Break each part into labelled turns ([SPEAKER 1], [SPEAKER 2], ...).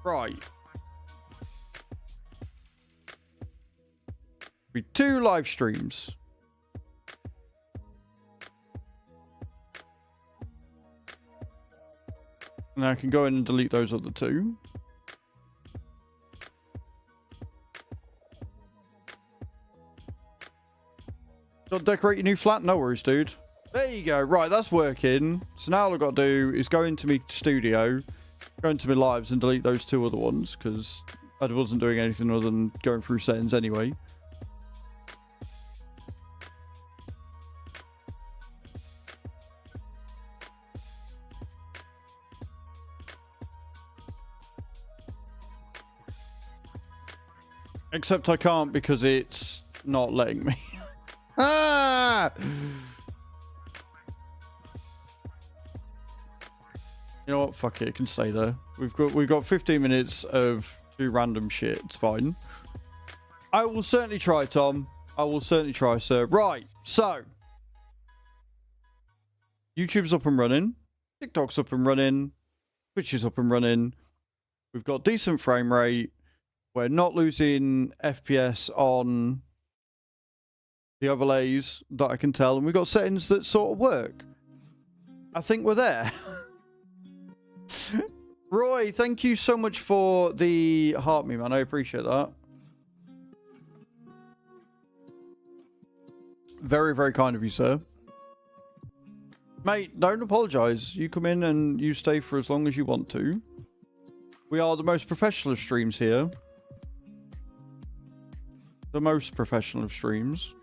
[SPEAKER 1] Right. Be 2 live streams. And I can go in and delete those other 2. Got to decorate your new flat? No worries, dude. There you go. Right, that's working. So now all I've got to do is go into my studio, go into my lives and delete those 2 other ones because I wasn't doing anything other than going through settings anyway. Except I can't because it's not letting me. Ah! You know what? Fuck it. It can stay there. We've got 15 minutes of 2 random shit. It's fine. I will certainly try, Tom. I will certainly try, sir. Right. So, YouTube's up and running. TikTok's up and running. Twitch is up and running. We've got decent frame rate. We're not losing FPS on the overlays that I can tell, and we've got settings that sort of work. I think we're there. Roy, thank you so much for the heart me, man. I appreciate that. Very, very kind of you, sir. Mate, don't apologize. You come in and you stay for as long as you want to. We are the most professional of streams here. The most professional of streams.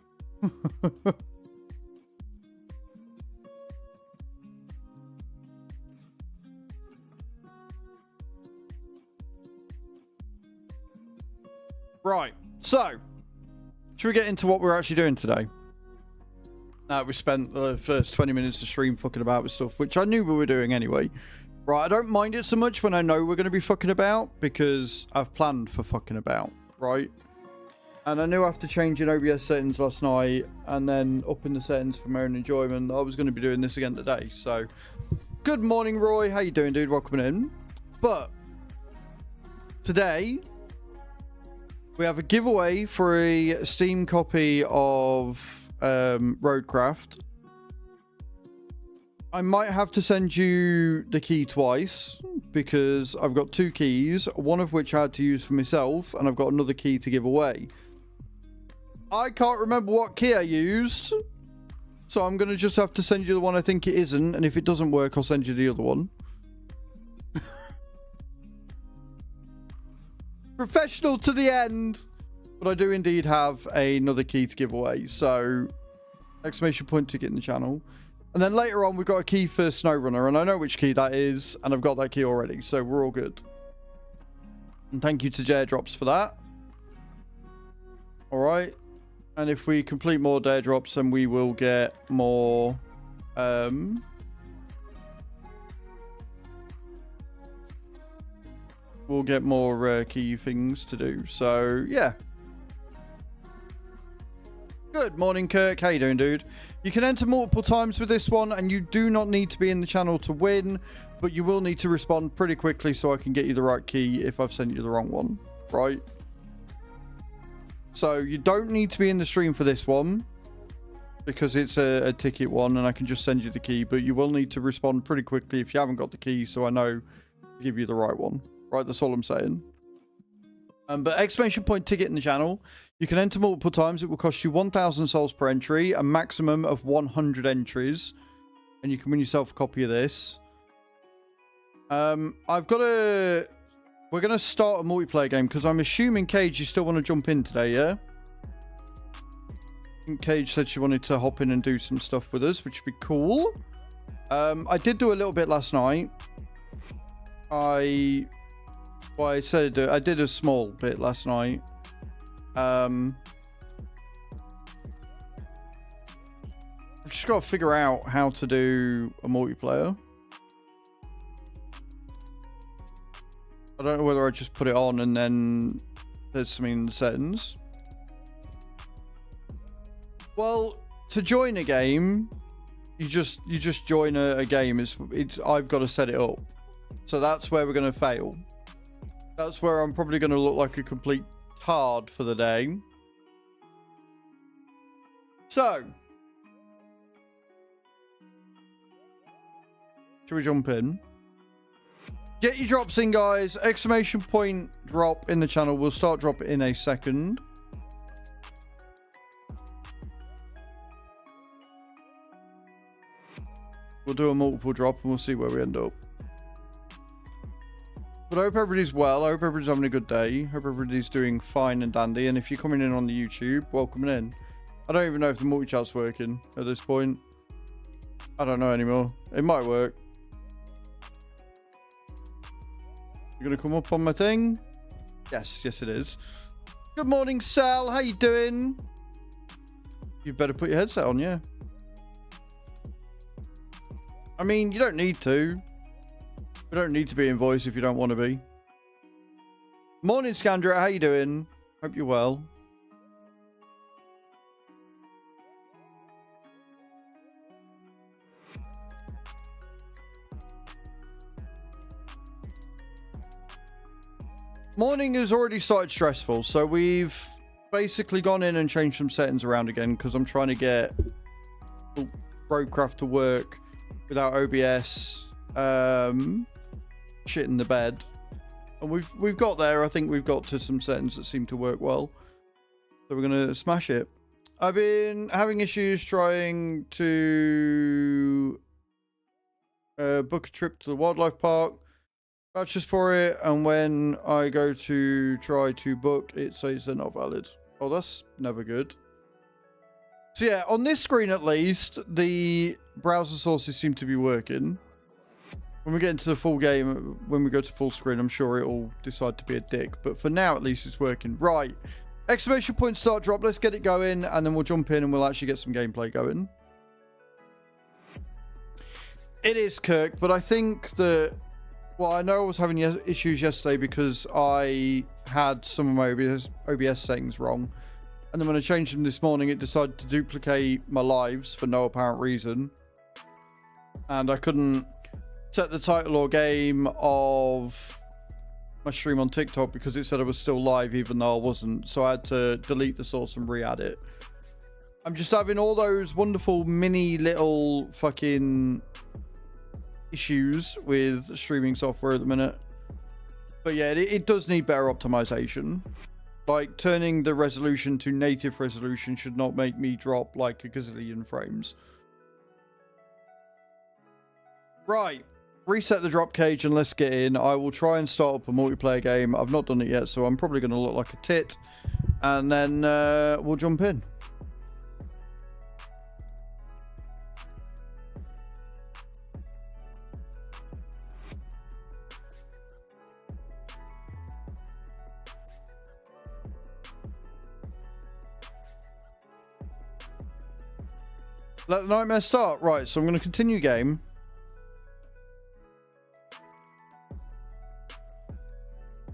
[SPEAKER 1] Right, so should we get into what we're actually doing today? Now we spent the first 20 minutes of stream fucking about with stuff, which I knew we were doing anyway. Right, I don't mind it so much when I know we're going to be fucking about because I've planned for fucking about, right? And I knew after changing OBS settings last night and then upping the settings for my own enjoyment, I was going to be doing this again today. So, good morning, Roy. How you doing, dude? Welcome in. But today, we have a giveaway for a Steam copy of Roadcraft. I might have to send you the key twice because I've got 2 keys, one of which I had to use for myself, and I've got another key to give away. I can't remember what key I used, so I'm going to just have to send you the one I think it isn't, and if it doesn't work, I'll send you the other one. Professional to the end! But I do indeed have another key to give away, so exclamation point ticket in the channel. And then later on, we've got a key for SnowRunner, and I know which key that is, and I've got that key already, so we're all good. And thank you to Airdrops for that. Alright. And if we complete more airdrops, then we will get more... we'll get more key things to do. So, yeah. Good morning, Kirk. How you doing, dude? You can enter multiple times with this one, and you do not need to be in the channel to win, but you will need to respond pretty quickly so I can get you the right key if I've sent you the wrong one, right? So you don't need to be in the stream for this one because it's a ticket one and I can just send you the key, but you will need to respond pretty quickly if you haven't got the key so I know to give you the right one. Right, that's all I'm saying. But exclamation point ticket in the channel. You can enter multiple times. It will cost you 1,000 souls per entry, a maximum of 100 entries. And you can win yourself a copy of this. I've got a... We're going to start a multiplayer game because I'm assuming, Thge, you still want to jump in today, yeah? I think Thge said she wanted to hop in and do some stuff with us, which would be cool. I did do a little bit last night. I did a small bit last night. I've just got to figure out how to do a multiplayer. I don't know whether I just put it on and then there's something in the settings. Well, to join a game, you just join a game. I've got to set it up. So that's where we're going to fail. That's where I'm probably going to look like a complete tard for the day. So, should we jump in? Get your drops in, guys. Exclamation point drop in the channel. We'll start dropping in a second. We'll do a multiple drop and we'll see where we end up. But I hope everybody's well. I hope everybody's having a good day. Hope everybody's doing fine and dandy. And if you're coming in on the YouTube, welcome in. I don't even know if the multi-chat's working at this point. I don't know anymore. It might work. You're going to come up on my thing? Yes, yes it is. Good morning, Sal. How you doing? You better put your headset on, yeah. I mean, you don't need to. You don't need to be in voice if you don't want to be. Morning, Scandra. How you doing? Hope you're well. Morning has already started stressful, so we've basically gone in and changed some settings around again because I'm trying to get Roadcraft to work without OBS shit in the bed, and we've got there. I think we've got to some settings that seem to work well, so we're gonna smash it. I've been having issues trying to book a trip to the wildlife park, vouchers for it, and when I go to try to book, it says they're not valid. Oh, that's never good. So yeah, on this screen at least, the browser sources seem to be working. When we get into the full game, when we go to full screen, I'm sure it'll decide to be a dick. But for now, at least, it's working. Right. Exclamation point start drop. Let's get it going, and then we'll jump in and we'll actually get some gameplay going. It is Kirk, but I think that... Well, I know I was having issues yesterday because I had some of my OBS settings wrong. And then when I changed them this morning, it decided to duplicate my lives for no apparent reason. And I couldn't set the title or game of my stream on TikTok because it said I was still live even though I wasn't. So I had to delete the source and re-add it. I'm just having all those wonderful mini little fucking issues with streaming software at the minute. But yeah, it does need better optimization. Like, turning the resolution to native resolution should not make me drop like a gazillion frames. Right. Reset the drop cage and let's get in. I will try and start up a multiplayer game. I've not done it yet, so I'm probably going to look like a tit. And then we'll jump in. Let the nightmare start. Right, so I'm going to continue game.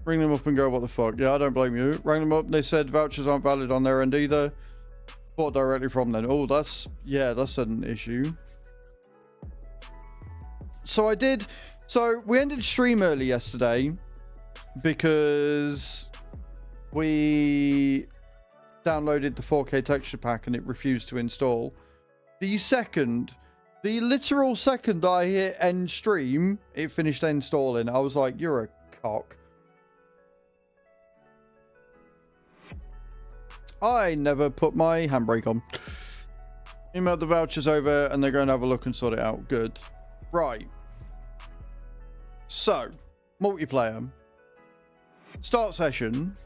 [SPEAKER 1] Ring them up and go, what the fuck? Yeah, I don't blame you. Rang them up. They said vouchers aren't valid on their end either. Bought directly from them. Oh, that's... Yeah, that's an issue. So I did... So we ended stream early yesterday because we downloaded the 4K texture pack and it refused to install. The literal second I hit end stream, it finished installing. I was like, you're a cock. I never put my handbrake on. Emailed the vouchers over and they're going to have a look and sort it out. Good. Right. So, multiplayer. Start session.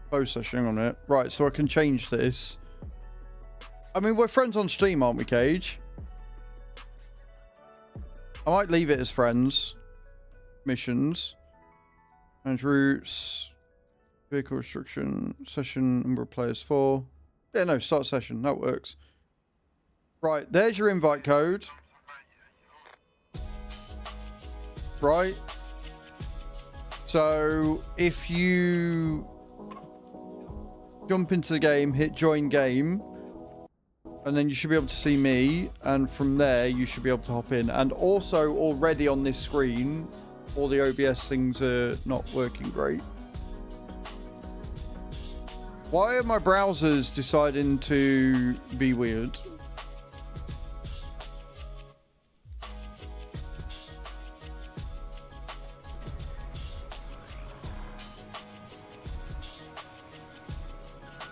[SPEAKER 1] Close session, hang on a minute. Right, so I can change this. I mean, we're friends on Steam, aren't we, Cage? I might leave it as friends. Missions. Manage routes. Vehicle restriction. Session number of players 4. Yeah, no, start session. That works. Right, there's your invite code. Right. So, if you jump into the game, hit join game, and then you should be able to see me, and from there you should be able to hop in. And also already on this screen all the OBS things are not working great. Why are my browsers deciding to be weird?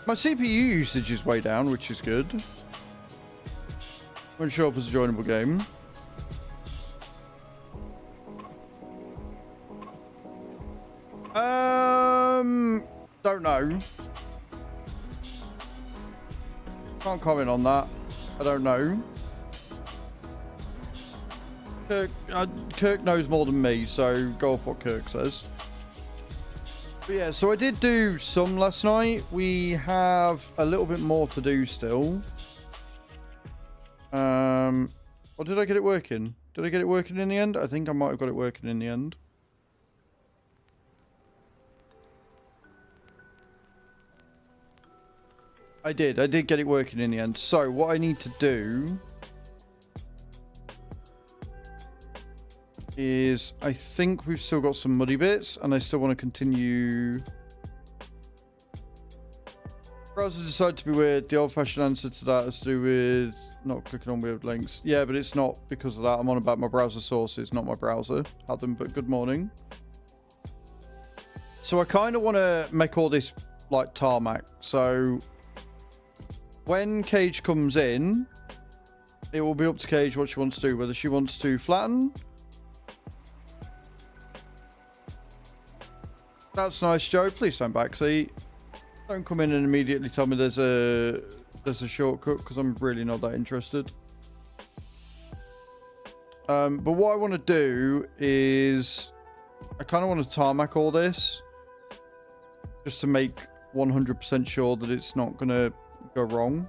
[SPEAKER 1] My CPU usage is way down, which is good. Won't show up as a joinable game. Don't know. Can't comment on that. I don't know. Kirk knows more than me, so go off what Kirk says. But yeah, so I did do some last night. We have a little bit more to do still. Or did I get it working? Did I get it working in the end? I think I might have got it working in the end. I did get it working in the end. So what I need to do is, I think we've still got some muddy bits and I still want to continue. Browser decided to be weird. The old-fashioned answer to that has to do with not clicking on weird links. Yeah, but it's not because of that. I'm on about my browser sources, not my browser. Adam, but good morning. So I kind of want to make all this like tarmac. So when Thge comes in, it will be up to Thge what she wants to do. Whether she wants to flatten. That's nice, Joe. Please don't backseat. Don't come in and immediately tell me there's a shortcut, because I'm really not that interested. But what I want to do is I kind of want to tarmac all this just to make 100% sure that it's not going to go wrong.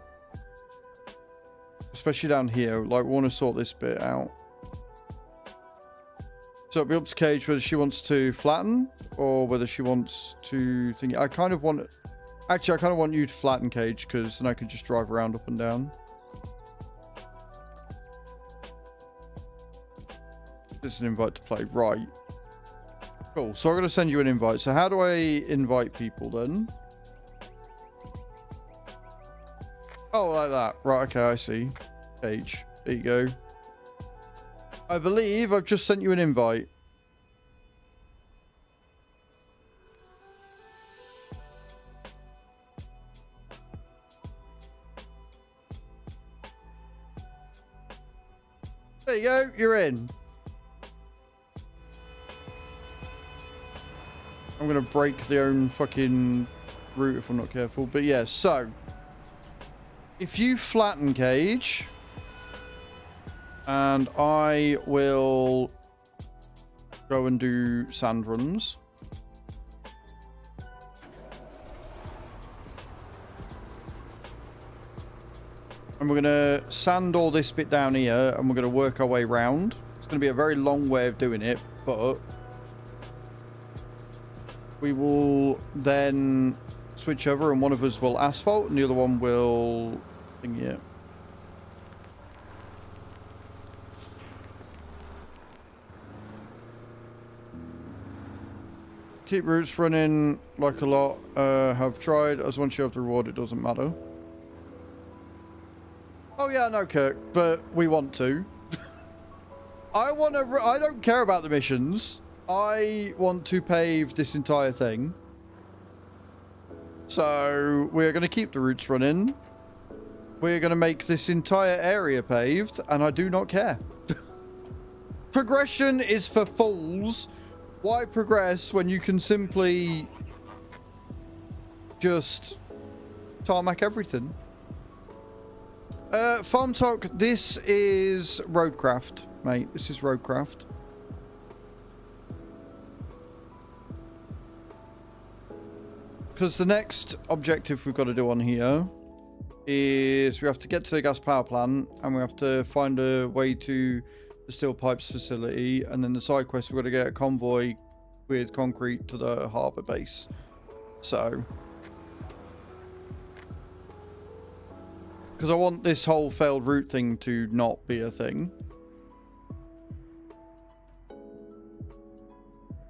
[SPEAKER 1] Especially down here. Like, we want to sort this bit out. So it'll be up to Thge whether she wants to flatten or whether she wants to think. I kind of want... Actually, I kind of want you to flatten Thge, because then I can just drive around up and down. This is an invite to play. Right. Cool. So I'm going to send you an invite. So how do I invite people then? Oh, like that. Right, okay, I see. Thge. There you go. I believe I've just sent you an invite. There you go, you're in. I'm going to break the own fucking route if I'm not careful. But yeah, so if you flatten Thge, and I will go and do sand runs. And we're going to sand all this bit down here, and we're going to work our way round. It's going to be a very long way of doing it, but we will then switch over, and one of us will asphalt, and the other one will thingy it. Keep routes running like a lot. Have tried. As once you have the reward, it doesn't matter. Oh yeah, no, Kirk, but we want to. I don't care about the missions. I want to pave this entire thing. So we're going to keep the routes running. We're going to make this entire area paved, and I do not care. Progression is for fools. Why progress when you can simply just tarmac everything? Farm Talk, this is Roadcraft, mate. This is Roadcraft. Because the next objective we've got to do on here is we have to get to the gas power plant, and we have to find a way to the steel pipes facility, and then the side quest we've got to get a convoy with concrete to the harbour base. So... because I want this whole failed route thing to not be a thing.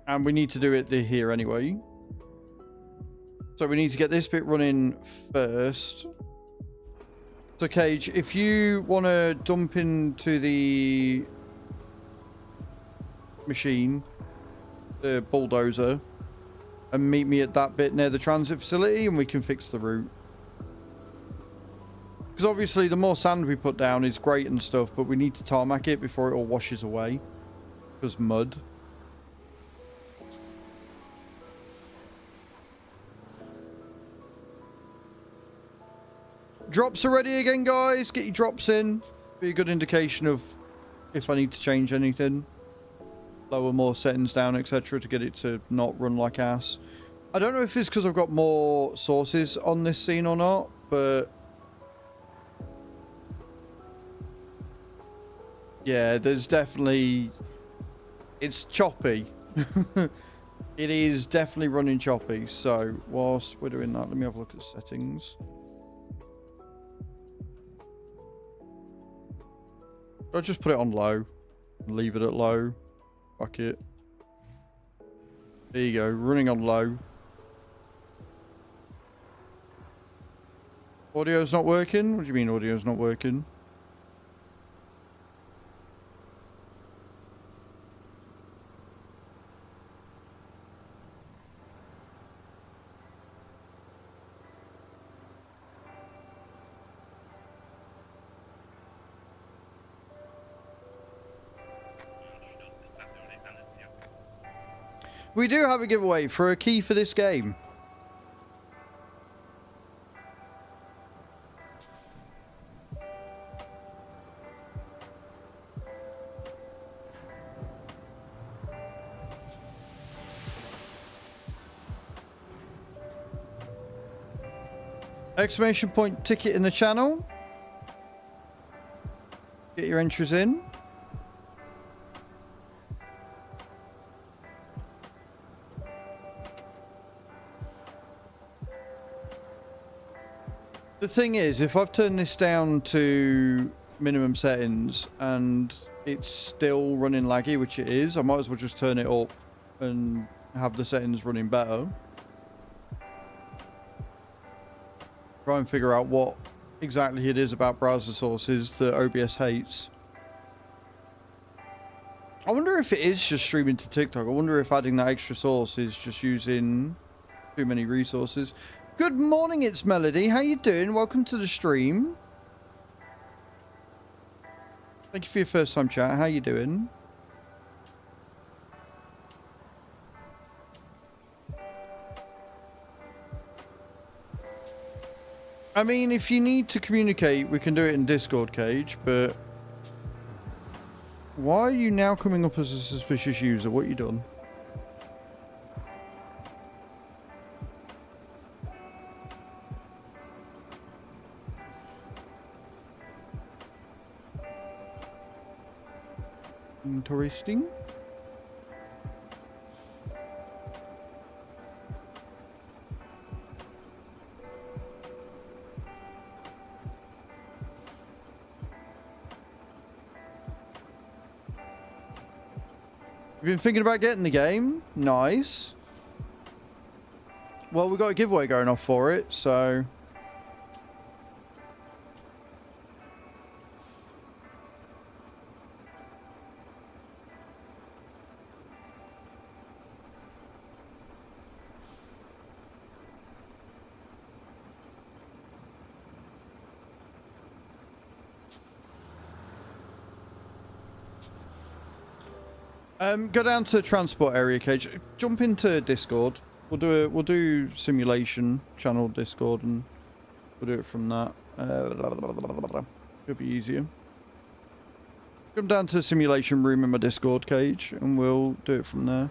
[SPEAKER 1] And we need to do it here anyway. So we need to get this bit running first. So Cage, if you want to dump into the machine, the bulldozer, and meet me at that bit near the transit facility, and we can fix the route. Because obviously the more sand we put down is great and stuff, but we need to tarmac it before it all washes away. Because mud. Drops are ready again, guys. Get your drops in. Be a good indication of if I need to change anything. Lower more settings down, etc. to get it to not run like ass. I don't know if it's because I've got more sources on this scene or not, but... yeah, there's definitely... it's choppy. It is definitely running choppy. So, whilst we're doing that, let me have a look at settings. I'll just put it on low. Leave it at low. Fuck it. There you go. Running on low. Audio's not working? What do you mean audio's not working? We do have a giveaway for a key for this game. Exclamation point ticket in the channel. Get your entries in. The thing is, if I've turned this down to minimum settings and it's still running laggy, which it is, I might as well just turn it up and have the settings running better. Try and figure out what exactly it is about browser sources that OBS hates. I wonder if it is just streaming to TikTok. I wonder if adding that extra source is just using too many resources. Good morning, it's Melody. How you doing? Welcome to the stream. Thank you for your first time chat. How you doing? I mean, if you need to communicate, we can do it in Discord, Cage, but... why are you now coming up as a suspicious user? What you done? Interesting. You've been thinking about getting the game? Nice. Well, we've got a giveaway going off for it, so... go down to transport area, Cage. Jump into Discord. We'll do simulation channel Discord, and we'll do it from that. It'll be easier. Come down to the simulation room in my Discord, Cage, and we'll do it from there.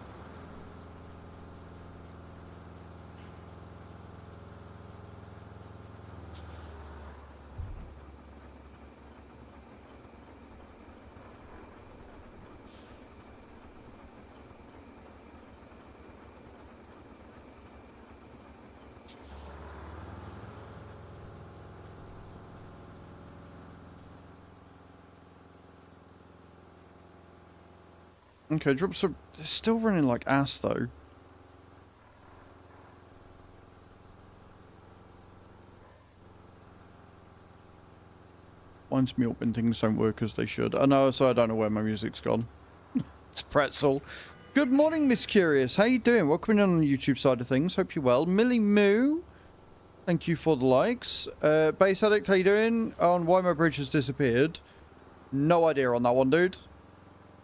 [SPEAKER 1] Okay, drops are still running like ass though. Winds me up when things don't work as they should. I know, so I don't know where my music's gone. It's pretzel. Good morning, Miss Curious. How you doing? Welcome in on the YouTube side of things. Hope you're well. Millie Moo, thank you for the likes. Base Addict, how you doing? On why my bridge has disappeared. No idea on that one, dude.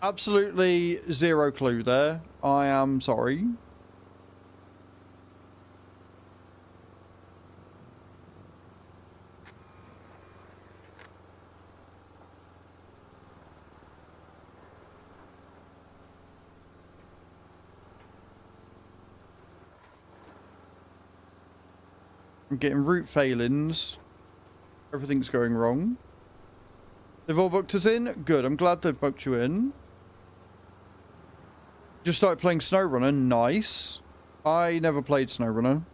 [SPEAKER 1] Absolutely zero clue there. I am sorry. I'm getting route failings. Everything's going wrong. They've all booked us in? Good. I'm glad they've booked you in. Just started playing SnowRunner. Nice. I never played SnowRunner.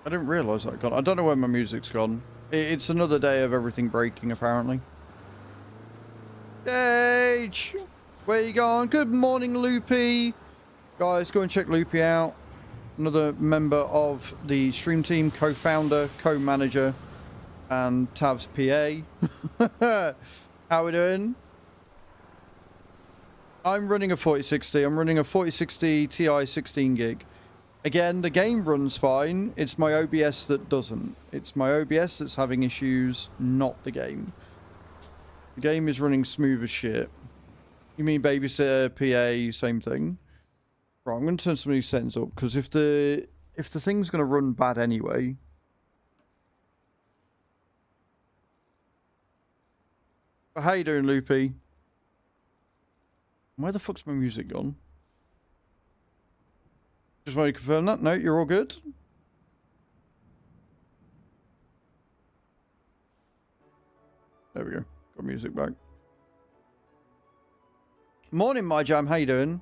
[SPEAKER 1] I didn't realise that gone. I don't know where my music's gone. It's another day of everything breaking, apparently. Thge! Where you going? Good morning, Loopy. Guys, go and check Loopy out. Another member of the stream team, co-founder, co-manager, and Tav's PA. How we doing? I'm running a 4060. I'm running a 4060 Ti 16 gig. Again, the game runs fine. It's my OBS that doesn't. It's my OBS that's having issues, not the game. The game is running smooth as shit. You mean babysitter, PA, same thing? Right, I'm going to turn some of these settings up, because if the thing's going to run bad anyway... How you doing, Loopy? Where the fuck's my music gone? Just want to confirm that. No, you're all good. There we go. Got music back. Morning, my jam. How you doing?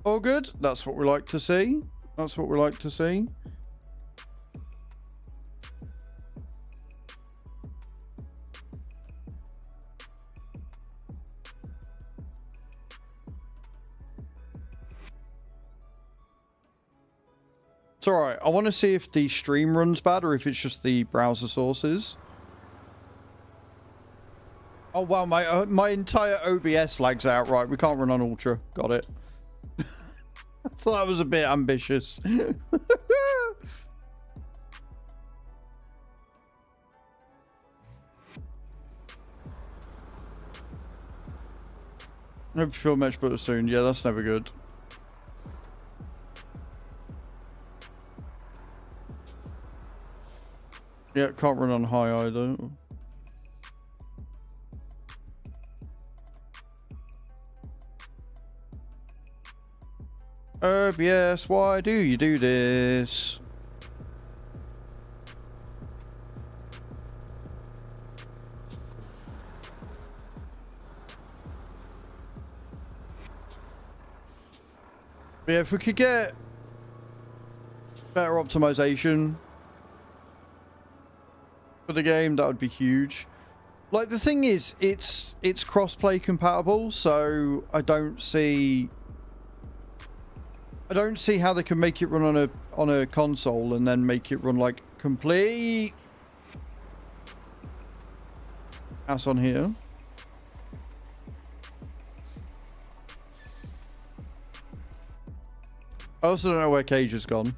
[SPEAKER 1] All good. That's what we like to see. That's what we like to see. It's alright. I want to see if the stream runs bad or if it's just the browser sources. Oh wow, my entire OBS lags out. Right, we can't run on Ultra. Got it. I thought that was a bit ambitious. Hope you feel much better soon. Yeah, that's never good. Yeah, can't run on high either. Yes, why do you do this? Yeah, if we could get better optimization for the game, that would be huge. Like, the thing is, it's cross-play compatible, so I don't see how they can make it run on a console and then make it run like complete ass on here. I also don't know where Thge has gone.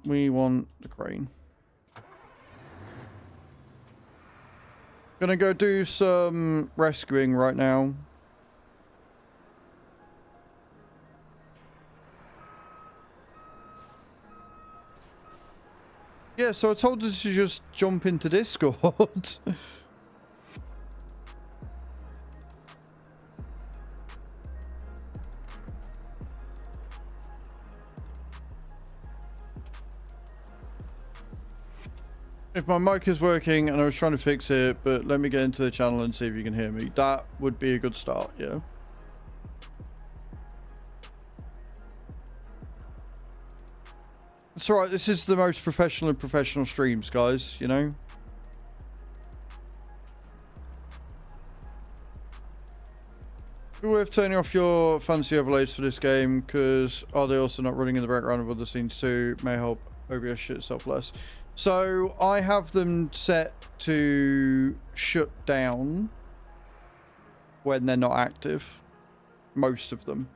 [SPEAKER 1] We want the crane. Gonna go do some rescuing right now. Yeah, so I told her to just jump into Discord. If my mic is working and I was trying to fix it, but let me get into the channel and see if you can hear me. That would be a good start, yeah. It's alright, this is the most professional of professional streams, guys, you know? Be worth turning off your fancy overlays for this game, because are they also not running in the background of other scenes too? May help OBS shit itself less. So I have them set to shut down when they're not active. Most of them.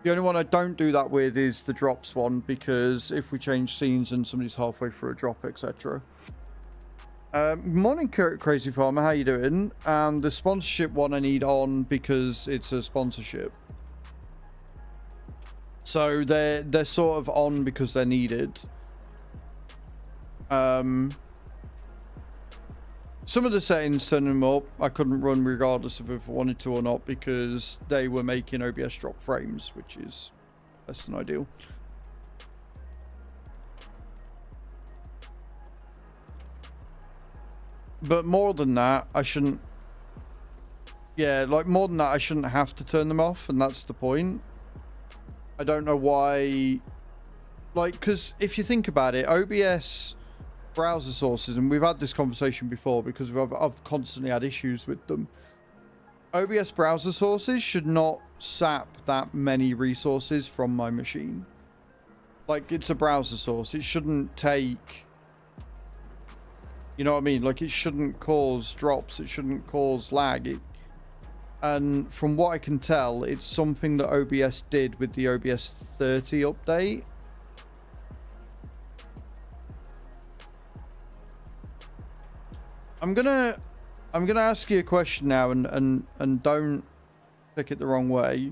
[SPEAKER 1] The only one I don't do that with is the drops one, because if we change scenes and somebody's halfway through a drop, etc. Morning, Crazy Farmer. How you doing? And the sponsorship one I need on because it's a sponsorship. So they're sort of on because they're needed. Some of the settings, turning them up, I couldn't run regardless of if I wanted to or not, because they were making OBS drop frames, which is less than ideal. But more than that, I shouldn't... Yeah, like, more than that, I shouldn't have to turn them off, and that's the point. I don't know why... Like, because if you think about it, OBS... browser sources, and we've had this conversation before because I've constantly had issues with them. OBS browser sources should not sap that many resources from my machine. Like, it's a browser source. It shouldn't take... You know what I mean? Like, it shouldn't cause drops. It shouldn't cause lag. And from what I can tell, it's something that OBS did with the OBS 30 update. I'm gonna ask you a question now, and don't take it the wrong way.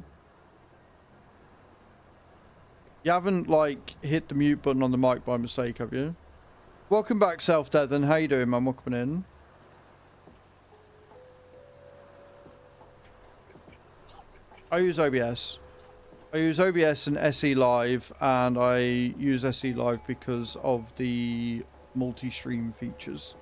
[SPEAKER 1] You haven't, like, hit the mute button on the mic by mistake, have you? Welcome back, Self-Death, and how you doing, man? Welcome in. I use OBS. I use OBS and SE Live, and I use SE Live because of the multi-stream features.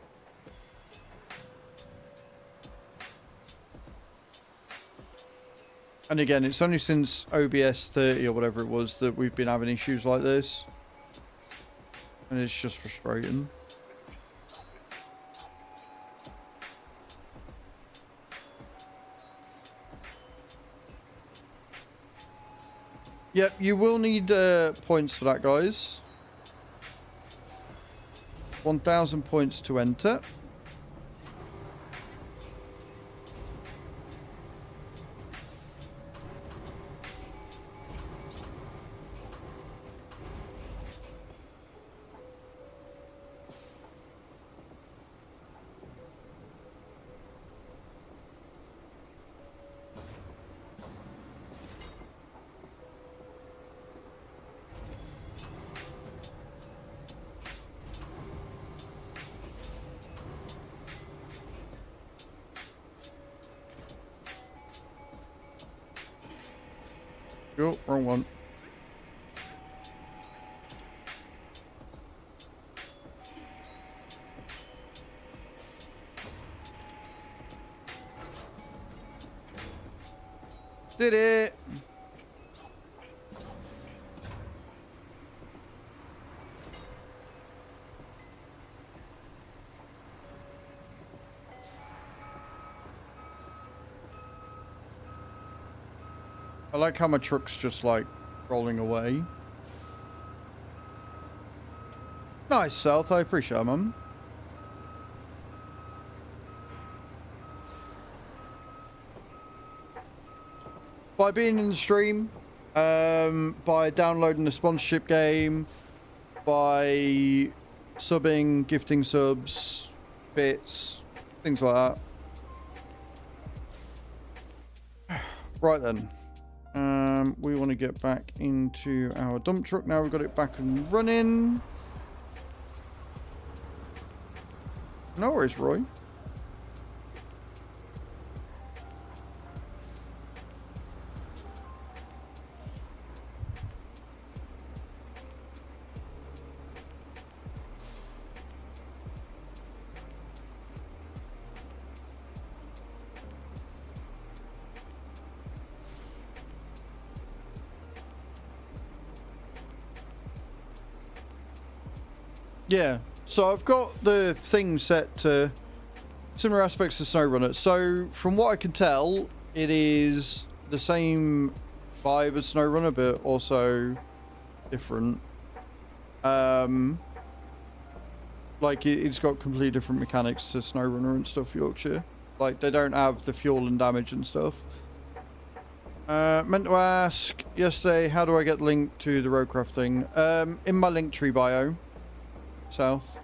[SPEAKER 1] And again, it's only since OBS 30 or whatever it was that we've been having issues like this. And it's just frustrating. Yep, you will need points for that, guys. 1,000 points to enter. Oh, wrong one. Did it. I like how my truck's just like rolling away. Nice, South. I appreciate it, man. By being in the stream, by downloading the sponsorship game, by subbing, gifting subs, bits, things like that. Right then. We want to get back into our dump truck now. We've got it back and running. No worries, Roy. Yeah, so I've got the thing set to similar aspects of SnowRunner. So from what I can tell, it is the same vibe as SnowRunner, but also different. Like it's got completely different mechanics to SnowRunner and stuff, Yorkshire. Like they don't have the fuel and damage and stuff. Meant to ask yesterday, how do I get linked to the Roadcraft thing? In my Linktree bio. South.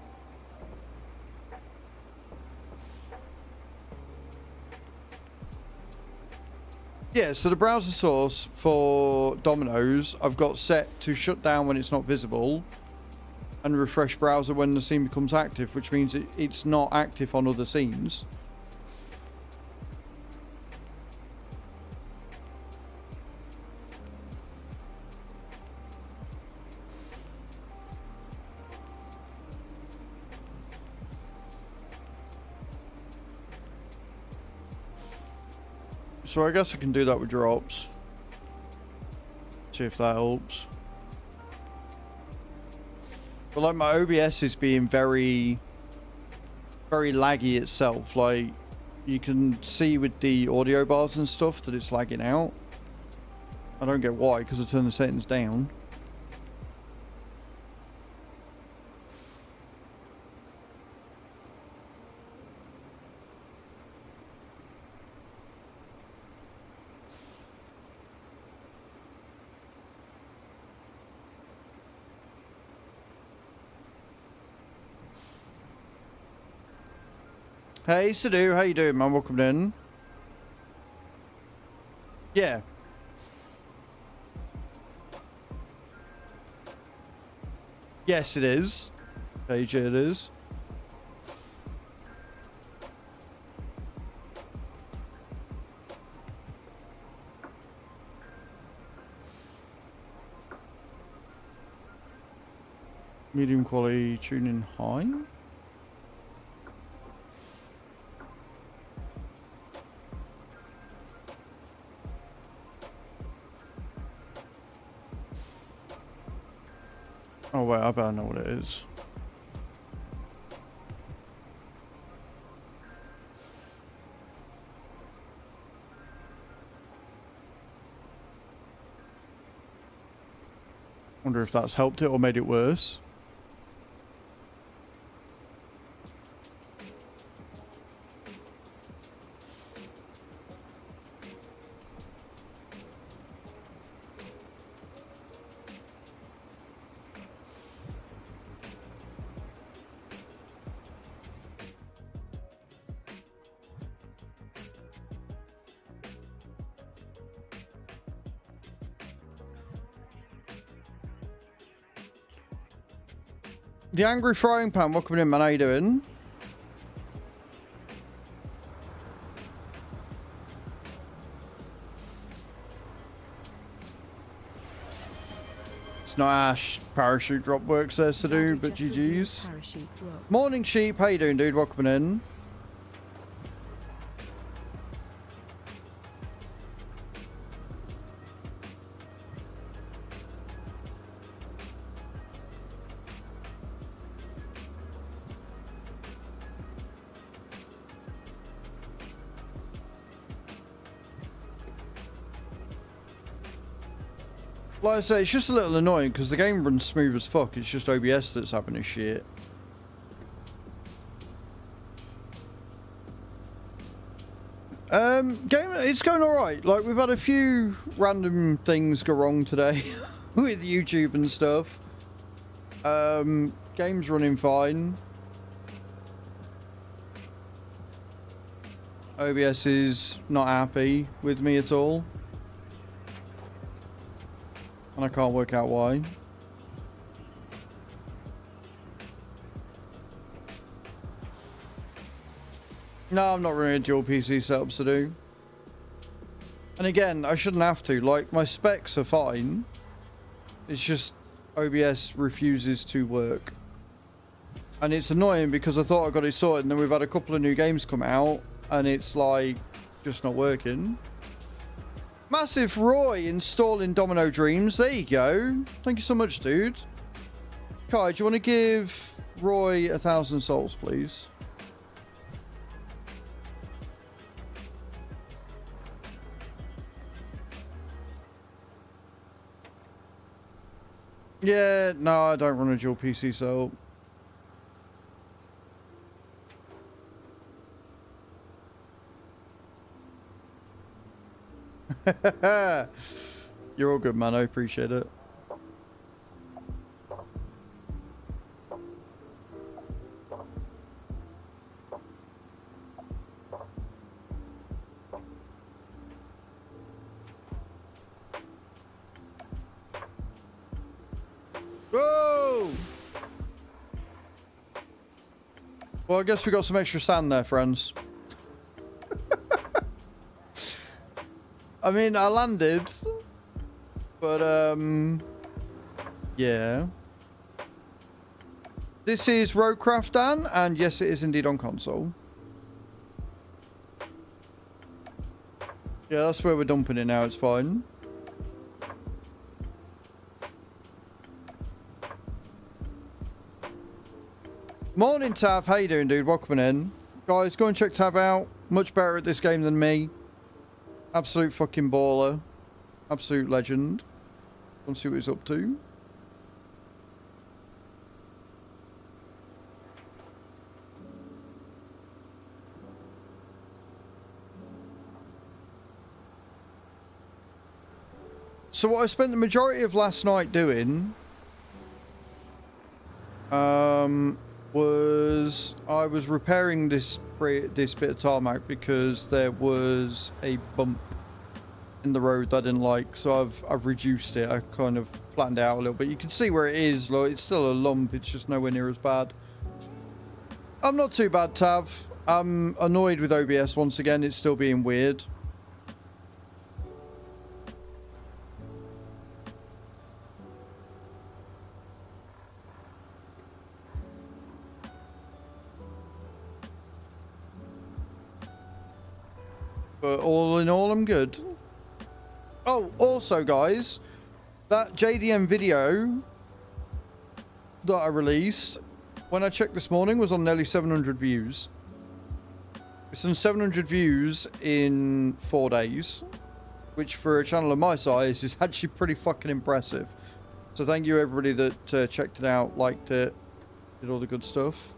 [SPEAKER 1] Yeah, so the browser source for Domino's I've got set to shut down when it's not visible and refresh browser when the scene becomes active, which means it's not active on other scenes. So I guess I can do that with drops. See if that helps. But like my OBS is being very laggy itself. Like you can see with the audio bars and stuff that it's lagging out. I don't get why, because I turned the settings down. Hey, Sadu, how you doing, man? Welcome in. Yeah. Yes, it is. Thge, it is. Medium quality, tuning high. Oh wait, I better know what it is. Wonder if that's helped it or made it worse. The Angry Frying Pan, welcome in, man. How you doing? It's not Ash parachute drop works there to do, but GG's. Morning, Sheep. How you doing, dude? Welcome in. Like I say, it's just a little annoying because the game runs smooth as fuck. It's just OBS that's having a shit. It's going all right. Like, we've had a few random things go wrong today with YouTube and stuff. Game's running fine. OBS is not happy with me at all. And I can't work out why. No, I'm not running a dual PC setup to do. And again, I shouldn't have to. Like, my specs are fine. It's just OBS refuses to work. And it's annoying because I thought I got it sorted, and then we've had a couple of new games come out, and it's like, just not working. Massive Roy installing Domino Dreams. There you go. Thank you so much, dude. Kai, do you want to give Roy 1,000 souls, please? Yeah, no, I don't run a dual PC, so... You're all good, man. I appreciate it. Whoa! Well, I guess we got some extra sand there, friends. I mean, I landed, but, yeah. This is Roadcraft, Dan, and yes, it is indeed on console. Yeah, that's where we're dumping it now, it's fine. Morning, Tav. How you doing, dude? Welcome in. Guys, go and check Tav out. Much better at this game than me. Absolute fucking baller. Absolute legend. Want to see what he's up to. So what I spent the majority of last night doing was I was repairing this bit of tarmac because there was a bump in the road that I didn't like, so I've reduced it. I kind of flattened it out a little bit. You can see where it is. Like, it's still a lump. It's just nowhere near as bad. I'm not too bad, Tav. I'm annoyed with OBS once again. It's still being weird. But all in all, I'm good. Oh, also, guys, that JDM video that I released, when I checked this morning, was on nearly 700 views. It's on 700 views in 4 days, which for a channel of my size is actually pretty fucking impressive. So thank you, everybody that checked it out, liked it, did all the good stuff.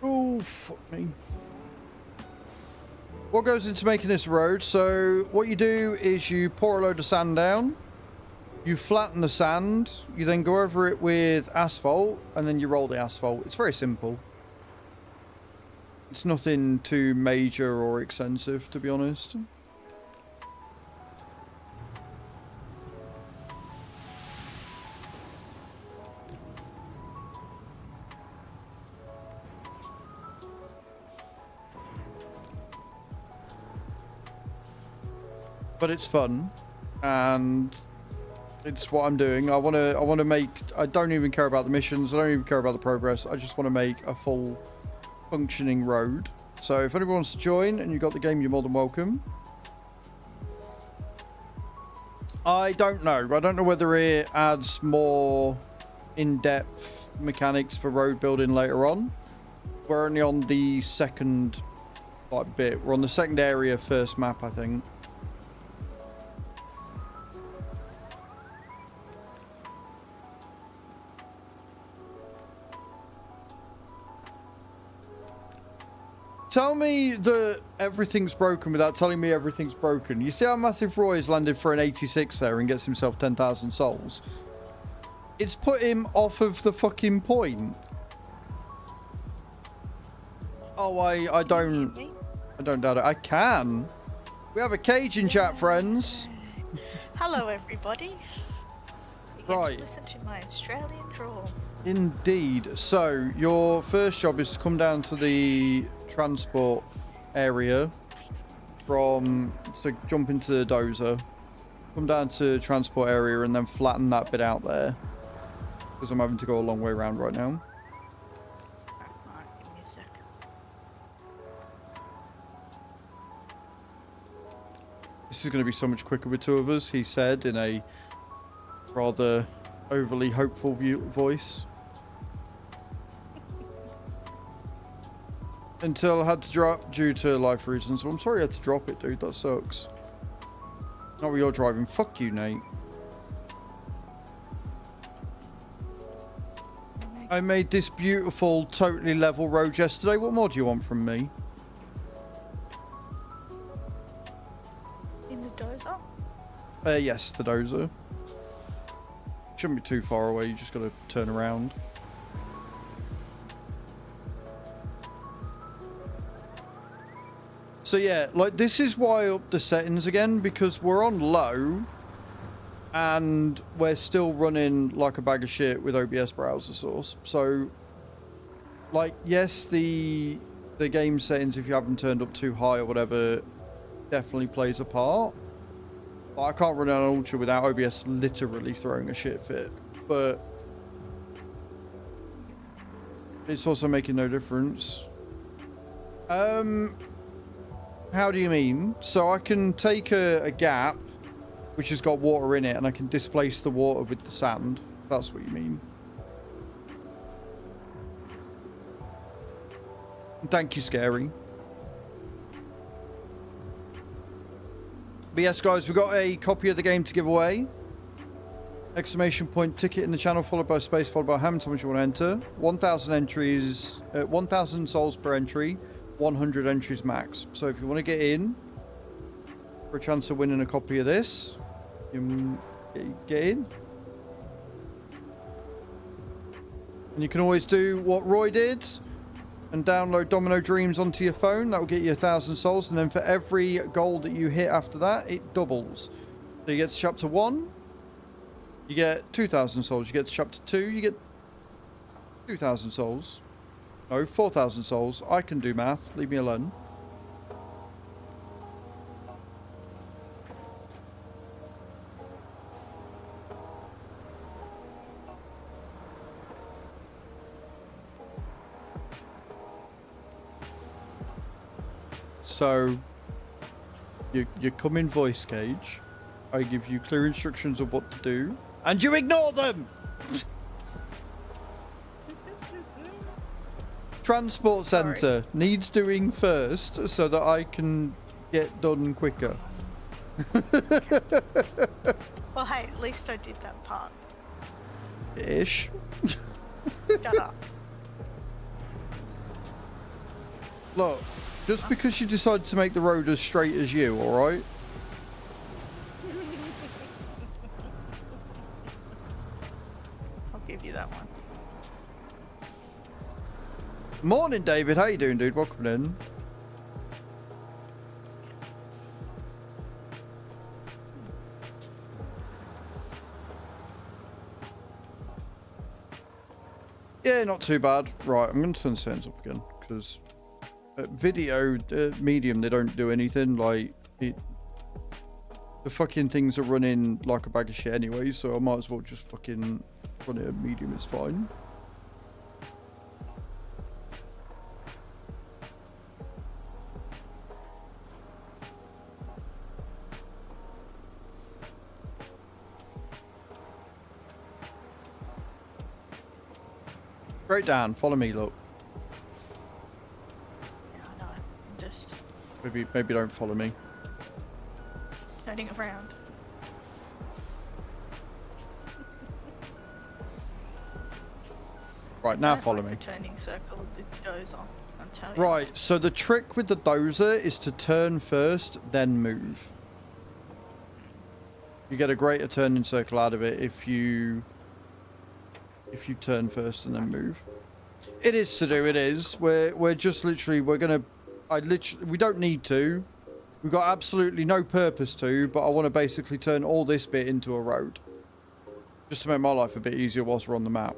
[SPEAKER 1] Oh, fuck me. What goes into making this road? So what you do is you pour a load of sand down, you flatten the sand, you then go over it with asphalt, and then you roll the asphalt. It's very simple. It's nothing too major or extensive, to be honest. But it's fun, and It's what I'm doing. I want to make... I don't even care about the missions. I don't even care about the progress. I just want to make a full functioning road. So if anyone wants to join and you got the game, you're more than welcome. I don't know. I don't know whether it adds more in-depth mechanics for road building later on. We're only on the second bit. We're on the second area, first map, I think. Tell me that everything's broken without telling me everything's broken. You see how massive Roy has landed for an 86 there and gets himself 10,000 souls? It's put him off of the fucking point. Oh, I don't doubt it. I can. We have a Thge in chat, friends.
[SPEAKER 2] Hello, everybody. You
[SPEAKER 1] Right.
[SPEAKER 2] Listen to my Australian drawl.
[SPEAKER 1] Indeed. So your first job is to come down to the transport area so jump into the dozer, come down to the transport area and then flatten that bit out there because I'm having to go a long way around right now.
[SPEAKER 2] Alright, give me a sec.
[SPEAKER 1] This is going to be so much quicker with two of us, he said in a rather overly hopeful voice. Until I had to drop due to life reasons. Well, I'm sorry I had to drop it, dude. That sucks. Not what you're driving. Fuck you, Nate. I made this beautiful, totally level road yesterday. What more do you want from me?
[SPEAKER 2] In the dozer?
[SPEAKER 1] Yes, the dozer. Shouldn't be too far away. You just got to turn around. So yeah, like this is why I upped the settings again, because we're on low and we're still running like a bag of shit with OBS browser source. So like, yes, the game settings, if you haven't turned up too high or whatever, definitely plays a part. But I can't run on Ultra without OBS literally throwing a shit fit. But it's also making no difference. How do you mean? So I can take a gap which has got water in it and I can displace the water with the sand, if that's what you mean. Thank you, Scary. But yes, guys, we've got a copy of the game to give away. Exclamation point ticket in the channel, followed by space, followed by how many times you want to enter. 1,000 entries, 1,000 souls per entry. 100 entries max. So if you want to get in for a chance of winning a copy of this, you get in. And you can always do what Roy did and download Domino Dreams onto your phone. That will get you 1,000 souls, and then for every goal that you hit after that, it doubles. So you get to chapter 1, you get 2,000 souls. You get to chapter 2, you get 2,000 souls. No, 4,000 souls. I can do math. Leave me alone. So, you come in voice Thge. I give you clear instructions of what to do, and you ignore them! Transport center needs doing first so that I can get done quicker.
[SPEAKER 2] Well, hey, at least I did that part.
[SPEAKER 1] Ish.
[SPEAKER 2] Shut up.
[SPEAKER 1] Look, just because you decide to make the road as straight as you, alright?
[SPEAKER 2] I'll give you that one.
[SPEAKER 1] Morning, David. How you doing, dude? Welcome in. Yeah, not too bad. Right, I'm going to turn the settings up again because video medium they don't do anything. Like it The fucking things are running like a bag of shit anyway, so I might as well just fucking run it at medium, it's fine. Straight down, follow me, look.
[SPEAKER 2] Yeah, I know. I'm just
[SPEAKER 1] Maybe don't follow me.
[SPEAKER 2] turning around.
[SPEAKER 1] Right, now
[SPEAKER 2] I don't
[SPEAKER 1] follow
[SPEAKER 2] like
[SPEAKER 1] me.
[SPEAKER 2] the turning circle of this dozer, I'll tell you.
[SPEAKER 1] Right, so the trick with the dozer is to turn first, then move. You get a greater turning circle out of it if you turn first and then move. It is to do, it is. We're just literally, we don't need to. We've got absolutely no purpose to, but I want to basically turn all this bit into a road. Just to make my life a bit easier whilst we're on the map.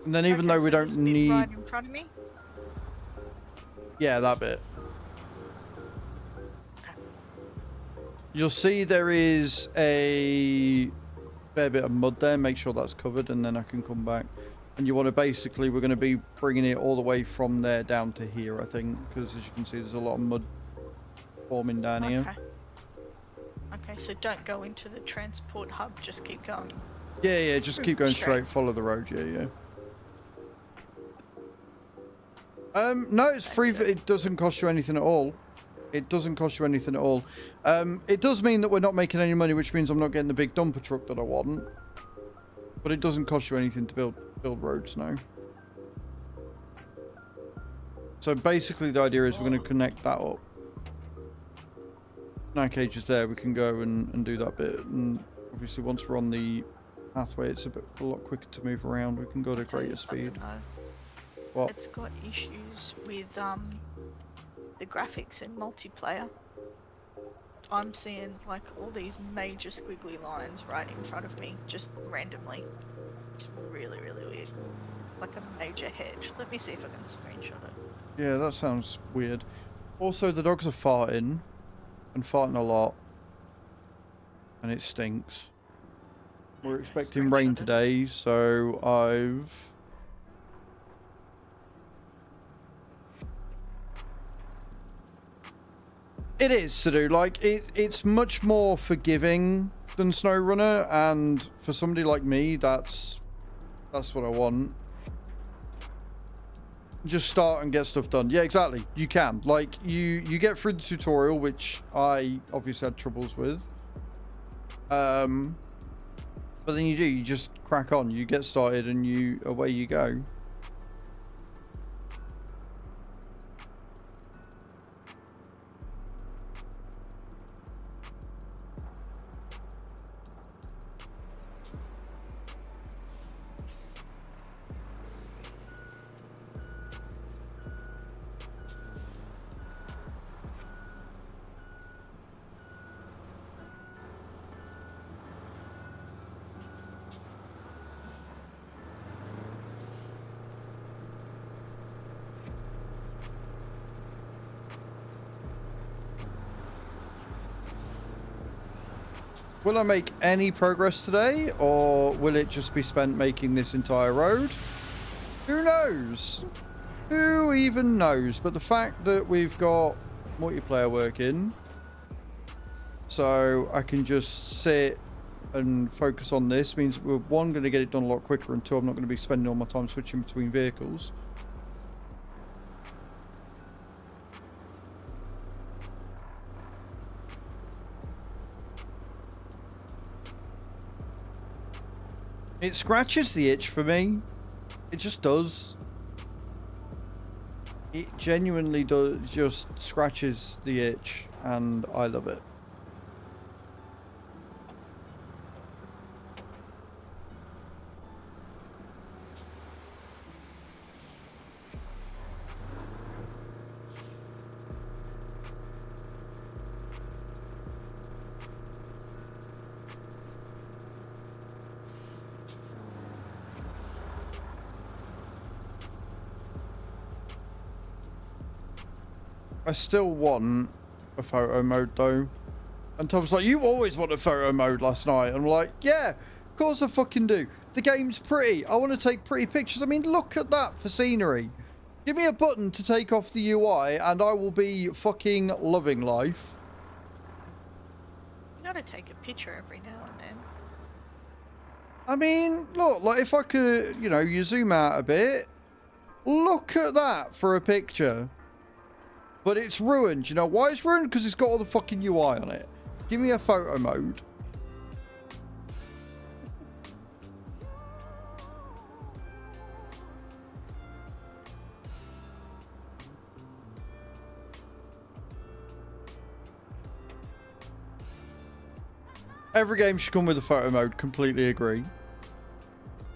[SPEAKER 1] And then even though we don't need...
[SPEAKER 2] Right in front of me?
[SPEAKER 1] Yeah, that bit. You'll see there is a fair bit of mud there. Make sure that's covered and then I can come back. And you want to basically, we're going to be bringing it all the way from there down to here, I think. Because as you can see, there's a lot of mud forming down here.
[SPEAKER 2] Okay, so don't go into the transport hub, just keep going.
[SPEAKER 1] Yeah, just keep going straight. Follow the road, yeah. No, it's free. It doesn't cost you anything at all. It doesn't cost you anything at all. It does mean that we're not making any money, which means I'm not getting the big dumper truck that I want. But it doesn't cost you anything to build roads now. So basically the idea is we're going to connect that up. Now cage is there, we can go and do that bit. And obviously once we're on the pathway, it's a lot quicker to move around. We can go to greater speed. What?
[SPEAKER 2] It's got issues with the graphics in multiplayer. I'm seeing like all these major squiggly lines right in front of me, just randomly. It's really, really weird. Like a major hedge. Let me see if I can screenshot it.
[SPEAKER 1] Yeah, that sounds weird. Also, the dogs are farting. And farting a lot. And it stinks. We're expecting rain today, so I've... It is to do. Like, it's much more forgiving than SnowRunner, and for somebody like me, that's what I want. Just start and get stuff done. Yeah, exactly. You can. Like, you get through the tutorial, which I obviously had troubles with. But then you just crack on. You get started and away you go. Will I make any progress today, or will it just be spent making this entire road? Who knows? Who even knows? But the fact that we've got multiplayer working, so I can just sit and focus on this, means we're one, going to get it done a lot quicker, and two, I'm not going to be spending all my time switching between vehicles. It scratches the itch for me. It just does. It genuinely does, just scratches the itch, and I love it. I still want a photo mode though. And Tom's like, you always want a photo mode last night. And I'm like, yeah, of course I fucking do. The game's pretty. I want to take pretty pictures. I mean, look at that for scenery. Give me a button to take off the UI and I will be fucking loving life.
[SPEAKER 2] You gotta take a picture every now and then.
[SPEAKER 1] I mean, look, like if I could, you know, you zoom out a bit. Look at that for a picture. But it's ruined. You know why it's ruined? Because it's got all the fucking UI on it. Give me a photo mode. Every game should come with a photo mode. Completely agree.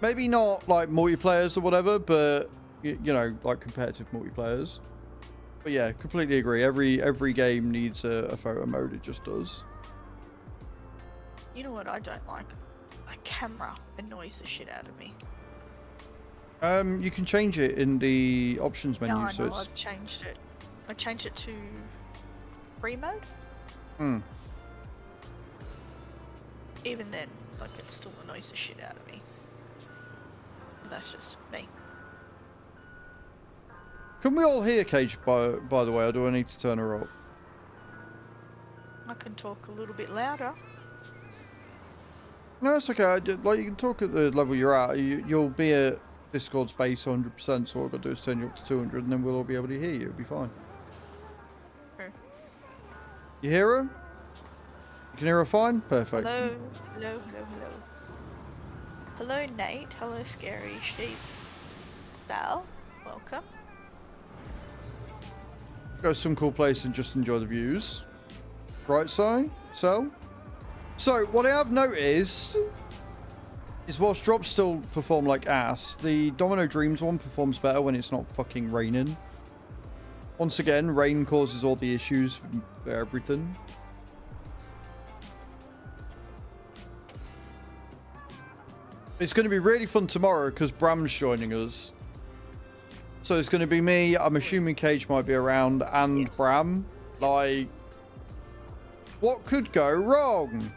[SPEAKER 1] Maybe not like multiplayers or whatever, but you know, like competitive multiplayers. But yeah, completely agree. Every game needs a photo mode. It just does.
[SPEAKER 2] You know what I don't like? A camera annoys the shit out of me.
[SPEAKER 1] You can change it in the options menu.
[SPEAKER 2] No, I
[SPEAKER 1] so
[SPEAKER 2] know,
[SPEAKER 1] it's...
[SPEAKER 2] I've changed it. I changed it to free mode.
[SPEAKER 1] Hmm.
[SPEAKER 2] Even then, like, it still annoys the shit out of me. That's just me.
[SPEAKER 1] Can we all hear Cage by the way, or do I need to turn her up?
[SPEAKER 2] I can talk a little bit louder.
[SPEAKER 1] No, it's okay. Like, you can talk at the level you're at. You'll be at Discord's base 100%, so all I've got to do is turn you up to 200, and then we'll all be able to hear you. It'll be fine.
[SPEAKER 2] Okay.
[SPEAKER 1] You hear her? You can hear her fine? Perfect.
[SPEAKER 2] Hello, hello, hello, hello. Hello, Nate. Hello, Scary Sheep. Sal, welcome.
[SPEAKER 1] Go to some cool place and just enjoy the views. Right, so? So, what I have noticed is whilst drops still perform like ass, the Domino Dreams one performs better when it's not fucking raining. Once again, rain causes all the issues for everything. It's going to be really fun tomorrow because Bram's joining us. So it's going to be me, I'm assuming Cage might be around, and
[SPEAKER 2] Yes.
[SPEAKER 1] Bram. Like, what could go wrong?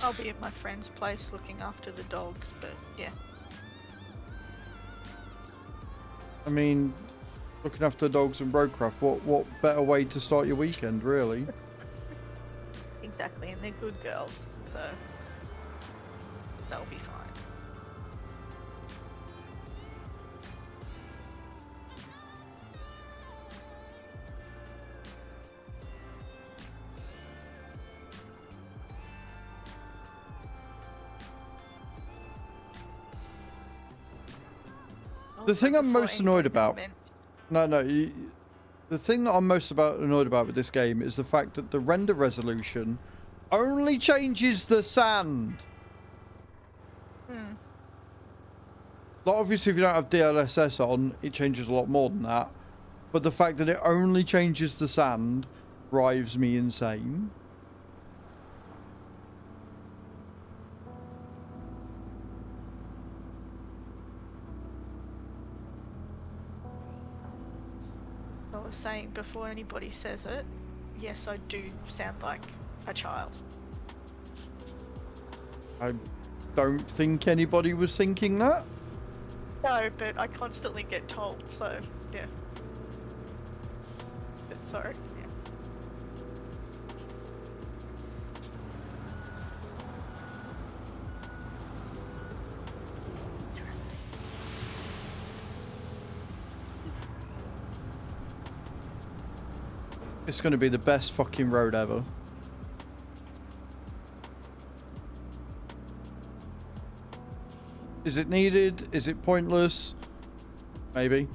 [SPEAKER 2] I'll be at my friend's place looking after the dogs, but yeah.
[SPEAKER 1] I mean, looking after dogs and Roadcraft, what better way to start your weekend, really?
[SPEAKER 2] Exactly, and they're good girls, so that'll be fine.
[SPEAKER 1] The thing I'm
[SPEAKER 2] Before
[SPEAKER 1] most annoyed
[SPEAKER 2] anybody
[SPEAKER 1] about...
[SPEAKER 2] comments-
[SPEAKER 1] The thing that I'm most annoyed about with this game is the fact that the render resolution only changes the sand.
[SPEAKER 2] Hmm.
[SPEAKER 1] Like, obviously, if you don't have DLSS on, it changes a lot more than that. But the fact that it only changes the sand drives me insane.
[SPEAKER 2] I was saying before anybody says it, yes, I do sound like a child.
[SPEAKER 1] I don't think anybody was thinking that.
[SPEAKER 2] No, but I constantly get told, so yeah. But sorry, yeah. Interesting.
[SPEAKER 1] It's going to be the best fucking road ever. Is it needed? Is it pointless? Maybe.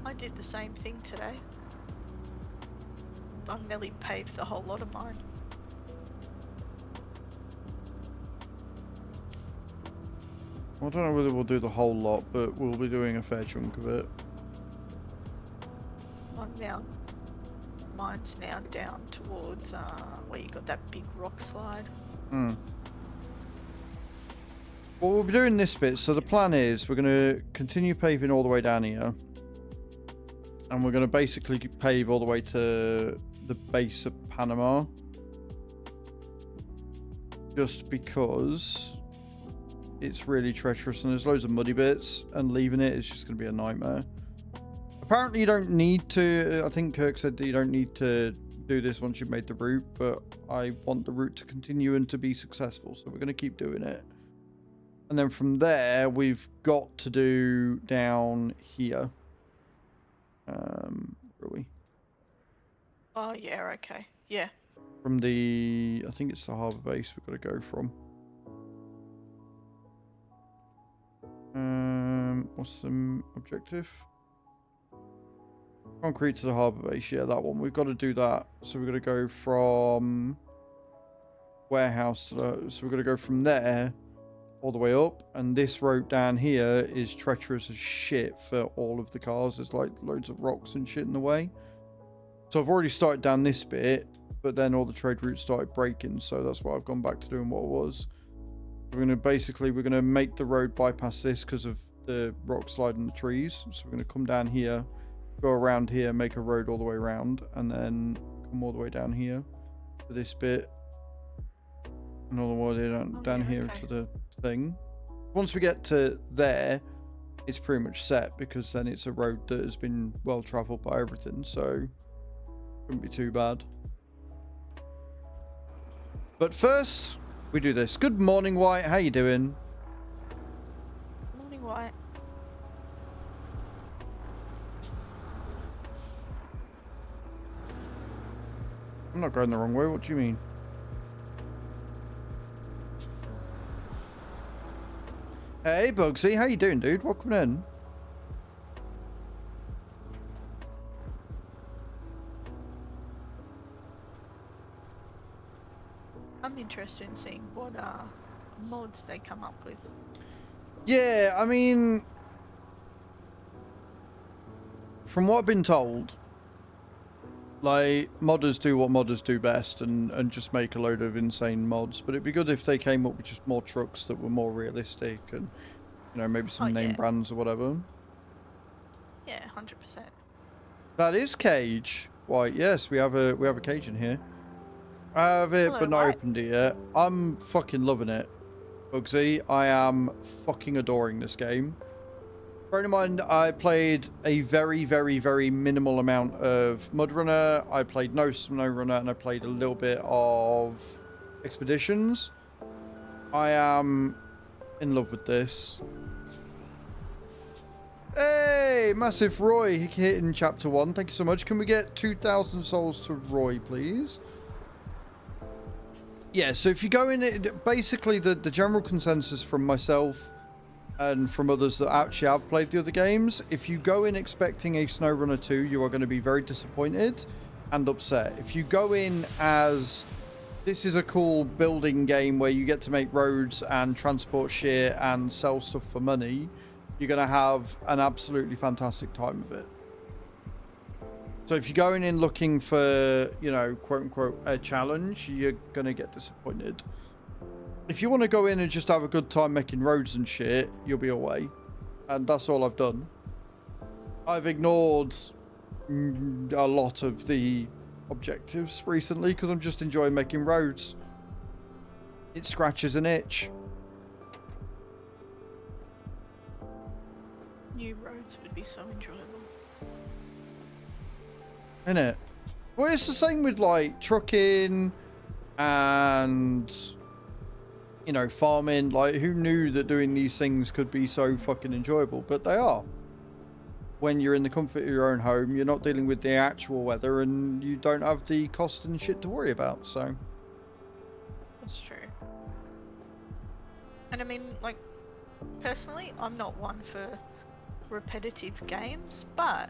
[SPEAKER 2] I did the same thing today. I've nearly paved the whole lot of mine.
[SPEAKER 1] I don't know whether we'll do the whole lot, but we'll be doing a fair chunk of it.
[SPEAKER 2] Mine's now down towards where you got that big rock slide.
[SPEAKER 1] Hmm. Well, we'll be doing this bit. So the plan is we're going to continue paving all the way down here. And we're going to basically pave all the way to the base of Panama. Just because it's really treacherous and there's loads of muddy bits. And leaving it is just going to be a nightmare. Apparently you don't need to... I think Kirk said that you don't need to do this once you've made the route. But I want the route to continue and to be successful. So we're going to keep doing it. And then from there, we've got to do down here. Where are we?
[SPEAKER 2] Oh, yeah, okay. Yeah.
[SPEAKER 1] From the... I think it's the harbour base we've got to go from. What's the objective? Concrete to the harbour base. Yeah, that one. We've got to do that. So we've got to go from... warehouse to the... So we've got to go from there... all the way up, and this road down here is treacherous as shit for all of the cars. There's like loads of rocks and shit in the way. So I've already started down this bit, but then all the trade routes started breaking, so that's why I've gone back to doing what it was. We're going to make the road bypass this because of the rock slide and the trees. So we're going to come down here, go around here, make a road all the way around, and then come all the way down here to this bit, and all the way down here to the thing. Once we get to there, it's pretty much set, because then it's a road that has been well traveled by everything, so wouldn't be too bad. But first we do this. Good morning, White. How you doing?
[SPEAKER 2] Morning, White.
[SPEAKER 1] I'm not going the wrong way. What do you mean? Hey, Bugsy, how you doing, dude? Welcome in.
[SPEAKER 2] I'm interested in seeing what mods they come up with.
[SPEAKER 1] Yeah, I mean, from what I've been told, like, modders do what modders do best and just make a load of insane mods. But it'd be good if they came up with just more trucks that were more realistic and, you know, maybe some name brands or whatever.
[SPEAKER 2] Yeah, 100%.
[SPEAKER 1] That is Cage. Why, yes, we have a Cage in here. I have it,
[SPEAKER 2] Hello,
[SPEAKER 1] but not
[SPEAKER 2] White.
[SPEAKER 1] opened it yet. I'm fucking loving it, Bugsy. I am fucking adoring this game. Bearing in mind, I played a very, very, very minimal amount of Mud Runner. I played no Snow Runner, and I played a little bit of Expeditions. I am in love with this. Hey, Massive Roy hitting Chapter 1. Thank you so much. Can we get 2,000 souls to Roy, please? Yeah, so if you go in, basically the general consensus from myself and from others that actually have played the other games, if you go in expecting a SnowRunner 2, you are going to be very disappointed and upset. If you go in as, this is a cool building game where you get to make roads and transport shit and sell stuff for money, you're going to have an absolutely fantastic time of it. So if you're going in looking for, you know, quote unquote, a challenge, you're going to get disappointed. If you want to go in and just have a good time making roads and shit, you'll be away. And that's all I've done. I've ignored a lot of the objectives recently because I'm just enjoying making roads. It scratches an itch.
[SPEAKER 2] New roads would be so enjoyable.
[SPEAKER 1] Isn't it? Well, it's the same with like trucking and, you know, farming. Like, who knew that doing these things could be so fucking enjoyable? But they are. When you're in the comfort of your own home, you're not dealing with the actual weather, and you don't have the cost and shit to worry about. So
[SPEAKER 2] That's true. And I mean, like, personally, I'm not one for repetitive games, but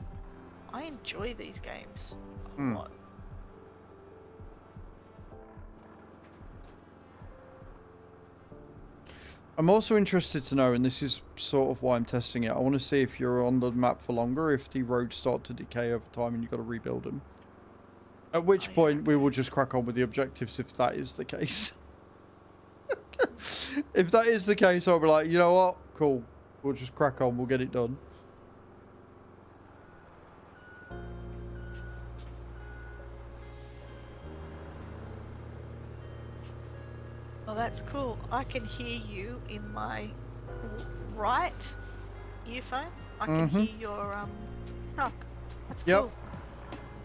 [SPEAKER 2] I enjoy these games a lot.
[SPEAKER 1] I'm also interested to know, and this is sort of why I'm testing it, I want to see if you're on the map for longer, if the roads start to decay over time and you've got to rebuild them. At which point we will just crack on with the objectives if that is the case. If that is the case, I'll be like, you know what? Cool. We'll just crack on. We'll get it done.
[SPEAKER 2] Well, that's cool. I can hear you in my right earphone. I can hear your truck. That's cool.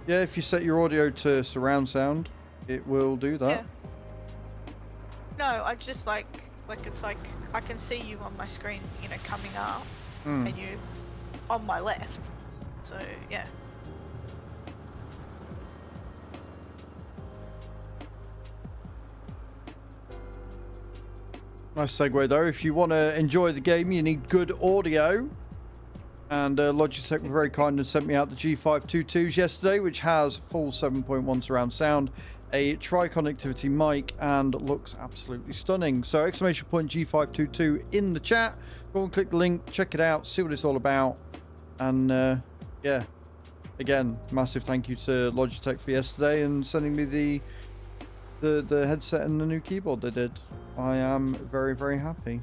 [SPEAKER 1] Yeah, if you set your audio to surround sound, it will do that.
[SPEAKER 2] Yeah. No, I just like it's like I can see you on my screen, you know, coming up, and you on my left. So yeah.
[SPEAKER 1] Nice segue though. If you want to enjoy the game, you need good audio. And Logitech were very kind and sent me out the G522s yesterday, which has full 7.1 surround sound, a tri-connectivity mic, and looks absolutely stunning. So exclamation point G522 in the chat. Go and click the link, check it out, see what it's all about. And yeah, again, massive thank you to Logitech for yesterday and sending me the headset and the new keyboard they did. I am very, very happy.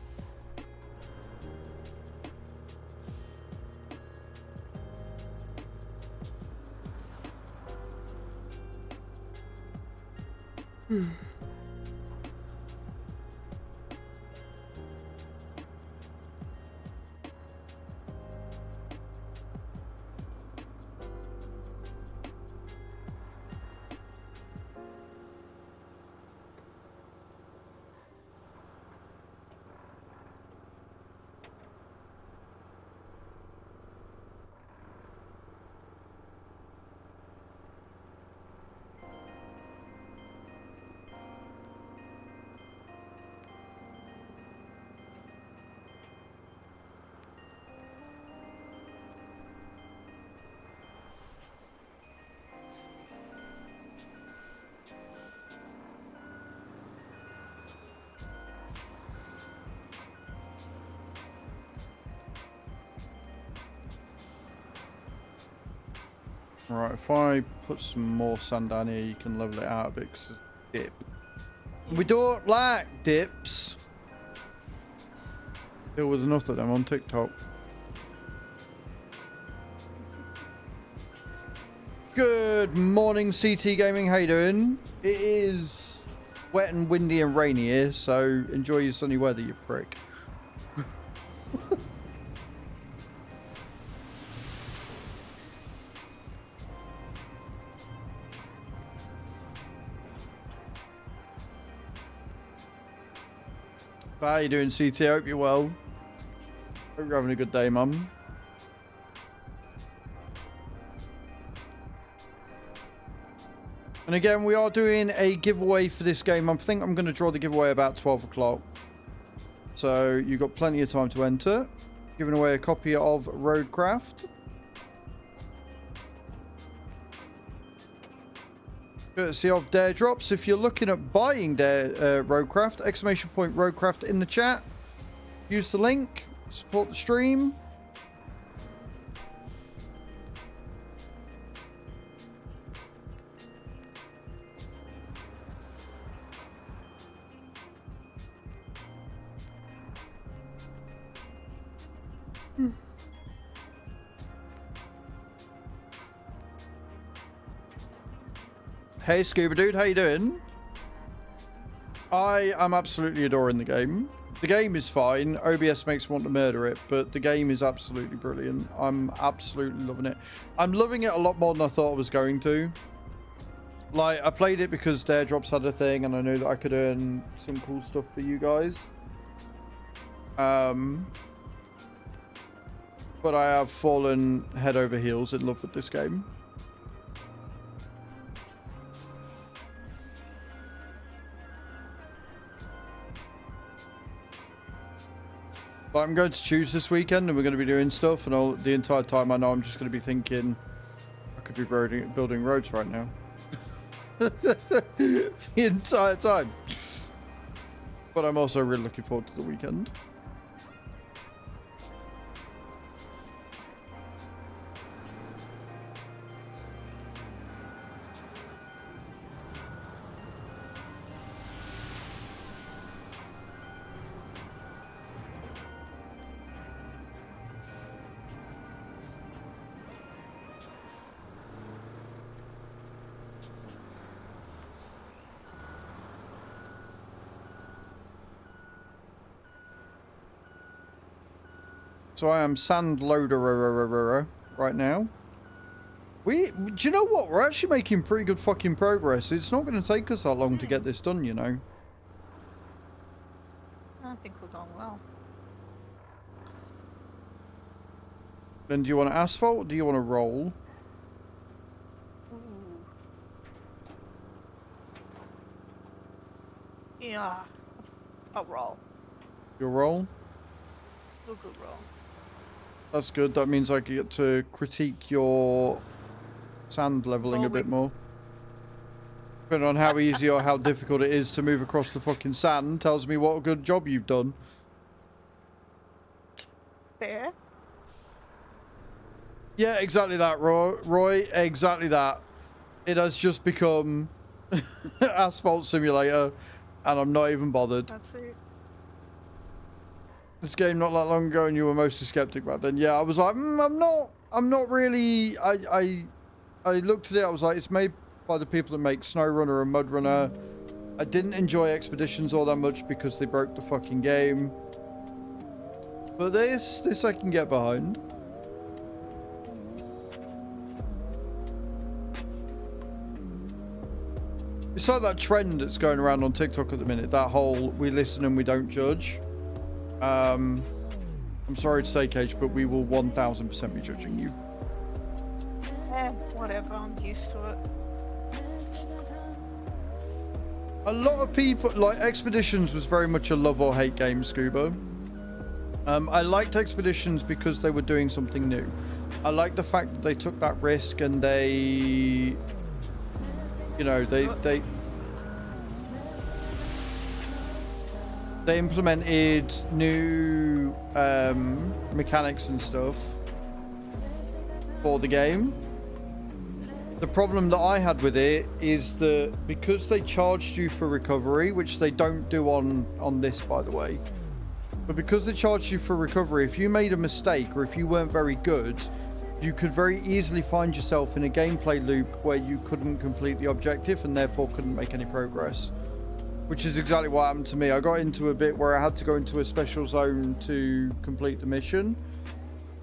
[SPEAKER 1] Right, if I put some more sand down here, you can level it out a bit because it's a dip. We don't like dips. There was enough of them on TikTok. Good morning, CT Gaming. How you doing? It is wet and windy and rainy here, so enjoy your sunny weather, you prick. How you doing, CT? I hope you're well. Hope you're having a good day, mum. And again, we are doing a giveaway for this game. I think I'm going to draw the giveaway about 12 o'clock. So you've got plenty of time to enter. Giving away a copy of Roadcraft. Courtesy of Dare Drops. If you're looking at buying Roadcraft, exclamation point Roadcraft in the chat. Use the link. Support the stream. Hey Scuba Dude, how you doing? I am absolutely adoring the game. The game is fine. OBS makes me want to murder it, but the game is absolutely brilliant. I'm absolutely loving it. I'm loving it a lot more than I thought I was going to. Like, I played it because Dare Drops had a thing, and I knew that I could earn some cool stuff for you guys. But I have fallen head over heels in love with this game. But I'm going to choose this weekend and we're going to be doing stuff, and the entire time I know I'm just going to be thinking I could be building roads right now. The entire time. But I'm also really looking forward to the weekend. So I am sand loader right now. Do you know what? We're actually making pretty good fucking progress. It's not going to take us that long to get this done, you know.
[SPEAKER 2] I think we're going well.
[SPEAKER 1] Then do you want to asphalt or do you want to roll?
[SPEAKER 2] Ooh. Yeah. I'll roll.
[SPEAKER 1] You'll roll?
[SPEAKER 2] A good roll.
[SPEAKER 1] That's good. That means I get to critique your sand leveling a bit more. Depending on how easy or how difficult it is to move across the fucking sand tells me what a good job you've done.
[SPEAKER 2] Fair.
[SPEAKER 1] Yeah, exactly that, Roy. Exactly that. It has just become Asphalt Simulator, and I'm not even bothered.
[SPEAKER 2] That's it.
[SPEAKER 1] This game not that long ago, and you were mostly skeptic back then. Yeah, I was like, I'm not really. I looked at it. I was like, it's made by the people that make SnowRunner and MudRunner. I didn't enjoy Expeditions all that much because they broke the fucking game. But this I can get behind. It's like that trend that's going around on TikTok at the minute. That whole we listen and we don't judge. I'm sorry to say, Thge, but we will 1000% be judging you.
[SPEAKER 2] Whatever. I'm used to it.
[SPEAKER 1] A lot of people like Expeditions was very much a love or hate game, Scuba. I liked Expeditions because they were doing something new. I liked the fact that they took that risk and they, you know, they implemented new mechanics and stuff for the game. The problem that I had with it is that because they charged you for recovery, which they don't do on this, by the way, but because they charged you for recovery, if you made a mistake or if you weren't very good, you could very easily find yourself in a gameplay loop where you couldn't complete the objective and therefore couldn't make any progress, which is exactly what happened to me. I got into a bit where I had to go into a special zone to complete the mission,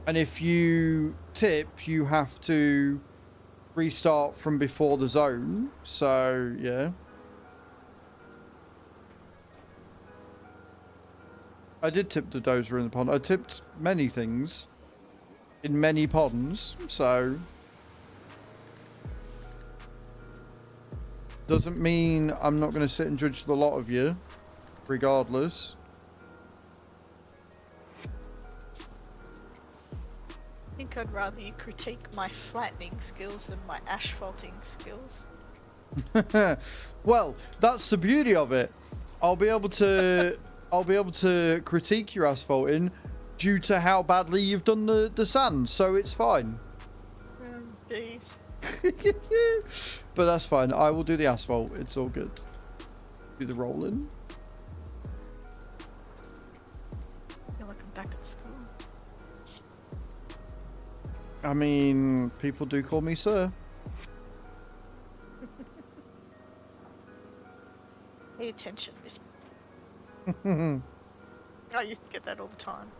[SPEAKER 1] and if you tip, you have to restart from before the zone. So yeah, I did tip the dozer in the pond. I tipped many things in many ponds, so doesn't mean I'm not going to sit and judge the lot of you regardless.
[SPEAKER 2] I think I'd rather you critique my flattening skills than my asphalting skills.
[SPEAKER 1] Well, that's the beauty of it. I'll be able to critique your asphalting due to how badly you've done the sand, so it's fine.
[SPEAKER 2] Jeez.
[SPEAKER 1] But that's fine. I will do the asphalt. It's all good. Do the rolling.
[SPEAKER 2] I feel like I'm back at school.
[SPEAKER 1] I mean, people do call me sir.
[SPEAKER 2] Pay attention, Miss. I used to get that all the time.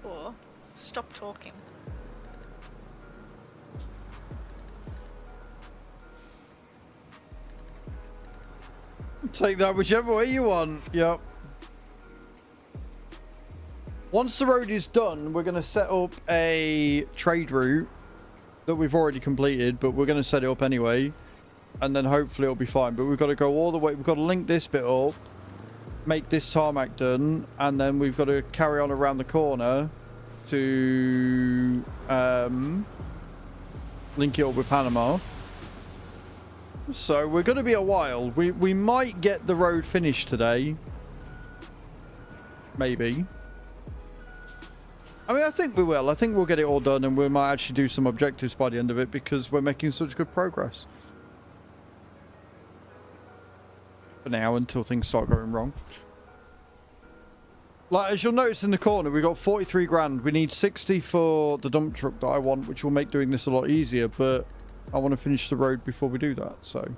[SPEAKER 2] Or stop talking.
[SPEAKER 1] Take that whichever way you want. Yep. Once the road is done, we're going to set up a trade route that we've already completed, but we're going to set it up anyway. And then hopefully it'll be fine. But we've got to go all the way. We've got to link this bit up, make this tarmac done, and then we've got to carry on around the corner to link it up with Panama. So we're going to be a while. We might get the road finished today. Maybe. I mean, I think we will. I think we'll get it all done, and we might actually do some objectives by the end of it because we're making such good progress. For now, until things start going wrong. Like, as you'll notice in the corner, we got 43 grand. We need 60 for the dump truck that I want, which will make doing this a lot easier, but I want to finish the road before we do that, so.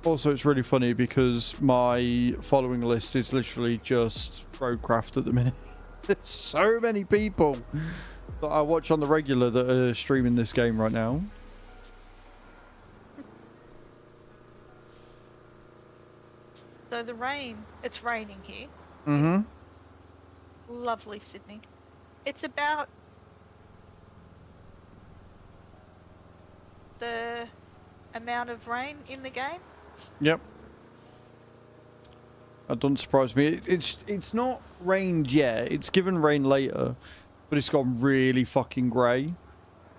[SPEAKER 1] Also, it's really funny because my following list is literally just Roadcraft at the minute. There's so many people that I watch on the regular that are streaming this game right now.
[SPEAKER 2] So the rain, it's raining here.
[SPEAKER 1] Mm-hmm.
[SPEAKER 2] Lovely Sydney. It's about the amount of rain in the game.
[SPEAKER 1] Yep. That doesn't surprise me. It's not rained yet. It's given rain later, but it's gone really fucking grey.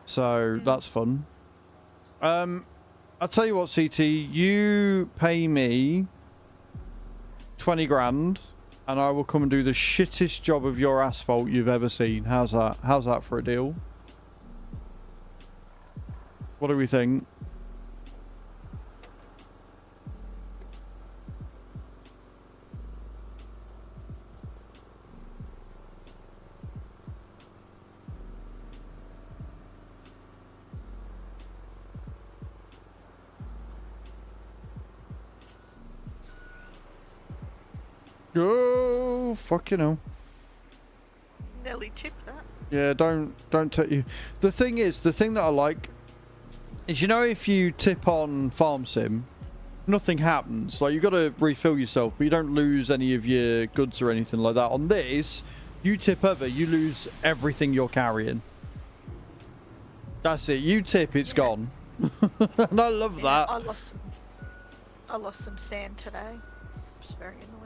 [SPEAKER 1] So that's fun. I'll tell you what, CT, you pay me 20 grand and I will come and do the shittest job of your asphalt you've ever seen. How's that? How's that for a deal? What do we think? Oh, fuck, you know.
[SPEAKER 2] Nearly tipped that.
[SPEAKER 1] Yeah, don't take you. The thing is, the thing that I like is, you know, if you tip on Farm Sim, nothing happens. Like, you got to refill yourself, but you don't lose any of your goods or anything like that. On this, you tip over, you lose everything you're carrying. That's it. You tip, it's gone. And I love that.
[SPEAKER 2] I lost some sand today. It's very annoying.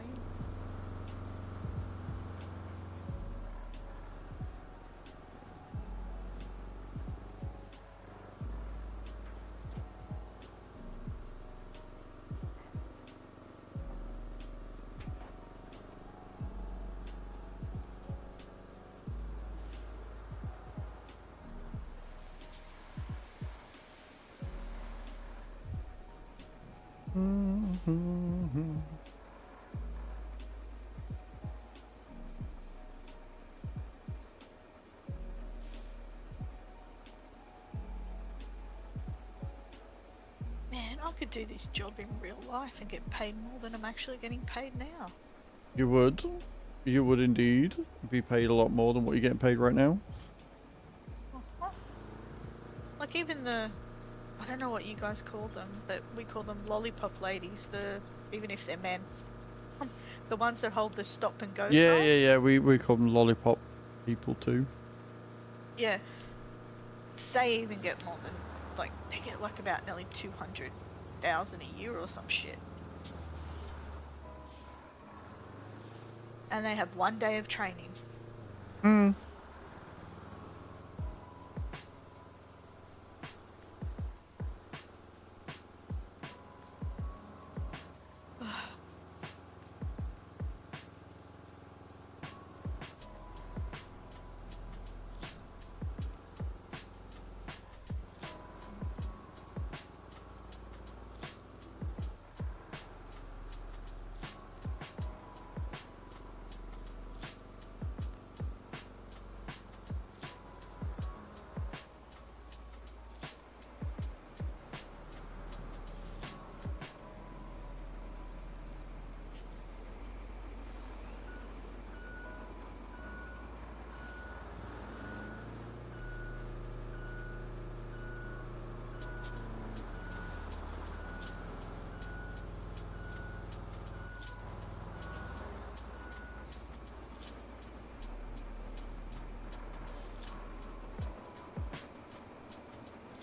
[SPEAKER 2] Man, I could do this job in real life and get paid more than I'm actually getting paid now.
[SPEAKER 1] You would. You would indeed be paid a lot more than what you're getting paid right now.
[SPEAKER 2] Like even the, I don't know what you guys call them, but we call them lollipop ladies, even if they're men. The ones that hold the stop and go signs.
[SPEAKER 1] Yeah. We call them lollipop people too.
[SPEAKER 2] Yeah. They even get more than, like, they get like about nearly 200,000 a year or some shit. And they have 1 day of training.
[SPEAKER 1] Hmm.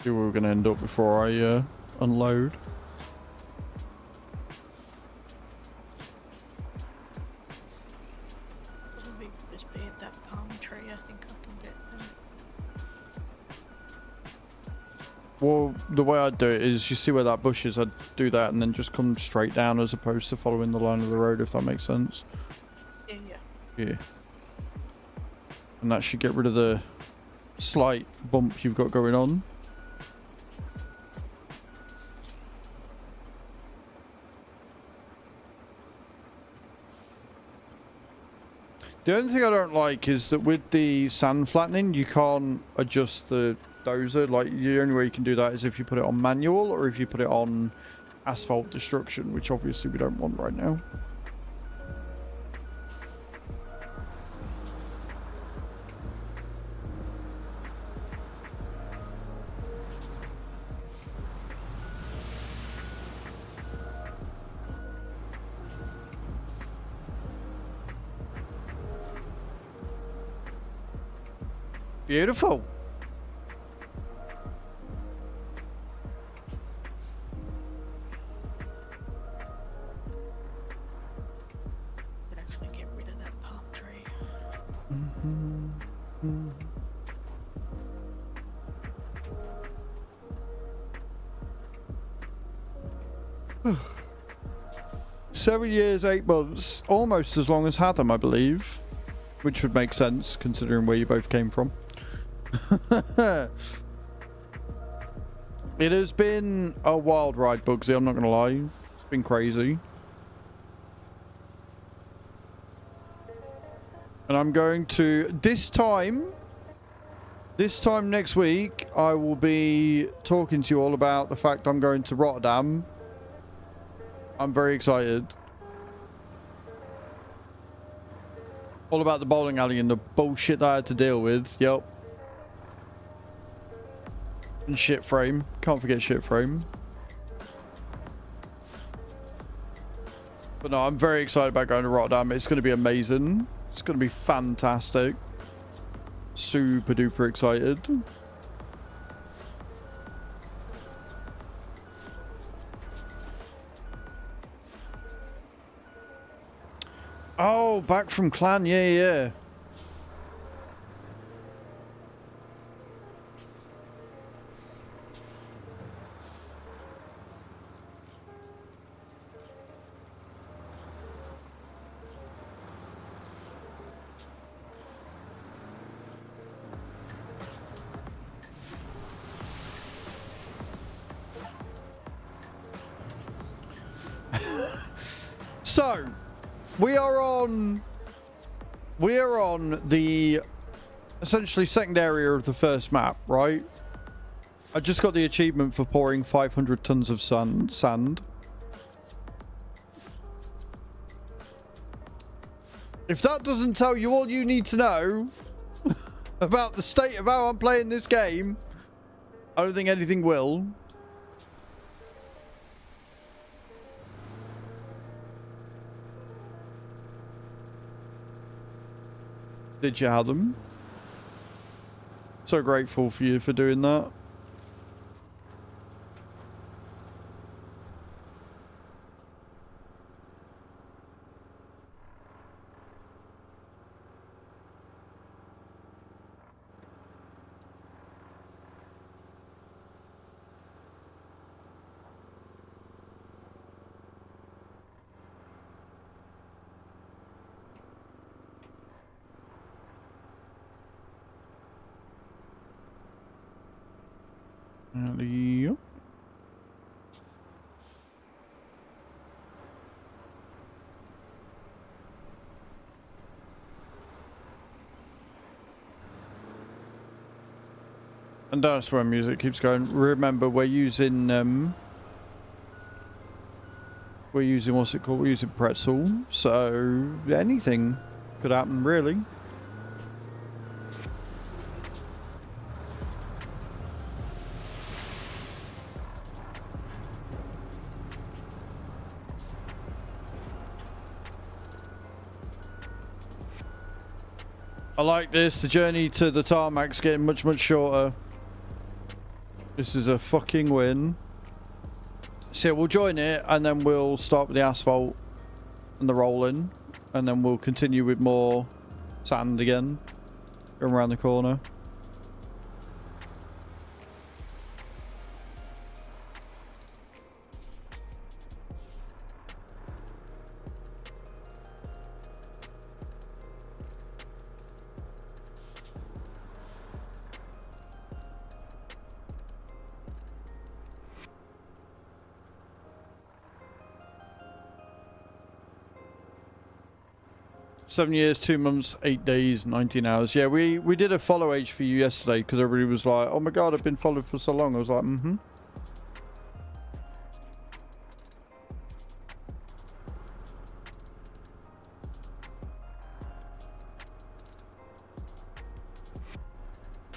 [SPEAKER 1] See where we're going to end up before I unload.
[SPEAKER 2] Probably just be at that palm tree. I think I can get them.
[SPEAKER 1] Well, the way I'd do it is, you see where that bush is, I'd do that and then just come straight down as opposed to following the line of the road, if that makes sense. Yeah. And that should get rid of the slight bump you've got going on. The only thing I don't like is that with the sand flattening, you can't adjust the dozer. Like, the only way you can do that is if you put it on manual or if you put it on asphalt destruction, which obviously we don't want right now. Beautiful.
[SPEAKER 2] Could actually get rid of that palm tree.
[SPEAKER 1] Mm-hmm. 7 years, 8 months, almost as long as Hatham, I believe, which would make sense considering where you both came from. It has been a wild ride, Bugsy, I'm not gonna lie. It's been crazy. And I'm going to this time next week I will be talking to you all about the fact I'm going to Rotterdam. I'm very excited. All about the bowling alley and the bullshit that I had to deal with. Yep. And shit frame. Can't forget shit frame. But no, I'm very excited about going to Rotterdam. It's going to be amazing. It's going to be fantastic. Super duper excited. Oh, back from clan. Yeah, yeah. So, we are on the essentially second area of the first map, right? I just got the achievement for pouring 500 tons of sand. If that doesn't tell you all you need to know about the state of how I'm playing this game, I don't think anything will. Did you have them? So grateful for you for doing that. Yep. And that's where music keeps going. Remember, we're using what's it called? We're using pretzel, so anything could happen, really. I like this. The journey to the tarmac's getting much, much shorter. This is a fucking win. So we'll join it and then we'll start with the asphalt and the rolling. And then we'll continue with more sand again. Going around the corner. Seven years, 2 months, 8 days, 19 hours. Yeah, we did a follow age for you yesterday because everybody was like, oh my god, I've been followed for so long. I was like, mm-hmm.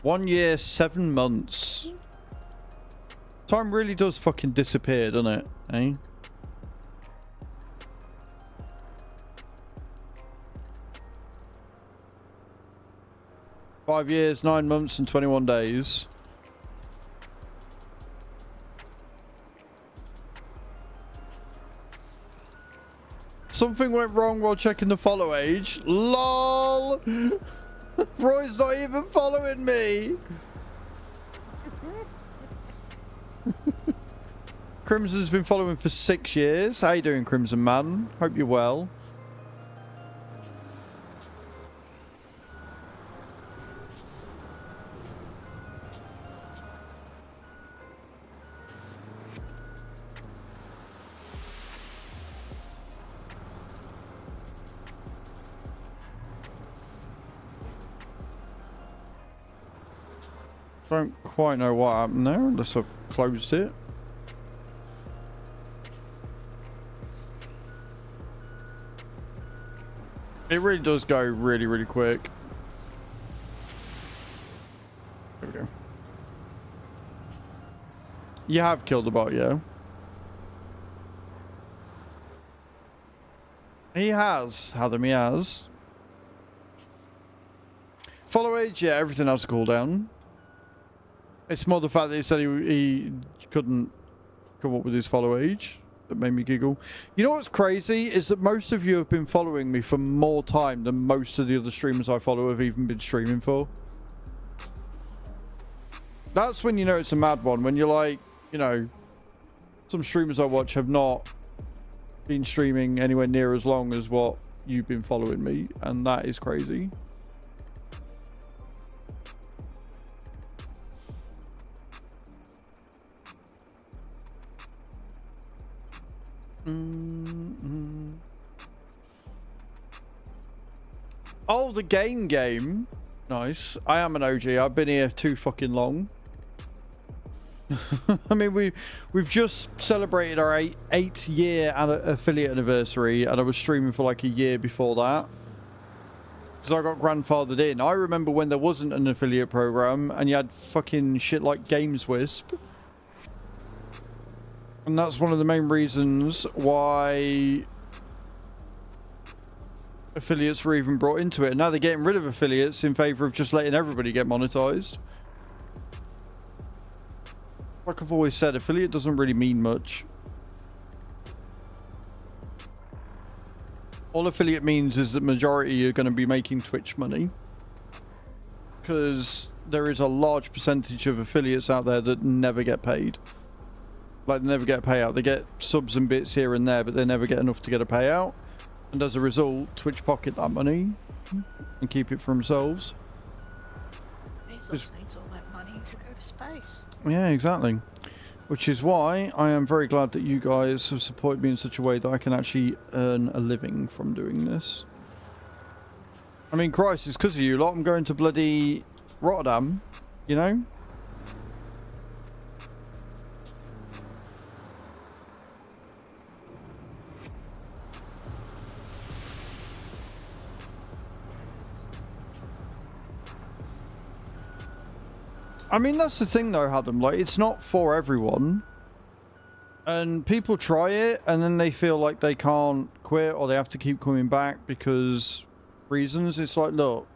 [SPEAKER 1] 1 year, 7 months. Time really does fucking disappear, doesn't it? Eh? Five years, 9 months, and 21 days. Something went wrong while checking the follow age. LOL! Roy's not even following me! Crimson's been following for 6 years. How you doing, Crimson Man? Hope you're well. Don't quite know what happened there, unless I've closed it. It really does go really, really quick. There we go. You have killed the bot, yeah? He has. Adam, he has. Follow age, yeah, everything has a cooldown. It's more the fact that he said he couldn't come up with his follow age that made me giggle. You know what's crazy is that most of you have been following me for more time than most of the other streamers I follow have even been streaming for. That's when you know it's a mad one. When you're like, you know, some streamers I watch have not been streaming anywhere near as long as what you've been following me, and that is crazy. Oh, the game. Nice. I am an OG. I've been here too fucking long. I mean, we've just celebrated our 8-year affiliate anniversary, and I was streaming for like a year before that because I got grandfathered in. I remember when there wasn't an affiliate program and you had fucking shit like Games Wisp. And that's one of the main reasons why affiliates were even brought into it. And now they're getting rid of affiliates in favor of just letting everybody get monetized. Like I've always said, affiliate doesn't really mean much. All affiliate means is that majority are going to be making Twitch money. Because there is a large percentage of affiliates out there that never get paid. Like, they never get a payout. They get subs and bits here and there, but they never get enough to get a payout. And as a result, Twitch pocket that money and keep it for themselves.
[SPEAKER 2] Bezos needs all that money to go to space.
[SPEAKER 1] Yeah, exactly. Which is why I am very glad that you guys have supported me in such a way that I can actually earn a living from doing this. I mean, Christ, it's because of you lot. I'm going to bloody Rotterdam, you know? I mean, that's the thing though, Adam, like, it's not for everyone. And people try it and then they feel like they can't quit or they have to keep coming back because reasons. It's like, look,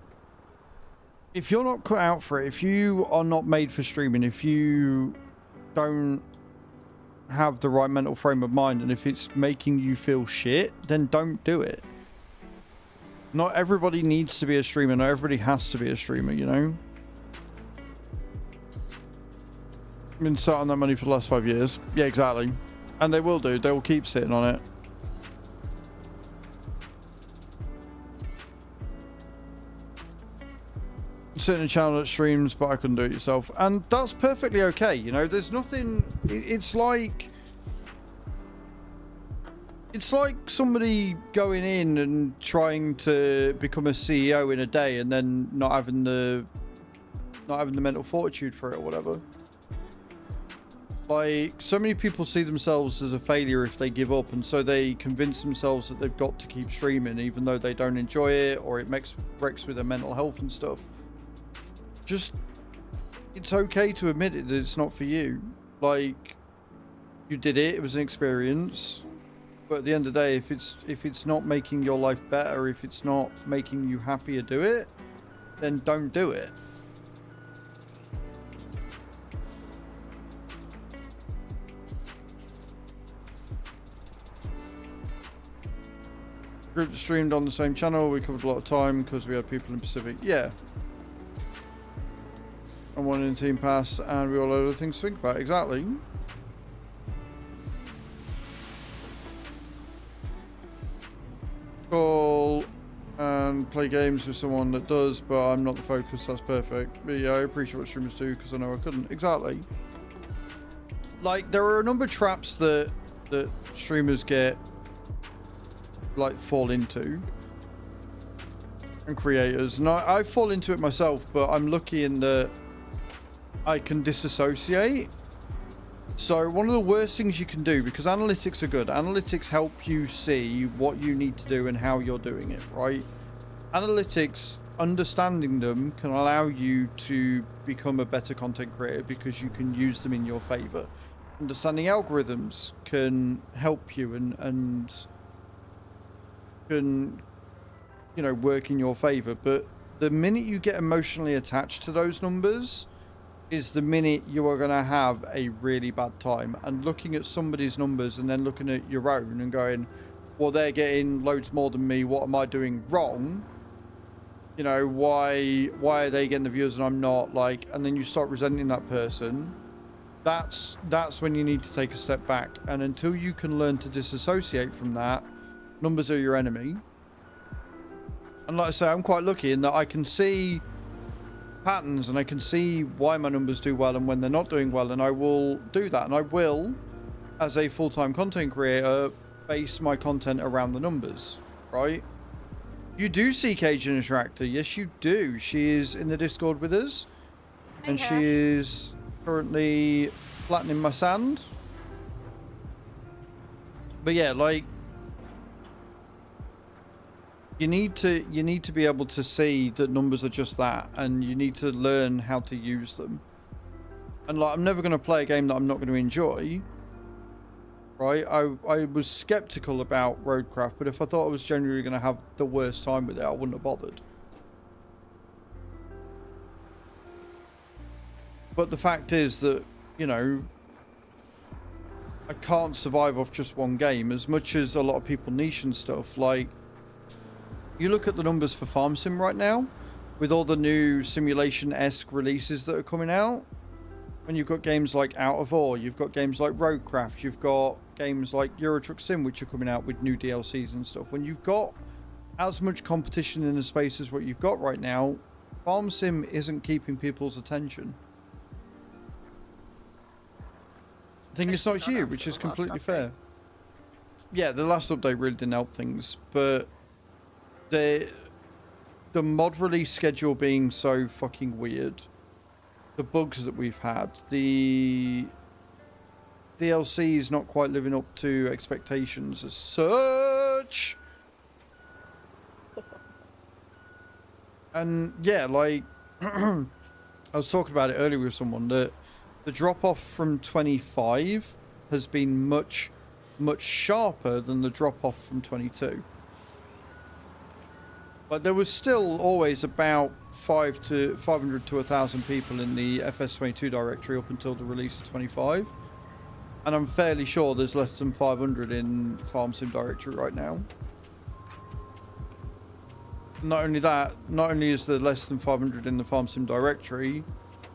[SPEAKER 1] if you're not cut out for it, if you are not made for streaming, if you don't have the right mental frame of mind, and if it's making you feel shit, then don't do it. Not everybody needs to be a streamer. Not everybody has to be a streamer, you know? I've been sat on that money for the last 5 years. Yeah, exactly. And they will do. They will keep sitting on it. Sitting in a channel that streams, but I couldn't do it yourself. And that's perfectly okay, you know? There's nothing... It's like somebody going in and trying to become a CEO in a day and then not having the mental fortitude for it or whatever. Like, so many people see themselves as a failure if they give up, and so they convince themselves that they've got to keep streaming even though they don't enjoy it or it wrecks with their mental health and stuff. Just it's okay to admit it that it's not for you. Like, you did it, it was an experience. But at the end of the day, if it's not making your life better, if it's not making you happier do it, then don't do it. Group streamed on the same channel, we covered a lot of time because we had people in Pacific. Yeah. And one in the team passed, and we all had other things to think about. Exactly. Call and play games with someone that does, but I'm not the focus. That's perfect. But yeah, I appreciate what streamers do because I know I couldn't. Exactly. Like, there are a number of traps that streamers get, like, fall into, and creators, and I fall into it myself, but I'm lucky in that I can disassociate. So one of the worst things you can do, because analytics are good, analytics help you see what you need to do and how you're doing it, right? Analytics, understanding them can allow you to become a better content creator because you can use them in your favor. Understanding algorithms can help you and can, you know, work in your favor. But the minute you get emotionally attached to those numbers is the minute you are going to have a really bad time. And looking at somebody's numbers and then looking at your own and going, well, they're getting loads more than me, what am I doing wrong? You know, why are they getting the views and I'm not? Like, and then you start resenting that person. That's when you need to take a step back. And until you can learn to disassociate from that, numbers are your enemy. And like I say, I'm quite lucky in that I can see patterns and I can see why my numbers do well and when they're not doing well, and I will do that. And I will, as a full-time content creator, base my content around the numbers, right? You do see Cajun Interactor. Yes, you do. She is in the Discord with us. And she is currently flattening my sand. But yeah, like, you need to be able to see that numbers are just that, and you need to learn how to use them. And like, I'm never going to play a game that I'm not going to enjoy, right? I was skeptical about Roadcraft, but if I thought I was genuinely going to have the worst time with it, I wouldn't have bothered. But the fact is that, you know, I can't survive off just one game, as much as a lot of people niche and stuff. Like, you look at the numbers for Farm Sim right now, with all the new simulation-esque releases that are coming out. When you've got games like Out of Ore, you've got games like Roadcraft, you've got games like Euro Truck Sim, which are coming out with new DLCs and stuff. When you've got as much competition in the space as what you've got right now, Farm Sim isn't keeping people's attention. I think it's not huge, which is completely fair. Yeah, the last update really didn't help things, but the mod release schedule being so fucking weird, the bugs that we've had, the DLC is not quite living up to expectations as such. And yeah, like, I was talking about it earlier with someone, that the drop off from 25 has been much sharper than the drop off from 22. Like, there was still always about 500 to 1,000 people in the FS22 directory up until the release of 25. And I'm fairly sure there's less than 500 in Farm Sim directory right now. Not only that, not only is there less than 500 in the Farm Sim directory,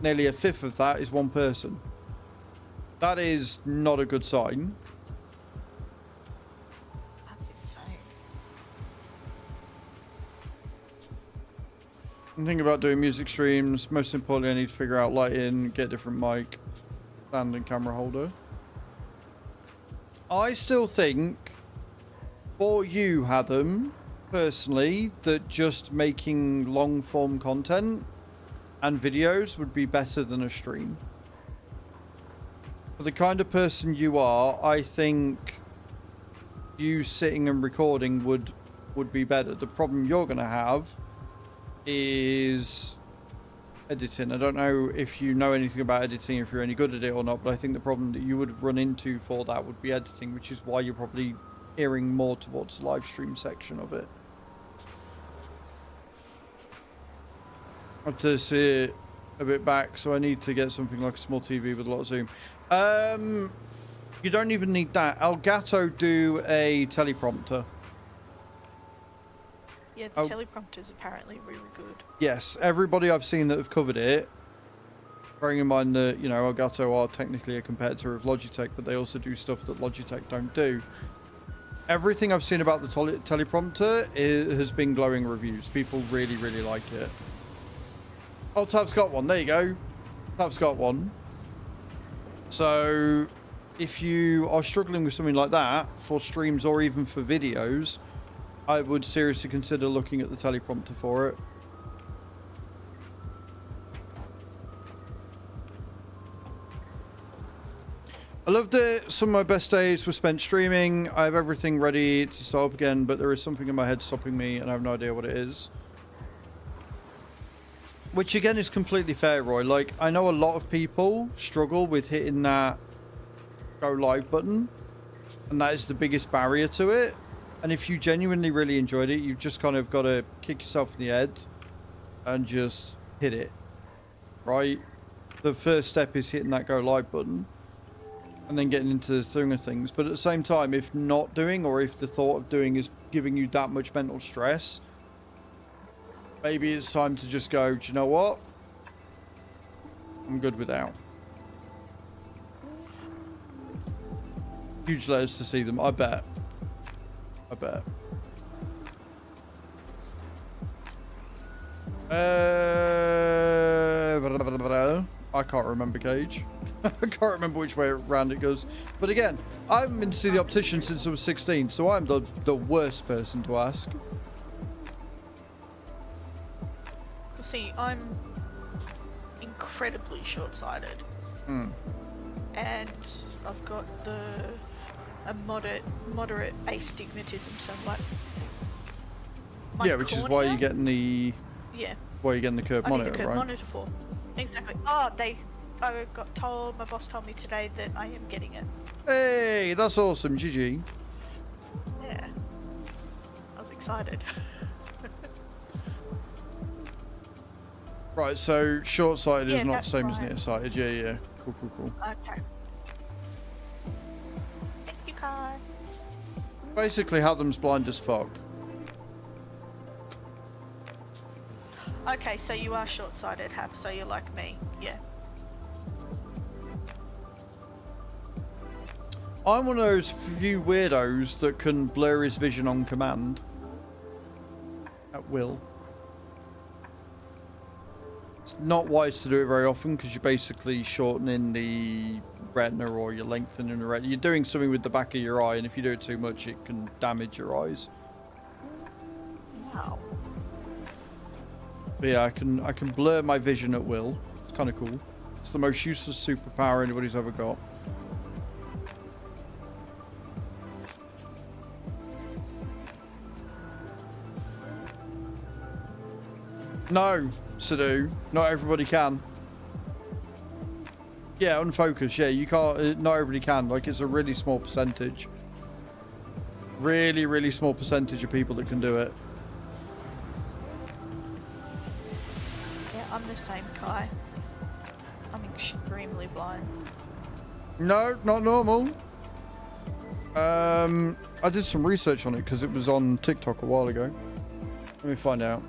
[SPEAKER 1] nearly a fifth of that is one person. That is not a good sign. I'm thinking about doing music streams. Most importantly, I need to figure out lighting, get a different mic, stand and camera holder. I still think, for you, Hatham, personally, that just making long form content and videos would be better than a stream. For the kind of person you are, I think you sitting and recording would be better. The problem you're going to have is editing. I don't know if you know anything about editing, if you're any good at it or not, but I think the problem that you would have run into for that would be editing, which is why you're probably hearing more towards the live stream section of it. I have to see it a bit back, so I need to get something like a small TV with a lot of zoom. You don't even need that. Elgato do a teleprompter.
[SPEAKER 2] Yeah, the teleprompter's apparently really good.
[SPEAKER 1] Yes, everybody I've seen that have covered it, bearing in mind that, you know, Elgato are technically a competitor of Logitech, but they also do stuff that Logitech don't do. Everything I've seen about the teleprompter has been glowing reviews. People really, really like it. Oh, Tav's got one. There you go. Tav's got one. So, if you are struggling with something like that for streams or even for videos, I would seriously consider looking at the teleprompter for it. I loved it. Some of my best days were spent streaming. I have everything ready to start up again, but there is something in my head stopping me, and I have no idea what it is. Which, again, is completely fair, Roy. Like, I know a lot of people struggle with hitting that go live button, and that is the biggest barrier to it. And if you genuinely really enjoyed it, you've just kind of got to kick yourself in the head and just hit it, right? The first step is hitting that go live button and then getting into the swing of things. But at the same time, if not doing, or if the thought of doing is giving you that much mental stress, maybe it's time to just go, do you know what? I'm good without. Huge letters to see them, I bet. I bet. I can't remember, Cage. I can't remember which way around it goes. But again, I haven't been to see the optician since I was 16, so I'm the worst person to ask.
[SPEAKER 2] Well, see, I'm incredibly short-sighted. And I've got a moderate astigmatism, so like
[SPEAKER 1] yeah, which is why you're getting the why you're getting the curved monitor,
[SPEAKER 2] the curved
[SPEAKER 1] right?
[SPEAKER 2] monitor for. Exactly. Oh, I got told, my boss told me today that I am getting it.
[SPEAKER 1] Hey, that's awesome, GG.
[SPEAKER 2] Yeah, I was excited.
[SPEAKER 1] Right, so short-sighted
[SPEAKER 2] Yeah,
[SPEAKER 1] is not the
[SPEAKER 2] that's
[SPEAKER 1] same as
[SPEAKER 2] right.
[SPEAKER 1] nearsighted. Yeah. Cool.
[SPEAKER 2] Okay. Thank you, Kai.
[SPEAKER 1] Basically, Hadam's blind as fuck.
[SPEAKER 2] Okay, so you are short-sighted, Hap, so you're like me. Yeah.
[SPEAKER 1] I'm one of those few weirdos that can blur his vision on command. At will. It's not wise to do it very often because you're basically shortening the retina or you're lengthening the retina. You're doing something with the back of your eye, and if you do it too much, it can damage your eyes.
[SPEAKER 2] Wow.
[SPEAKER 1] But yeah, I can blur my vision at will. It's kind of cool. It's the most useless superpower anybody's ever got. No, Sadu. Not everybody can. Yeah, unfocused. Yeah, you can't. Not everybody can. Like, it's a really small percentage. Really, really small percentage of people that can do it.
[SPEAKER 2] Yeah, I'm the same, Kai. I'm extremely blind.
[SPEAKER 1] No, not normal. I did some research on it because it was on TikTok a while ago. Let me find out.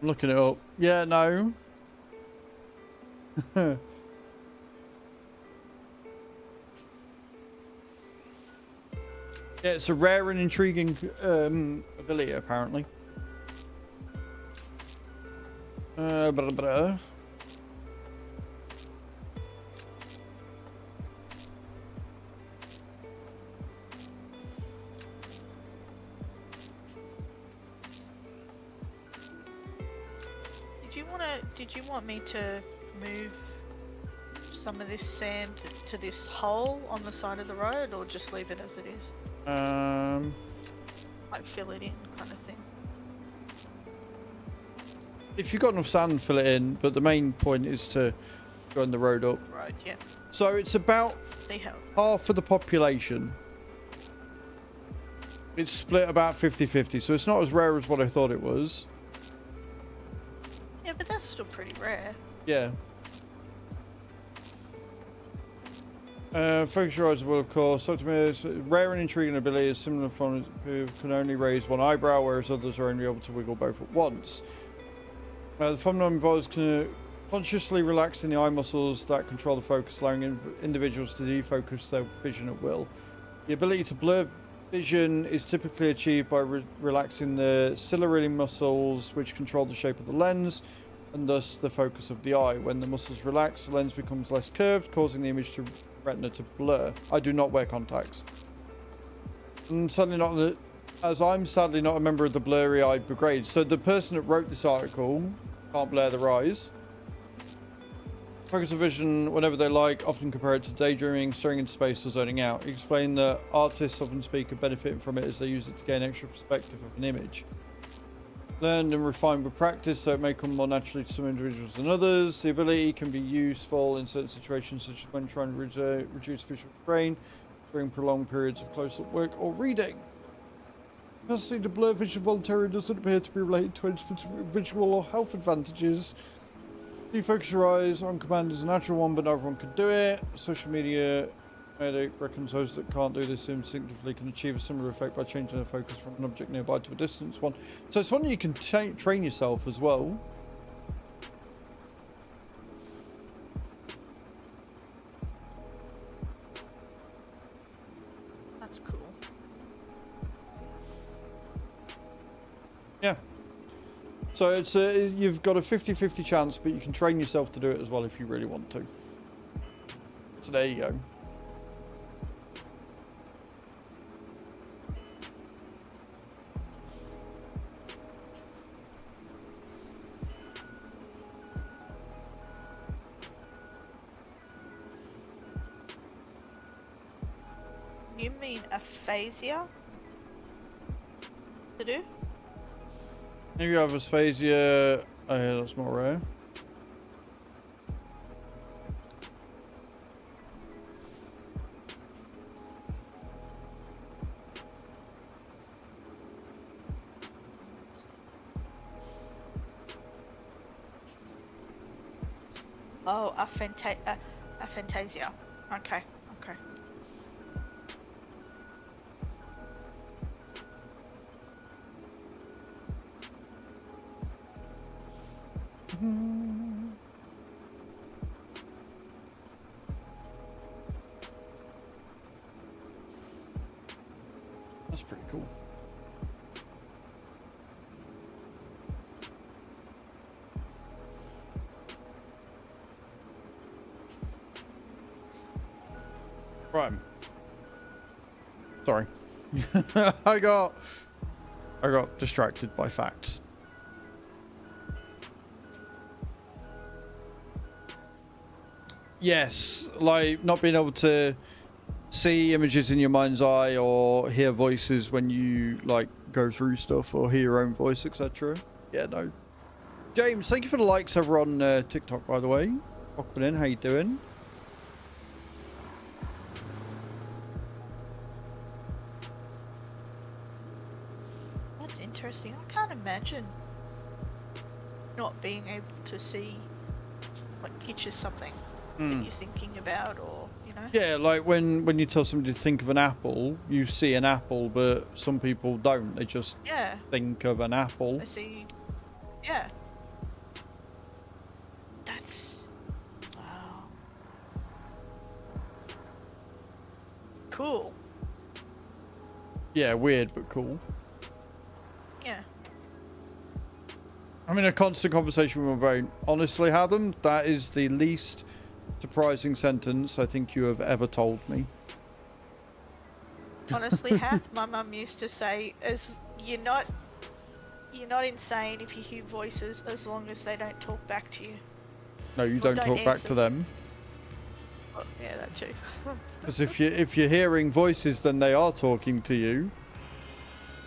[SPEAKER 1] I'm looking it up. Yeah, no. Yeah, it's a rare and intriguing ability, apparently. Blah, blah.
[SPEAKER 2] Did you want me to move some of this sand to this hole on the side of the road, or just leave it as it is? Like fill it in, kind of thing.
[SPEAKER 1] If you've got enough sand, fill it in. But the main point is to join the road up.
[SPEAKER 2] Road, yeah.
[SPEAKER 1] So it's about half of the population. It's split about 50-50, so it's not as rare as what I thought it was.
[SPEAKER 2] Yeah, but that's still pretty rare.
[SPEAKER 1] Yeah. Focus your eyes will, of course. Optimus, rare and intriguing ability is similar to who can only raise one eyebrow, whereas others are only able to wiggle both at once. The phenomenon involves consciously relaxing the eye muscles that control the focus, allowing individuals to defocus their vision at will. The ability to blur vision is typically achieved by relaxing the ciliary muscles, which control the shape of the lens and thus the focus of the eye. When the muscles relax, the lens becomes less curved, causing the image to retina to blur. I do not wear contacts. And sadly not as I'm sadly not a member of the blurry-eyed brigade. So the person that wrote this article can't blur their eyes. Focus of vision whenever they like, often compare it to daydreaming, staring into space, or zoning out. He explained that artists often speak of benefiting from it as they use it to gain extra perspective of an image. Learned and refined with practice, so it may come more naturally to some individuals than others. The ability can be useful in certain situations, such as when trying to reduce visual strain during prolonged periods of close-up work or reading. Personally, the blur vision voluntarily doesn't appear to be related to any specific visual or health advantages. Defocus your eyes on command is a natural one, but not everyone can do it. Social media medic reckons those that can't do this instinctively can achieve a similar effect by changing their focus from an object nearby to a distant one. So it's one that you can train yourself as well.
[SPEAKER 2] That's cool.
[SPEAKER 1] Yeah. So it's you've got a 50-50 chance, but you can train yourself to do it as well if you really want to. So there you go.
[SPEAKER 2] You mean aphasia? To do?
[SPEAKER 1] Maybe you have aphasia. Oh yeah, that's more rare.
[SPEAKER 2] Oh, aphantasia. Okay, okay.
[SPEAKER 1] That's pretty cool. Right. Sorry. I got distracted by facts. Yes, like not being able to see images in your mind's eye or hear voices when you like go through stuff or hear your own voice, etc. Yeah, no. James, thank you for the likes over on TikTok, by the way. Welcome in, how you doing?
[SPEAKER 2] That's interesting. I can't imagine not being able to see what pictures something that you're thinking about, or
[SPEAKER 1] Yeah, like when you tell somebody to think of an apple, you see an apple, but some people don't. They just think of an apple.
[SPEAKER 2] I see. Yeah. That's wow. Cool.
[SPEAKER 1] Yeah, weird but cool.
[SPEAKER 2] Yeah.
[SPEAKER 1] I'm in a constant conversation with my brain. Honestly, Adam, that is the least surprising sentence I think you have ever told me.
[SPEAKER 2] Honestly, Hap, my mum used to say, "As you're not insane if you hear voices, as long as they don't talk back to you."
[SPEAKER 1] No, you
[SPEAKER 2] Well,
[SPEAKER 1] don't talk back
[SPEAKER 2] answer.
[SPEAKER 1] to them.
[SPEAKER 2] Well, yeah, that too.
[SPEAKER 1] Because if you're hearing voices, then they are talking to you.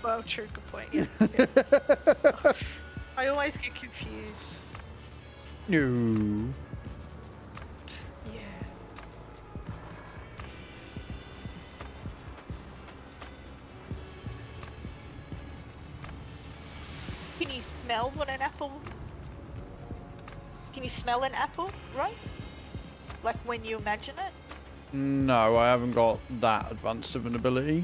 [SPEAKER 2] Well, true, good point. Yes. I always get confused.
[SPEAKER 1] No.
[SPEAKER 2] Yeah. Can you smell what an apple? Can you smell an apple, right? Like when you imagine it?
[SPEAKER 1] No, I haven't got that advanced of an ability.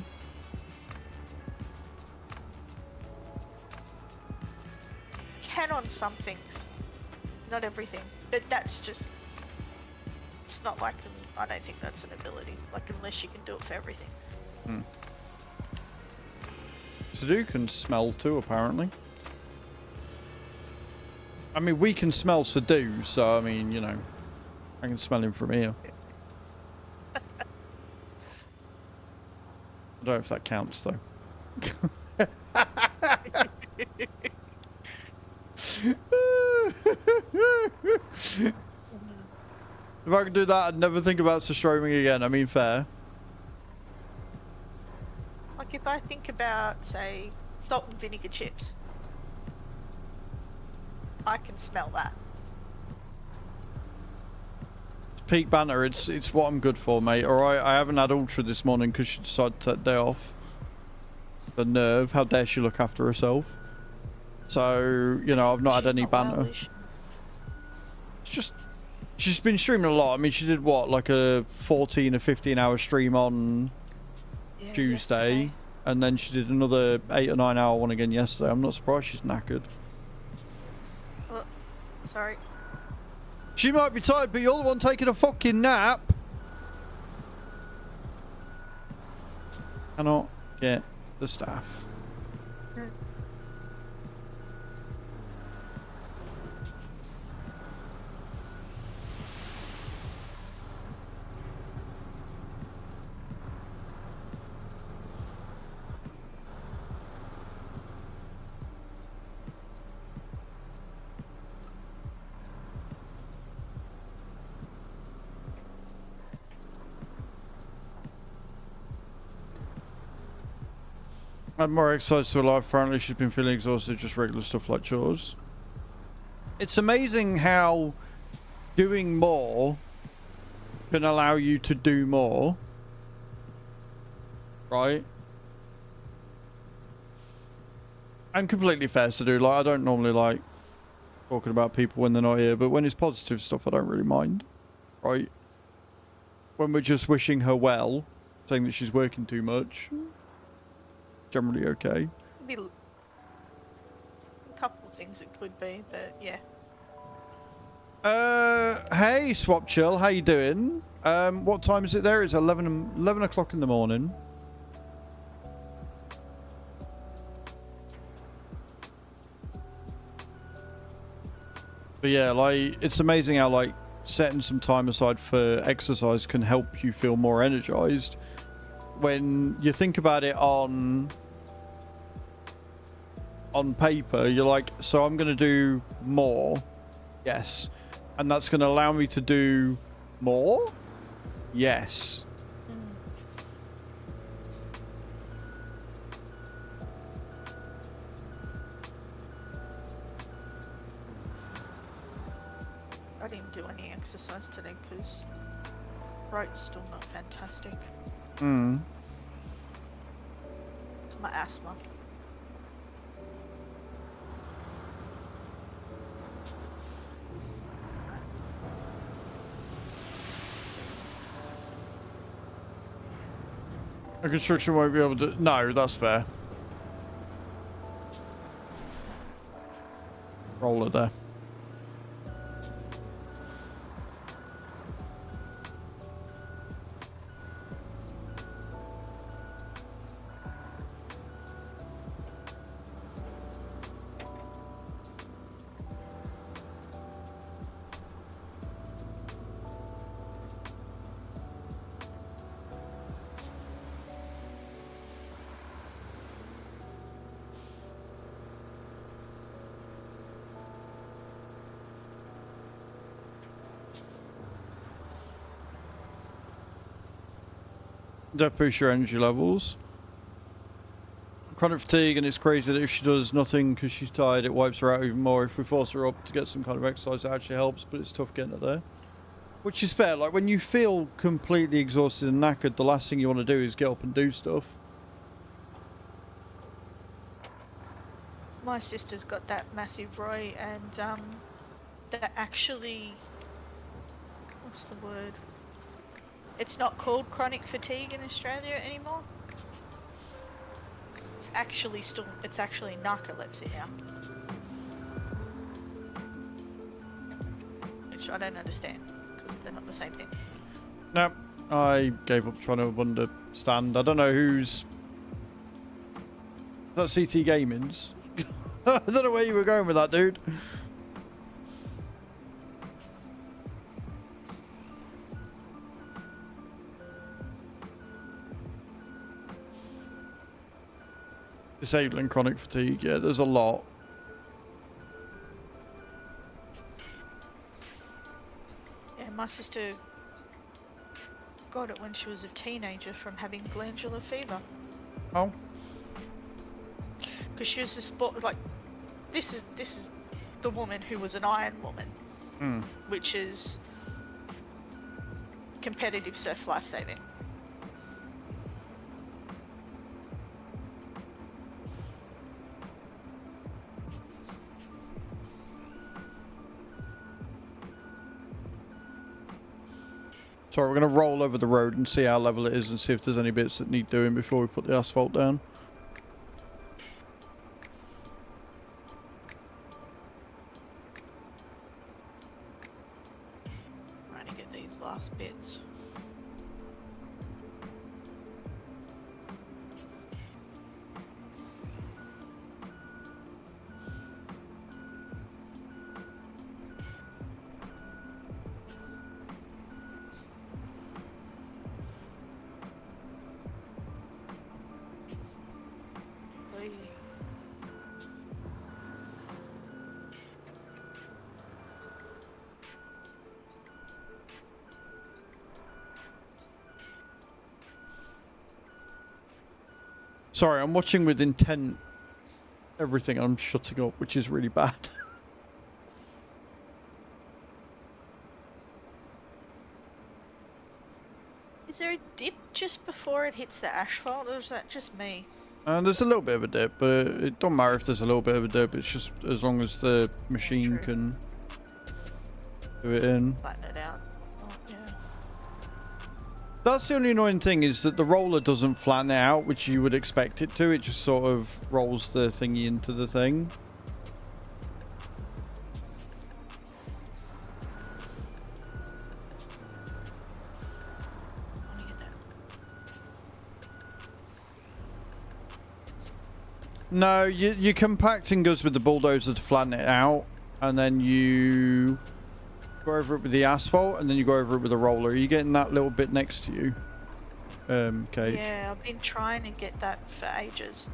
[SPEAKER 2] Can on some things, not everything. But that's just. It's not like I don't think that's an ability. Like unless you can do it for everything.
[SPEAKER 1] Sadu can smell too, apparently. I mean, we can smell Sadu, so I mean, you know, I can smell him from here. I don't know if that counts, though. If I could do that, I'd never think about streaming again. I mean, fair.
[SPEAKER 2] Like if I think about, say, salt and vinegar chips, I can smell that.
[SPEAKER 1] Peak banter, it's what I'm good for, mate. Alright, I haven't had Ultra this morning because she decided to take the day off. The nerve, how dare she look after herself. So, you know, I've not had any banter. It's just, she's been streaming a lot. I mean, she did what, like a 14 or 15 hour stream on Tuesday.
[SPEAKER 2] Yesterday.
[SPEAKER 1] And then she did another 8 or 9 hour one again yesterday. I'm not surprised she's knackered.
[SPEAKER 2] Oh, sorry.
[SPEAKER 1] She might be tired, but you're the one taking a fucking nap. Cannot get the staff. I'm more excited to alive. Apparently she's been feeling exhausted, just regular stuff like chores. It's amazing how doing more can allow you to do more. Right? And completely fair to do. Like, I don't normally like talking about people when they're not here, but when it's positive stuff, I don't really mind. Right? When we're just wishing her well, saying that she's working too much, generally okay.
[SPEAKER 2] Be a couple of things it could be, but yeah.
[SPEAKER 1] Hey, Swap Chill, how you doing? What time is it there? It's 11 o'clock in the morning. But yeah, like, it's amazing how, like, setting some time aside for exercise can help you feel more energized. When you think about it on paper, you're like, so I'm going to do more. Yes. And that's going to allow me to do more? Yes.
[SPEAKER 2] I didn't do any exercise today because throat's still not fantastic. It's my asthma.
[SPEAKER 1] A construction won't be able to... No, that's fair. Roller there. That boosts your energy levels. Chronic fatigue, and it's crazy that if she does nothing because she's tired, it wipes her out even more. If we force her up to get some kind of exercise, it actually helps, but it's tough getting her there. Which is fair. Like, when you feel completely exhausted and knackered, the last thing you want to do is get up and do stuff.
[SPEAKER 2] My sister's got that massive Roy, and that actually, what's the word? It's not called chronic fatigue in Australia anymore. It's actually narcolepsy now. Which I don't understand, because they're not the same thing.
[SPEAKER 1] Nope. I gave up trying to understand. I don't know who's... That's CT Gaming's. I don't know where you were going with that, dude. Disabling chronic fatigue. Yeah, there's a lot.
[SPEAKER 2] Yeah, my sister got it when she was a teenager from having glandular fever.
[SPEAKER 1] Oh.
[SPEAKER 2] Because she was like, this is the woman who was an Iron Woman, which is competitive surf lifesaving.
[SPEAKER 1] Sorry, we're going to roll over the road and see how level it is and see if there's any bits that need doing before we put the asphalt down.
[SPEAKER 2] Trying to get these last bits.
[SPEAKER 1] Sorry, I'm watching with intent everything. I'm shutting up, which is really bad.
[SPEAKER 2] Is there a dip just before it hits the asphalt, or is that just me?
[SPEAKER 1] There's a little bit of a dip, but it don't matter if there's a little bit of a dip. It's just as long as the machine can do it in.
[SPEAKER 2] Flatten it out. Oh, yeah.
[SPEAKER 1] That's the only annoying thing, is that the roller doesn't flatten it out, which you would expect it to. It just sort of rolls the thingy into the thing. No, your compacting goes with the bulldozer to flatten it out, and then you go over it with the asphalt, and then you go over it with a roller. Are you getting that little bit next to you, Cage?
[SPEAKER 2] Yeah, I've been trying to get that for ages,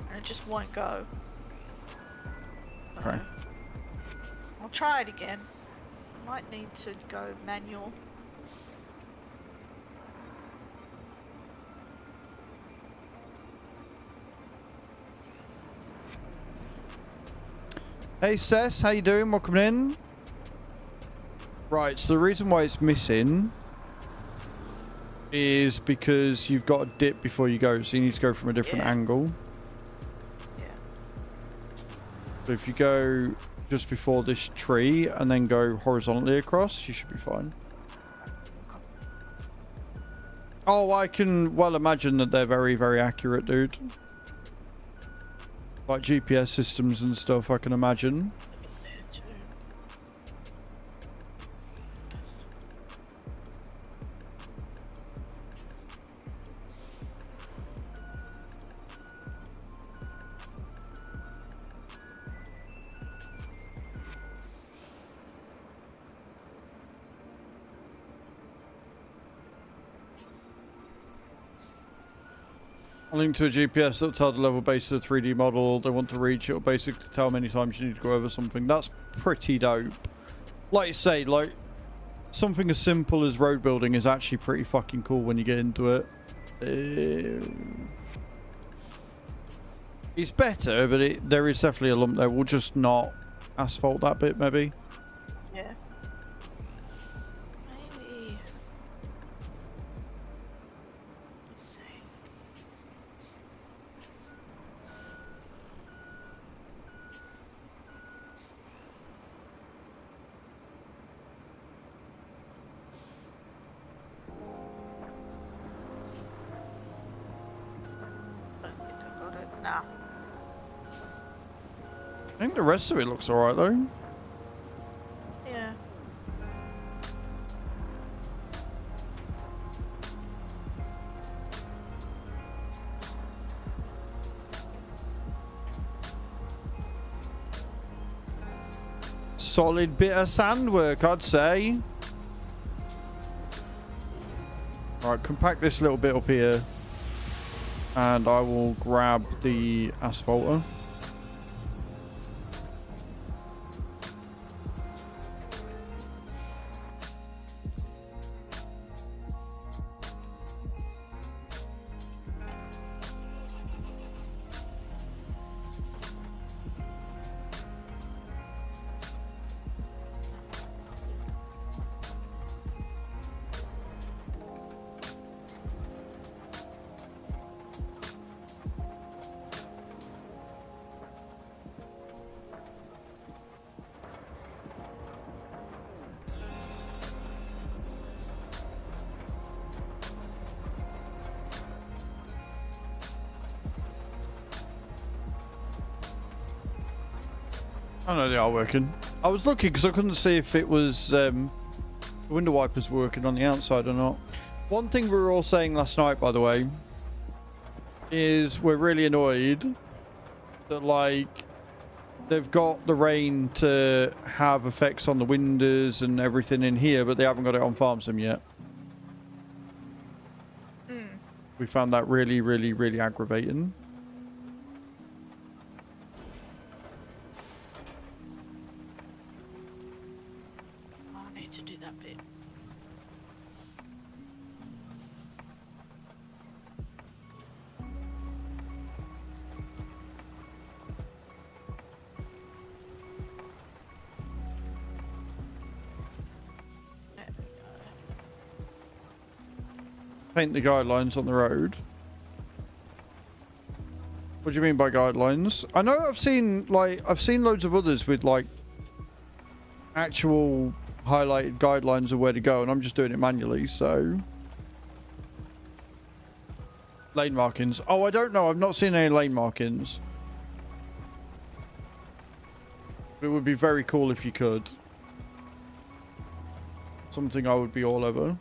[SPEAKER 2] and it just won't go.
[SPEAKER 1] Okay.
[SPEAKER 2] I'll try it again. Might need to go manual.
[SPEAKER 1] Hey Cess, how you doing? Welcome in. Right, so the reason why it's missing is because you've got a dip before you go, so you need to go from a different angle.
[SPEAKER 2] Yeah.
[SPEAKER 1] So if you go just before this tree and then go horizontally across, you should be fine. Oh, I can well imagine that they're very, very accurate, dude. Like GPS systems and stuff, I can imagine. A link to a GPS that'll tell the level base of the 3D model they want to reach. It'll basically tell how many times you need to go over something. That's pretty dope. Like you say, like, something as simple as road building is actually pretty fucking cool when you get into it. It's better, but there is definitely a lump there. We'll just not asphalt that bit, maybe.
[SPEAKER 2] Yeah. Maybe. Let's see. Don't think I got it. Nah.
[SPEAKER 1] I think the rest of it looks alright, though.
[SPEAKER 2] Yeah.
[SPEAKER 1] Solid bit of sand work, I'd say. Right, compact this little bit up here. And I will grab the asphalter. I know they are working. I was looking because I couldn't see if it was the window wipers working on the outside or not. One thing we were all saying last night, by the way, is we're really annoyed that, like, they've got the rain to have effects on the windows and everything in here, but they haven't got it on farm sim yet. We found that really, really, really aggravating.
[SPEAKER 2] I need to do that bit.
[SPEAKER 1] Paint the guidelines on the road. What do you mean by guidelines? I know I've seen loads of others with like actual highlighted guidelines of where to go, and I'm just doing it manually, so. Lane markings. Oh, I don't know. I've not seen any lane markings. It would be very cool if you could. Something I would be all over.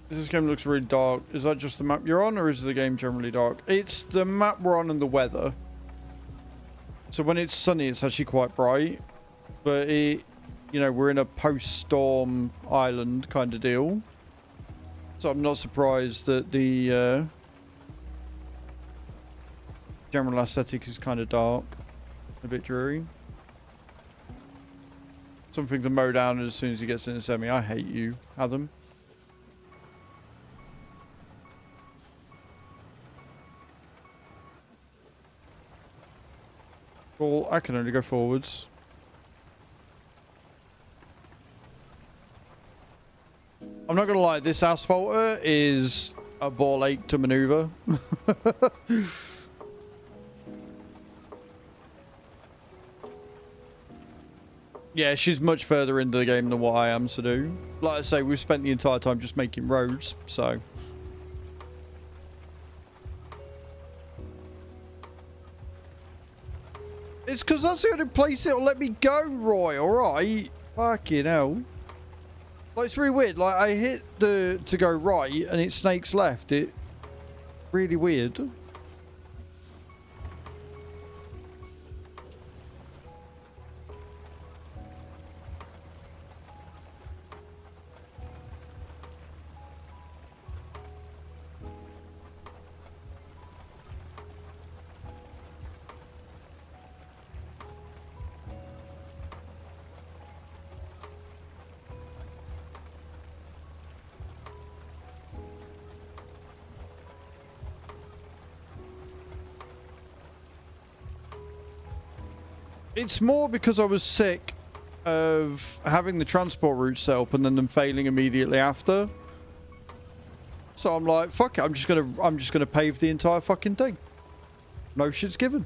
[SPEAKER 1] This game looks really dark. Is that just the map you're on, or is the game generally dark? It's the map we're on and the weather. So when it's sunny, it's actually quite bright. But it, you know, we're in a post-storm island kind of deal. So I'm not surprised that the general aesthetic is kind of dark. A bit dreary. Something to mow down as soon as he gets in the semi. I hate you, Adam. Well, I can only go forwards. I'm not gonna lie, this asphalter is a ball ache to maneuver. Yeah, she's much further into the game than what I am to do. Like I say, we've spent the entire time just making roads, so. It's because that's the only place it'll let me go, Roy, alright? Fucking hell. Like, it's really weird. Like, I hit the to go right and it snakes left. It really weird. It's more because I was sick of having the transport route set up and then them failing immediately after. So I'm like, fuck it, I'm just gonna pave the entire fucking thing. No shit's given.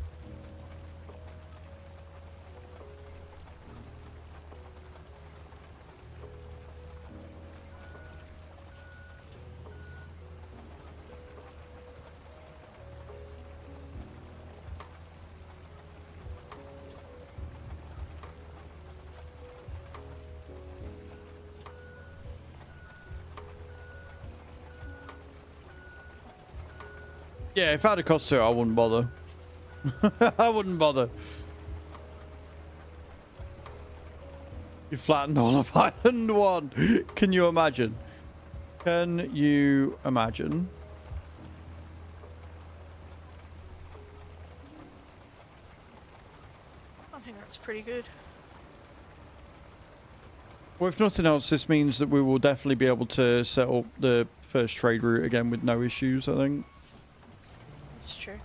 [SPEAKER 1] Yeah, if I had a cost to it, I wouldn't bother. I wouldn't bother. You flattened all of Island 1. Can you imagine? Can you imagine?
[SPEAKER 2] I think that's pretty good.
[SPEAKER 1] Well, if nothing else, this means that we will definitely be able to set up the first trade route again with no issues, I think.
[SPEAKER 2] That's true.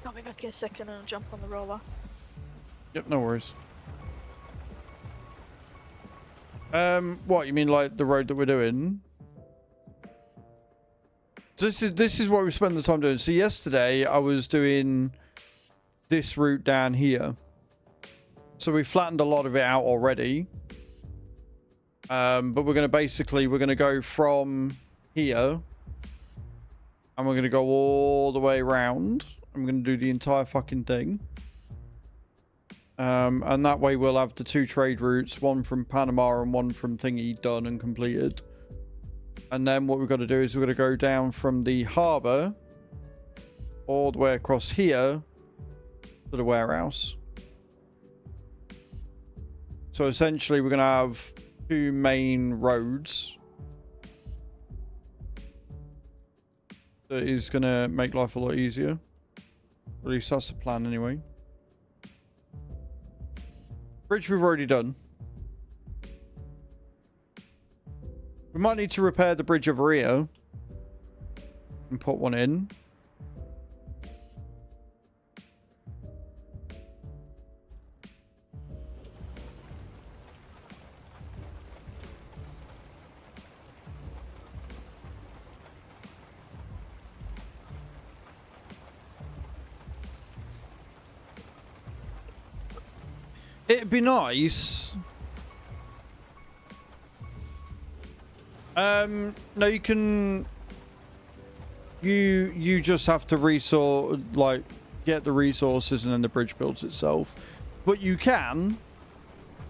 [SPEAKER 2] I'll be back in a second and I'll jump on the roller.
[SPEAKER 1] Yep, no worries. What, you mean like the road that we're doing? This is what we spent the time doing. So yesterday I was doing this route down here. So we flattened a lot of it out already. But we're gonna go from here. And we're gonna go all the way around. I'm gonna do the entire fucking thing. And that way we'll have the two trade routes, one from Panama and one from Thingy done and completed. And then what we've got to do is we're going to go down from the harbour all the way across here to the warehouse. So essentially we're going to have two main roads. That is going to make life a lot easier. At least that's the plan anyway. Bridge we've already done. We might need to repair the bridge over here and put one in. It'd be nice. No, you can. You just have to get the resources and then the bridge builds itself. But you can,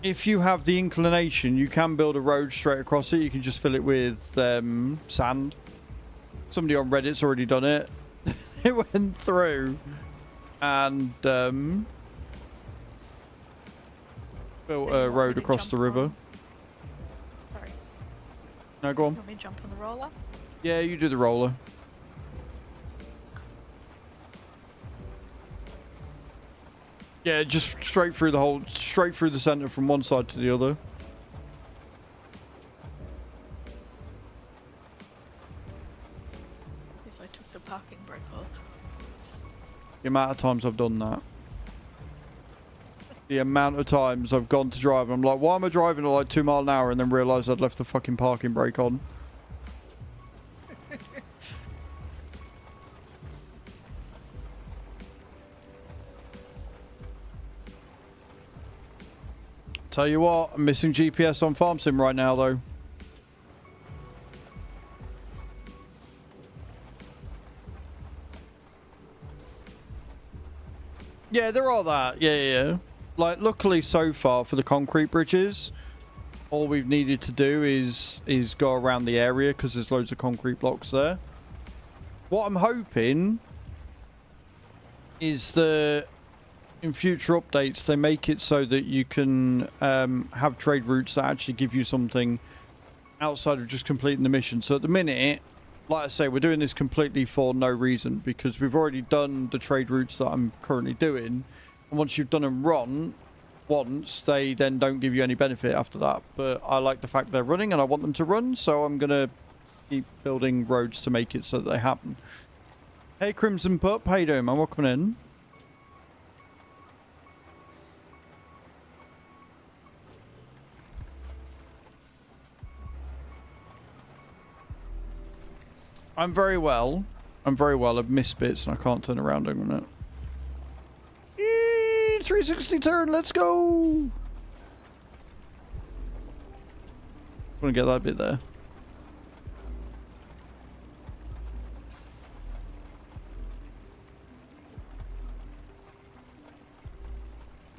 [SPEAKER 1] if you have the inclination, you can build a road straight across it. You can just fill it with sand. Somebody on Reddit's already done it. It went through and built a road across the river.
[SPEAKER 2] Sorry.
[SPEAKER 1] No, go on.
[SPEAKER 2] You want me to jump on the roller?
[SPEAKER 1] Yeah, you do the roller. Yeah, just straight through the center from one side to the other.
[SPEAKER 2] If I took the parking brake off.
[SPEAKER 1] The amount of times I've done that. The amount of times I've gone to drive and I'm like, why am I driving at like 2 miles an hour and then realise I'd left the fucking parking brake on? Tell you what, I'm missing GPS on Farm Sim right now though. Yeah, there are that. Yeah. Like, luckily so far for the concrete bridges, all we've needed to do is go around the area because there's loads of concrete blocks there. What I'm hoping is that in future updates they make it so that you can have trade routes that actually give you something outside of just completing the mission. So at the minute, like I say, we're doing this completely for no reason because we've already done the trade routes that I'm currently doing. And once you've done them once, they then don't give you any benefit after that. But I like the fact they're running and I want them to run, so I'm going to keep building roads to make it so that they happen. Hey, Crimson Pup. How you doing, man? Welcome in. I'm very well. I'm very well. I've missed bits and I can't turn around in a minute. 360 turn. Let's go. Want to get that bit there.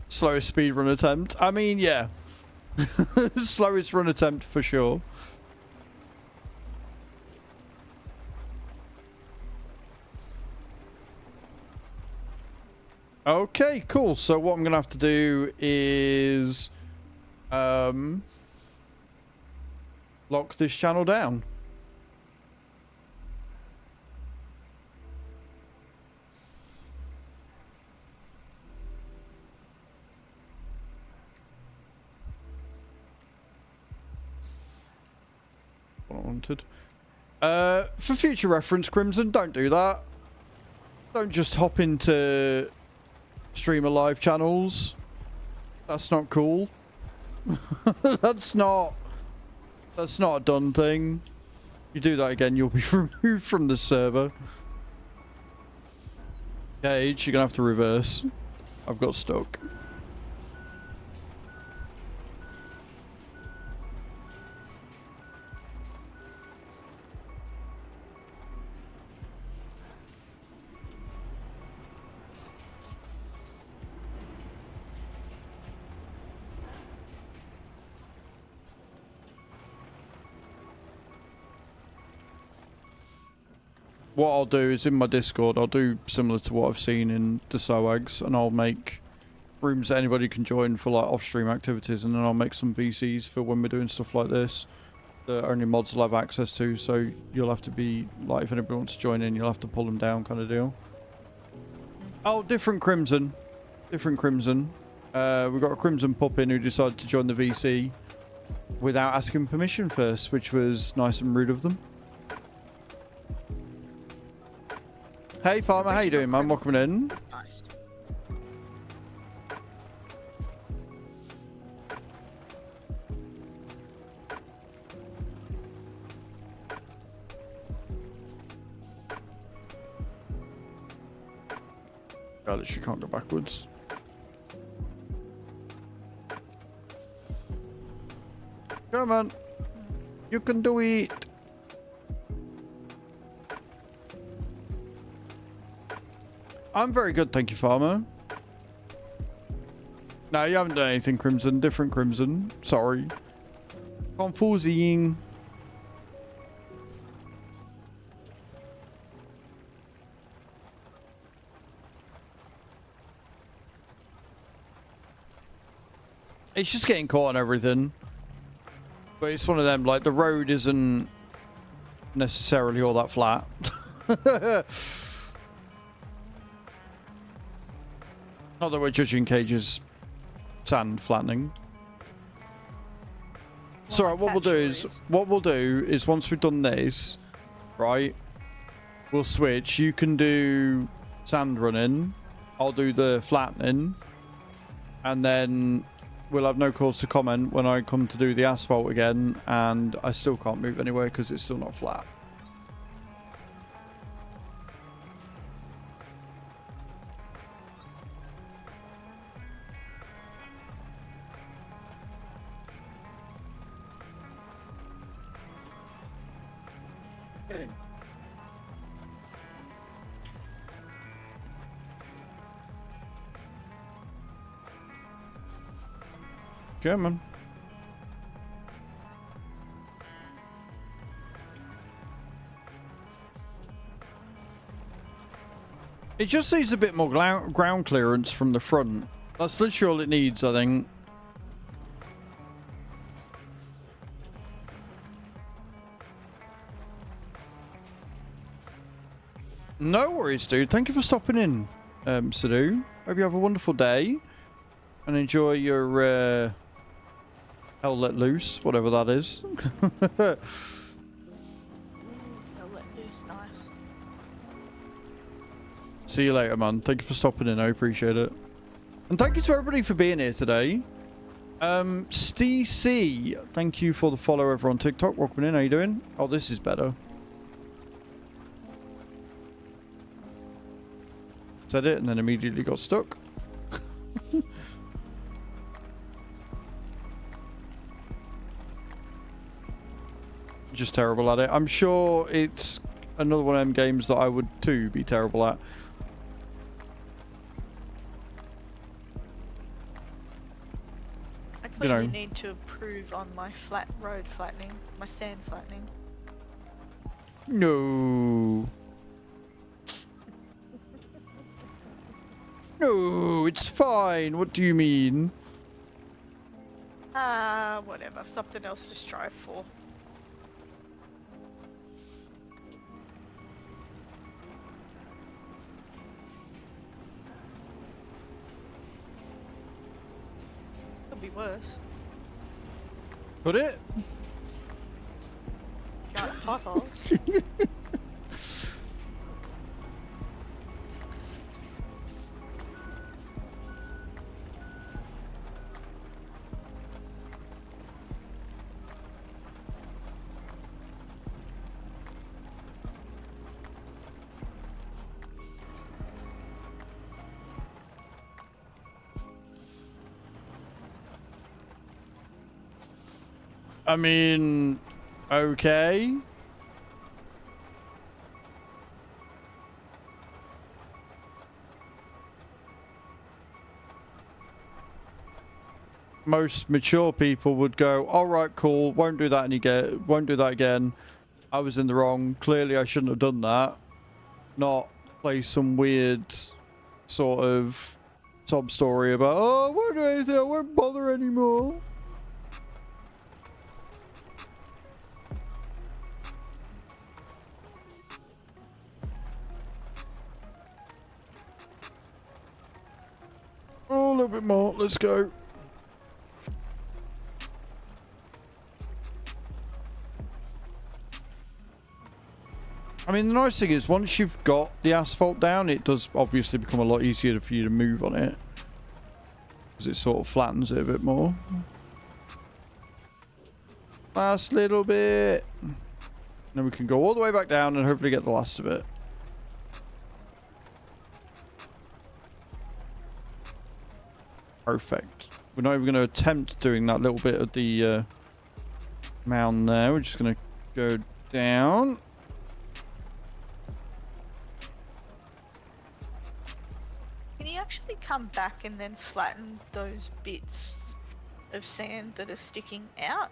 [SPEAKER 1] Slowest speedrun attempt. I mean, yeah. Slowest run attempt for sure. Okay, cool. So what I'm going to have to do is lock this channel down. What I wanted. For future reference, Crimson, don't do that. Don't just hop into streamer live channels. That's not cool. That's not a done thing. You do that again, you'll be removed from the server. Thge, you're gonna have to reverse. I've got stuck. What I'll do is in my Discord, I'll do similar to what I've seen in the SOAGs, and I'll make rooms that anybody can join for like off-stream activities, and then I'll make some VCs for when we're doing stuff like this that only mods will have access to, so you'll have to be, like, if anybody wants to join in, you'll have to pull them down kind of deal. Oh, different Crimson. Different Crimson. We've got a Crimson Pup in who decided to join the VC without asking permission first, which was nice and rude of them. Hey Farmer, how you doing, man? Welcome in.
[SPEAKER 2] Nice.
[SPEAKER 1] I literally can't go backwards. Come on. You can do it. I'm very good, thank you, Farmer. No, you haven't done anything, Crimson. Different Crimson. Sorry. Confusing. It's just getting caught on everything. But it's one of them, like, the road isn't necessarily all that flat. Not that we're judging Cage's sand flattening. So right, what we'll do is once we've done this, right, we'll switch. You can do sand running, I'll do the flattening, and then we'll have no cause to comment when I come to do the asphalt again, and I still can't move anywhere because it's still not flat. German. It just needs a bit more ground clearance from the front. That's literally all it needs, I think. No worries, dude. Thank you for stopping in, Sadhu. Hope you have a wonderful day and enjoy your Hell Let Loose, whatever that is.
[SPEAKER 2] Hell Let Loose, nice.
[SPEAKER 1] See you later, man. Thank you for stopping in. I appreciate it. And thank you to everybody for being here today. Steve C, thank you for the follow over on TikTok. Welcome in. How you doing? Oh, this is better. Said it and then immediately got stuck. Just terrible at it. I'm sure it's another one of them games that I would too be terrible at.
[SPEAKER 2] I clearly need to improve on my road flattening, my sand flattening.
[SPEAKER 1] No. No, it's fine. What do you mean?
[SPEAKER 2] Whatever. Something else to strive for. Could be worse.
[SPEAKER 1] Put it?
[SPEAKER 2] Giant potholes.
[SPEAKER 1] I mean, okay. Most mature people would go, all right, cool, won't do that again. I was in the wrong. Clearly, I shouldn't have done that. Not play some weird sort of sob story about, oh, I won't do anything, I won't bother anymore. Oh, a little bit more. Let's go. I mean, the nice thing is once you've got the asphalt down, it does obviously become a lot easier for you to move on it. Because it sort of flattens it a bit more. Last little bit. Then we can go all the way back down and hopefully get the last of it. Perfect. We're not even going to attempt doing that little bit of the mound there. We're just going to go down.
[SPEAKER 2] Can you actually come back and then flatten those bits of sand that are sticking out?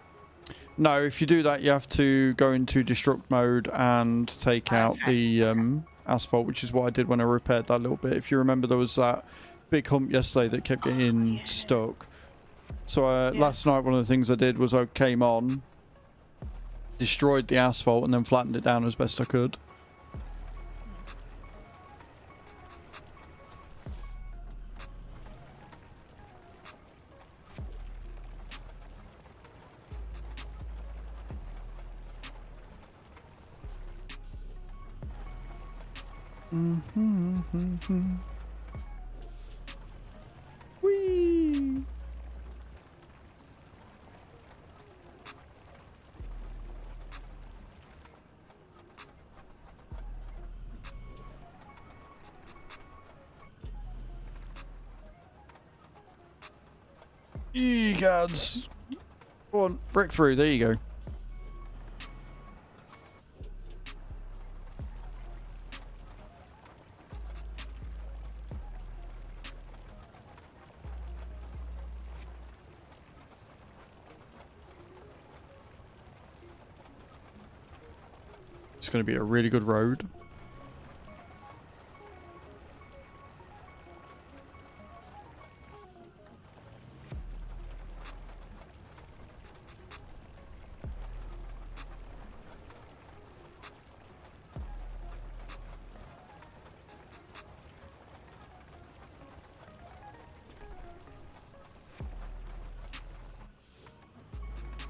[SPEAKER 1] No, if you do that, you have to go into destruct mode and take out the asphalt, which is what I did when I repaired that little bit. If you remember, there was that big hump yesterday that kept getting stuck. So last night, one of the things I did was I came on, destroyed the asphalt, and then flattened it down as best I could. Whee! Egads. Go on, break through. There you go. It's going to be a really good road.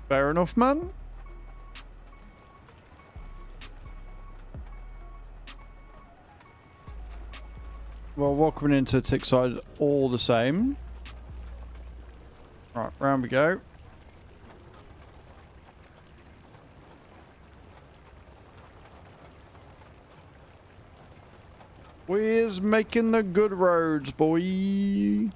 [SPEAKER 1] Fair enough, man. Well, welcoming into tick side all the same. Right, round we go. We's making the good roads, boy.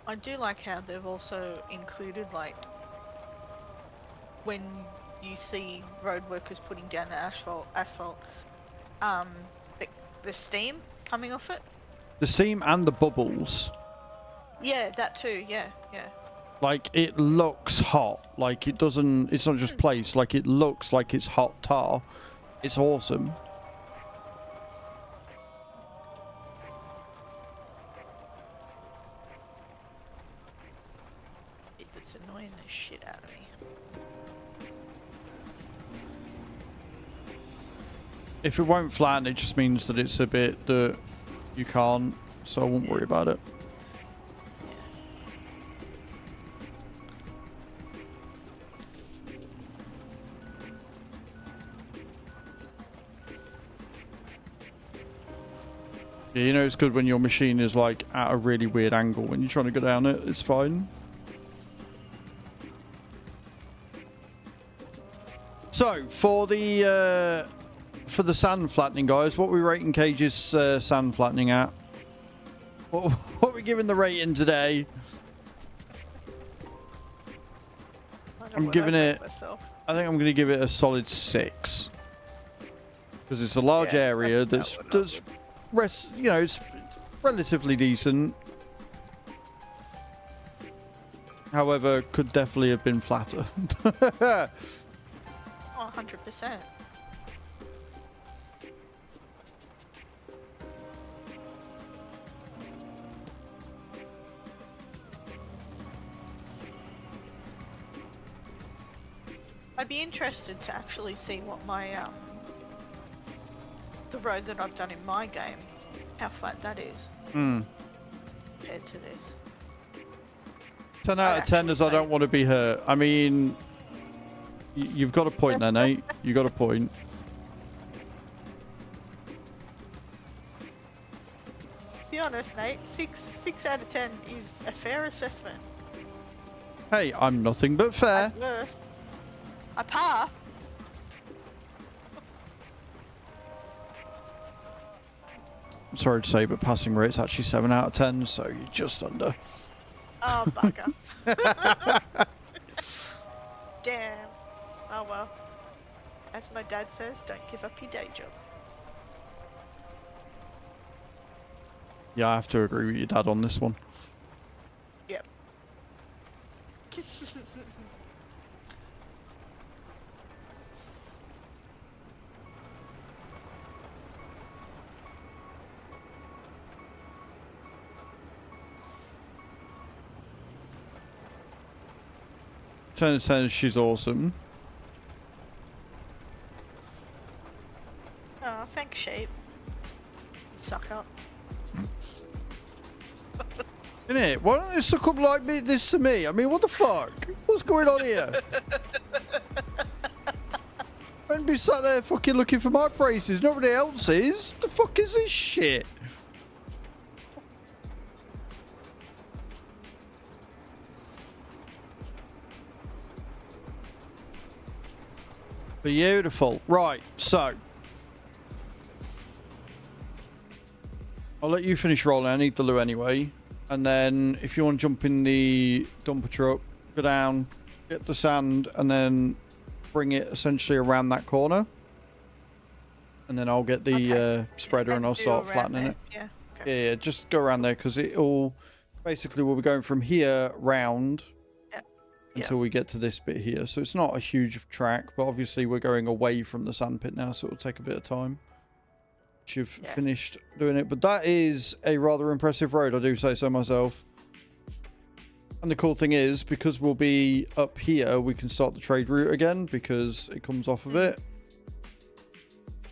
[SPEAKER 2] I do like how they've also included, like, when you see road workers putting down the asphalt, the steam coming off it.
[SPEAKER 1] The steam and the bubbles.
[SPEAKER 2] Yeah, that too. Yeah, yeah.
[SPEAKER 1] Like, it looks hot. Like, it doesn't... It's not just placed. Like, it looks like it's hot tar. It's awesome.
[SPEAKER 2] It's annoying the shit out of me.
[SPEAKER 1] If it won't flatten, it just means that it's a bit that you can't. So I won't worry about it. Yeah, you know it's good when your machine is like at a really weird angle when you're trying to go down it. It's fine. So for the sand flattening, guys, what are we rating Cage's sand flattening at? What are we giving the rating today? I'm giving it. I think I'm going to give it a solid 6 because it's a large area that's you know, it's relatively decent. However, could definitely have been flatter.
[SPEAKER 2] Oh, 100%. I'd be interested to actually see what my the road that I've done in my game, how flat that is compared to this.
[SPEAKER 1] 10 out of 10 as I don't want to be hurt. I mean, you've got a point there, Nate. You got a point.
[SPEAKER 2] To be honest, Nate, 6 out of 10 is a fair assessment.
[SPEAKER 1] Hey, I'm nothing but fair.
[SPEAKER 2] At worst, a par.
[SPEAKER 1] I'm sorry to say, but passing rate's actually 7 out of 10, so you're just under.
[SPEAKER 2] Oh, bugger. Damn. Oh well. As my dad says, don't give up your day job.
[SPEAKER 1] Yeah, I have to agree with your dad on this one.
[SPEAKER 2] Yep.
[SPEAKER 1] Ten says she's awesome.
[SPEAKER 2] Oh, thanks, sheep. Suck up.
[SPEAKER 1] Innit? Why don't they suck up like this to me? I mean, what the fuck? What's going on here? Don't be sat there fucking looking for my praises. Nobody else is. The fuck is this shit? Beautiful. Right, so I'll let you finish rolling. I need the loo anyway. And then if you want to jump in the dumper truck, go down, get the sand, and then bring it essentially around that corner. And then I'll get the spreader and I'll start flattening it.
[SPEAKER 2] Yeah. Okay.
[SPEAKER 1] Yeah, just go around there because it'll basically we'll be going from here round until we get to this bit here. So it's not a huge track, but obviously we're going away from the sand pit now, so it'll take a bit of time. You've finished doing it, but that is a rather impressive road, I do say so myself. And the cool thing is, because we'll be up here, we can start the trade route again because it comes off of it.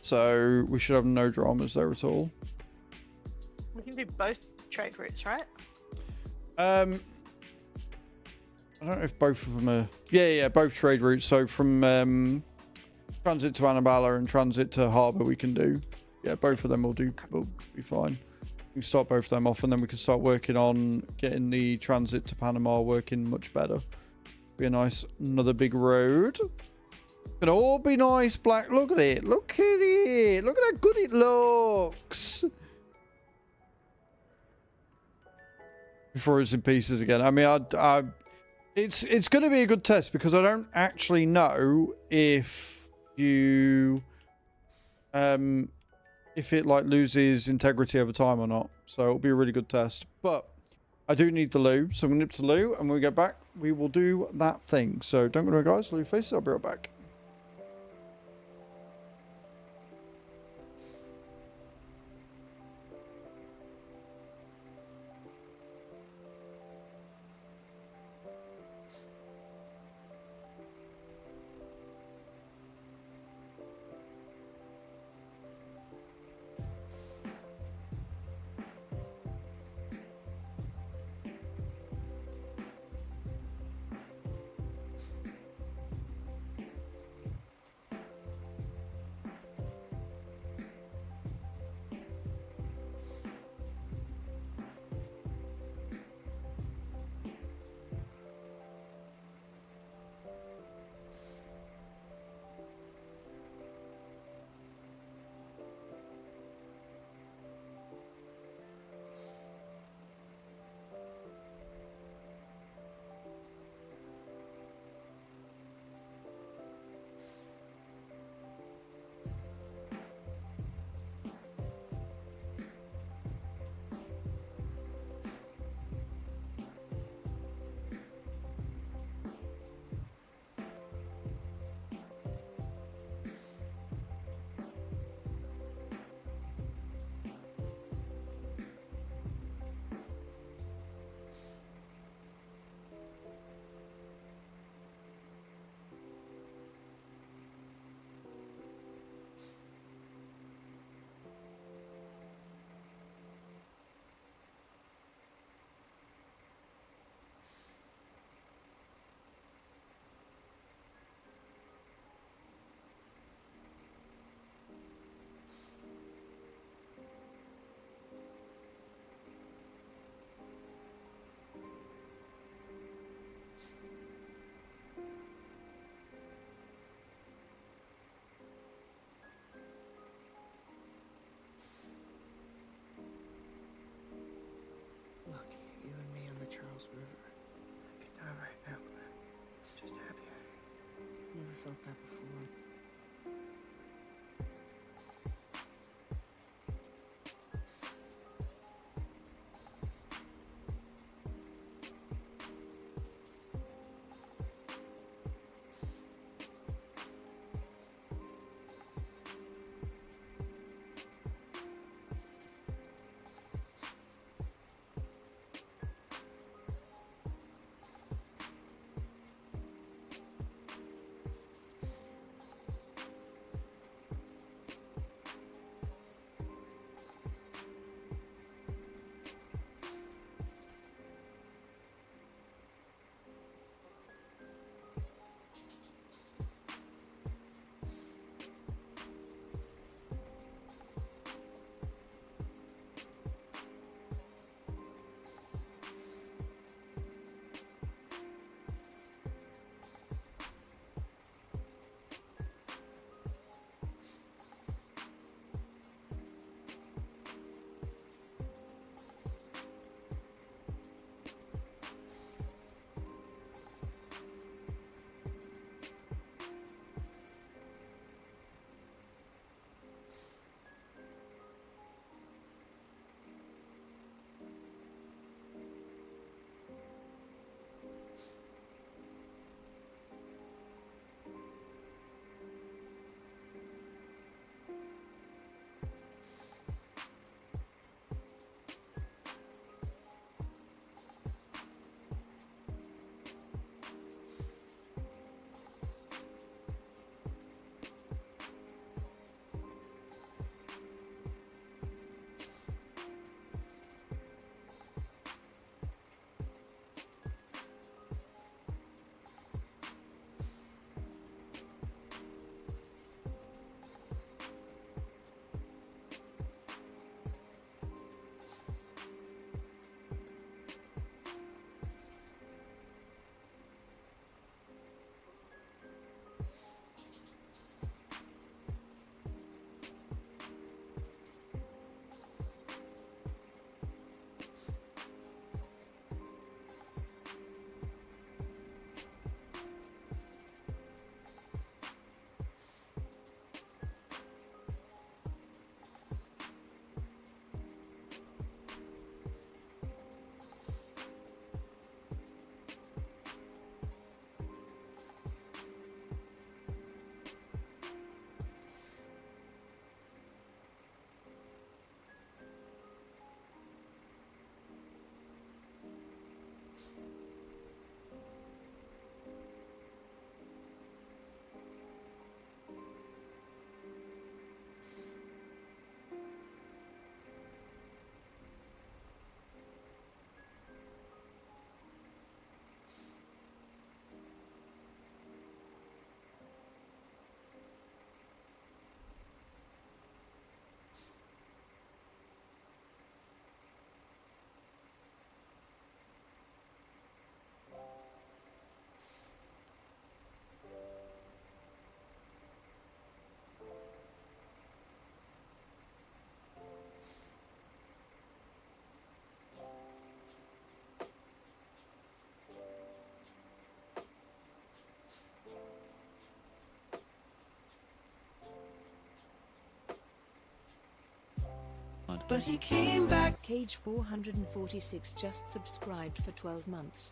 [SPEAKER 1] So we should have no dramas there at all.
[SPEAKER 2] We can do both trade routes, right?
[SPEAKER 1] I don't know if both of them are... Yeah, both trade routes. So from transit to Annabella and transit to Harbour we can do. Yeah, both of them will be fine. We can start both of them off and then we can start working on getting the transit to Panama working much better. Be a nice, another big road. It'll all be nice, Black. Look at it. Look at it. Look at how good it looks. Before it's in pieces again. I mean, it's going to be a good test because I don't actually know if you... if it like loses integrity over time or not. So it'll be a really good test. But I do need the loo. So I'm going to nip to the loo. And when we get back, we will do that thing. So don't go away, guys. Loo faces. I'll be right back.
[SPEAKER 3] Look, you and me on the Charles River. I could die right now, but I'm just happier. Never felt that before.
[SPEAKER 4] but he came back.
[SPEAKER 5] Cage 446 just subscribed for 12 months.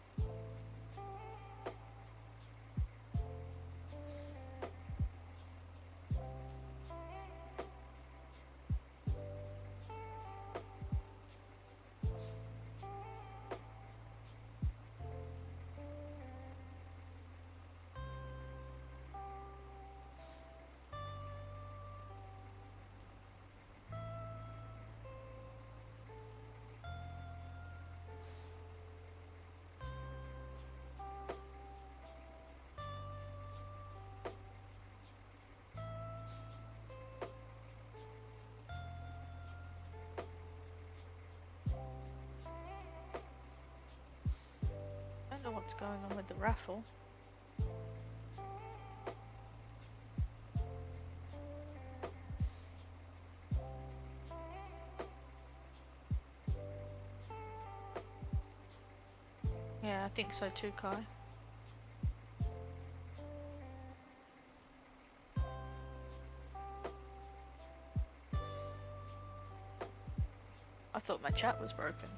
[SPEAKER 2] I don't know what's going on with the raffle. Yeah, I think so too, Kai. I thought my chat was broken.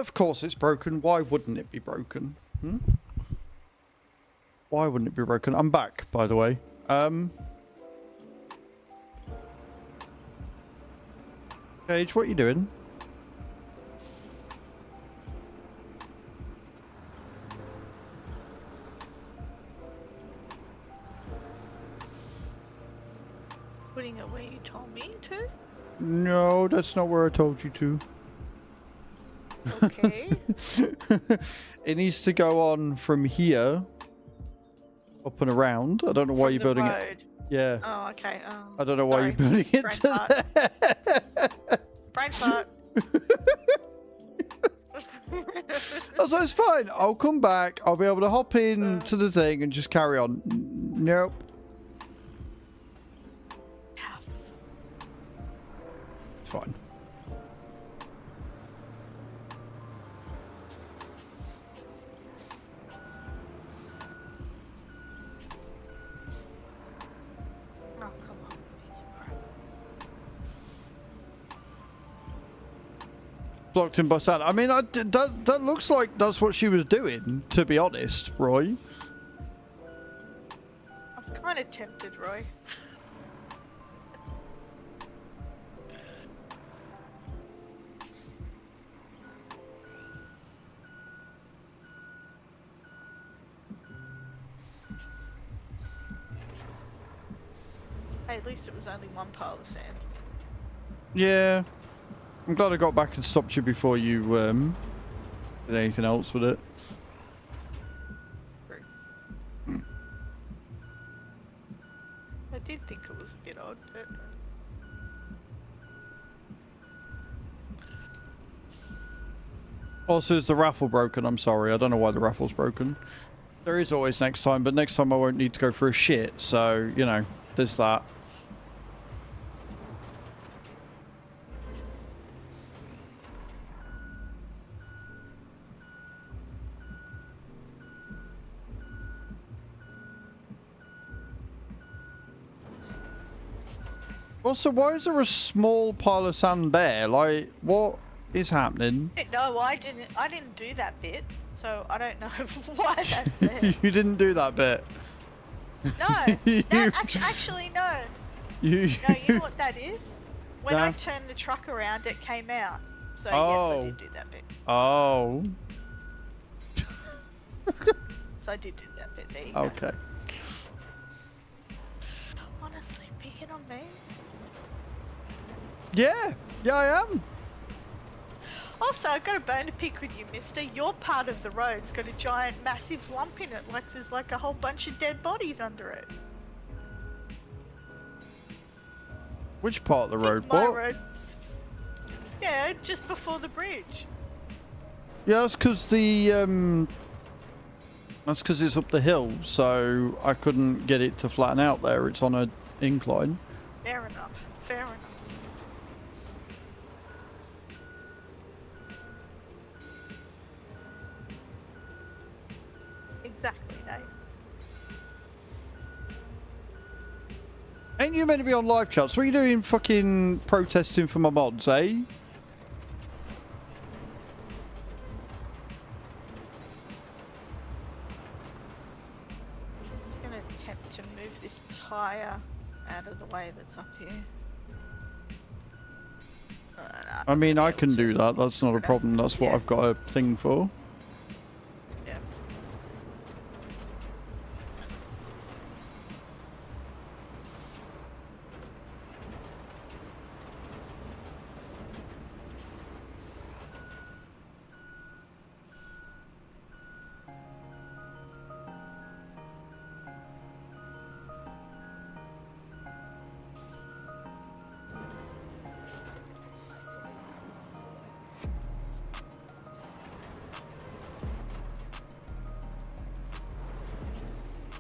[SPEAKER 1] Of course it's broken. Why wouldn't it be broken? Why wouldn't it be broken? I'm back, by the way. Paige, what are you doing?
[SPEAKER 2] to?
[SPEAKER 1] No, that's not where I told you to.
[SPEAKER 2] Okay.
[SPEAKER 1] It needs to go on from here up and around. I don't know why
[SPEAKER 2] From
[SPEAKER 1] you're
[SPEAKER 2] the
[SPEAKER 1] building it.
[SPEAKER 2] road.
[SPEAKER 1] Yeah.
[SPEAKER 2] Oh, okay.
[SPEAKER 1] I don't know why you're
[SPEAKER 2] sorry.
[SPEAKER 1] building it
[SPEAKER 2] Brain
[SPEAKER 1] to
[SPEAKER 2] fart.
[SPEAKER 1] there.
[SPEAKER 2] Brain fart.
[SPEAKER 1] So it's fine. I'll come back. I'll be able to hop in to the thing and just carry on. Nope. It's fine.
[SPEAKER 2] Oh, come on. Piece of crap.
[SPEAKER 1] Blocked in by Santa. I mean, that looks like that's what she was doing, to be honest, Roy.
[SPEAKER 2] I'm kind of tempted, Roy. Hey, at least it was only one pile of sand.
[SPEAKER 1] Yeah. I'm glad I got back and stopped you before you did anything else with it.
[SPEAKER 2] True. I did think it was a bit odd, but...
[SPEAKER 1] Also, is the raffle broken? I'm sorry. I don't know why the raffle's broken. There is always next time, but next time I won't need to go for a shit. So, you know, there's that. Also, why is there a small pile of sand there? Like, what is happening?
[SPEAKER 2] No, I didn't do that bit, so I don't know why that's there.
[SPEAKER 1] You didn't do that bit.
[SPEAKER 2] No, that actually no. No, you know what that is? When I turned the truck around, it came out. So yes, I did do that bit.
[SPEAKER 1] Oh.
[SPEAKER 2] So I did do that bit. There you go.
[SPEAKER 1] Okay.
[SPEAKER 2] Honestly, picking on me.
[SPEAKER 1] Yeah. Yeah, I am.
[SPEAKER 2] Also, I got a bone to pick with you, mister. Your part of the road's got a giant, massive lump in it, like there's like a whole bunch of dead bodies under it.
[SPEAKER 1] Which part of the road?
[SPEAKER 2] My
[SPEAKER 1] What?
[SPEAKER 2] road. Yeah, just before the bridge.
[SPEAKER 1] Yeah, that's because the that's because it's up the hill, so I couldn't get it to flatten out there. It's on an incline.
[SPEAKER 2] Fair enough. Fair enough. Exactly, Dave.
[SPEAKER 1] Ain't you meant to be on live chats? What are you doing fucking protesting for my mods, eh?
[SPEAKER 2] I'm just gonna attempt to move this tyre out of the way that's up here. Nah,
[SPEAKER 1] I mean,
[SPEAKER 2] not
[SPEAKER 1] I
[SPEAKER 2] gonna be
[SPEAKER 1] can
[SPEAKER 2] able
[SPEAKER 1] do
[SPEAKER 2] to.
[SPEAKER 1] that. That's not a problem. That's what
[SPEAKER 2] Yeah.
[SPEAKER 1] I've got a thing for.
[SPEAKER 2] Yeah.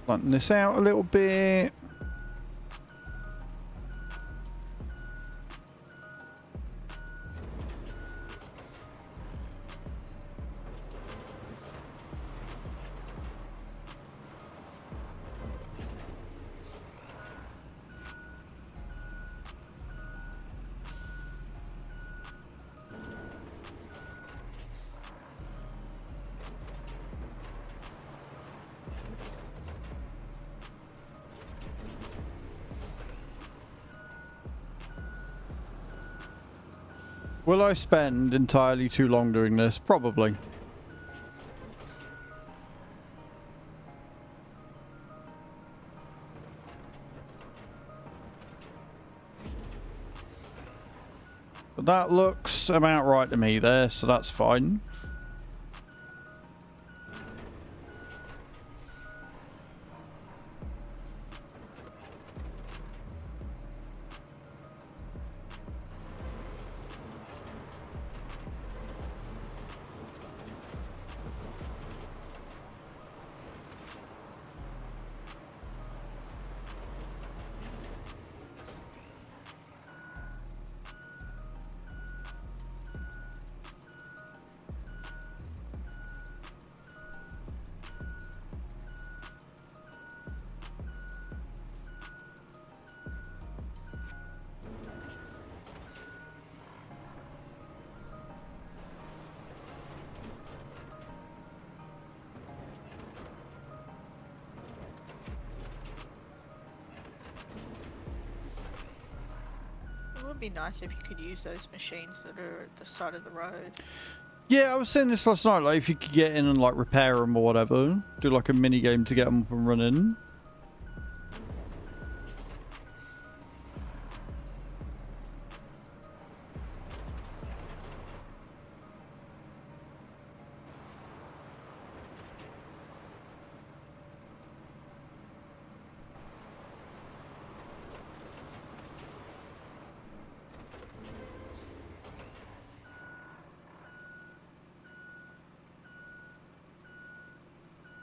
[SPEAKER 1] Flatten this out a little bit. Will I spend entirely too long doing this? Probably. But that looks about right to me there, so that's fine.
[SPEAKER 2] It would be nice if you could use those machines that are at the side of the road.
[SPEAKER 1] Yeah, I was saying this last night, like if you could get in and like repair them or whatever, do like a mini game to get them up and running.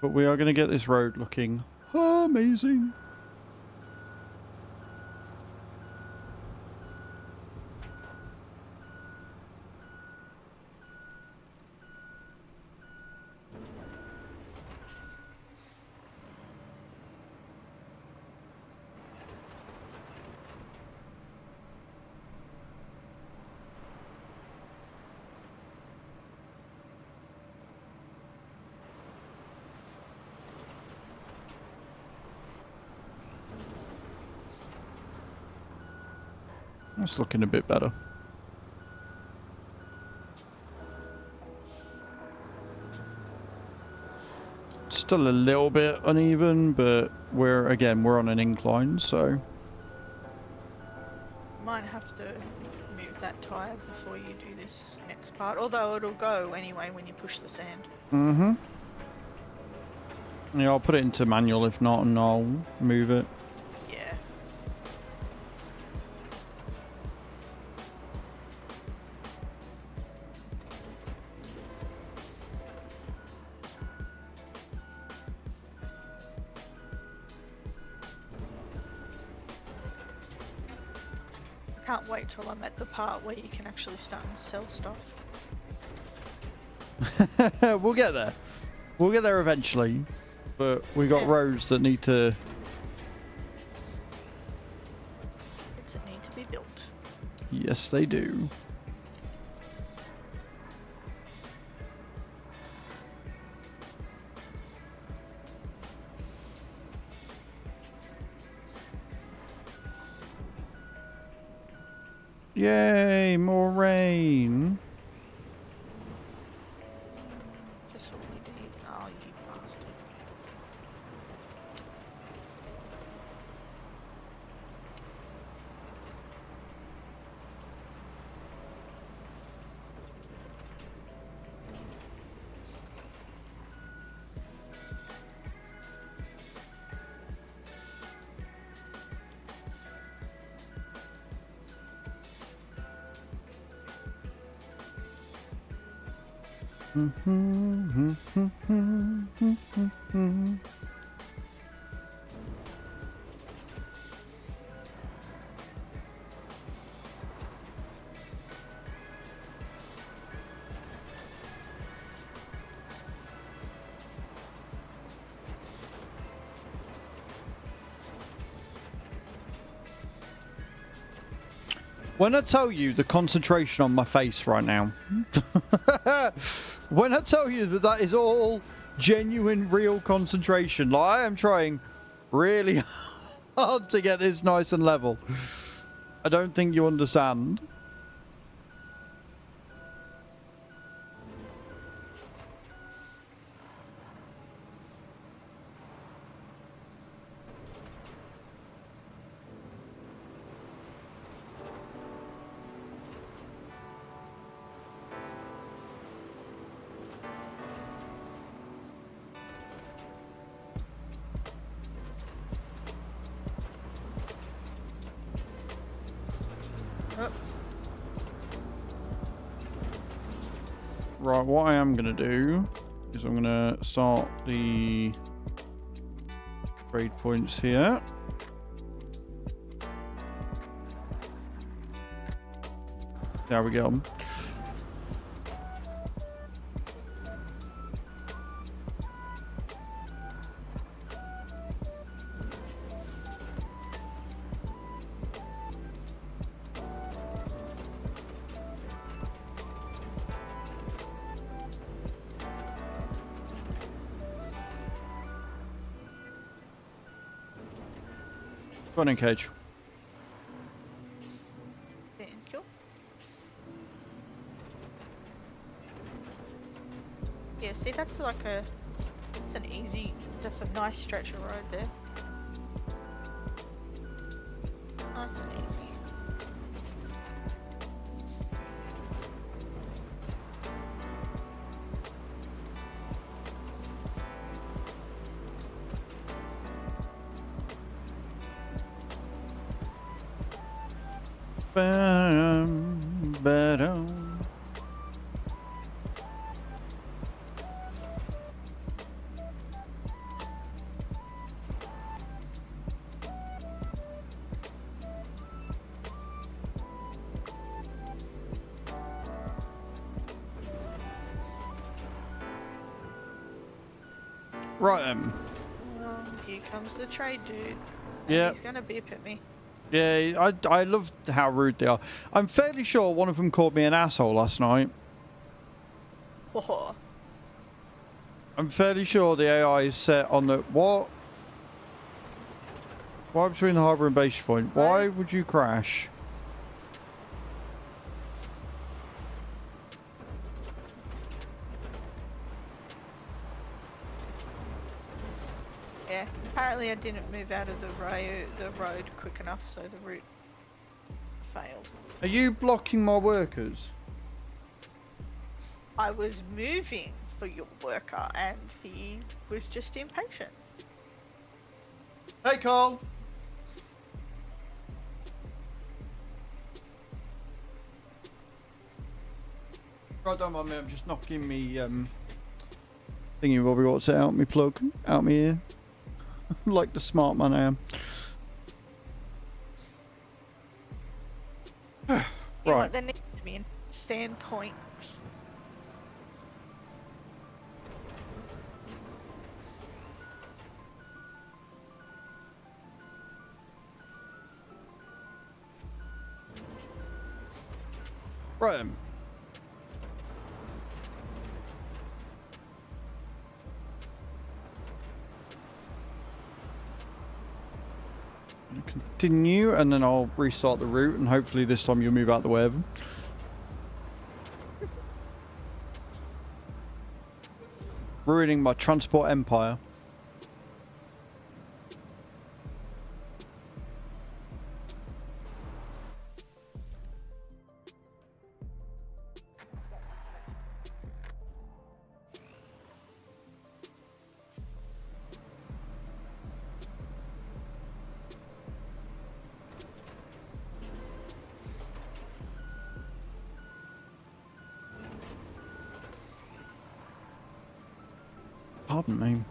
[SPEAKER 1] But we are going to get this road looking amazing. That's looking a bit better. Still a little bit uneven, but we're on an incline, so
[SPEAKER 2] Might have to move that tyre before you do this next part, although it'll go anyway when you push the sand.
[SPEAKER 1] yeah, I'll put it into manual if not, and I'll move it.
[SPEAKER 2] Yeah. I can't wait till I'm at the part where you can actually start and sell stuff.
[SPEAKER 1] We'll get there. We'll get there eventually. But we got roads that need to...
[SPEAKER 2] That need to be built.
[SPEAKER 1] Yes, they do. Yay, more rain.
[SPEAKER 2] Just what we need. Oh, you bastard.
[SPEAKER 1] When I tell you the concentration on my face right now, when I tell you that that is all genuine, real concentration, like I am trying really hard to get this nice and level. I don't think you understand.
[SPEAKER 2] Oh,
[SPEAKER 1] Right, what I am going to do is I'm going to start the trade points here. There we go. Go on in, Cage.
[SPEAKER 2] thank you. Yeah, see, that's like a, it's an easy, that's a nice stretch of road there. Nice and easy.
[SPEAKER 1] Ba-dum. Right then.
[SPEAKER 2] Here comes the trade dude. And
[SPEAKER 1] Yeah.
[SPEAKER 2] he's gonna beep at me.
[SPEAKER 1] Yeah, I love how rude they are. I'm fairly sure one of them called me an asshole last night.
[SPEAKER 2] Whoa.
[SPEAKER 1] I'm fairly sure the AI is set on the... What? Why between the harbour and base point? Why would you crash?
[SPEAKER 2] Yeah, apparently I didn't move out of the road quick enough, so the route failed.
[SPEAKER 1] Are you blocking my workers?
[SPEAKER 2] I was moving for your worker and he was just impatient.
[SPEAKER 1] Hey, Carl. Right, don't mind me. I'm just knocking me thingy Bobby. What's it out? Me plug out me ear. Like the smart man I am.
[SPEAKER 2] You know
[SPEAKER 1] Right.
[SPEAKER 2] what, there needs to be a standpoint.
[SPEAKER 1] Right. Then. Continue, and then I'll restart the route, and hopefully this time you'll move out the way of them. Ruining my transport empire. Pardon me.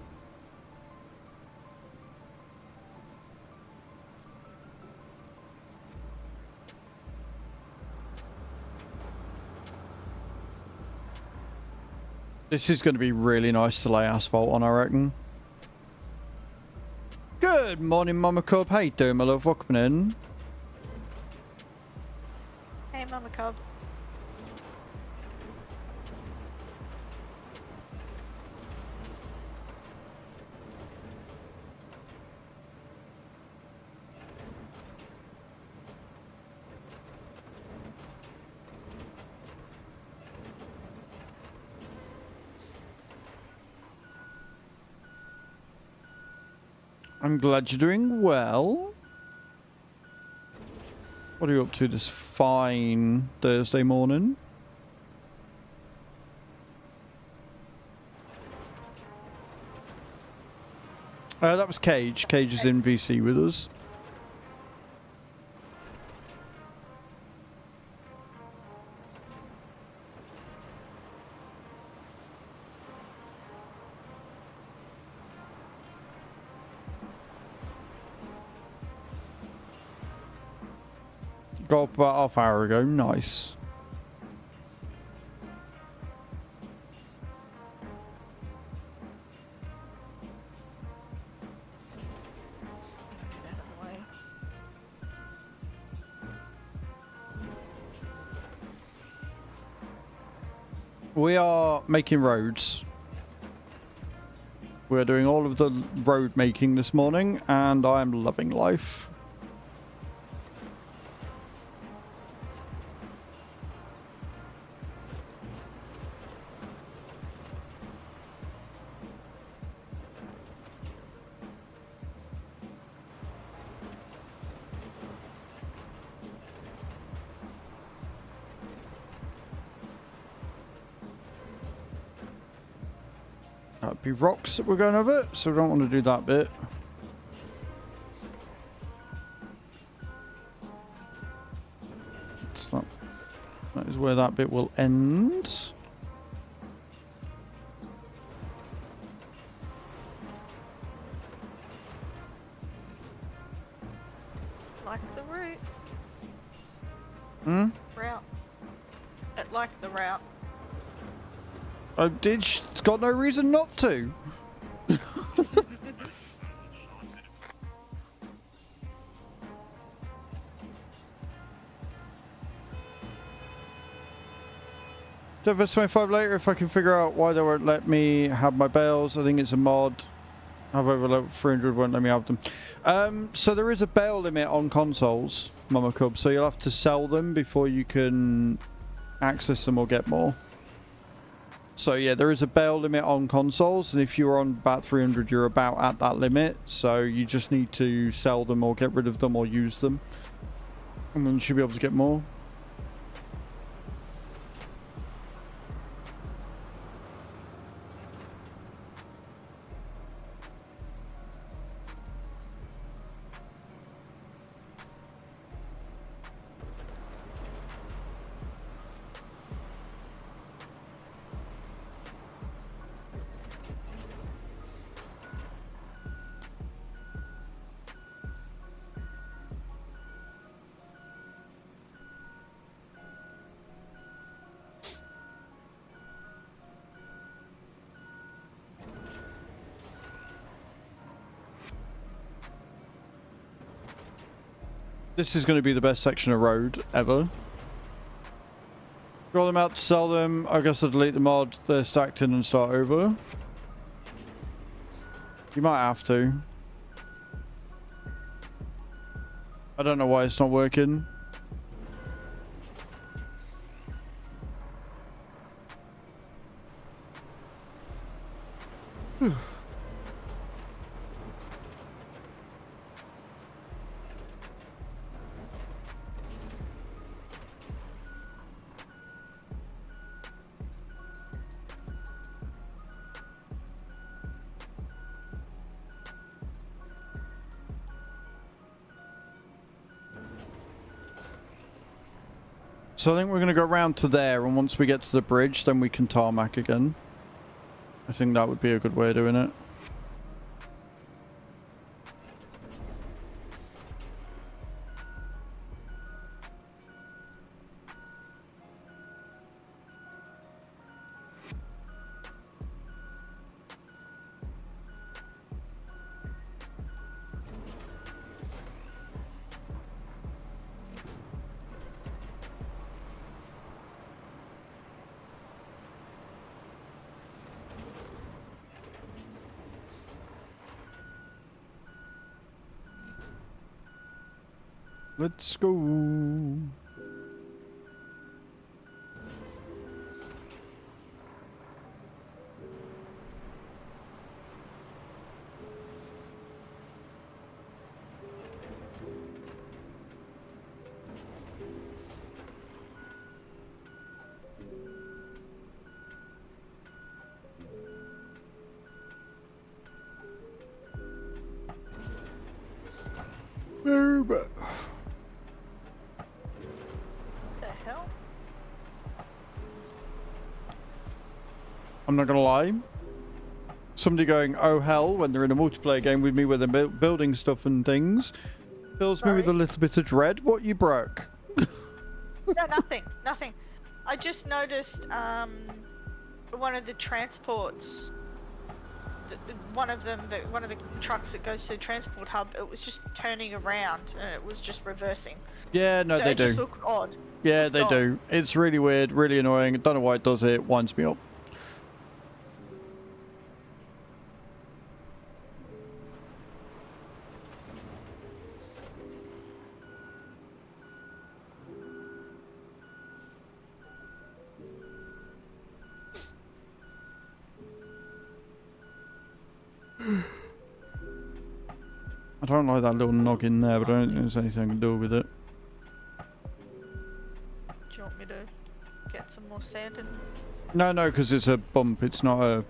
[SPEAKER 1] This is going to be really nice to lay asphalt on, I reckon. Good morning, Mama Cub. How you doing, my love? Welcome in.
[SPEAKER 2] Hey, Mama Cub.
[SPEAKER 1] I'm glad you're doing well. What are you up to this fine Thursday morning? That was Cage. Cage is in VC with us. Got up about half hour ago. Nice.
[SPEAKER 2] Get out of the way.
[SPEAKER 1] We are making roads. We're doing all of the road making this morning, and I am loving life. That'd be rocks that we're going over, so we don't want to do that bit. So that is where that bit will end.
[SPEAKER 2] Like the route.
[SPEAKER 1] Hmm?
[SPEAKER 2] Route. Like the route.
[SPEAKER 1] It's got no reason not to. Verse 25 later, if I can figure out why they won't let me have my bales. I think it's a mod. However, level 300 won't let me have them. So there is a bale limit on consoles, Mama Cub, so you'll have to sell them before you can access them or get more. So yeah, there is a bale limit on consoles, and if you're on about 300, you're about at that limit. So you just need to sell them or get rid of them or use them, and then you should be able to get more. This is going to be the best section of road ever. Draw them out to sell them. I guess I'll delete the mod. They're stacked in and start over. You might have to. I don't know why it's not working. So I think we're going to go round to there, and once we get to the bridge, then we can tarmac again. I think that would be a good way of doing it. Let's go. I'm not gonna lie. Somebody going, oh hell, when they're in a multiplayer game with me where they're building stuff and things, fills me with a little bit of dread. What you broke?
[SPEAKER 2] No, nothing, nothing. I just noticed one of the transports, one of the trucks that goes to the transport hub, it was just turning around and it was just reversing.
[SPEAKER 1] Yeah, no,
[SPEAKER 2] So
[SPEAKER 1] they
[SPEAKER 2] it just
[SPEAKER 1] do.
[SPEAKER 2] looked odd.
[SPEAKER 1] Yeah, they
[SPEAKER 2] odd.
[SPEAKER 1] do. It's really weird, really annoying. Don't know why it does it. It winds me up. I don't like that little noggin there, but I don't think there's anything I can do with it.
[SPEAKER 2] Do you want me to get some more sand and...
[SPEAKER 1] No, no, because it's a bump. It's not a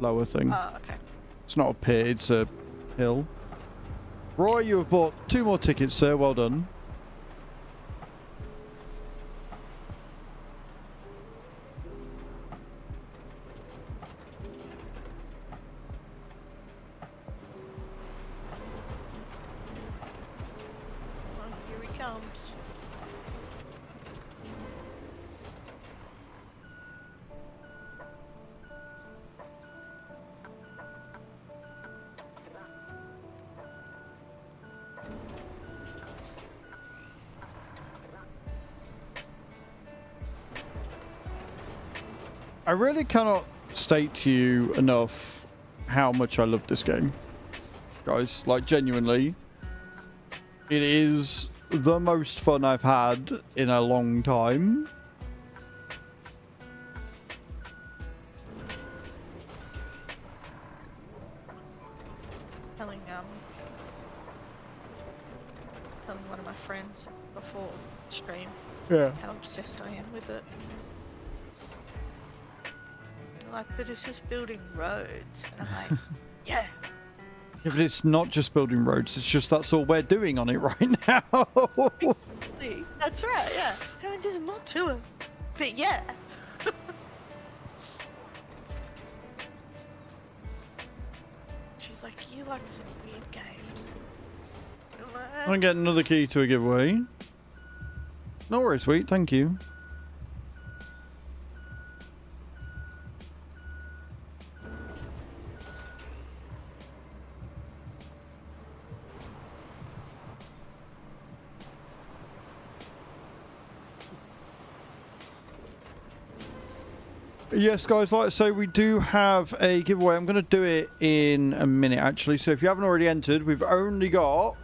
[SPEAKER 1] lower thing.
[SPEAKER 2] okay.
[SPEAKER 1] It's not a pit. It's a hill. Roy, you have bought 2 more tickets, sir. Well done.
[SPEAKER 2] Well, here he comes.
[SPEAKER 1] I really cannot state to you enough how much I love this game. Guys, like genuinely, it is the most fun I've had in a long time.
[SPEAKER 2] Telling one of my friends before stream
[SPEAKER 1] Yeah.
[SPEAKER 2] how obsessed I am with it. They're like, but it's just building roads. And I'm like, yeah.
[SPEAKER 1] Yeah, but it's not just building roads. It's just that's all we're doing on it right now.
[SPEAKER 2] That's right, yeah. I mean, there's more to it. But yeah. She's like, you like some weird games. I'm like,
[SPEAKER 1] I'm gonna get another key to a giveaway. No worries, sweet. Thank you. Yes, guys, like I say, we do have a giveaway. I'm going to do it in a minute, actually. So if you haven't already entered, we've only got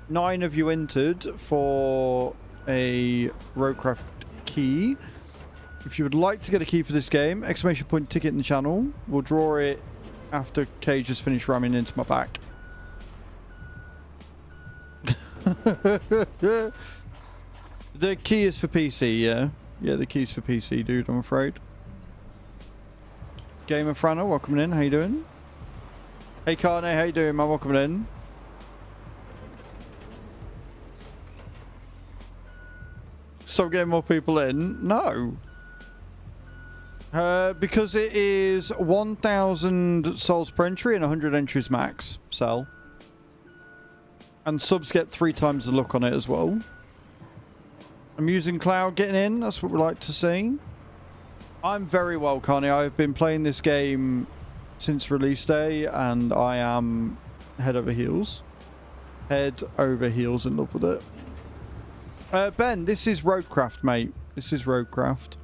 [SPEAKER 1] 9 of you entered for a Roadcraft key. If you would like to get a key for this game, exclamation point ticket in the channel. We'll draw it after Thge has finished ramming into my back. The key is for PC, yeah. Yeah, the key's for PC, dude, I'm afraid. Gamer Frano, welcome in. How you doing? Hey, Carne, how you doing, man? Welcome in. Stop getting more people in? No. Because it is 1,000 souls per entry and 100 entries max. Sell. And subs get 3 times the luck on it as well. I'm using Cloud getting in. That's what we like to see. I'm very well, Connie. I've been playing this game since release day, and I am head over heels. Head over heels in love with it. Ben, this is Roadcraft, mate. This is Roadcraft.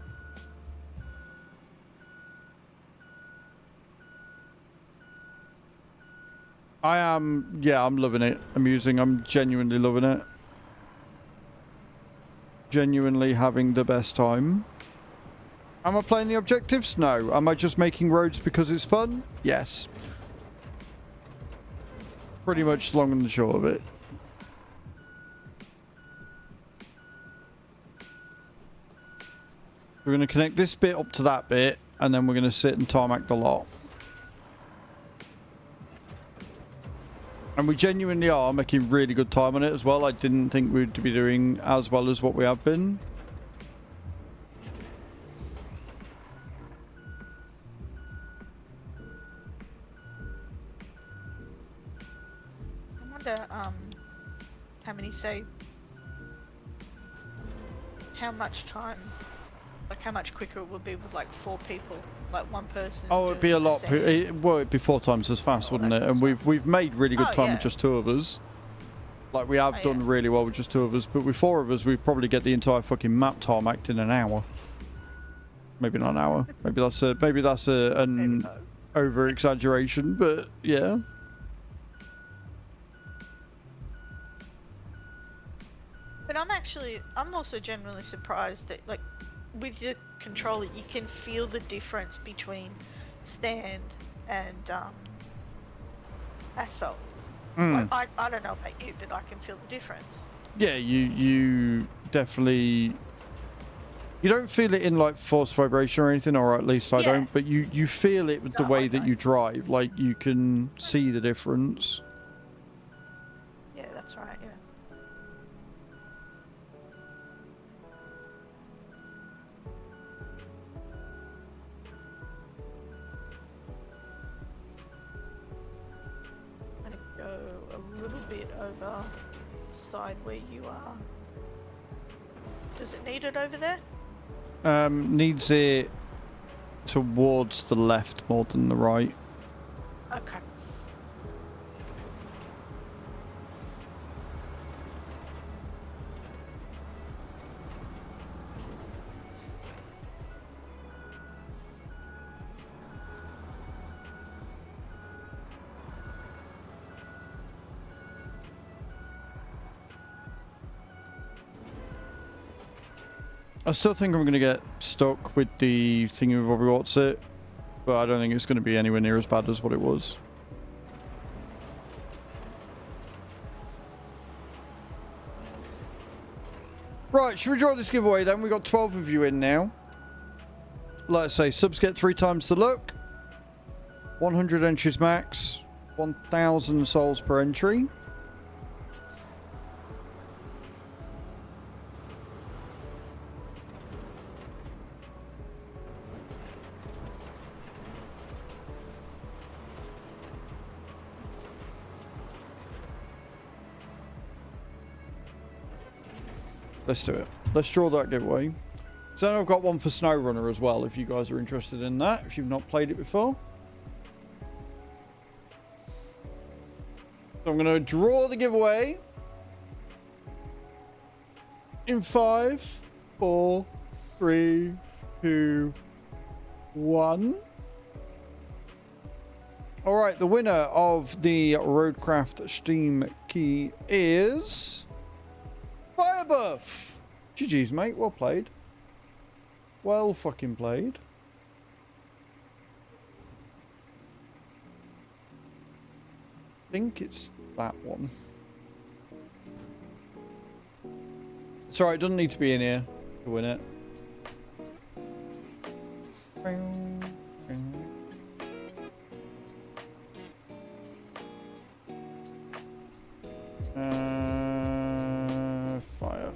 [SPEAKER 1] Yeah, I'm loving it. I'm genuinely loving it. Genuinely having the best time. Am I playing the objectives? No. Am I just making roads because it's fun? Yes. Pretty much long and the short of it. We're going to connect this bit up to that bit, and then we're going to sit and tarmac the lot. And we genuinely are making really good time on it as well. I didn't think we'd be doing as well as what we have been.
[SPEAKER 2] how many say how much time, like how much quicker it would be with like 4 people, like one person.
[SPEAKER 1] Oh, it'd be a lot. Well, it'd be 4 times as fast, wouldn't it? And we've made really good time with just 2 of us. Like, we have done really well with just 2 of us, but with 4 of us, we'd probably get the entire fucking map tarmacked in an hour. Maybe not an hour. Maybe that's an over exaggeration, but yeah.
[SPEAKER 2] But I'm also genuinely surprised that, like, with the controller, you can feel the difference between stand and asphalt. Like, I don't know about you, but I can feel the difference. Yeah,
[SPEAKER 1] you definitely. You don't feel it in like force vibration or anything, or at least I don't. But you feel it with the way that you drive. Like, you can see the difference.
[SPEAKER 2] Yeah, that's right. Yeah. I'm gonna go a little bit over side where you are. Does it need it over there?
[SPEAKER 1] Needs it towards the left more than the right.
[SPEAKER 2] Okay.
[SPEAKER 1] I still think I'm going to get stuck with the thingy with Bobby Watts it, but I don't think it's going to be anywhere near as bad as what it was. Right, should we draw this giveaway then? We've got 12 of you in now. Like I say, subs get 3 times the look. 100 entries max. 1,000 souls per entry. Let's do it. Let's draw that giveaway. So then I've got one for SnowRunner as well, if you guys are interested in that, if you've not played it before. So I'm going to draw the giveaway in 5, 4, 3, 2, 1. All right, the winner of the Roadcraft Steam key is Firebuff. GG's, mate. Well played. Well fucking played. I think it's that one. It's alright, it doesn't need to be in here to win it.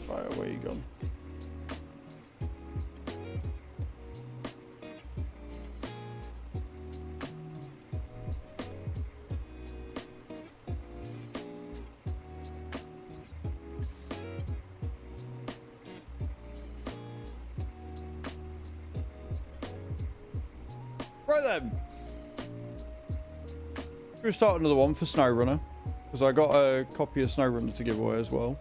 [SPEAKER 1] Fire, where you gone? Right then. We'll start another one for SnowRunner, because I got a copy of SnowRunner to give away as well.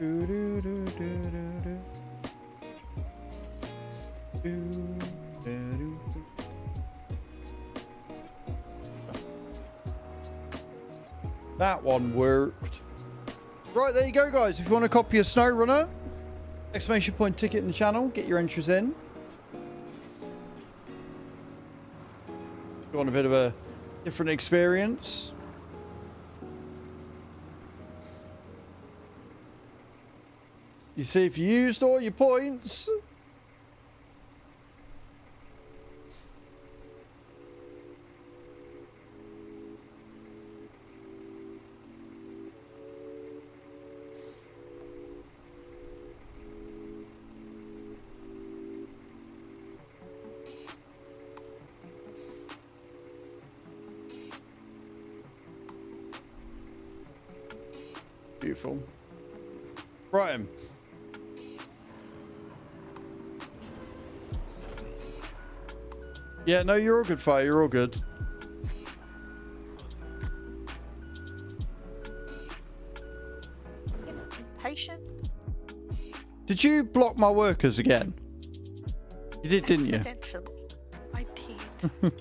[SPEAKER 1] Do, do, do, do, do, do. Do, do, do. That one worked. Right, there you go, guys. If you want to copy a SnowRunner, exclamation point ticket in the channel, get your entries in. If you want a bit of a different experience. You see if you used all your points. Beautiful. Brian. Yeah, no, you're all good, Fire. You're all good.
[SPEAKER 2] Patient.
[SPEAKER 1] Did you block my workers again? You did, didn't you?
[SPEAKER 2] Accidentally. I did.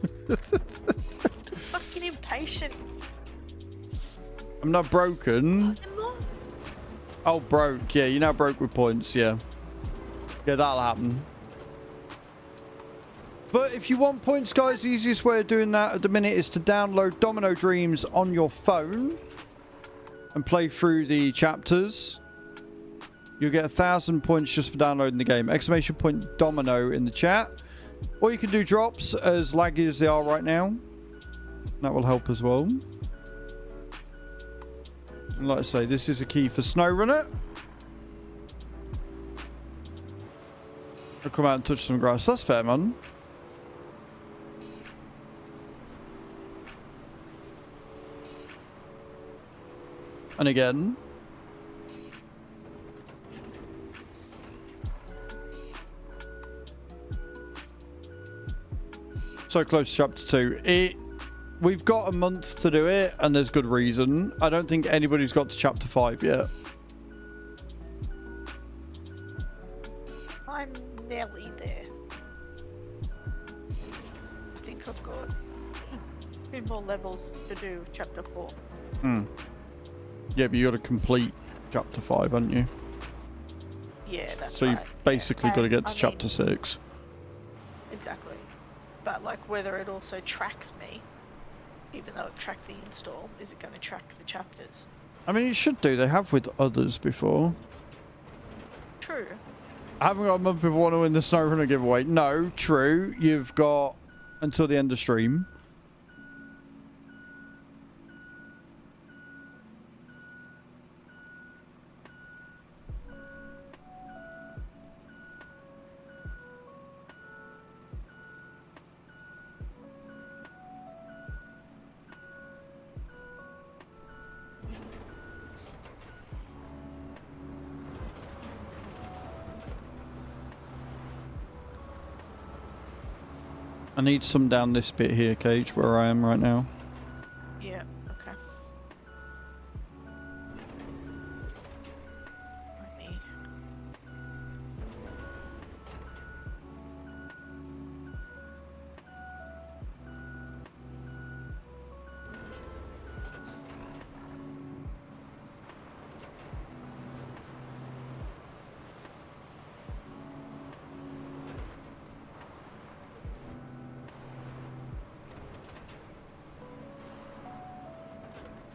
[SPEAKER 2] Fucking impatient.
[SPEAKER 1] I'm not broken.
[SPEAKER 2] I'm not.
[SPEAKER 1] Oh, broke. Yeah, you're now broke with points. Yeah. Yeah, that'll happen. But if you want points, guys, the easiest way of doing that at the minute is to download Domino Dreams on your phone and play through the chapters. You'll get 1,000 points just for downloading the game. Exclamation point Domino in the chat. Or you can do drops as laggy as they are right now. That will help as well. And like I say, this is a key for SnowRunner. I'll come out and touch some grass. That's fair, man. And again. So close to chapter 2. We've got a month to do it, and there's good reason. I don't think anybody's got to chapter 5 yet.
[SPEAKER 2] I'm nearly there. I think I've got 2 more levels to do chapter 4.
[SPEAKER 1] Hmm. Yeah, but you got to complete chapter 5, haven't you?
[SPEAKER 2] Yeah, that's
[SPEAKER 1] so
[SPEAKER 2] right.
[SPEAKER 1] you basically
[SPEAKER 2] Yeah.
[SPEAKER 1] got to
[SPEAKER 2] And,
[SPEAKER 1] get to
[SPEAKER 2] I
[SPEAKER 1] chapter
[SPEAKER 2] mean,
[SPEAKER 1] 6.
[SPEAKER 2] Exactly. But like whether it also tracks me, even though it tracked the install, is it going to track the chapters?
[SPEAKER 1] I mean, it should do. They have with others before.
[SPEAKER 2] True.
[SPEAKER 1] I haven't got a month if I want to win the SnowRunner giveaway. No, true. You've got until the end of stream. I need some down this bit here, Cage, where I am right now.
[SPEAKER 2] Yeah, okay. Let me...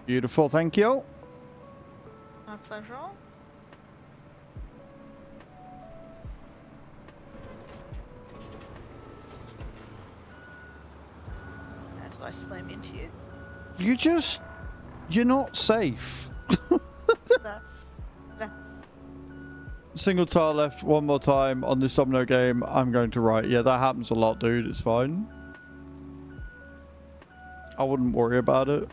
[SPEAKER 1] Beautiful, thank you.
[SPEAKER 2] My pleasure. As I slam into you.
[SPEAKER 1] You're not safe.
[SPEAKER 2] No. No.
[SPEAKER 1] Single tile left one more time on this domino game. I'm going to right. Yeah, that happens a lot, dude. It's fine. I wouldn't worry about it.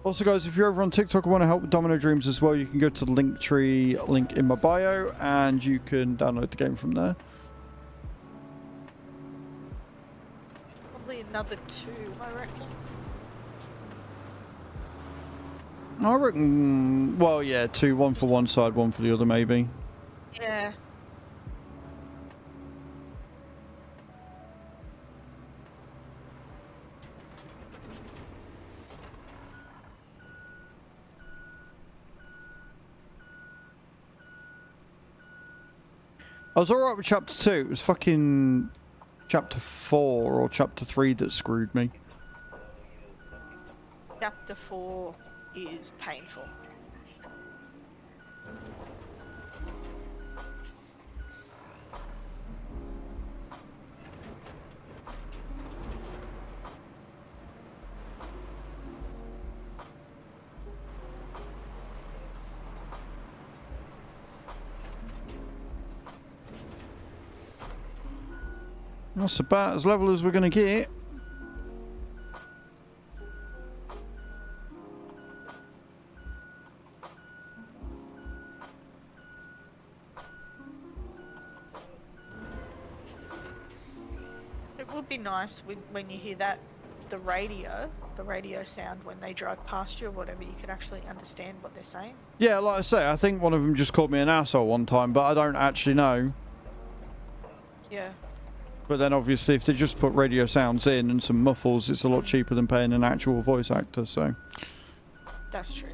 [SPEAKER 1] Also, guys, if you're over on TikTok and want to help with Domino Dreams as well, you can go to the Linktree link in my bio and you can download the game from there.
[SPEAKER 2] Probably another 2, I reckon.
[SPEAKER 1] I reckon, well, yeah, two, one for one side, one for the other, maybe.
[SPEAKER 2] Yeah.
[SPEAKER 1] I was alright with chapter 2. It was fucking chapter 4 or chapter 3 that screwed me.
[SPEAKER 2] Chapter 4 is painful.
[SPEAKER 1] That's about as level as we're going to get.
[SPEAKER 2] It would be nice when you hear that, the radio sound when they drive past you or whatever, you could actually understand what they're saying.
[SPEAKER 1] Yeah, like I say, I think one of them just called me an asshole one time, but I don't actually know.
[SPEAKER 2] Yeah.
[SPEAKER 1] But then obviously if they just put radio sounds in and some muffles, it's a lot cheaper than paying an actual voice actor, so.
[SPEAKER 2] That's true.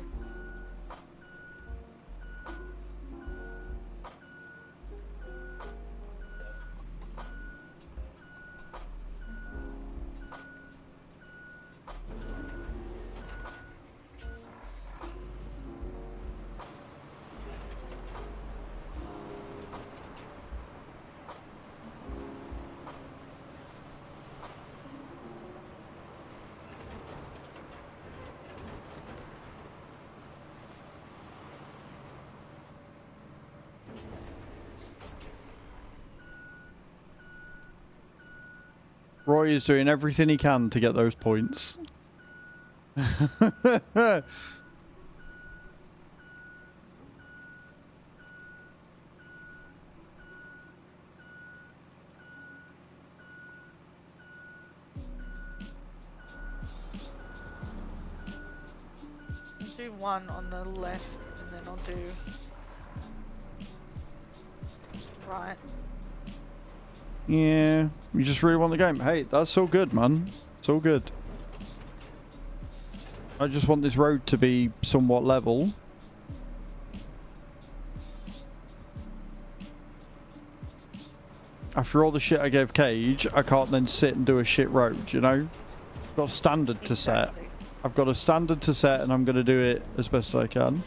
[SPEAKER 1] Roy is doing everything he can to get those points.
[SPEAKER 2] I'll do one on the left and then I'll do right.
[SPEAKER 1] Yeah, you just really want the game. Hey, that's all good, man. It's all good. I just want this road to be somewhat level. After all the shit I gave Cage, I can't then sit and do a shit road, you know? I've got a standard to set.
[SPEAKER 2] Exactly.
[SPEAKER 1] I've got a standard to set and I'm going to do it as best I can.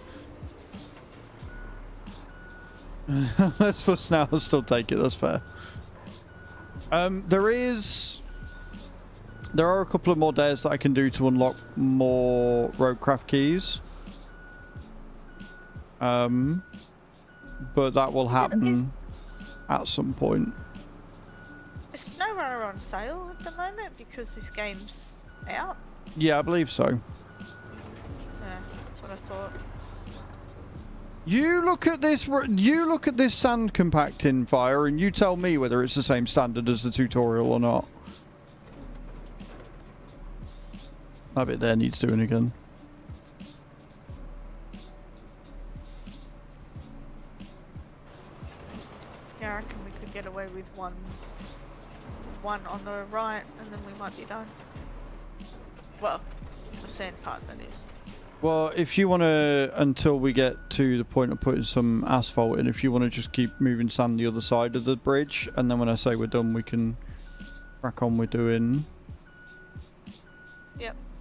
[SPEAKER 1] Let's fuss now, I'll still take it, that's fair. There are a couple of more days that I can do to unlock more Roadcraft keys. But that will happen at some point.
[SPEAKER 2] Is SnowRunner on sale at the moment because this game's out?
[SPEAKER 1] Yeah, I believe so.
[SPEAKER 2] Yeah, that's what I thought.
[SPEAKER 1] You look at this sand compacting fire and you tell me whether it's the same standard as the tutorial or not. That bit there needs doing again.
[SPEAKER 2] Yeah, I reckon we could get away with one on the right and then we might be done. Well, the sand part, that is.
[SPEAKER 1] Well, if you want to, until we get to the point of putting some asphalt in, if you want to just keep moving sand the other side of the bridge, and then when I say we're done, we can crack on with doing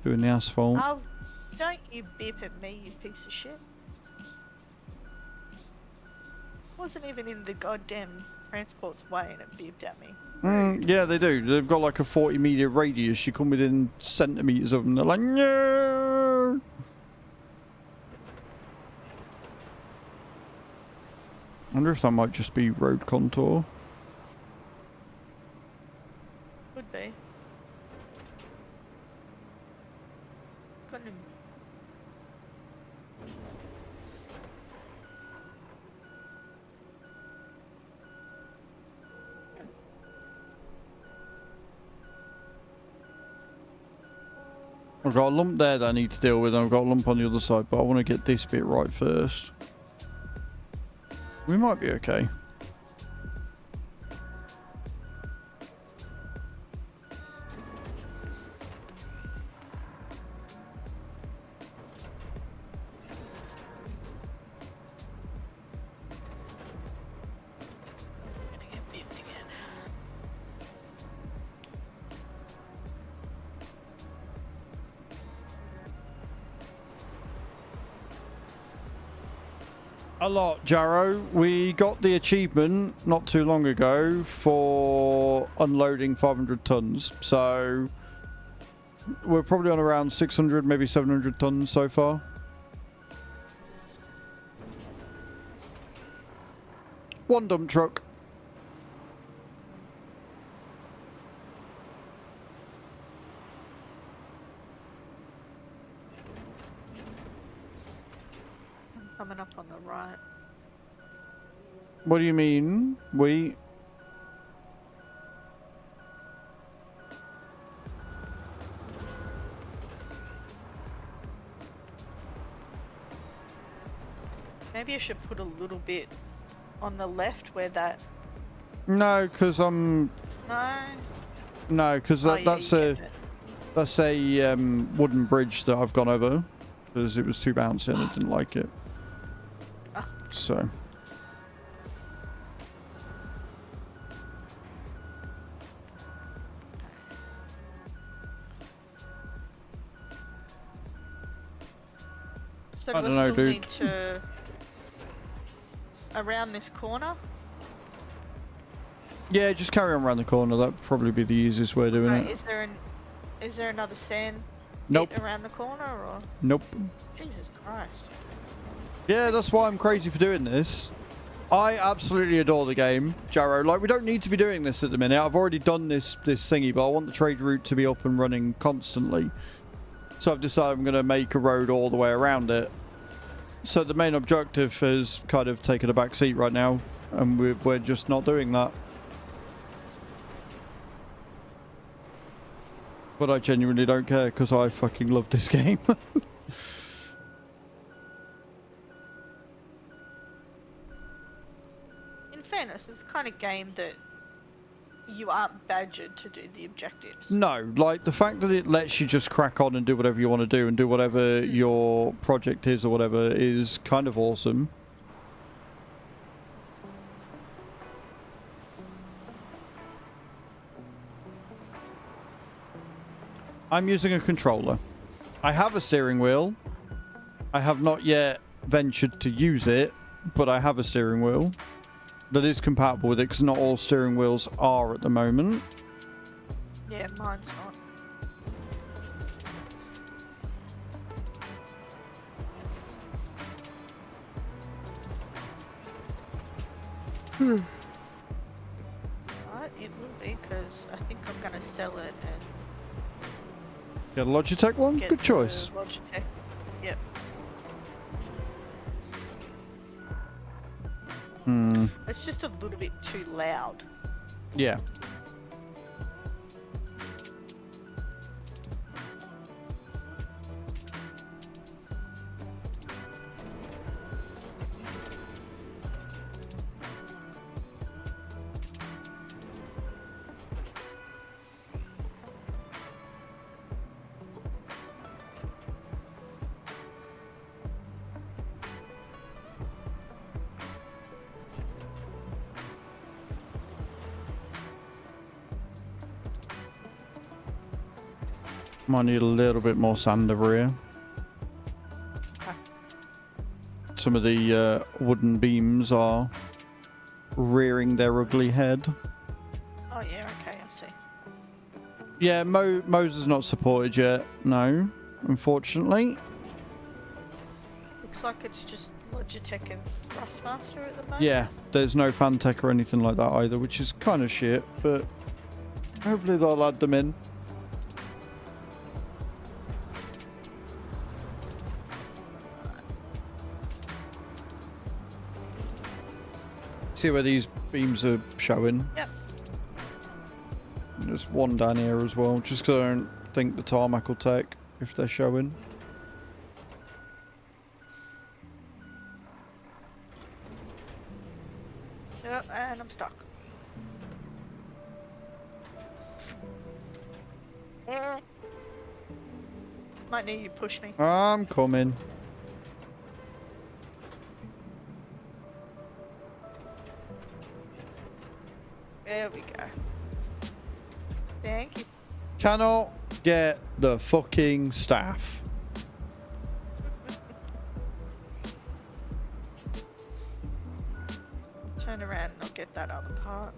[SPEAKER 1] the asphalt.
[SPEAKER 2] Oh, don't you beep at me, you piece of shit. Wasn't even in the goddamn transport's way and it beeped at me.
[SPEAKER 1] Yeah, they do. They've got like a 40-meter radius. You come within centimeters of them, they're like, no. I wonder if that might just be road contour.
[SPEAKER 2] Could be. Couldn't.
[SPEAKER 1] I've got a lump there that I need to deal with, and I've got a lump on the other side, but I want to get this bit right first. We might be okay.
[SPEAKER 2] Gonna get bipped again.
[SPEAKER 1] A lot, Jarrow. We got the achievement not too long ago for unloading 500 tons. So we're probably on around 600, maybe 700 tons so far. One dump truck.
[SPEAKER 2] Coming up on the right.
[SPEAKER 1] What do you mean? We...
[SPEAKER 2] Maybe I should put a little bit on the left where that.
[SPEAKER 1] No, because I'm...
[SPEAKER 2] No.
[SPEAKER 1] No, because
[SPEAKER 2] Oh, yeah,
[SPEAKER 1] that's
[SPEAKER 2] you
[SPEAKER 1] a...
[SPEAKER 2] get it.
[SPEAKER 1] That's a wooden bridge that I've gone over. Because it was too bouncy and I didn't like it.
[SPEAKER 2] Ah.
[SPEAKER 1] So...
[SPEAKER 2] So
[SPEAKER 1] I
[SPEAKER 2] do
[SPEAKER 1] don't
[SPEAKER 2] I
[SPEAKER 1] know,
[SPEAKER 2] still
[SPEAKER 1] dude.
[SPEAKER 2] need to around this corner?
[SPEAKER 1] Yeah, just carry on around the corner. That'd probably be the easiest way of doing
[SPEAKER 2] Right,
[SPEAKER 1] it.
[SPEAKER 2] is there another sand
[SPEAKER 1] Nope.
[SPEAKER 2] bit around the corner or
[SPEAKER 1] Nope.
[SPEAKER 2] Jesus Christ.
[SPEAKER 1] Yeah, that's why I'm crazy for doing this. I absolutely adore the game, Jarrow. Like, we don't need to be doing this at the minute. I've already done this thingy, but I want the trade route to be up and running constantly. So I've decided I'm going to make a road all the way around it. So the main objective has kind of taken a back seat right now, and we're just not doing that. But I genuinely don't care, because I fucking love this game.
[SPEAKER 2] In fairness, it's the kind of game that you aren't badgered to do the objectives.
[SPEAKER 1] No, like the fact that it lets you just crack on and do whatever you want to do and do whatever your project is or whatever is kind of awesome. I'm using a controller. I have a steering wheel. I have not yet ventured to use it, but I have a steering wheel that is compatible with it because not all steering wheels are at the moment.
[SPEAKER 2] Yeah, mine's not. But it will be because I think I'm gonna sell it and
[SPEAKER 1] Get a Logitech one?
[SPEAKER 2] get
[SPEAKER 1] Good
[SPEAKER 2] the
[SPEAKER 1] choice.
[SPEAKER 2] Logitech. Yep.
[SPEAKER 1] Hmm.
[SPEAKER 2] It's just a little bit too loud.
[SPEAKER 1] Yeah. Might need a little bit more sand over here.
[SPEAKER 2] Okay.
[SPEAKER 1] Some of the wooden beams are rearing their ugly head.
[SPEAKER 2] Oh yeah, okay, I see.
[SPEAKER 1] Yeah, Mo's is not supported yet. No, unfortunately.
[SPEAKER 2] Looks like it's just Logitech and Thrustmaster at the moment.
[SPEAKER 1] Yeah, there's no Fantech or anything like that either, which is kind of shit, but hopefully they'll add them in. See where these beams are showing?
[SPEAKER 2] Yep.
[SPEAKER 1] There's one down here as well, just because I don't think the tarmac will take. if they're showing.
[SPEAKER 2] Yep, and I'm stuck. Might need you to push me.
[SPEAKER 1] I'm coming.
[SPEAKER 2] There we go. Thank you.
[SPEAKER 1] Cannot get the fucking staff.
[SPEAKER 2] Turn around and I'll get that other part.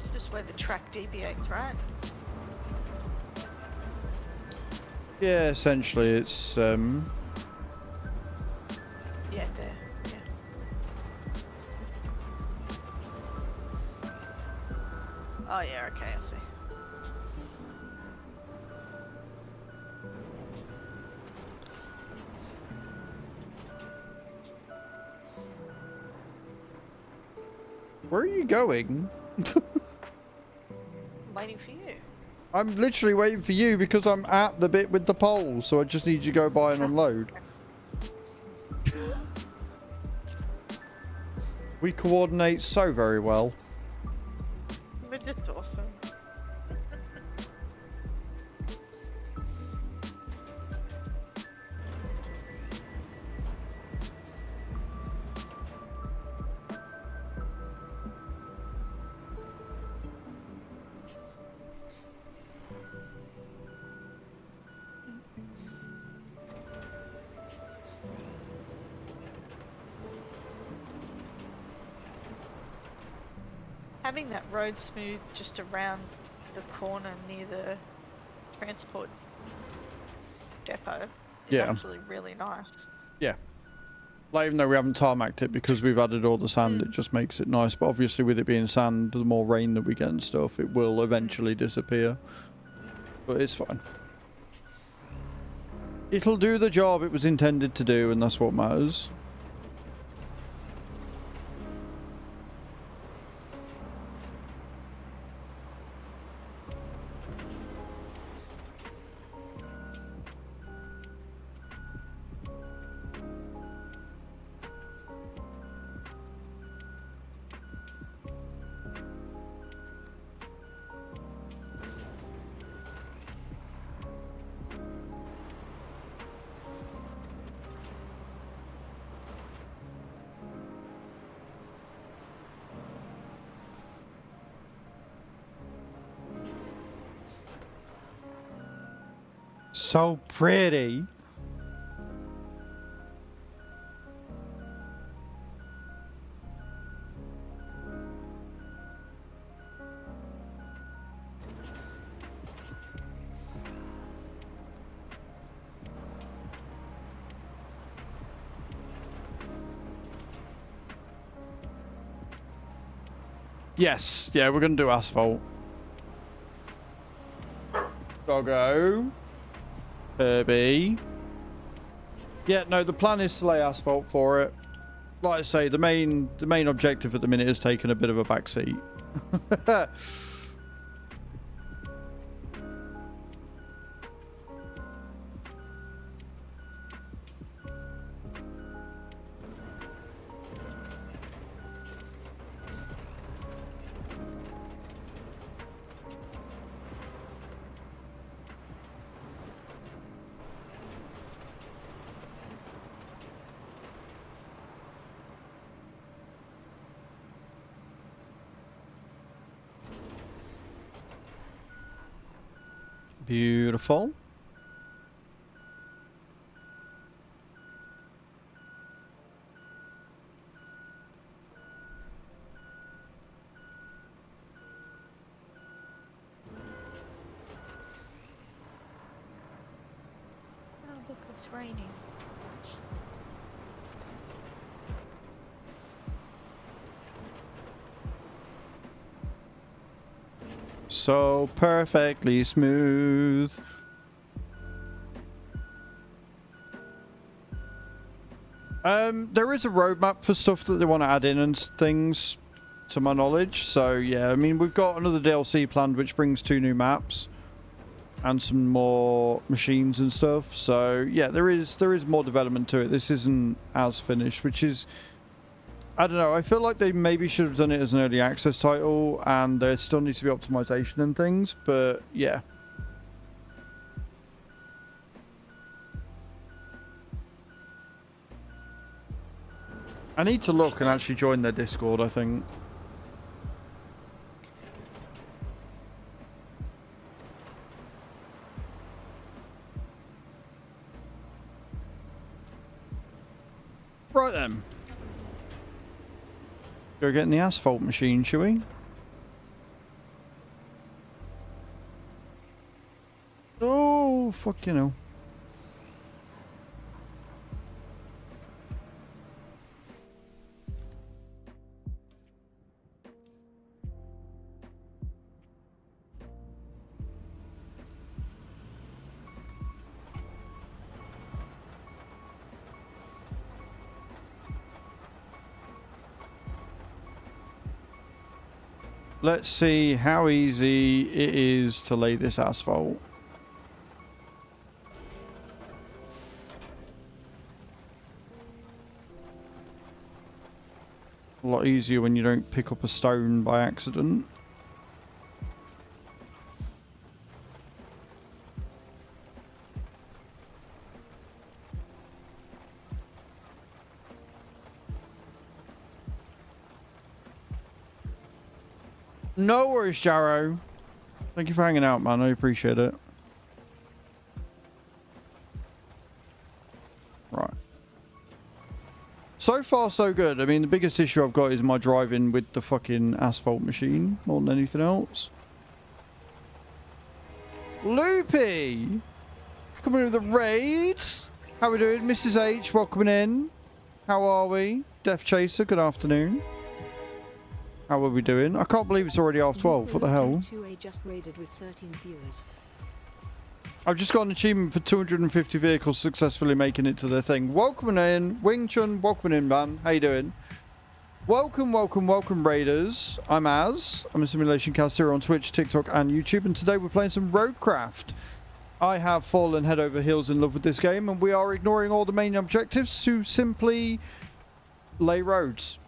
[SPEAKER 2] It's just where the track deviates, right?
[SPEAKER 1] Yeah, essentially it's
[SPEAKER 2] Yeah, there. Yeah. Oh yeah, okay, I see.
[SPEAKER 1] where are you going?
[SPEAKER 2] Waiting for you.
[SPEAKER 1] I'm literally waiting for you because I'm at the bit with the pole, so I just need you to go by and unload. We coordinate so very well.
[SPEAKER 2] We're just awesome. Having that road smooth just around the corner near the transport depot is
[SPEAKER 1] Yeah.
[SPEAKER 2] actually really nice.
[SPEAKER 1] Yeah. Like, even though we haven't tarmacked it because we've added all the sand, it just makes it nice. But obviously with it being sand, the more rain that we get and stuff, it will eventually disappear. But it's fine. It'll do the job it was intended to do, and that's what matters. So pretty. Yes, yeah, we're gonna do asphalt. Doggo. Kirby. Yeah, no, the plan is to lay asphalt for it. Like I say, the main objective at the minute is taking a bit of a back seat. Beautiful.
[SPEAKER 2] Oh, look, it's raining.
[SPEAKER 1] So perfectly smooth. There is a roadmap for stuff that they want to add in and things, to my knowledge. So yeah, I mean, we've got another DLC planned which brings 2 new maps and some more machines and stuff. So yeah, there is more development to it. This isn't as finished, which is, I don't know, I feel like they maybe should have done it as an early access title, and there still needs to be optimization and things, but yeah. I need to look and actually join their Discord, I think. Right then. Go get in the asphalt machine, shall we? Oh, fuck, you know. Let's see how easy it is to lay this asphalt. A lot easier when you don't pick up a stone by accident. No worries, Jarrow. Thank you for hanging out, man. I appreciate it. Right. So far, so good. I mean, the biggest issue I've got is my driving with the fucking asphalt machine more than anything else. Loopy! Coming in with a raid. How we doing? Mrs. H, welcoming in. How are we? Death Chaser, good afternoon. How are we doing? I can't believe it's already half 12. What the hell?
[SPEAKER 5] 2A just raided with 13 viewers.
[SPEAKER 1] I've just got an achievement for 250 vehicles successfully making it to the thing. Welcome in. Wing Chun, welcome in, man. How you doing? Welcome, welcome, welcome, Raiders. I'm Az. I'm a simulation caster on Twitch, TikTok, and YouTube. And today we're playing some Roadcraft. I have fallen head over heels in love with this game, and we are ignoring all the main objectives to simply lay roads.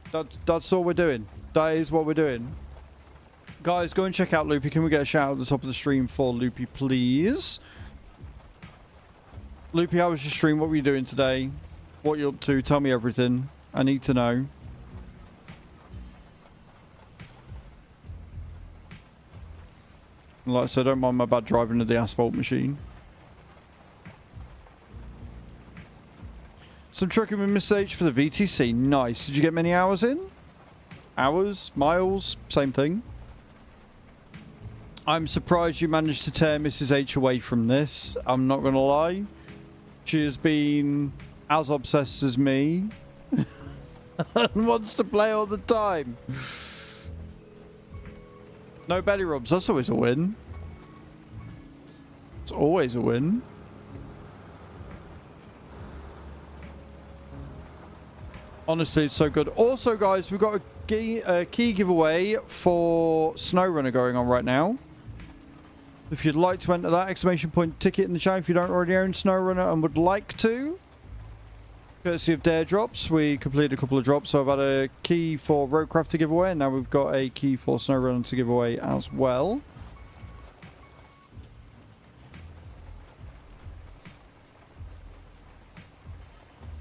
[SPEAKER 1] That's all we're doing. That is what we're doing. Guys, go and check out Loopy. Can we get a shout out at the top of the stream for Loopy, please? Loopy, how was your stream? What were you doing today? What you up to? Tell me everything. I need to know. Like I said, I don't mind my bad driving of the asphalt machine. Some trucking with Miss H for the VTC. Nice. Did you get many hours in? Hours? Miles? Same thing. I'm surprised you managed to tear Mrs. H away from this. I'm not going to lie. She has been as obsessed as me. And wants to play all the time. No belly rubs. That's always a win. It's always a win. Honestly, it's so good. Also, guys, we've got a key giveaway for SnowRunner going on right now. If you'd like to enter that, exclamation point ticket in the chat if you don't already own SnowRunner and would like to. Courtesy of Dare Drops, we completed a couple of drops, so I've had a key for Roadcraft to give away, and now we've got a key for SnowRunner to give away as well.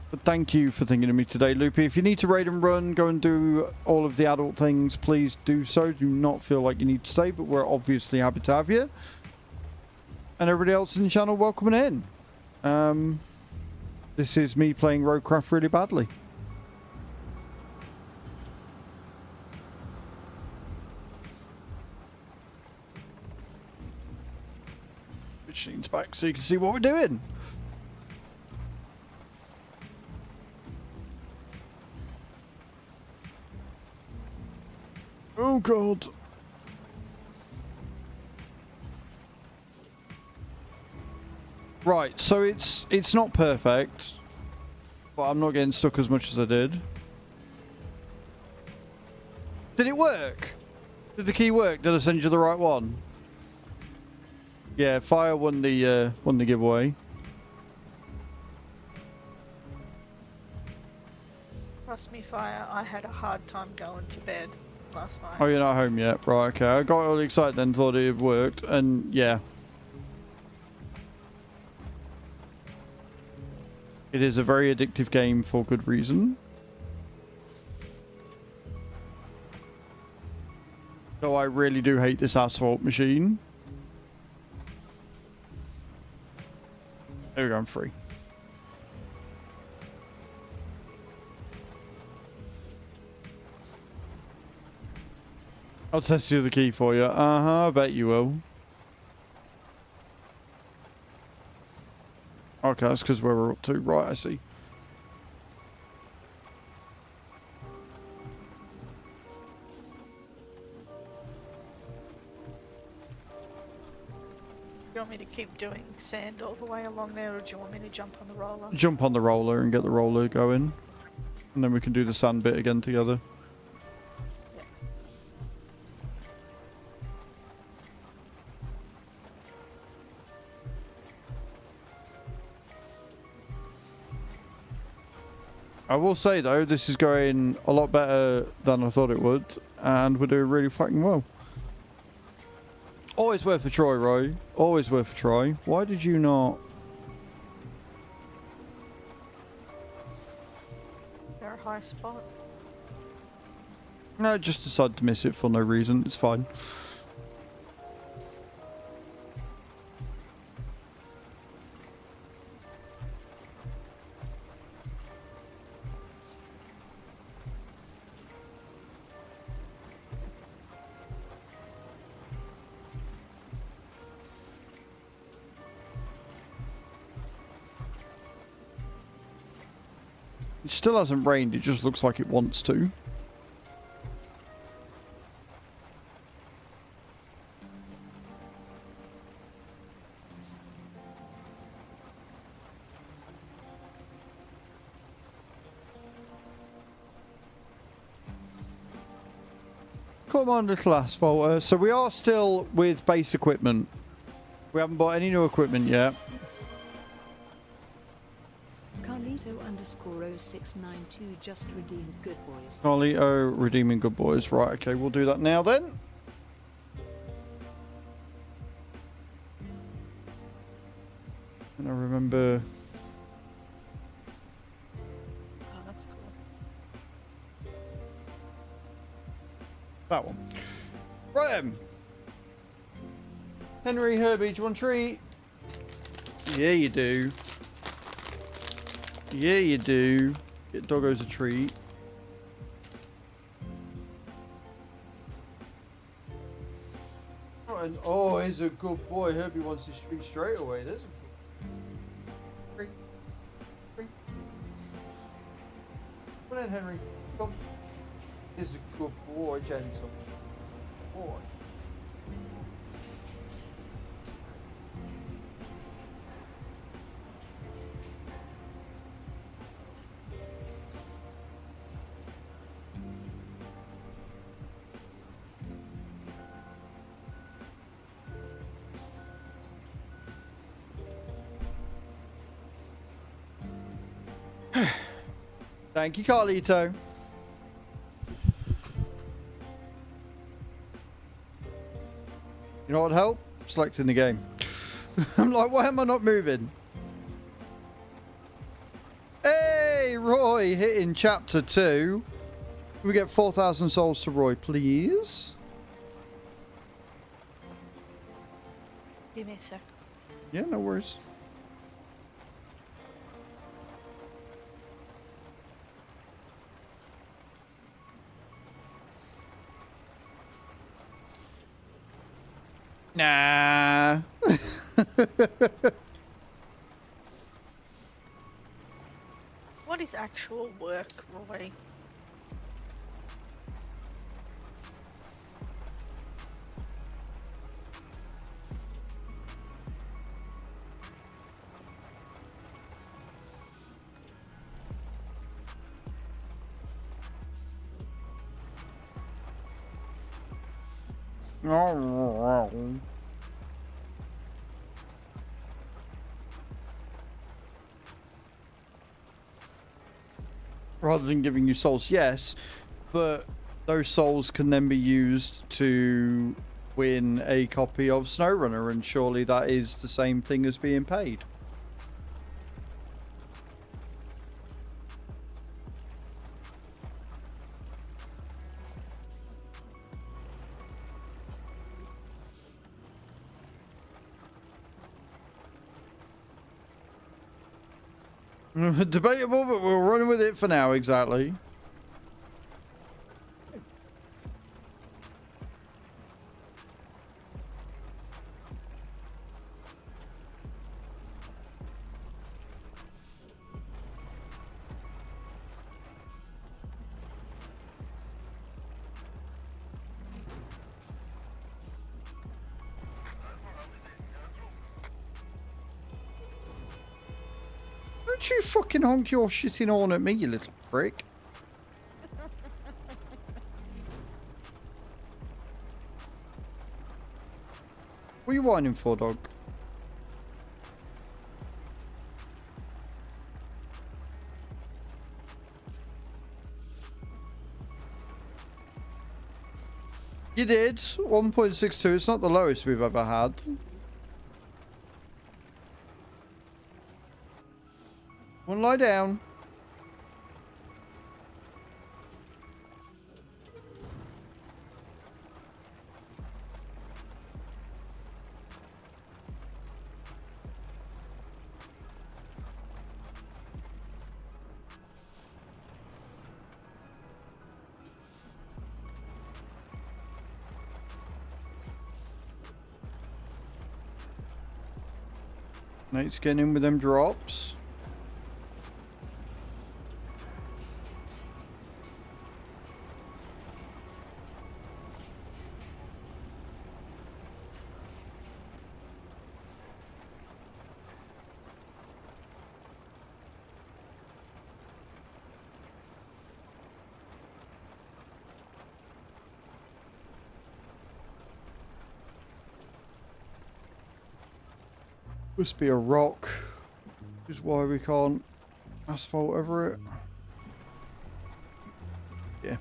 [SPEAKER 1] But thank you for thinking of me today, Loopy. If you need to raid and run, go and do all of the adult things, please do so. Do not feel like you need to stay, but we're obviously happy to have you. And everybody else in the channel, welcoming in. This is me playing Roadcraft really badly. Machine's back so you can see what we're doing. Oh god. Right, so it's not perfect, But I'm not getting stuck as much as I did. Did it work? Did the key work? Did I send you the right one? Yeah, Fire won the giveaway.
[SPEAKER 2] Trust me, Fire, I had a hard time going to bed last night.
[SPEAKER 1] Oh, you're not home yet? Right, okay. I got really excited then, thought it had worked, and yeah. It is a very addictive game for good reason. So I really do hate this asphalt machine. There we go, I'm free. I'll test the other key for you. Uh-huh, I bet you will. Okay, that's because where we're up to. Right, I see.
[SPEAKER 2] Do you want me to keep doing sand all the way along there, or do you want me to jump on the roller?
[SPEAKER 1] Jump on the roller and get the roller going. And then we can do the sand bit again together. I will say though, this is going a lot better than I thought it would, and we're doing really fucking well. Always worth a try, Roy. Always worth a try. Why did you not?
[SPEAKER 2] Is there a high spot?
[SPEAKER 1] No, just decided to miss it for no reason. It's fine. It still hasn't rained, it just looks like it wants to. Come on, little asphalter. So we are still with base equipment. We haven't bought any new equipment yet.
[SPEAKER 5] Carlito_0692 just redeemed Good Boys.
[SPEAKER 1] Carlito redeeming Good Boys. Right, okay, we'll do that now then. And I remember...
[SPEAKER 2] Oh, that's cool.
[SPEAKER 1] that one. Right then. Henry, Herbie, do you want a treat? Yeah, you do. Yeah, you do. Get doggos a treat. Right, oh, he's a good boy. Herbie wants his treat straight away. There's a treat. Treat. Come on in, Henry. Come. He's a good boy, gentle. Boy. Thank you, Carlito. You know what help? Selecting the game. I'm like, why am I not moving? Hey, Roy, hitting chapter 2. Can we get 4,000 souls to Roy, please?
[SPEAKER 2] Give me a sec.
[SPEAKER 1] Yeah, no worries. Nah.
[SPEAKER 2] What is actual work, Roy?
[SPEAKER 1] Rather than giving you souls, yes, but those souls can then be used to win a copy of SnowRunner, and surely that is the same thing as being paid. Debatable, but we're running with it for now, exactly. Don't you fucking honk your shitting horn at me, you little prick. What are you whining for, dog? You did. 1.62. It's not the lowest we've ever had. One lie down. Nate's getting in with them drops. Must be a rock. Which is why we can't asphalt over it. Yeah.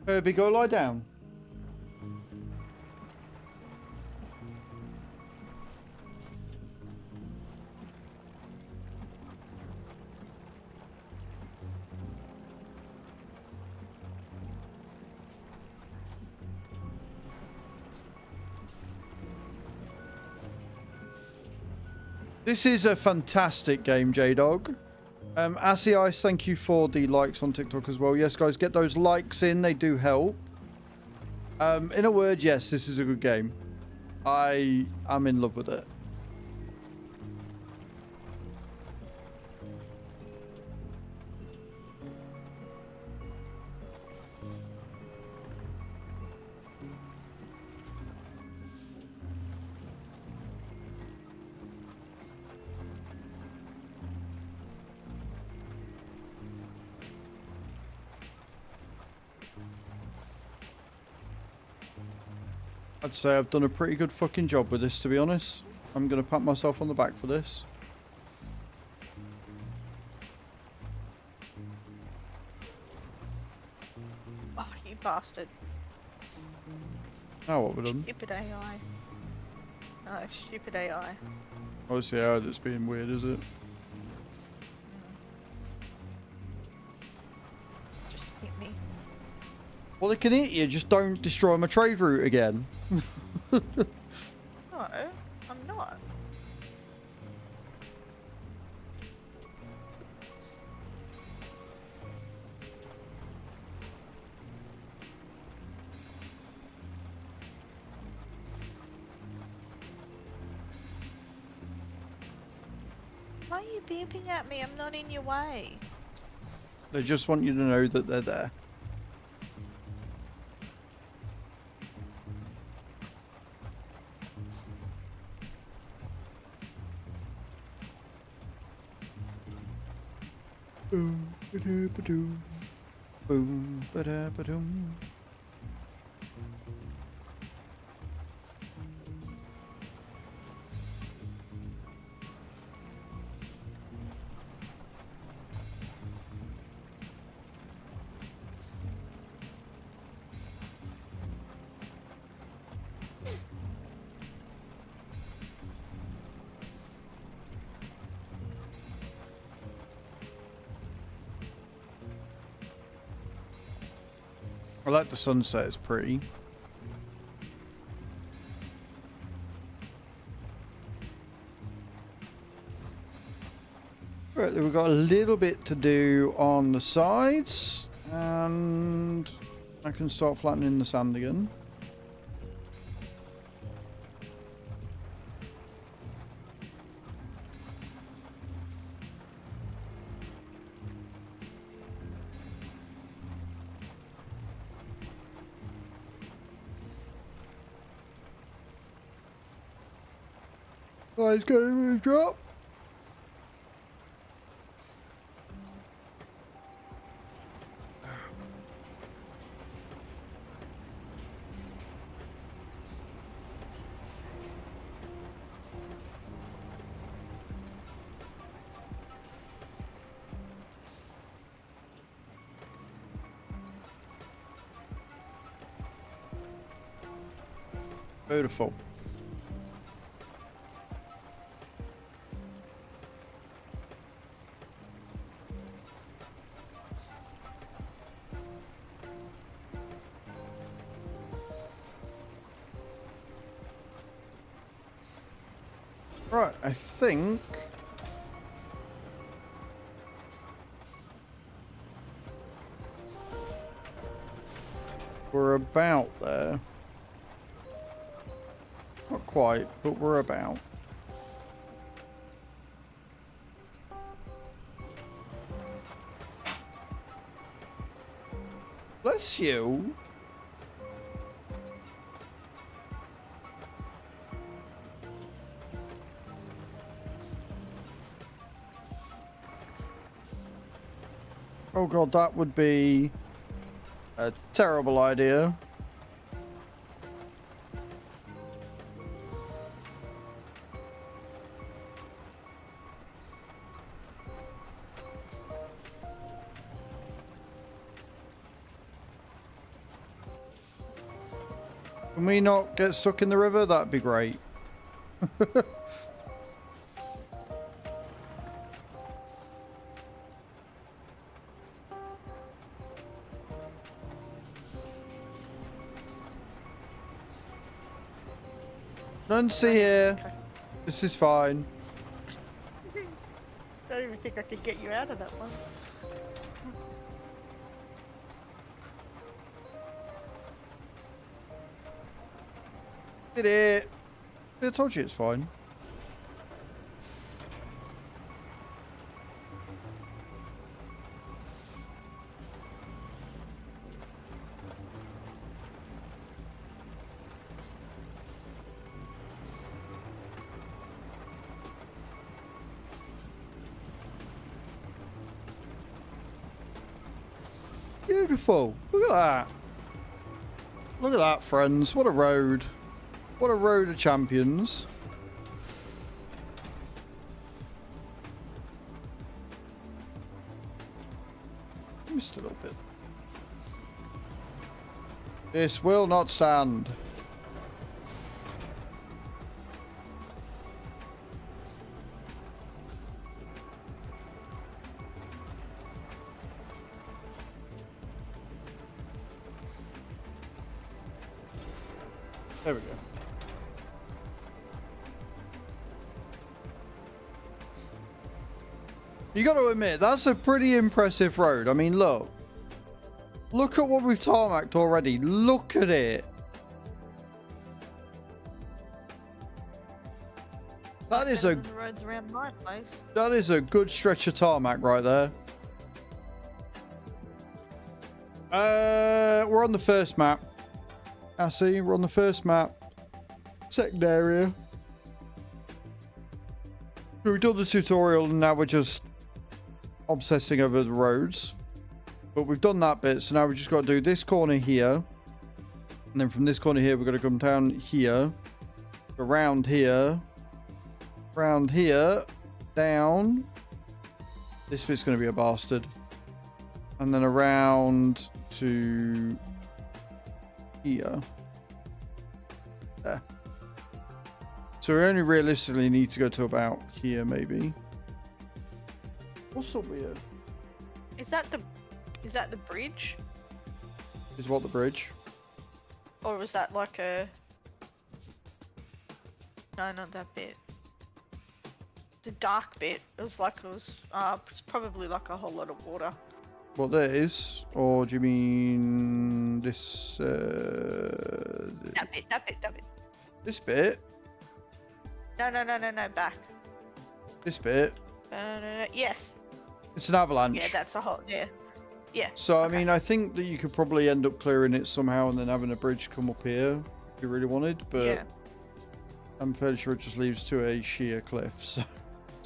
[SPEAKER 1] Herbie, go lie down. This is a fantastic game, J-Dog. Assy Ice, thank you for the likes on TikTok as well. Yes, guys, get those likes in. They do help. In a word, yes, this is a good game. I am in love with it. I'd say I've done a pretty good fucking job with this, to be honest. I'm going to pat myself on the back for this.
[SPEAKER 2] Oh, you bastard.
[SPEAKER 1] Now what we're done.
[SPEAKER 2] Stupid AI. No, stupid AI.
[SPEAKER 1] Oh, it's the AI that's being weird, is it?
[SPEAKER 2] Just hit me.
[SPEAKER 1] Well, they can hit you, just don't destroy my trade route again.
[SPEAKER 2] No, I'm not. Why are you beeping at me? I'm not in your way.
[SPEAKER 1] They just want you to know that they're there. Boom, ba-da-ba-doom. Boom, ba-da-ba-doom. I like the sunset, it's pretty. Right, then we've got a little bit to do on the sides, and I can start flattening the sand again. Oh, it's going to drop. Beautiful. Right, I think we're about there. Not quite, but we're about. Bless you. Oh god, that would be a terrible idea. Can we not get stuck in the river? That'd be great. None to see here. This is fine.
[SPEAKER 2] Don't even think I could get you out of that one.
[SPEAKER 1] Did it. I told you it's fine. Beautiful. Look at that. Look at that, friends. What a road. What a road of champions. Just a little bit. This will not stand. There we go. You got to admit, that's a pretty impressive road. I mean, look. Look at what we've tarmacked already. Look at it. That is a...
[SPEAKER 2] The roads around my place.
[SPEAKER 1] That is a good stretch of tarmac right there. We're on the first map. I see, we're on the first map. Second area. We've done the tutorial and now we're just obsessing over the roads. But we've done that bit, so now we've just got to do this corner here. And then from this corner here, we've got to come down here. Around here. Around here. Down. This bit's going to be a bastard. And then around to here. There. So we only realistically need to go to about here, maybe. What's so weird?
[SPEAKER 2] Is that the bridge?
[SPEAKER 1] Is what the bridge?
[SPEAKER 2] Or was that like a... No, not that bit. The dark bit. It was it's probably like a whole lot of water.
[SPEAKER 1] What there is? Or do you mean this?
[SPEAKER 2] That bit.
[SPEAKER 1] This bit?
[SPEAKER 2] No, back.
[SPEAKER 1] This bit?
[SPEAKER 2] Yes.
[SPEAKER 1] It's an avalanche.
[SPEAKER 2] Yeah, that's a whole, yeah.
[SPEAKER 1] So,
[SPEAKER 2] okay.
[SPEAKER 1] I mean, I think that you could probably end up clearing it somehow and then having a bridge come up here if you really wanted, but
[SPEAKER 2] Yeah.
[SPEAKER 1] I'm fairly sure it just leads to a sheer cliff, so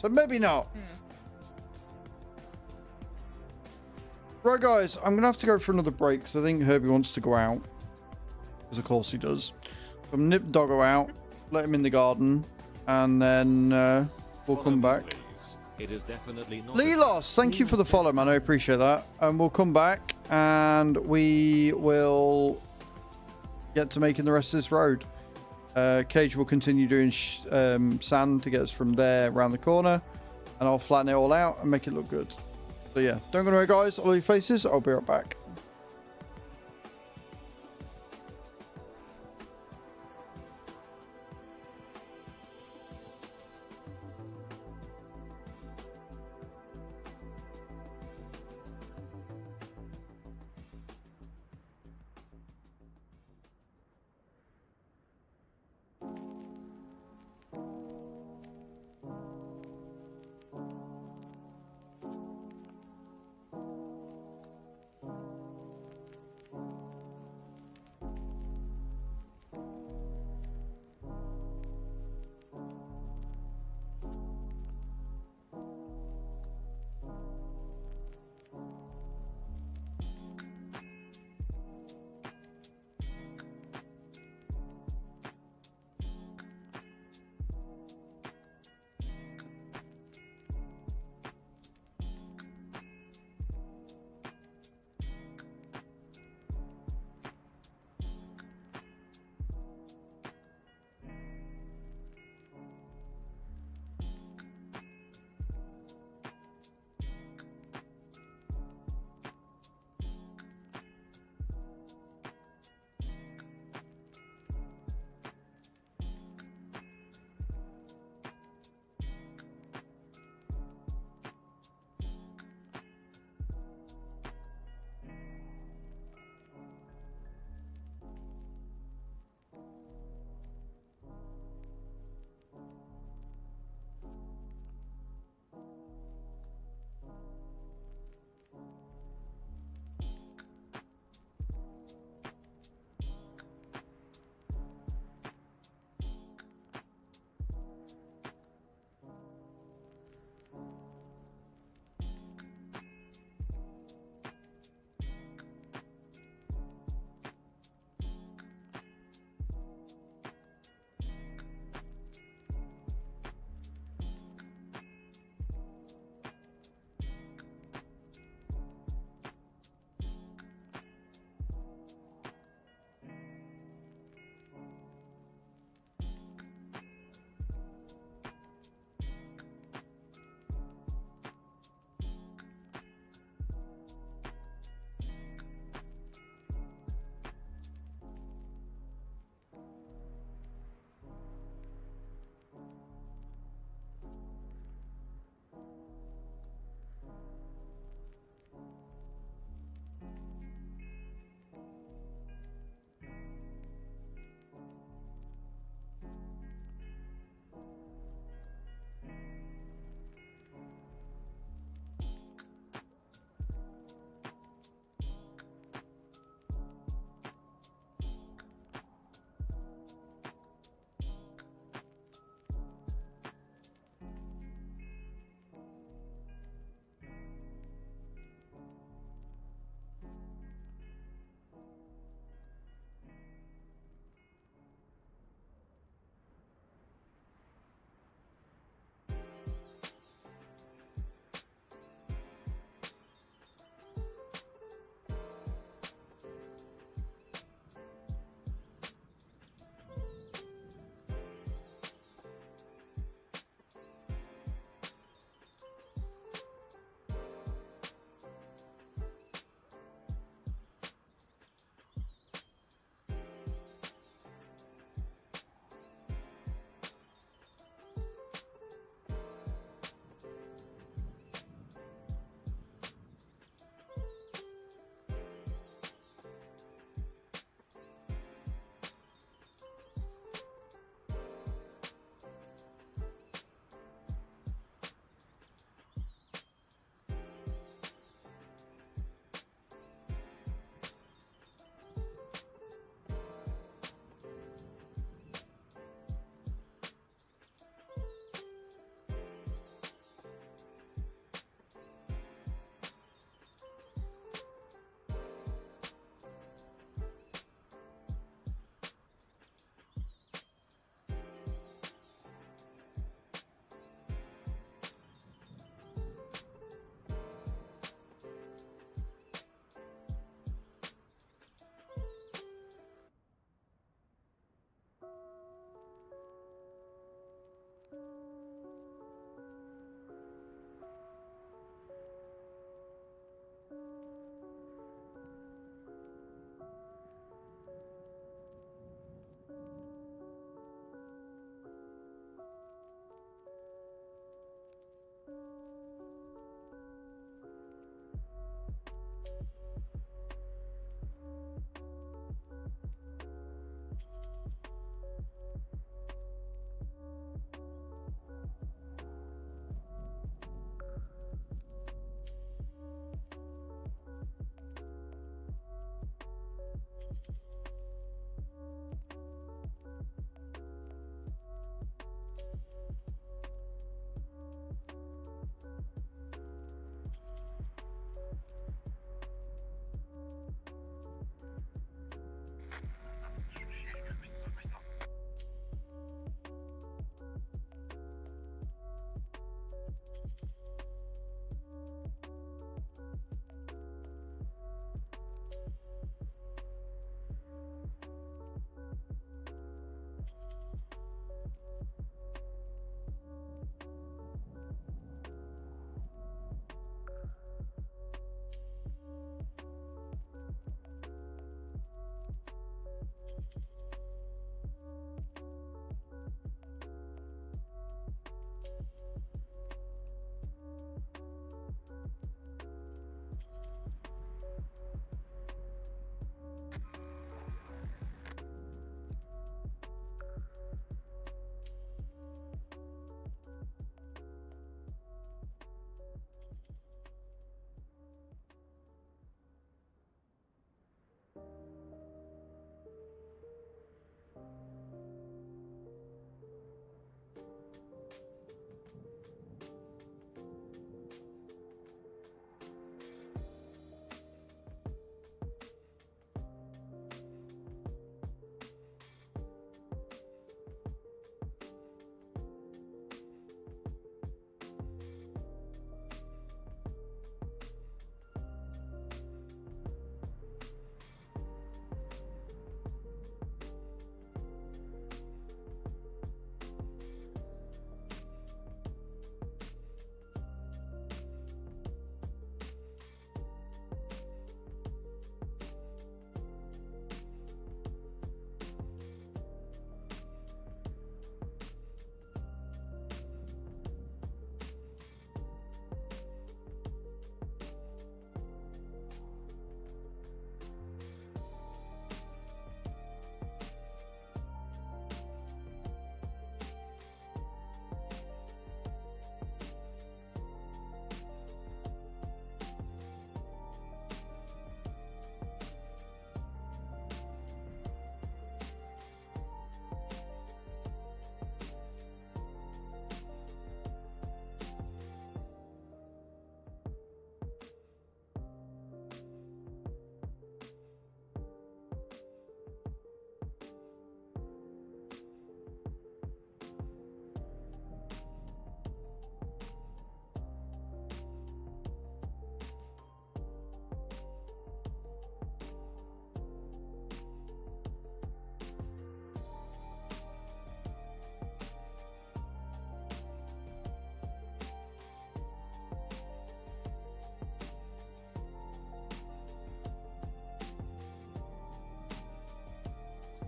[SPEAKER 1] maybe not. Right, guys, I'm going to have to go for another break because I think Herbie wants to go out. Because, of course, he does. So I'm nip the doggo out, let him in the garden, and then we'll come back.
[SPEAKER 4] It is definitely not.
[SPEAKER 1] Lelos, thank you for the follow, man. I appreciate that. And we'll come back and we will get to making the rest of this road. Thge will continue doing sand to get us from there around the corner. And I'll flatten it all out and make it look good. So yeah, don't go away, guys. All your faces. I'll be right back.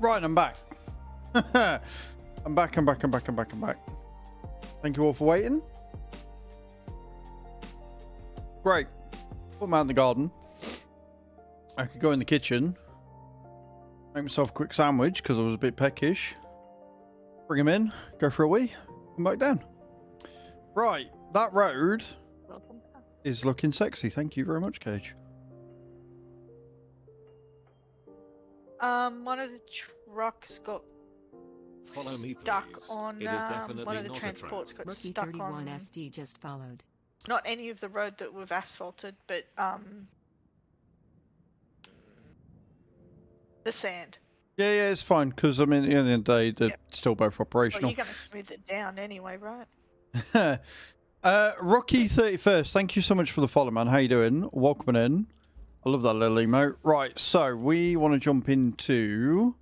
[SPEAKER 1] Right, I'm back. I'm back. Thank you all for waiting. Great. Put them out in the garden. I could go in the kitchen, make myself a quick sandwich because I was a bit peckish. Bring him in, go for a wee, come back down. Right, that road is looking sexy. Thank you very much, Cage.
[SPEAKER 2] One of the trucks got
[SPEAKER 4] Follow me,
[SPEAKER 2] stuck
[SPEAKER 4] please.
[SPEAKER 2] on
[SPEAKER 4] It is definitely
[SPEAKER 2] one of the
[SPEAKER 4] not a
[SPEAKER 2] transports got
[SPEAKER 5] Rookie
[SPEAKER 2] stuck
[SPEAKER 5] 31
[SPEAKER 2] on
[SPEAKER 5] SD just followed.
[SPEAKER 2] not any of the road that we've asphalted, but the sand.
[SPEAKER 1] Yeah, it's fine because I mean, at the end of the day, they're still both
[SPEAKER 2] Well,
[SPEAKER 1] operational.
[SPEAKER 2] you're gonna smooth it down anyway, right?
[SPEAKER 1] Rocky 31st, thank you so much for the follow, man. How you doing? Welcome in. I love that little emote. Right, so we want to jump into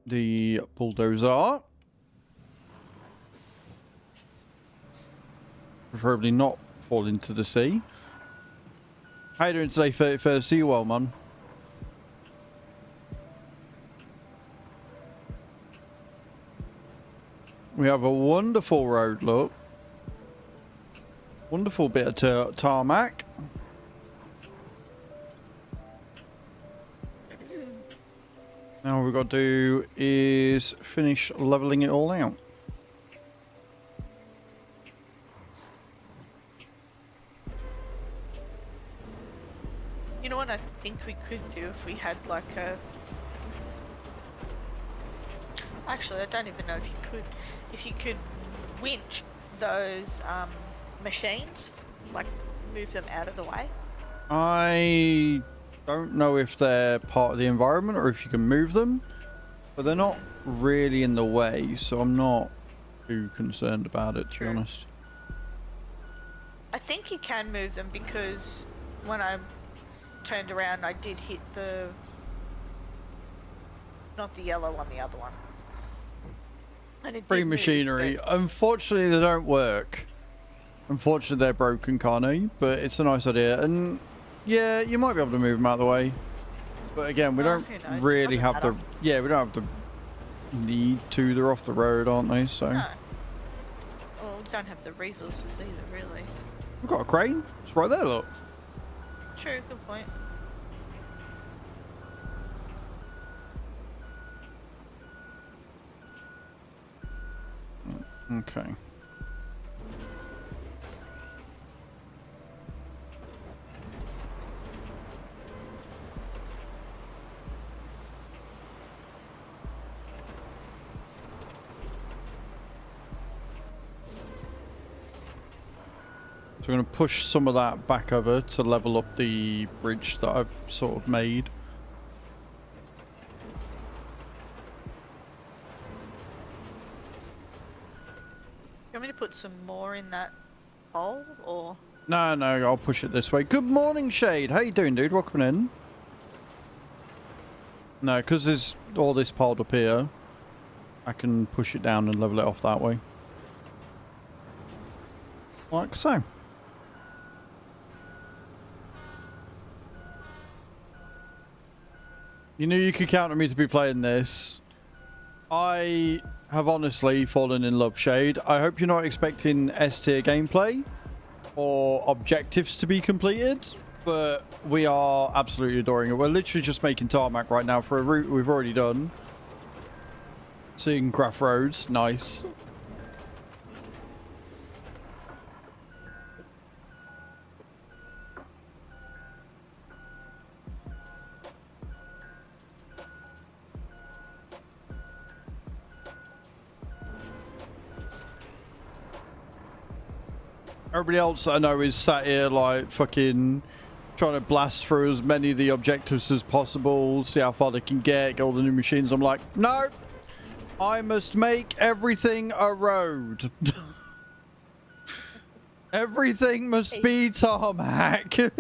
[SPEAKER 1] the bulldozer. Preferably not fall into the sea. How you doing today, 31st? See you well, man. We have a wonderful road, look. Wonderful bit of tarmac. Now all we've got to do is finish leveling it all out.
[SPEAKER 2] You know what I think we could do if we had like a... Actually, I don't even know if you could. If you could winch those machines, like move them out of the way.
[SPEAKER 1] I don't know if they're part of the environment or if you can move them, but they're not really in the way, so I'm not too concerned about it, to be honest.
[SPEAKER 2] I think you can move them because when I turned around, I did hit the... not the yellow one, the other one. And it
[SPEAKER 1] Free
[SPEAKER 2] did move,
[SPEAKER 1] machinery.
[SPEAKER 2] but-
[SPEAKER 1] Unfortunately, they don't work. Unfortunately, they're broken, Carney, but it's a nice idea. And yeah, you might be able to move them out of the way. But again, we don't
[SPEAKER 2] who knows?
[SPEAKER 1] really
[SPEAKER 2] Doesn't
[SPEAKER 1] have the...
[SPEAKER 2] matter.
[SPEAKER 1] Yeah, we don't have the need to. They're off the road, aren't they? So
[SPEAKER 2] No. Well, we don't have the resources either, really.
[SPEAKER 1] we've got a crane. It's right there, look.
[SPEAKER 2] True, good point.
[SPEAKER 1] Okay. So we're going to push some of that back over to level up the bridge that I've sort of made.
[SPEAKER 2] You want me to put some more in that hole, or...?
[SPEAKER 1] No, I'll push it this way. Good morning, Shade. How you doing, dude? Welcome in. No, because there's all this piled up here, I can push it down and level it off that way. Like so. You knew you could count on me to be playing this. I have honestly fallen in love, Shade. I hope you're not expecting S-tier gameplay or objectives to be completed, but we are absolutely adoring it. We're literally just making tarmac right now for a route we've already done. So you can craft roads. Nice. Everybody else that I know is sat here like fucking trying to blast through as many of the objectives as possible, see how far they can get all the new machines. I'm like, no, I must make everything a road. Everything must be tarmac. The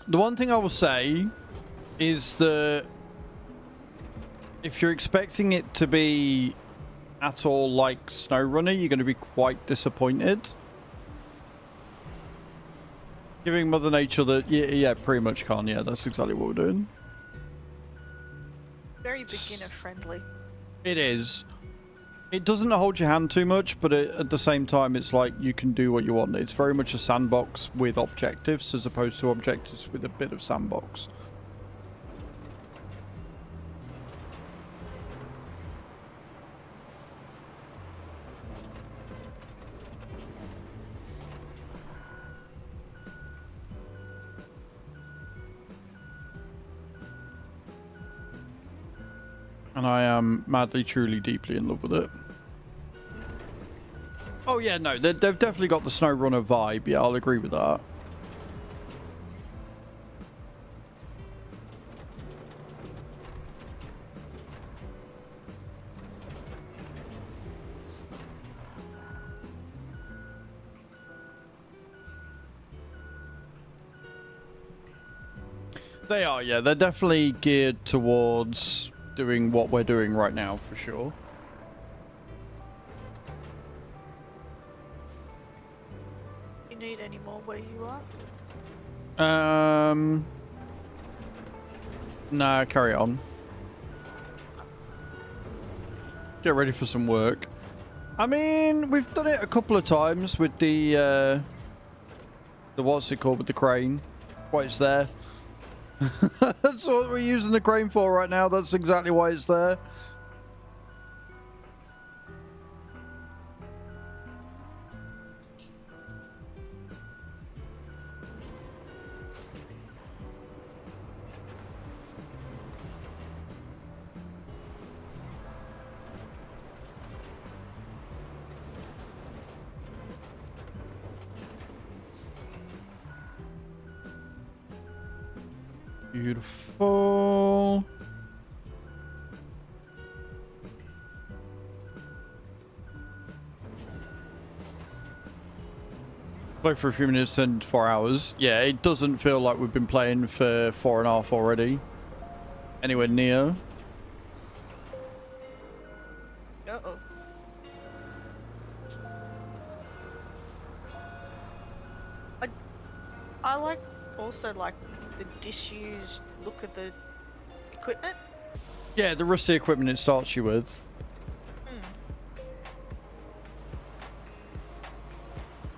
[SPEAKER 1] one thing I will say is that if you're expecting it to be at all like SnowRunner, you're going to be quite disappointed. Giving Mother Nature the... Yeah, pretty much can. Yeah, that's exactly what we're doing.
[SPEAKER 2] Very beginner friendly.
[SPEAKER 1] It is. It doesn't hold your hand too much, but at the same time, it's like you can do what you want. It's very much a sandbox with objectives as opposed to objectives with a bit of sandbox. And I am madly, truly, deeply in love with it. Oh yeah, no, they've definitely got the SnowRunner vibe. Yeah, I'll agree with that. They are, yeah. They're definitely geared towards doing what we're doing right now, for sure.
[SPEAKER 2] You need any more where you are?
[SPEAKER 1] Nah, carry on. Get ready for some work. I mean, we've done it a couple of times with the what's it called, with the crane. Why it's there. That's what we're using the crane for right now. That's exactly why it's there. Beautiful. Play for a few minutes and 4 hours. Yeah, it doesn't feel like we've been playing for 4.5 already. Anywhere near.
[SPEAKER 2] Uh-oh. I like also like the disused look of the equipment.
[SPEAKER 1] Yeah, the rusty equipment it starts you with.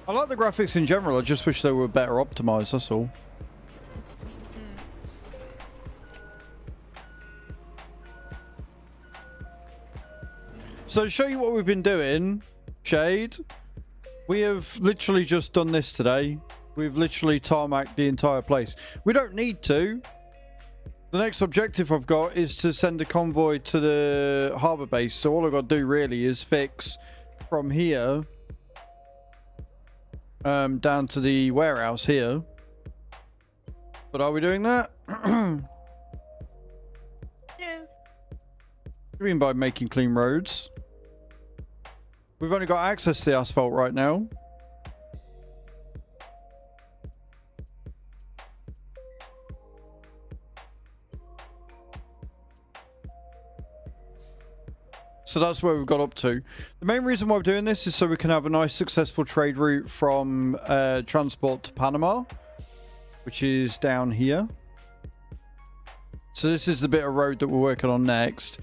[SPEAKER 1] I like the graphics in general. I just wish they were better optimized, that's all. So to show you what we've been doing, Shade, we have literally just done this today. We've literally tarmacked the entire place. We don't need to. The next objective I've got is to send a convoy to the harbour base. So all I've got to do really is fix from here down to the warehouse here. But are we doing that?
[SPEAKER 2] Yeah.
[SPEAKER 1] What do you mean by making clean roads? We've only got access to the asphalt right now. So that's where we've got up to. The main reason why we're doing this is so we can have a nice successful trade route from transport to Panama, which is down here. So this is the bit of road that we're working on next.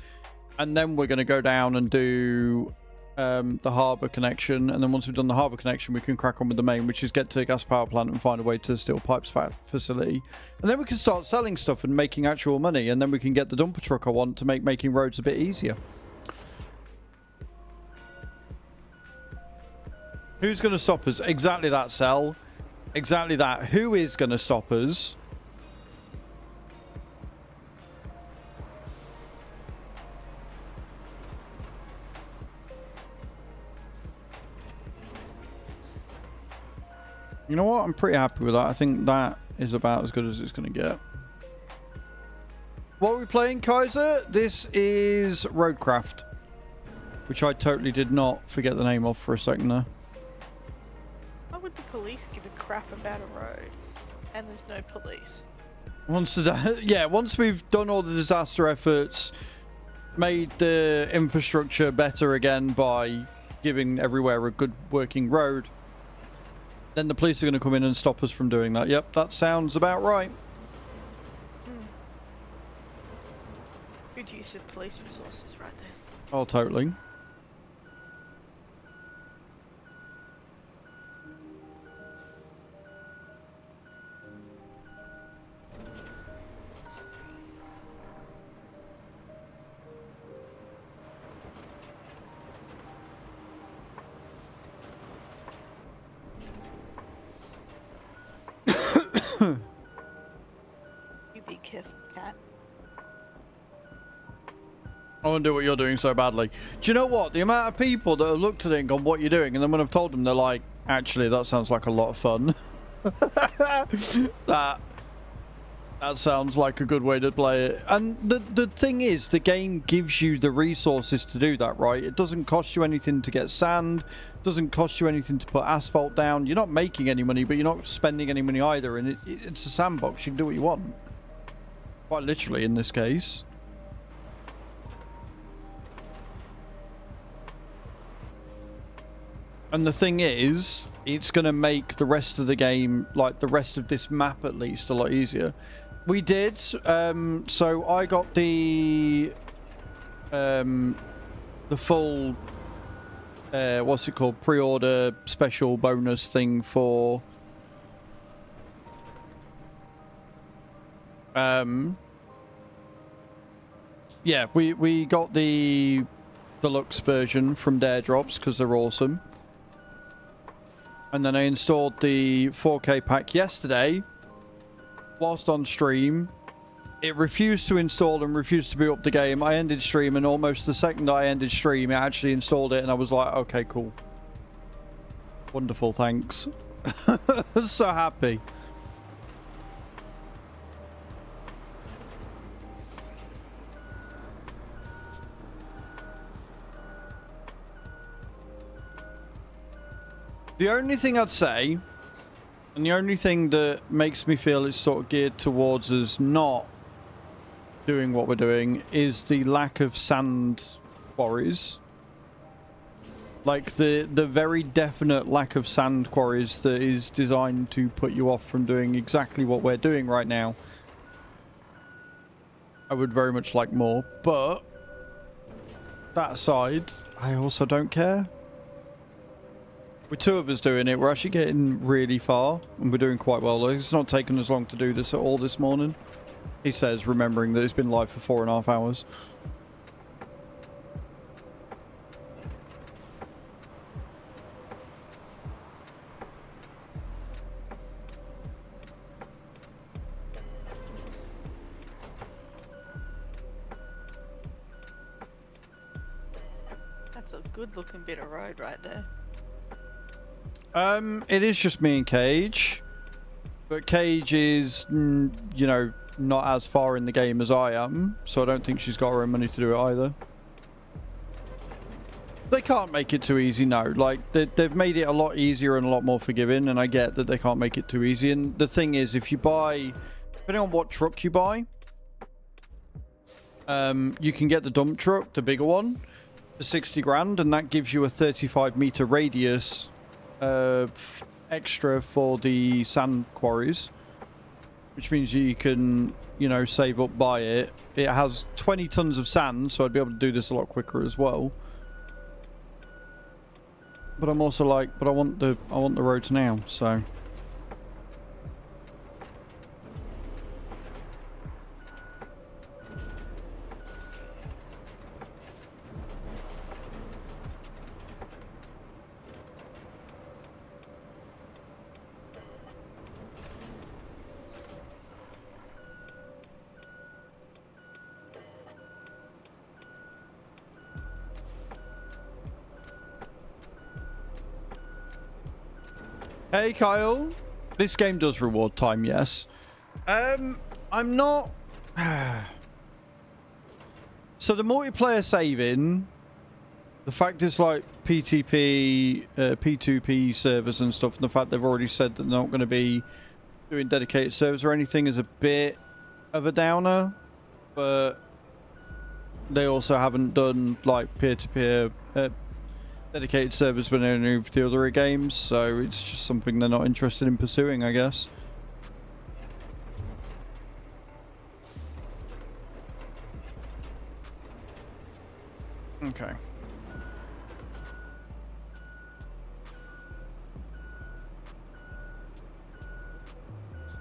[SPEAKER 1] And then we're going to go down and do the harbour connection. And then once we've done the harbour connection, we can crack on with the main, which is get to the gas power plant and find a way to the steel pipes facility. And then we can start selling stuff and making actual money. And then we can get the dumper truck I want to make making roads a bit easier. Who's going to stop us? Exactly that, Cell. Exactly that. Who is going to stop us? You know what? I'm pretty happy with that. I think that is about as good as it's going to get. What are we playing, Kaiser? This is Roadcraft, which I totally did not forget the name of for a second there.
[SPEAKER 2] Why would the police give a crap about a road? And there's no police.
[SPEAKER 1] Once we've done all the disaster efforts, made the infrastructure better again by giving everywhere a good working road, then the police are going to come in and stop us from doing that. Yep, that sounds about right.
[SPEAKER 2] Good use of police resources right there.
[SPEAKER 1] Oh, totally.
[SPEAKER 2] You be careful, cat.
[SPEAKER 1] I want to do what you're doing so badly. Do you know what? The amount of people that have looked at it and gone, what you're doing, and then when I've told them, they're like, actually, that sounds like a lot of fun. that sounds like a good way to play it. And the thing is, the game gives you the resources to do that, right? It doesn't cost you anything to get sand. Doesn't cost you anything to put asphalt down. You're not making any money, but you're not spending any money either. And it's a sandbox. You can do what you want. Quite literally in this case. And the thing is, it's going to make the rest of the game, like the rest of this map at least, a lot easier. We did. So I got the full, what's it called? Pre-order special bonus thing for... yeah, we got the deluxe version from Daredrops because they're awesome. And then I installed the 4K pack yesterday whilst on stream. It refused to install and refused to boot up the game. I ended stream, and almost the second I ended stream, it actually installed it, and I was like, okay, cool. Wonderful, thanks. So happy. The only thing I'd say, and the only thing that makes me feel it's sort of geared towards us not doing what we're doing, is the lack of sand quarries. Like the very definite lack of sand quarries that is designed to put you off from doing exactly what we're doing right now. I would very much like more, but that aside, I also don't care. With two of us doing it, we're actually getting really far, and we're doing quite well. It's not taken us long to do this at all this morning. He says, remembering that it's been live for 4.5 hours.
[SPEAKER 2] That's a good looking bit of road right there.
[SPEAKER 1] It is just me and Cage, but Cage is, you know, not as far in the game as I am, so I don't think she's got her own money to do it either. They can't make it too easy, no. Like, they've made it a lot easier and a lot more forgiving, and I get that they can't make it too easy. And the thing is, if you buy, depending on what truck you buy, you can get the dump truck, the bigger one, for 60 grand, and that gives you a 35-meter radius extra for the sand quarries, which means you can, you know, save up, buy it. It has 20 tons of sand, so I'd be able to do this a lot quicker as well. But I'm also like, but I want the roads now, so. Hey Kyle, this game does reward time, yes. I'm not. So the multiplayer saving, the fact it's like PTP, P2P servers and stuff, and the fact they've already said that they're not going to be doing dedicated servers or anything is a bit of a downer, but they also haven't done like peer-to-peer dedicated servers when they're new for the other games, so it's just something they're not interested in pursuing, I guess. Okay.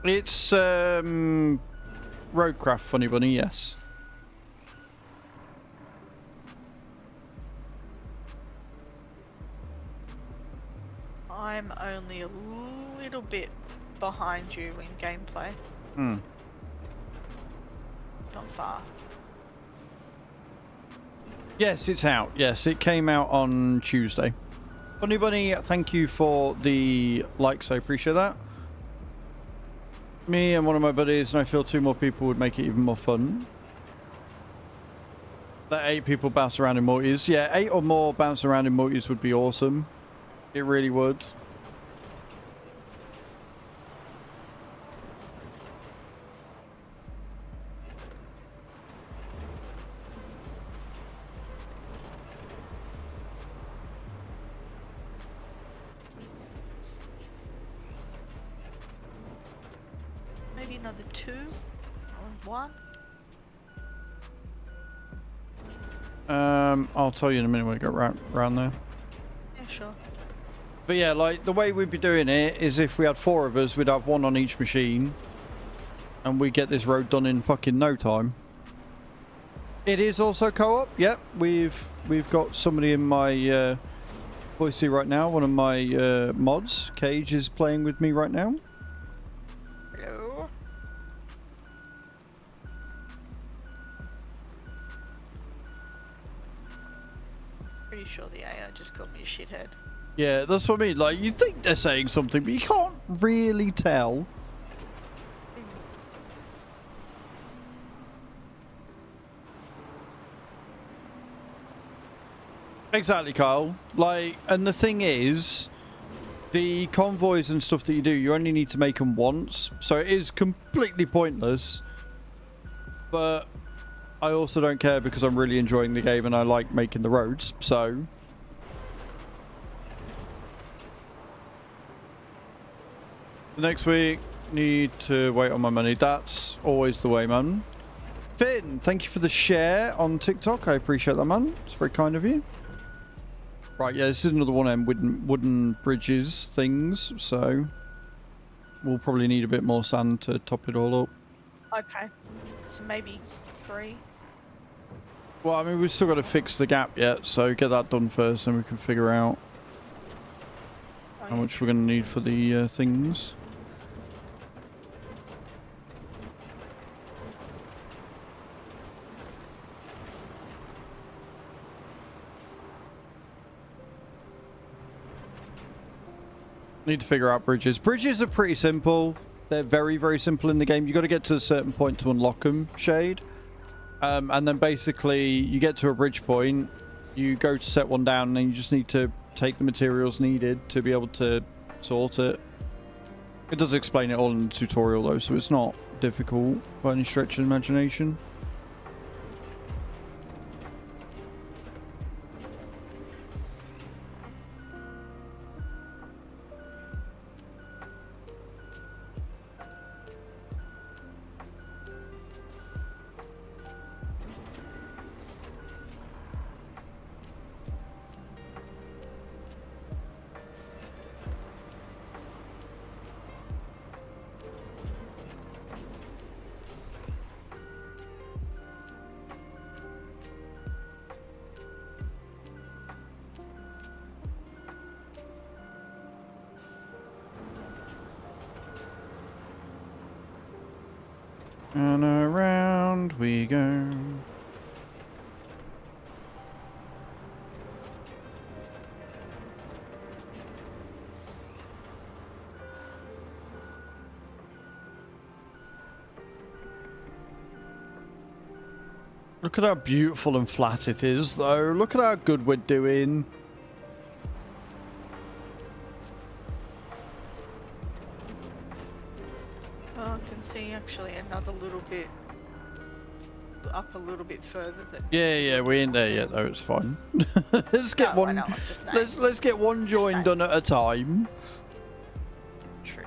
[SPEAKER 1] It's Roadcraft, Funny Bunny, yes.
[SPEAKER 2] I'm only a little bit behind you in gameplay.
[SPEAKER 1] Hmm.
[SPEAKER 2] Not far.
[SPEAKER 1] Yes, it's out. Yes, it came out on Tuesday. Funny Bunny, thank you for the likes. I appreciate that. Me and one of my buddies, and I feel 2 more people would make it even more fun. Let 8 people bounce around in multis. Yeah, 8 or more bounce around in multis would be awesome. It really would.
[SPEAKER 2] Maybe another 2 or 1.
[SPEAKER 1] I'll tell you in a minute when we get around there.
[SPEAKER 2] Yeah, sure.
[SPEAKER 1] But yeah, like the way we'd be doing it is if we had 4 of us, we'd have 1 on each machine, and we get this road done in fucking no time. It is also co-op. Yep, we've got somebody in my voice right now. One of my mods, Thge, is playing with me right now.
[SPEAKER 2] Hello. Pretty sure the AI just called me a shithead.
[SPEAKER 1] Yeah, that's what I mean. Like, you think they're saying something, but you can't really tell. Exactly, Kyle. Like, and the thing is, the convoys and stuff that you do, you only need to make them once, so it is completely pointless. But I also don't care because I'm really enjoying the game and I like making the roads, so... The next week, need to wait on my money. That's always the way, man. Finn, thank you for the share on TikTok. I appreciate that, man. It's very kind of you. Right, yeah, this is another one of them wooden bridges things, so we'll probably need a bit more sand to top it all up.
[SPEAKER 2] Okay. So maybe 3.
[SPEAKER 1] Well, I mean, we've still got to fix the gap yet, so get that done first, and we can figure out how much we're going to need for the things. Need to figure out bridges. Bridges are pretty simple. They're very, very simple in the game. You got to get to a certain point to unlock them, Shade. And then basically you get to a bridge point, you go to set one down, and then you just need to take the materials needed to be able to sort it. It does explain it all in the tutorial though, so it's not difficult by any stretch of imagination. And around we go. Look at how beautiful and flat it is, though. Look at how good we're doing.
[SPEAKER 2] Oh, I can see actually another little bit up a little bit further than.
[SPEAKER 1] Yeah, we ain't there yet though. It's fine. Let's get
[SPEAKER 2] No, I
[SPEAKER 1] one.
[SPEAKER 2] know, I'm just saying.
[SPEAKER 1] Let's get one join
[SPEAKER 2] saying.
[SPEAKER 1] done at a time.
[SPEAKER 2] True.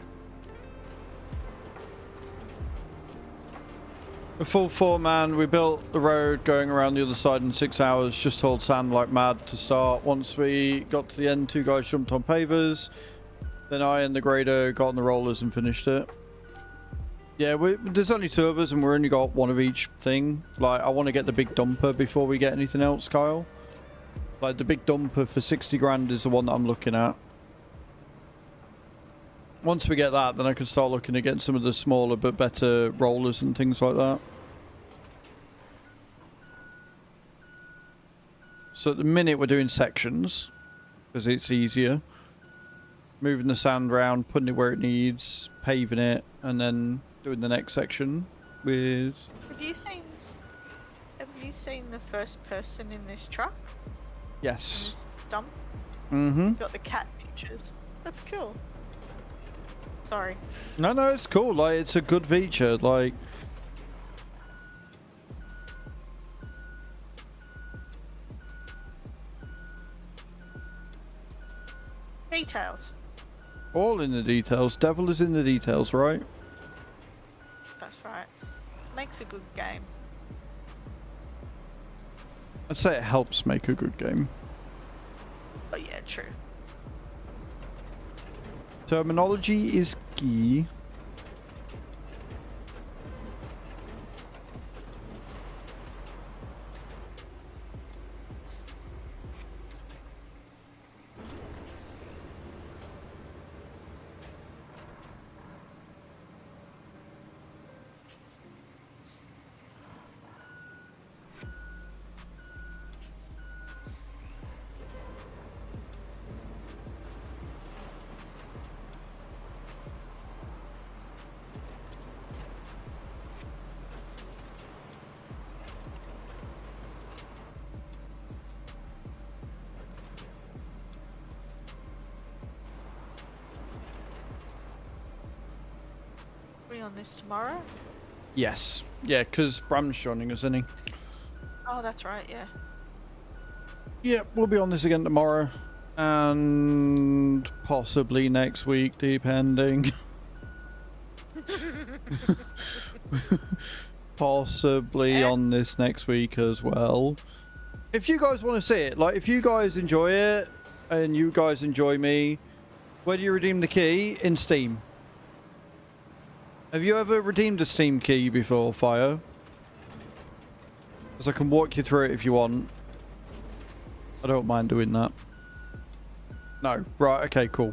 [SPEAKER 1] A full 4-man. We built the road going around the other side in 6 hours. Just hauled sand like mad to start. Once we got to the end, 2 guys jumped on pavers. Then I and the grader got on the rollers and finished it. Yeah, there's only 2 of us and we're only got 1 of each thing. Like, I want to get the big dumper before we get anything else, Kyle. Like, the big dumper for 60 grand is the one that I'm looking at. Once we get that, then I can start looking at getting some of the smaller but better rollers and things like that. So at the minute we're doing sections, because it's easier. Moving the sand around, putting it where it needs, paving it, and then doing the next section with...
[SPEAKER 2] Have you seen the first person in this truck? In
[SPEAKER 1] Yes.
[SPEAKER 2] this dump?
[SPEAKER 1] Mm-hmm.
[SPEAKER 2] Got the cat pictures. That's cool. Sorry.
[SPEAKER 1] No, it's cool. Like, it's a good feature. Like...
[SPEAKER 2] Details.
[SPEAKER 1] all in the details. Devil is in the details, right?
[SPEAKER 2] That's right. Makes a good game.
[SPEAKER 1] I'd say it helps make a good game.
[SPEAKER 2] But yeah, true.
[SPEAKER 1] Terminology is key.
[SPEAKER 2] We on this tomorrow?
[SPEAKER 1] Yes. Yeah, because Bram's joining us, isn't he?
[SPEAKER 2] Oh, that's right, yeah.
[SPEAKER 1] Yep, we'll be on this again tomorrow. And possibly next week, depending. Possibly on this next week as well. If you guys want to see it, like if you guys enjoy it and you guys enjoy me, where do you redeem the key? In Steam. Have you ever redeemed a Steam key before, Fire? Because I can walk you through it if you want. I don't mind doing that. No. Right, okay, cool.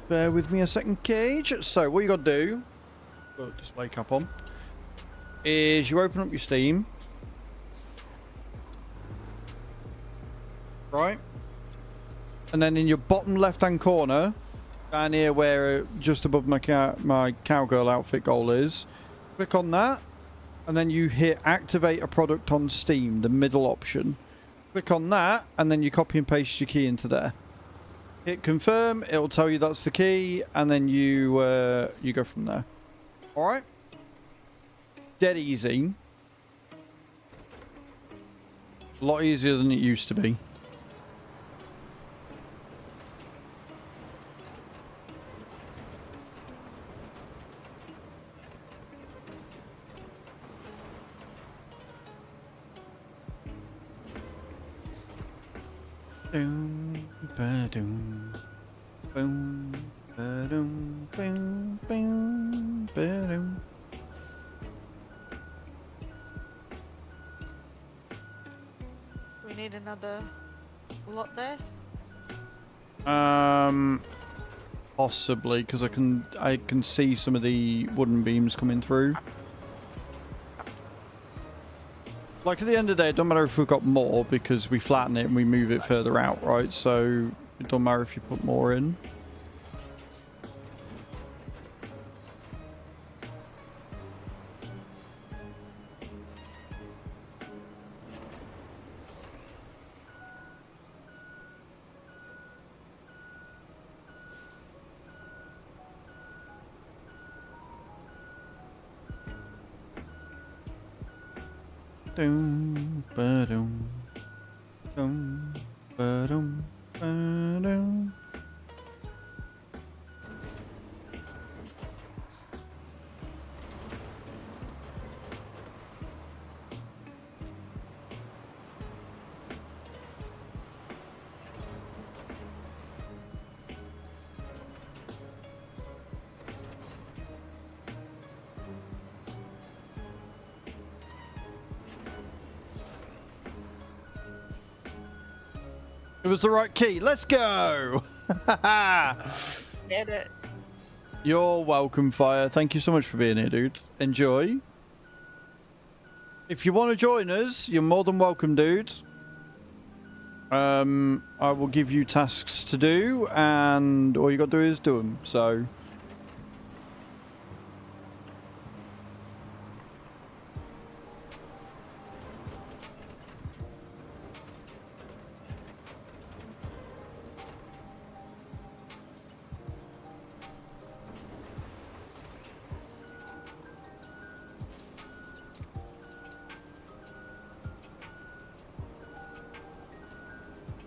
[SPEAKER 1] Bear with me a second, Cage. So, what you got to do, put display cap on, is you open up your Steam. Right? And then in your bottom left-hand corner, down here where just above my cowgirl outfit goal is, click on that. And then you hit activate a product on Steam, the middle option. Click on that, and then you copy and paste your key into there. Hit confirm, it'll tell you that's the key, and then you go from there. Alright? Dead easy. A lot easier than it used to be. Boom, ba-doom, boom, ba-doom, boom, boom, ba-doom.
[SPEAKER 2] We need another lot there.
[SPEAKER 1] Possibly, because I can see some of the wooden beams coming through. Like, at the end of the day, it doesn't matter if we've got more, because we flatten it and we move it further out, right? So, it doesn't matter if you put more in. Doom, ba-doom, doom, ba-doom, ba-doom. It was the right key. Let's go.
[SPEAKER 2] Get it.
[SPEAKER 1] You're welcome, Fire. Thank you so much for being here, dude. Enjoy. If you want to join us, you're more than welcome, dude. I will give you tasks to do, and all you got to do is do them. So.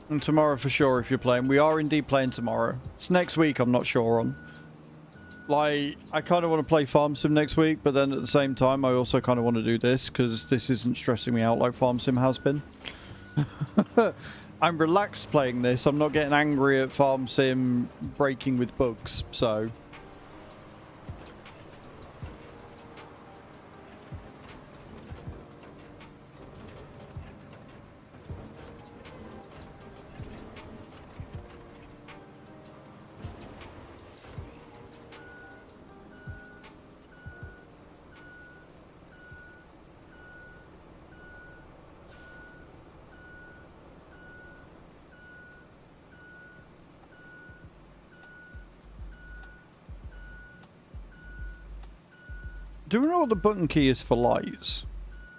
[SPEAKER 1] And tomorrow for sure if you're playing. We are indeed playing tomorrow. It's next week I'm not sure on. Like, I kind of want to play Farm Sim next week, but then at the same time I also kind of want to do this because this isn't stressing me out like Farm Sim has been. I'm relaxed playing this. I'm not getting angry at Farm Sim breaking with bugs, so... Do we know what the button key is for lights?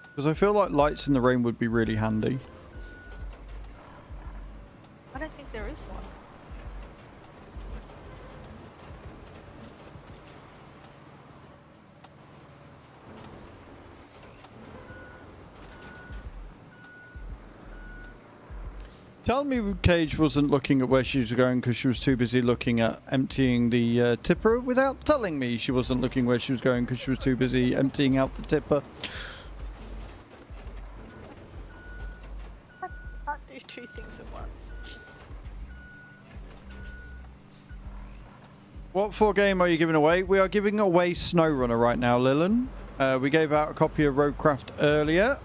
[SPEAKER 1] Because I feel like lights in the rain would be really handy.
[SPEAKER 2] I don't think there is one.
[SPEAKER 1] Tell me Cage wasn't looking at where she was going because she was too busy looking at emptying the tipper without telling me she wasn't looking where she was going because she was too busy emptying out the tipper.
[SPEAKER 2] I can't do two things at once.
[SPEAKER 1] What for game are you giving away? We are giving away SnowRunner right now, Lillian. We gave out a copy of Roadcraft earlier.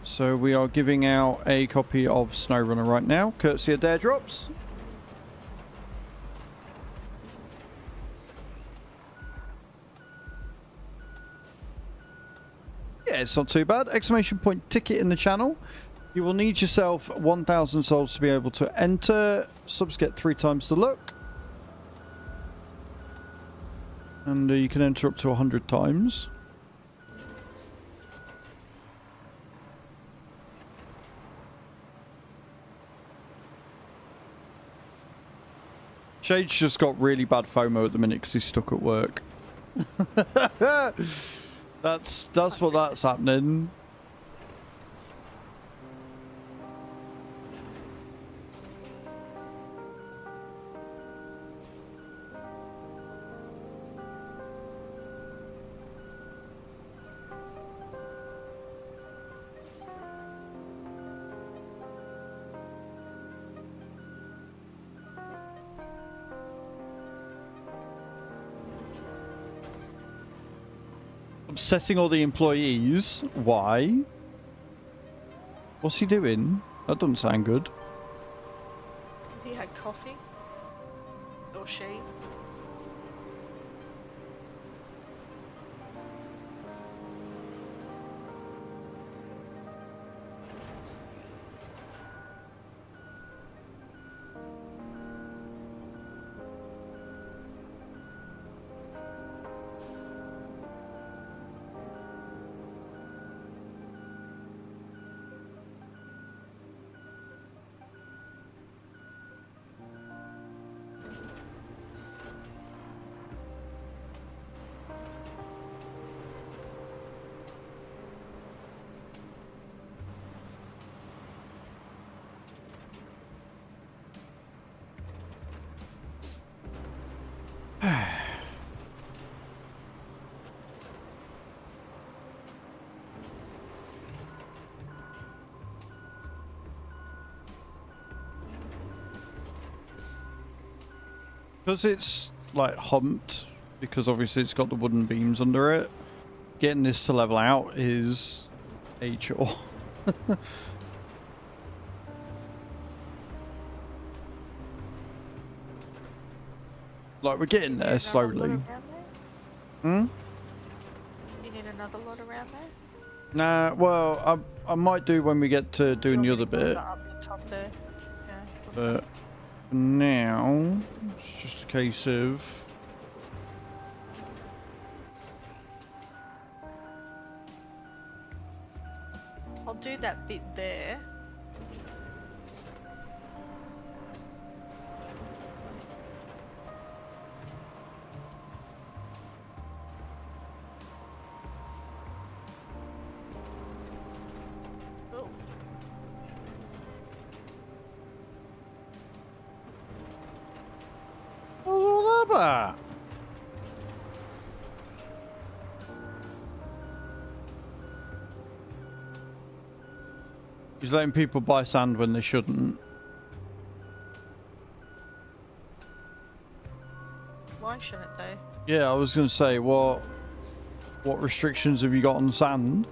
[SPEAKER 1] So we are giving out a copy of SnowRunner right now, courtesy of Dare Drops. Yeah, it's not too bad. Exclamation point ticket in the channel. You will need yourself 1,000 souls to be able to enter. Subs get 3 times the luck. And you can enter up to 100 times. Shade's just got really bad FOMO at the minute because he's stuck at work. That's what that's happening. Upsetting all the employees. Why? What's he doing? That doesn't sound good.
[SPEAKER 2] He had coffee. Or she.
[SPEAKER 1] Because it's like humped, because obviously it's got the wooden beams under it, getting this to level out is a chore. Like, we're getting there slowly. Hmm?
[SPEAKER 2] You need another lot around there?
[SPEAKER 1] Nah, well, I might do when we get to doing the other bit.
[SPEAKER 2] Up the top there. Yeah.
[SPEAKER 1] But for now, it's just a case of...
[SPEAKER 2] I'll do that bit there. Oh.
[SPEAKER 1] What's all that about? He's letting people buy sand when they shouldn't.
[SPEAKER 2] Why shouldn't they?
[SPEAKER 1] Yeah, I was going to say, what restrictions have you got on sand?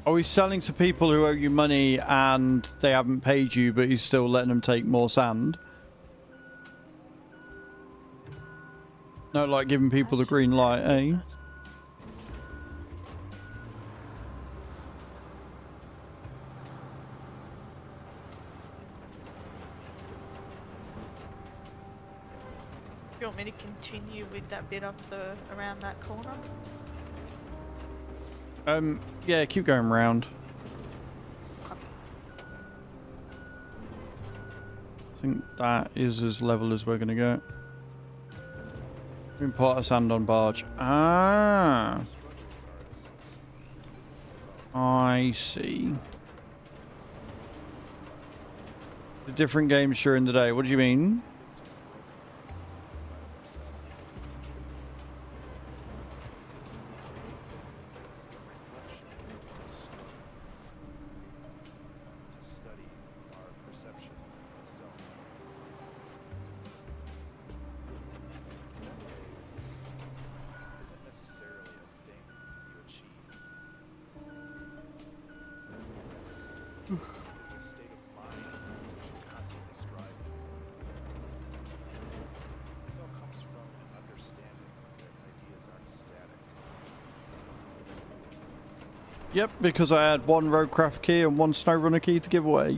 [SPEAKER 1] Are we selling to people who owe you money and they haven't paid you, but he's still letting them take more sand? No, like giving people the green light, eh?
[SPEAKER 2] You want me to continue with that bit up the around that corner?
[SPEAKER 1] Yeah, keep going round. I think that is as level as we're gonna go. Import a sand on barge. Ah, I see. The different games during the day. What do you mean? Yep, because I had one Roadcraft key and one SnowRunner key to give away.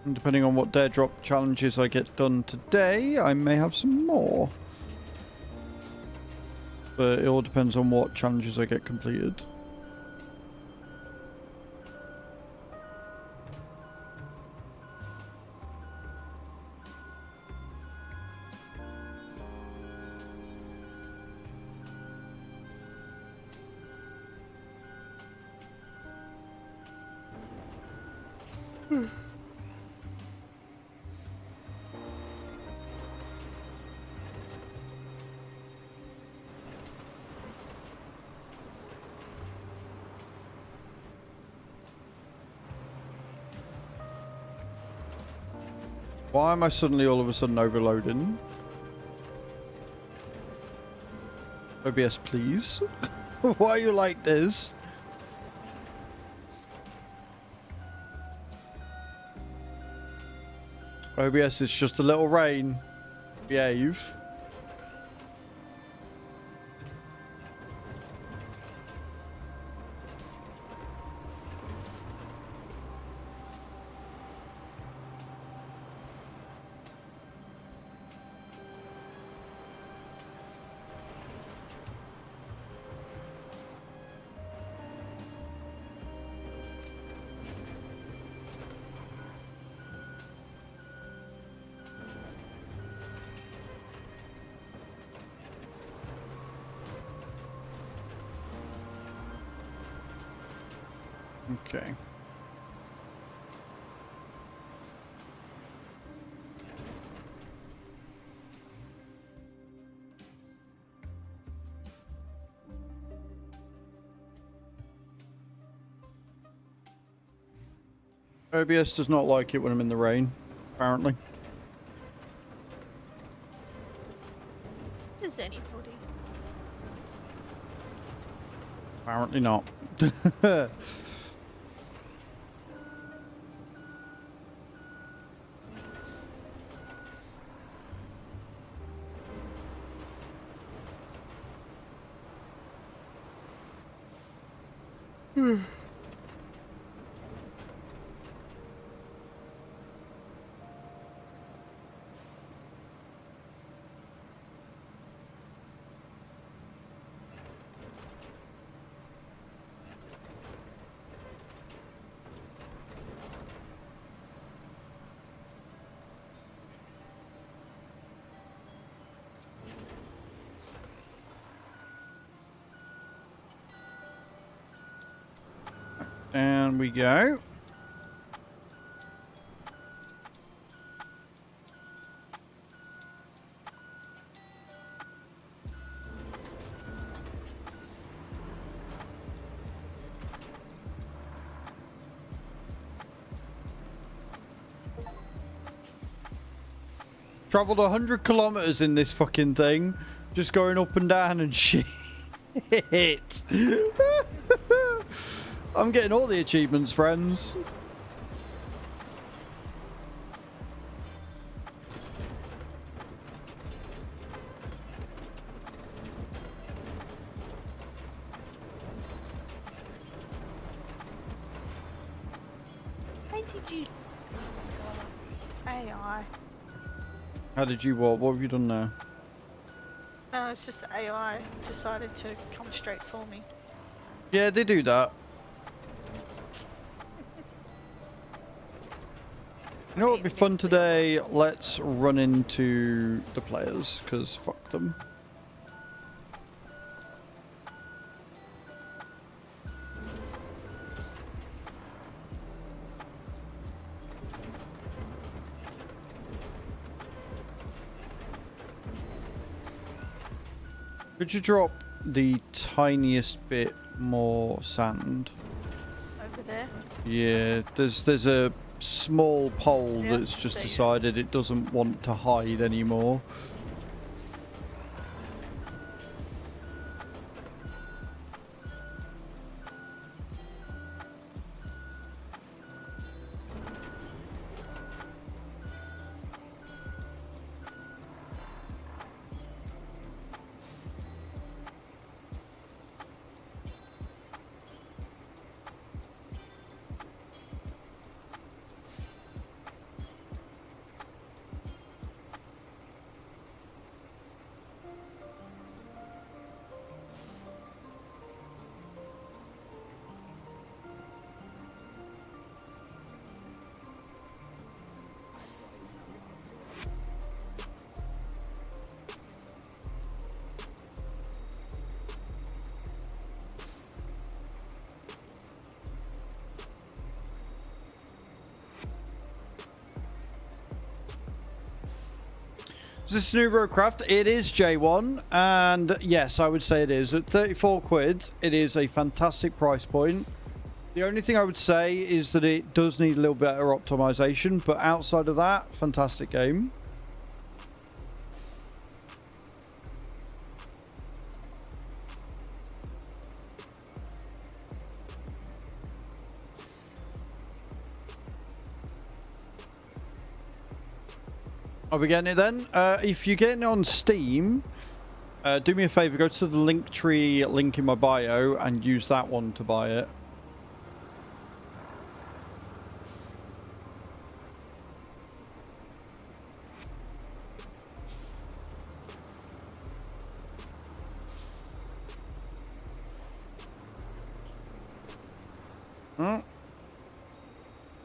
[SPEAKER 1] And depending on what dare drop challenges I get done today, I may have some more. But it all depends on what challenges I get completed. Why am I suddenly all of a sudden overloading? OBS, please. Why are you like this? OBS is just a little rain. Behave. Okay. OBS does not like it when I'm in the rain, apparently.
[SPEAKER 2] Does anybody?
[SPEAKER 1] Apparently not. Down we go. Traveled 100 kilometers in this fucking thing, just going up and down and shit. I'm getting all the achievements, friends.
[SPEAKER 2] How did you? AI.
[SPEAKER 1] How did you what? What have you done now?
[SPEAKER 2] No, it's just the AI decided to come straight for me.
[SPEAKER 1] Yeah, they do that. You know what would be fun today? Let's run into the players, because fuck them. Could you drop the tiniest bit more sand?
[SPEAKER 2] Over there.
[SPEAKER 1] Yeah, there's a small pole
[SPEAKER 2] Yeah,
[SPEAKER 1] that's just
[SPEAKER 2] there you go.
[SPEAKER 1] decided it doesn't want to hide anymore. Is this new Roadcraft? It is J1, and yes, I would say it is. At 34 quid, it is a fantastic price point. The only thing I would say is that it does need a little better optimization, but outside of that, fantastic game. Are we getting it then? If you're getting it on Steam, do me a favor, go to the Linktree link in my bio and use that one to buy it.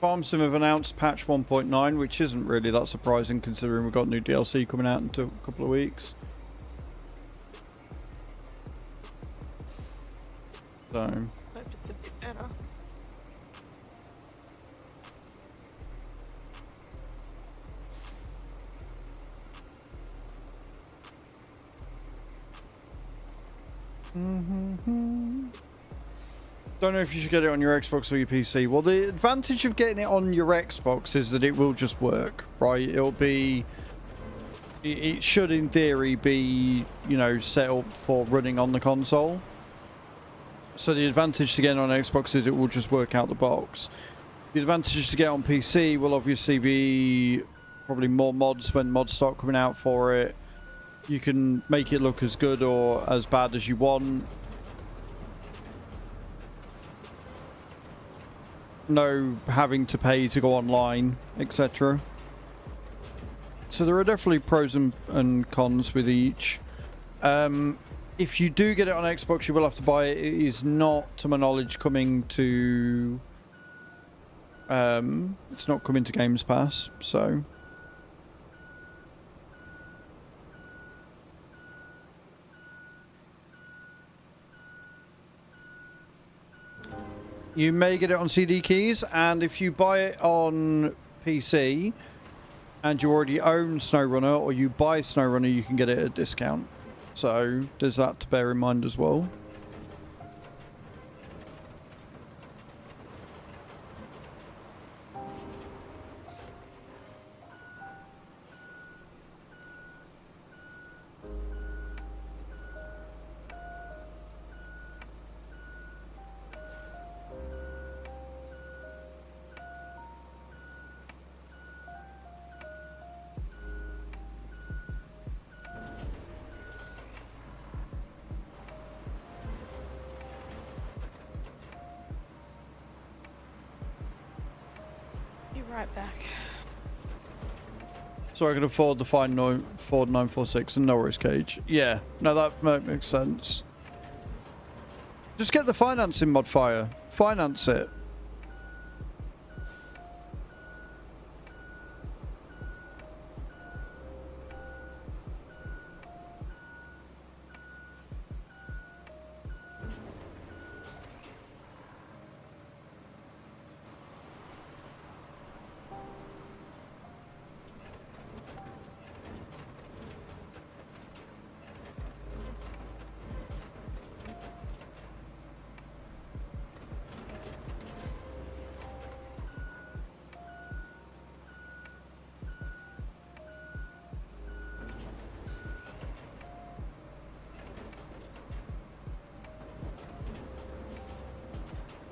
[SPEAKER 1] Farm Sim have announced patch 1.9, which isn't really that surprising considering we've got new DLC coming out in a couple of weeks. So,
[SPEAKER 2] Hope it's a bit better.
[SPEAKER 1] Don't know if you should get it on your Xbox or your PC. Well, the advantage of getting it on your Xbox is that it will just work, right? It'll be... It should, in theory, be, you know, set up for running on the console. So the advantage to get on Xbox is it will just work out the box. The advantage to get on PC will obviously be probably more mods when mods start coming out for it. You can make it look as good or as bad as you want. No having to pay to go online, etc. So there are definitely pros and cons with each. If you do get it on Xbox, you will have to buy it. It is not, to my knowledge, coming to... it's not coming to Games Pass, so... You may get it on CD keys, and if you buy it on PC and you already own SnowRunner, or you buy SnowRunner, you can get it at a discount. So there's that to bear in mind as well.
[SPEAKER 2] Be right back.
[SPEAKER 1] So I can afford the Ford 946 and no worries, Cage. Yeah, no, that makes sense. Just get the financing modifier. Finance it.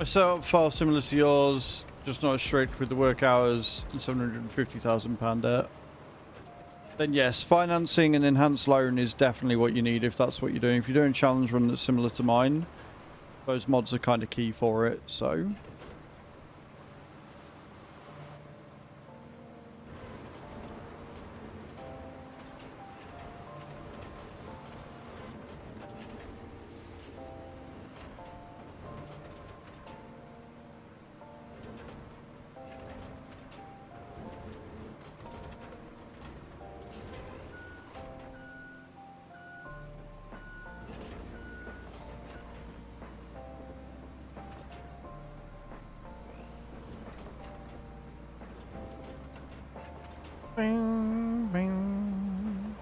[SPEAKER 1] I set up a file similar to yours, just not as strict with the work hours and £750,000 debt. Then yes, financing an enhanced loan is definitely what you need if that's what you're doing. If you're doing a challenge run that's similar to mine, those mods are kind of key for it, so... Bing, bing.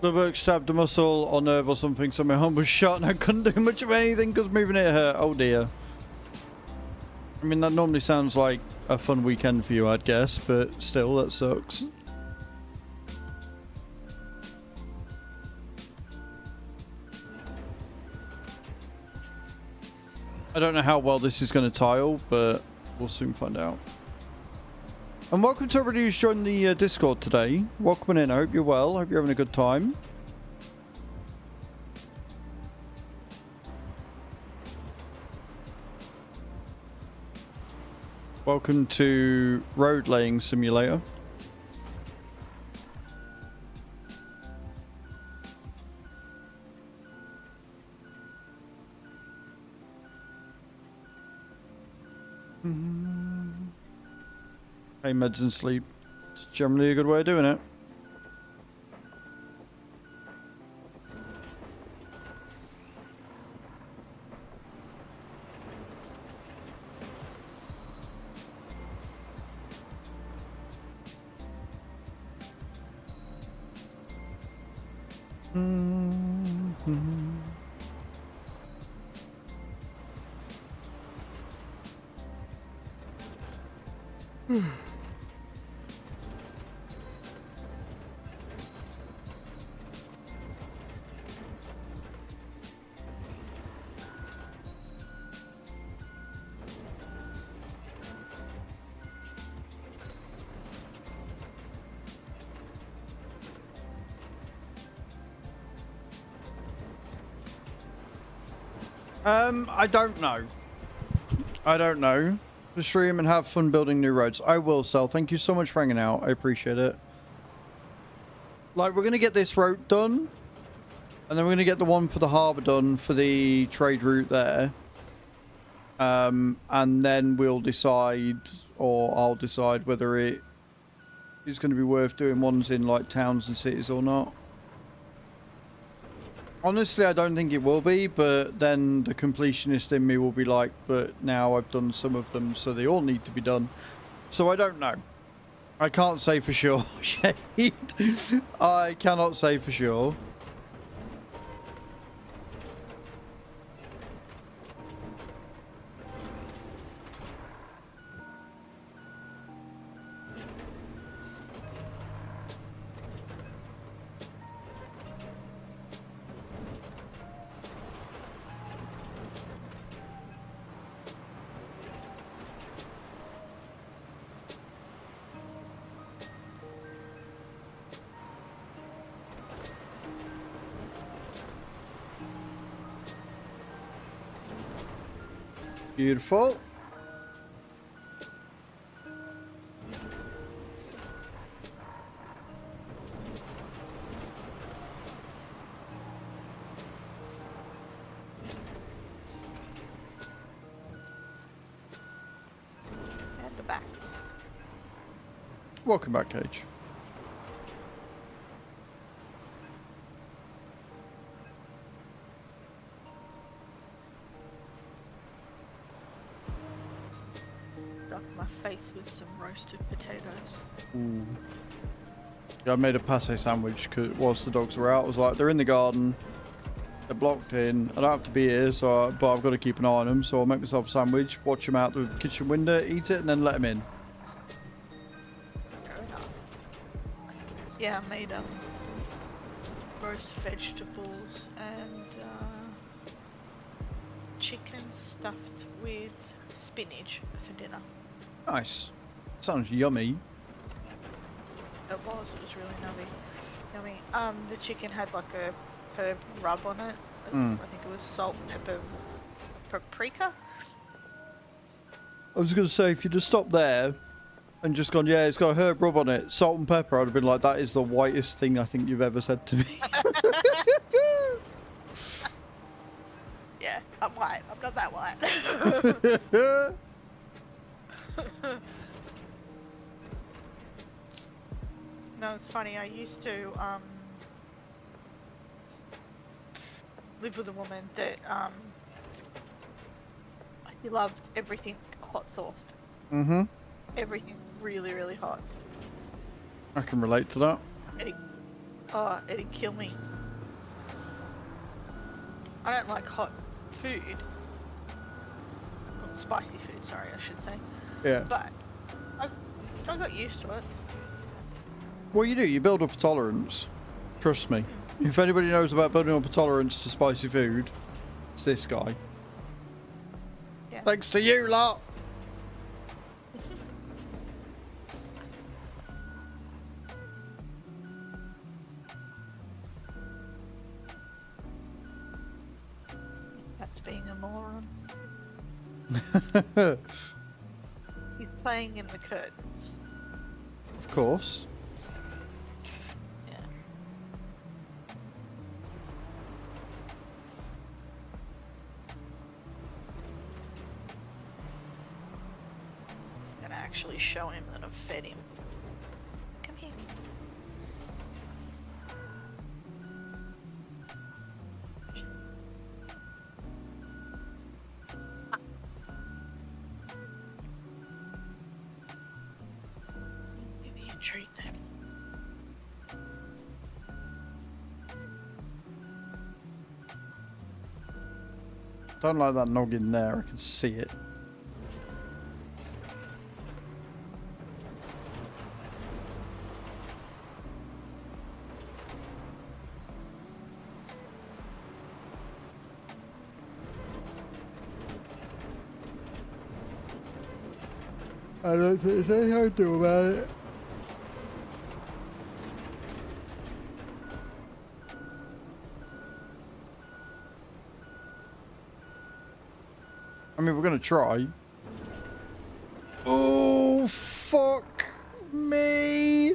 [SPEAKER 1] The work stabbed a muscle or nerve or something, so my arm was shot and I couldn't do much of anything because moving it hurt. Oh dear. I mean, that normally sounds like a fun weekend for you, I'd guess, but still, that sucks. I don't know how well this is going to tile, but we'll soon find out. And welcome to everybody who's joined the Discord today. Welcome in. I hope you're well. I hope you're having a good time. Welcome to Road Laying Simulator. Hey, meds and sleep. It's generally a good way of doing it. I don't know. I don't know. Just stream and have fun building new roads. I will, Sel. Thank you so much for hanging out. I appreciate it. Like, we're going to get this road done. And then we're going to get the one for the harbour done for the trade route there. And then we'll decide, or I'll decide whether it is going to be worth doing ones in, like, towns and cities or not. Honestly, I don't think it will be, but then the completionist in me will be like, but now I've done some of them, so they all need to be done. So I don't know. I can't say for sure, Shade. I cannot say for sure. Beautiful.
[SPEAKER 2] And the back.
[SPEAKER 1] Welcome back, Cage.
[SPEAKER 2] Stuff my face with some roasted potatoes.
[SPEAKER 1] Ooh. Yeah, I made a pate sandwich whilst the dogs were out. I was like, they're in the garden. They're blocked in. I don't have to be here, but I've got to keep an eye on them. So I'll make myself a sandwich, watch them out the kitchen window, eat it, and then let them in.
[SPEAKER 2] Fair enough. Yeah, I made roast vegetables and chicken stuffed with spinach for dinner.
[SPEAKER 1] Nice. Sounds yummy.
[SPEAKER 2] It was really yummy. The chicken had like a herb rub on it. I think it was salt, pepper, paprika.
[SPEAKER 1] I was going to say, if you just stopped there and just gone, yeah, it's got a herb rub on it, salt and pepper, I'd have been like, that is the whitest thing I think you've ever said to me.
[SPEAKER 2] Yeah, I'm white. I'm not that white. No, it's funny. I used to live with a woman that she loved everything hot sauced.
[SPEAKER 1] Mm-hmm.
[SPEAKER 2] Everything really, really hot.
[SPEAKER 1] I can relate to that.
[SPEAKER 2] It'd kill me. I don't like hot food. Well, spicy food, sorry, I should say.
[SPEAKER 1] Yeah.
[SPEAKER 2] But I got used to it.
[SPEAKER 1] What you do, you build up a tolerance. Trust me. If anybody knows about building up a tolerance to spicy food, it's this guy.
[SPEAKER 2] Yeah.
[SPEAKER 1] Thanks to you lot.
[SPEAKER 2] That's being a moron. He's playing in the curtains.
[SPEAKER 1] Of course.
[SPEAKER 2] Yeah. Just gonna actually show him that I've fed him. Come here. Give me a treat then.
[SPEAKER 1] Don't like that noggin there. I can see it. I don't think there's anything I can do about it. I mean, we're gonna try. Oh, fuck me.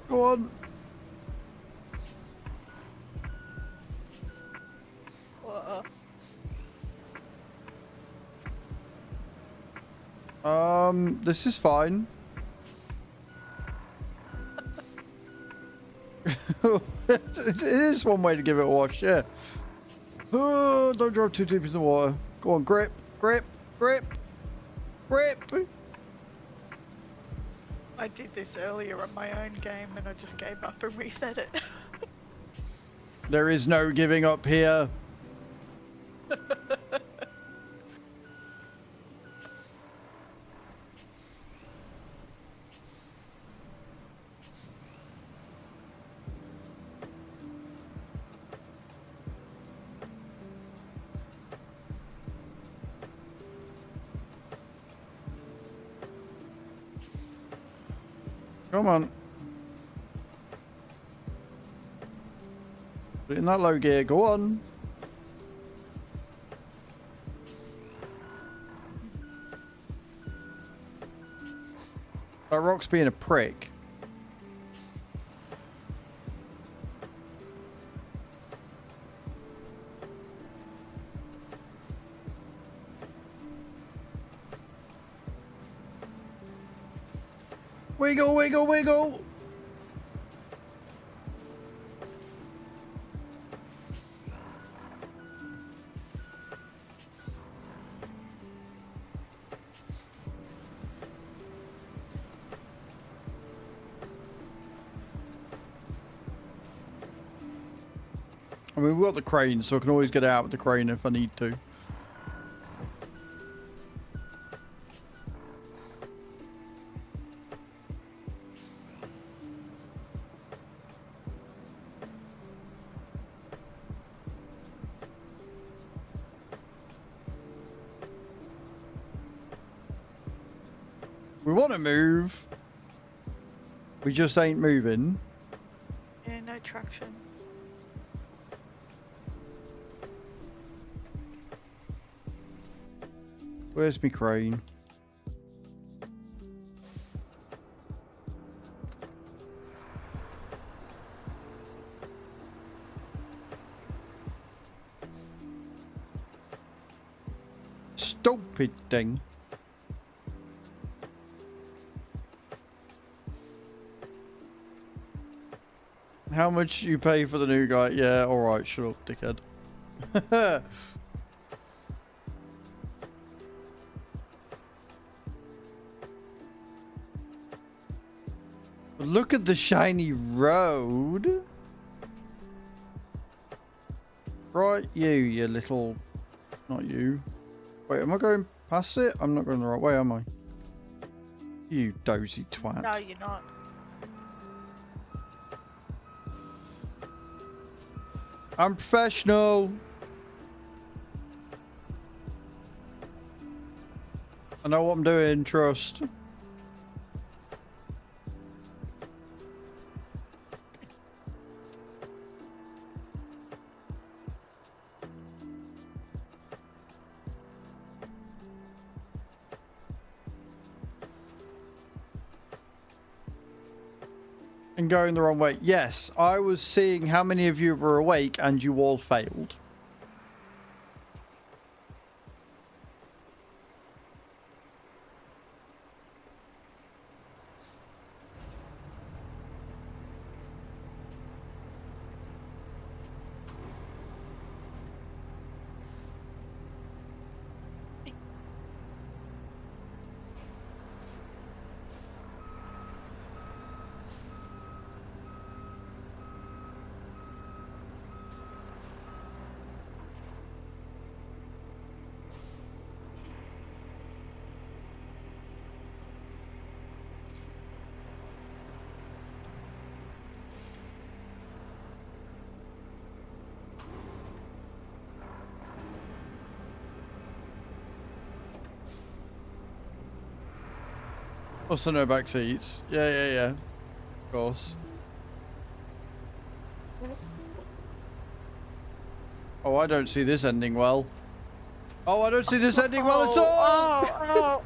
[SPEAKER 1] Go on. This is fine. It is one way to give it a wash, yeah. Oh, don't drop too deep in the water. Go on, grip, grip, grip, grip.
[SPEAKER 2] I did this earlier on my own game and I just gave up and reset it.
[SPEAKER 1] There is no giving up here. Come on. Put it in that low gear. Go on. That rock's being a prick. Wiggle, wiggle, wiggle. I mean, we've got the crane, so I can always get out with the crane if I need to. We want to move. We just ain't moving.
[SPEAKER 2] Yeah, no traction.
[SPEAKER 1] Where's my crane? Stupid thing. How much you pay for the new guy? Yeah, alright, shut up, dickhead. Look at the shiny road. Right, you little... Not you. Wait, am I going past it? I'm not going the right way, am I? You dozy twat.
[SPEAKER 2] No, you're not.
[SPEAKER 1] I'm professional. I know what I'm doing, trust. And going the wrong way. Yes, I was seeing how many of you were awake and you all failed. Also no back seats. Yeah. Of course. Oh, I don't see this ending well. Oh, I don't see this ending well at all!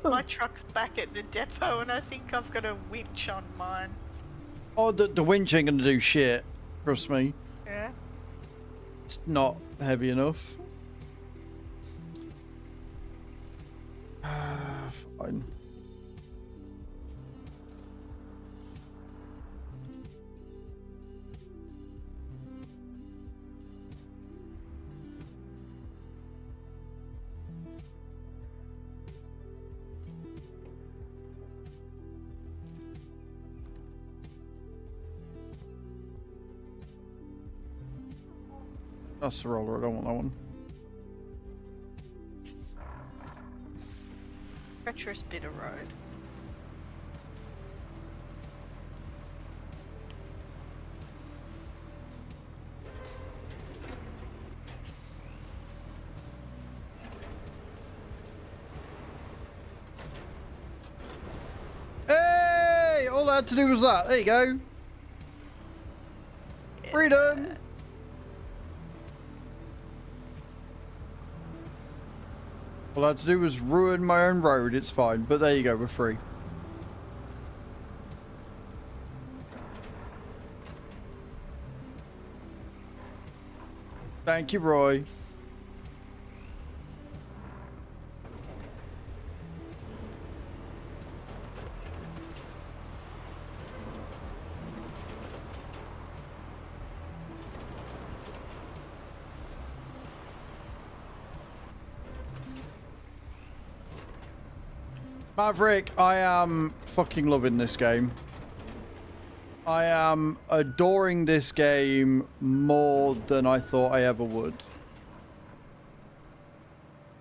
[SPEAKER 2] My truck's back at the depot and I think I've got a winch on mine.
[SPEAKER 1] Oh, the winch ain't gonna do shit. Trust me.
[SPEAKER 2] Yeah.
[SPEAKER 1] It's not heavy enough. Fine. That's the roller, I don't want that one.
[SPEAKER 2] Treacherous bit of road.
[SPEAKER 1] Hey! All I had to do was that. There you go.
[SPEAKER 2] Yeah.
[SPEAKER 1] Freedom! All I had to do was ruin my own road. It's fine. But there you go. We're free. Thank you, Roy. Maverick, I am fucking loving this game. I am adoring this game more than I thought I ever would.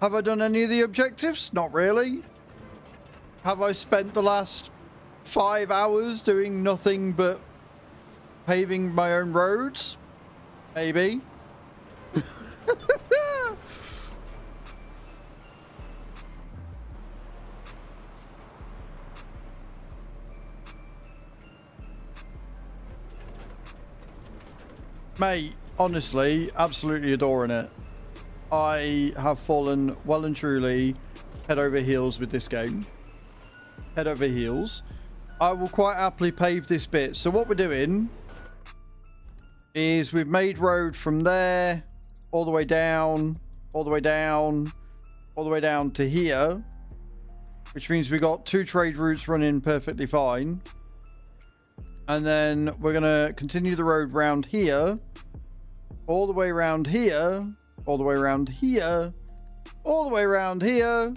[SPEAKER 1] Have I done any of the objectives? Not really. Have I spent the last 5 hours doing nothing but paving my own roads? Maybe. Mate, honestly, absolutely adoring it. I have fallen well and truly head over heels with this game. Head over heels. I will quite happily pave this bit. So what we're doing is we've made road from there all the way down, all the way down, all the way down to here, which means we got 2 trade routes running perfectly fine. And then we're going to continue the road round here, all the way around here, all the way around here, all the way around here,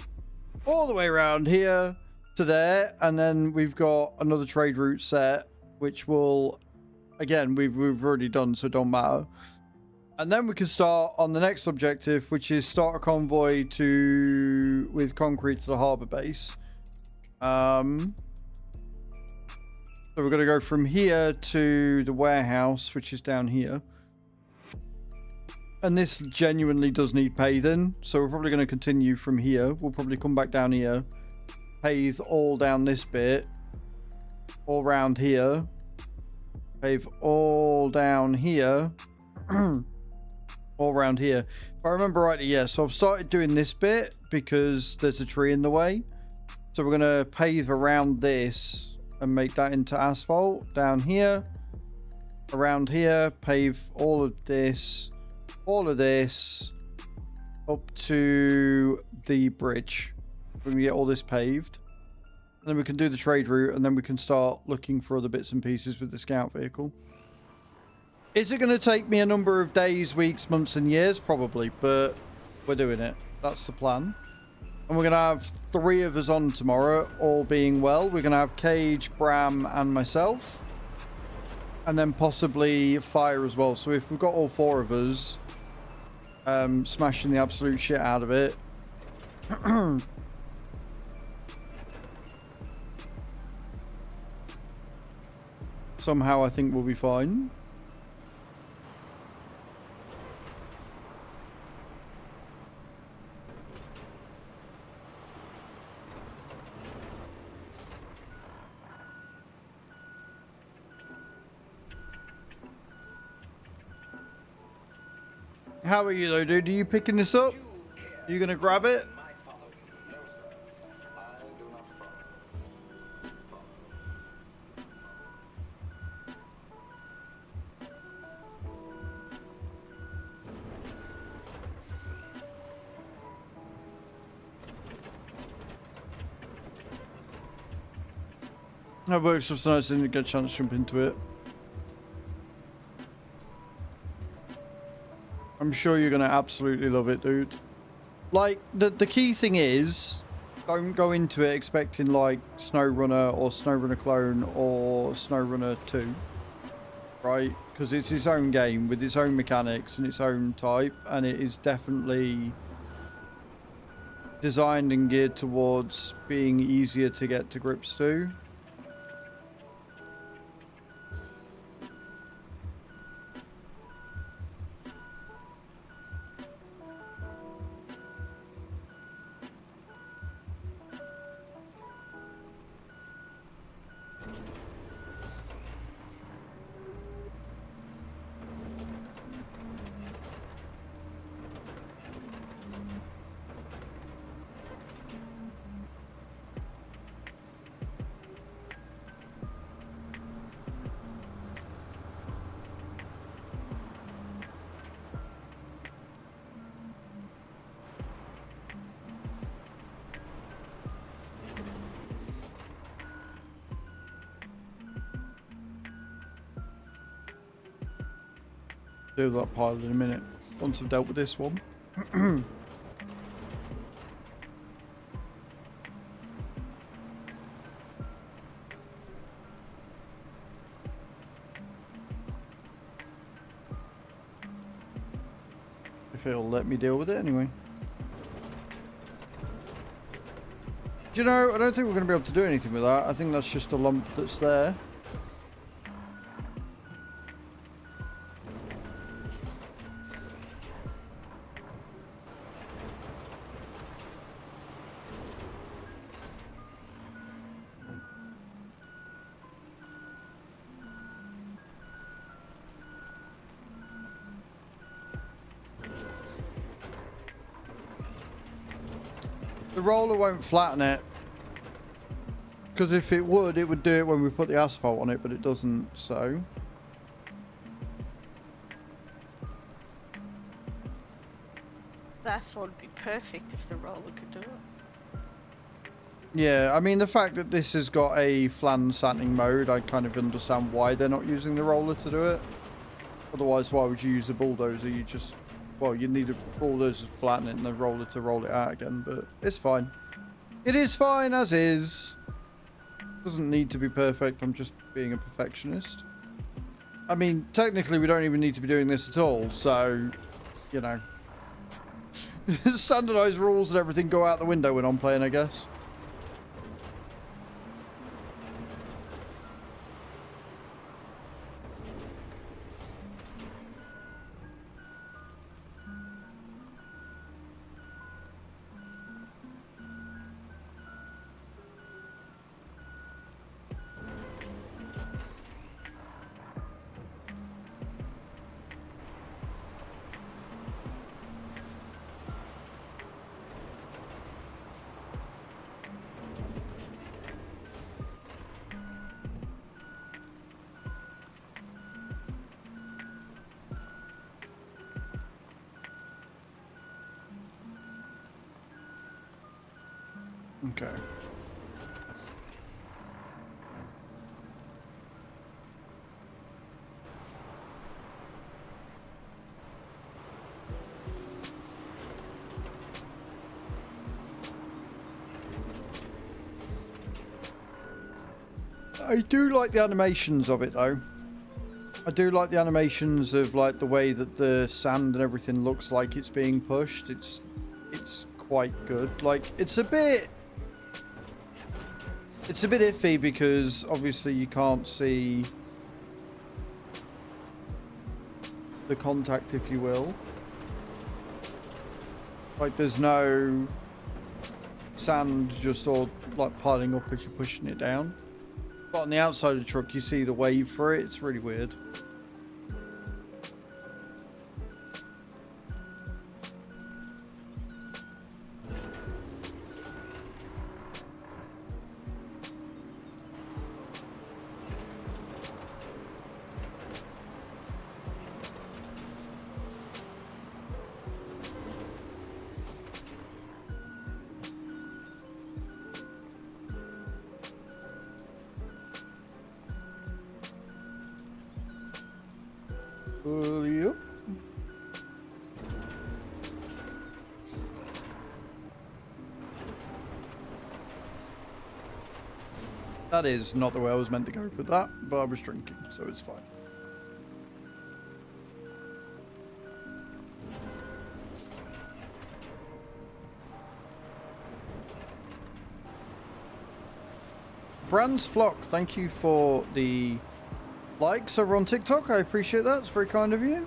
[SPEAKER 1] all the way around here to there. And then we've got another trade route set, which will, again, we've already done, so it don't matter. And then we can start on the next objective, which is start a convoy with concrete to the harbour base. So we're going to go from here to the warehouse, which is down here. And this genuinely does need paving. So we're probably going to continue from here. We'll probably come back down here. Pave all down this bit. All around here. Pave all down here. All around here. If I remember rightly, yeah. So I've started doing this bit because there's a tree in the way. So we're going to pave around this and make that into asphalt down here, around here, pave all of this up to the bridge. We're gonna get all this paved, and then we can do the trade route, and then we can start looking for other bits and pieces with the scout vehicle. Is it going to take me a number of days, weeks, months and years? Probably, but we're doing it. That's the plan. And we're going to have 3 of us on tomorrow, all being well. We're going to have Thge, Bram, and myself. And then possibly Fire as well. So if we've got all 4 of us, smashing the absolute shit out of it. Somehow I think we'll be fine. How are you though, dude? Are you picking this up? Are you gonna grab it? That works for tonight, so I didn't get a chance to jump into it. I'm sure you're gonna absolutely love it, dude. Like, the key thing is, don't go into it expecting like SnowRunner or SnowRunner Clone or SnowRunner 2, right? Because it's its own game with its own mechanics and its own type, and it is definitely designed and geared towards being easier to get to grips to. Do that pile in a minute once I've dealt with this one. If it'll let me deal with it anyway. Do you know, I don't think we're going to be able to do anything with that. I think that's just a lump that's there. The roller won't flatten it, because if it would do it when we put the asphalt on it, but it doesn't, so.
[SPEAKER 2] The asphalt would be perfect if the roller could do it.
[SPEAKER 1] Yeah, I mean, the fact that this has got a flan sanding mode, I kind of understand why they're not using the roller to do it. Otherwise, why would you use a bulldozer? You just, well, you need a bulldozer to flatten it and the roller to roll it out again, but it's fine. It is fine as is. Doesn't need to be perfect. I'm just being a perfectionist. I mean, technically, we don't even need to be doing this at all, so, you know. Standardized rules and everything go out the window when I'm playing, I guess. Okay. I do like the animations of it though. I do like the animations of like the way that the sand and everything looks like it's being pushed. It's quite good. Like it's a bit iffy because obviously you can't see the contact, if you will. Like there's no sand just all like piling up as you're pushing it down. But on the outside of the truck you see the wave for it. It's really weird. Yep. That is not the way I was meant to go for that, but I was drinking, so it's fine. Brands Flock, thank you for the likes over on TikTok. I appreciate that. It's very kind of you.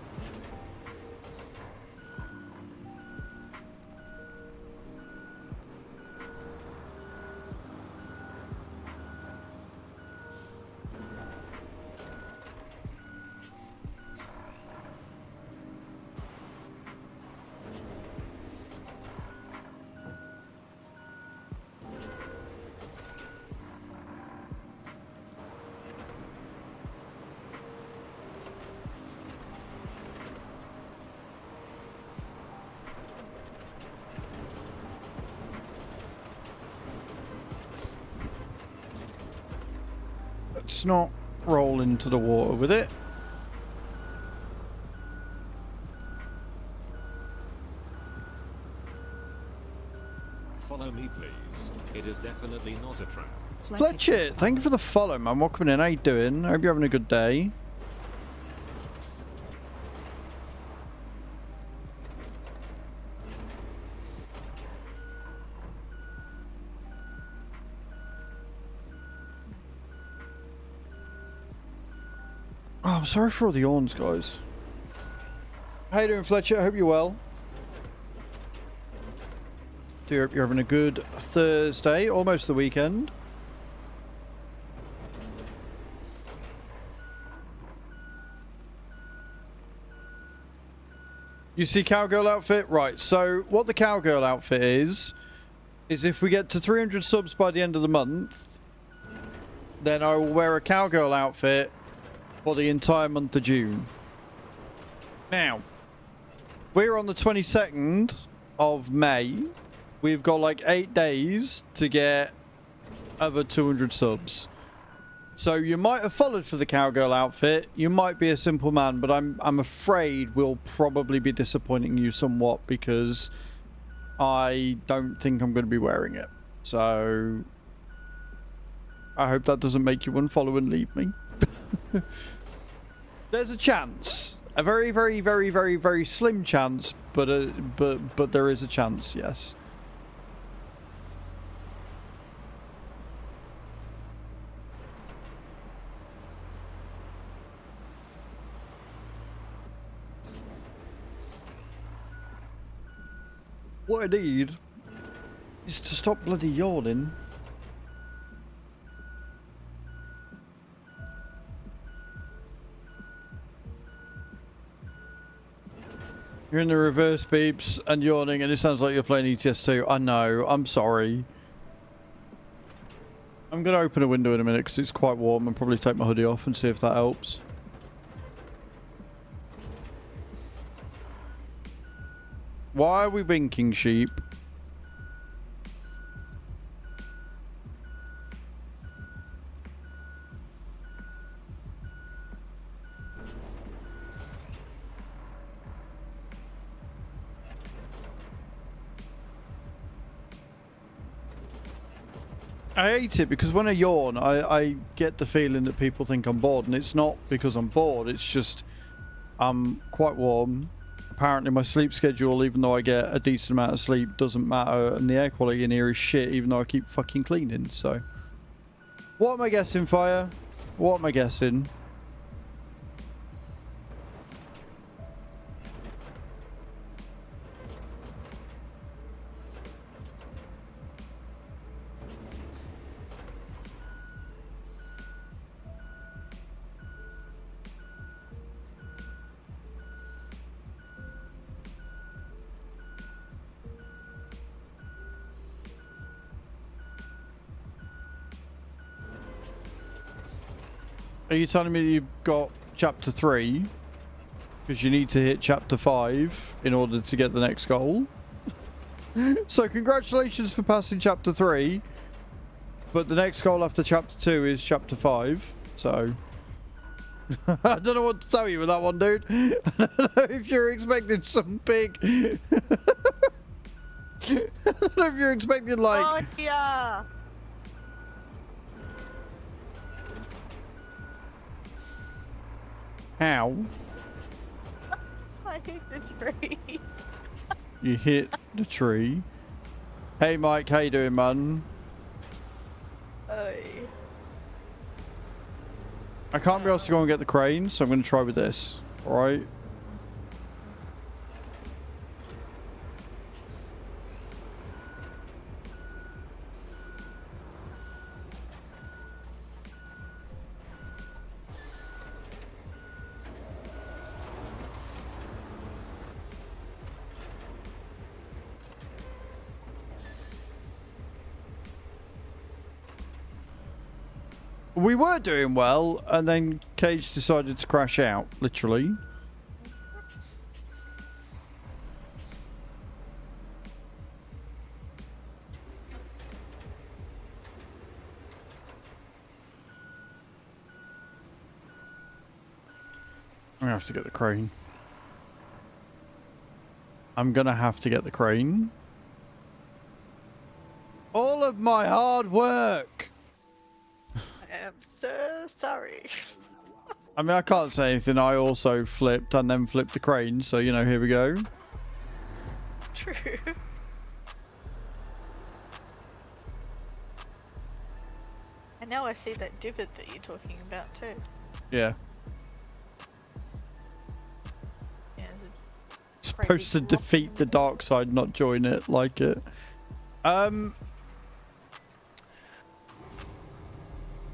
[SPEAKER 1] Let's not roll into the water with it.
[SPEAKER 4] Follow me, please. It is definitely not a trap.
[SPEAKER 1] Fletcher, thank you for the follow, man. Welcome in. How you doing? I hope you're having a good day. Oh, I'm sorry for all the yawns, guys. How you doing, Fletcher? I hope you're well. Do you hope you're having a good Thursday, almost the weekend. You see cowgirl outfit? Right, so what the cowgirl outfit is if we get to 300 subs by the end of the month, then I will wear a cowgirl outfit for the entire month of June. Now, we're on the 22nd of May. We've got like 8 days to get over 200 subs. So you might have followed for the cowgirl outfit. You might be a simple man, but I'm afraid we'll probably be disappointing you somewhat because I don't think I'm going to be wearing it. So I hope that doesn't make you unfollow and leave me. There's a chance, a very, very, very, very, very slim chance, but there is a chance, yes. What I need is to stop bloody yawning. You're in the reverse beeps and yawning and it sounds like you're playing ETS2. I know, I'm sorry. I'm going to open a window in a minute because it's quite warm and probably take my hoodie off and see if that helps. Why are we winking, sheep? I hate it because when I yawn, I get the feeling that people think I'm bored, and it's not because I'm bored. It's just I'm quite warm. Apparently my sleep schedule, even though I get a decent amount of sleep, doesn't matter, and the air quality in here is shit, even though I keep fucking cleaning. So what am I guessing, Fire? What am I guessing? Are you telling me you've got chapter 3? Because you need to hit chapter 5 in order to get the next goal? So congratulations for passing chapter 3. But the next goal after chapter 2 is chapter 5. So I don't know what to tell you with that one, dude. I don't know if you're expecting some big... I don't know if you're expecting like...
[SPEAKER 2] Oh, yeah.
[SPEAKER 1] How?
[SPEAKER 2] I hit the tree.
[SPEAKER 1] You hit the tree. Hey Mike, how you doing, man?
[SPEAKER 2] Oy.
[SPEAKER 1] I can't be able to go and get the crane, so I'm going to try with this. Alright? We were doing well, and then Cage decided to crash out, literally. I'm gonna have to get the crane. I'm gonna have to get the crane. All of my hard work!
[SPEAKER 2] I'm so sorry.
[SPEAKER 1] I mean, I can't say anything. I also flipped and then flipped the crane, so, you know, here we go.
[SPEAKER 2] True. And now I see that divot that you're talking about too.
[SPEAKER 1] Yeah.
[SPEAKER 2] Yeah, there's
[SPEAKER 1] Supposed to
[SPEAKER 2] block
[SPEAKER 1] defeat the dark side, not join it, like it.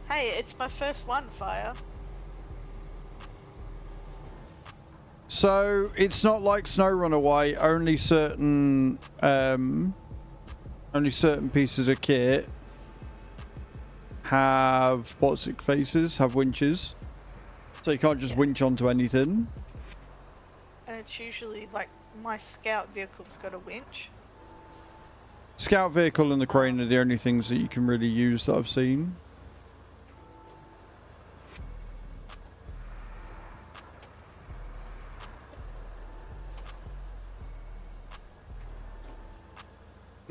[SPEAKER 2] Hey, it's my first one, Fire.
[SPEAKER 1] So it's not like Snow Runaway. Only certain pieces of kit have have winches. So you can't just winch onto anything.
[SPEAKER 2] And it's usually like my scout vehicle's got a winch.
[SPEAKER 1] Scout vehicle and the crane are the only things that you can really use that I've seen.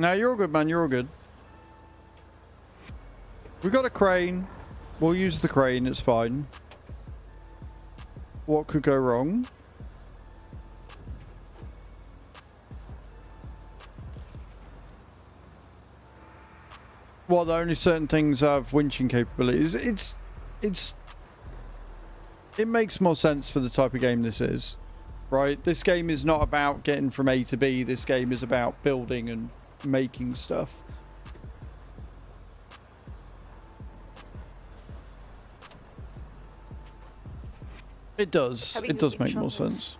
[SPEAKER 1] No, you're all good, man. You're all good. We've got a crane. We'll use the crane. It's fine. What could go wrong? Well, the only certain things have winching capabilities. It makes more sense for the type of game this is, right? This game is not about getting from A to B. This game is about building and making stuff. It does.
[SPEAKER 2] Having
[SPEAKER 1] It
[SPEAKER 2] a
[SPEAKER 1] does
[SPEAKER 2] winch
[SPEAKER 1] make
[SPEAKER 2] on
[SPEAKER 1] more
[SPEAKER 2] this-
[SPEAKER 1] sense.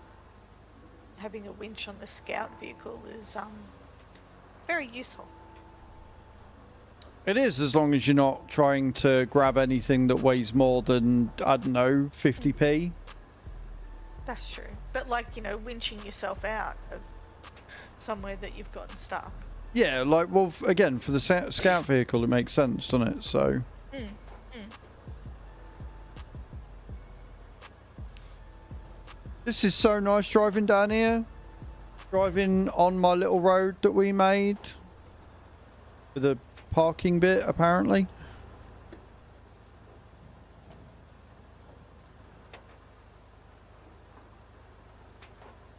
[SPEAKER 2] Having a winch on the scout vehicle is very useful.
[SPEAKER 1] It is, as long as you're not trying to grab anything that weighs more than, I don't know, 50p.
[SPEAKER 2] That's true. But like, you know, winching yourself out of somewhere that you've gotten stuck.
[SPEAKER 1] Yeah, like, well, again, for the scout vehicle, it makes sense, doesn't it? So. This is so nice driving down here. Driving on my little road that we made. For the parking bit, apparently.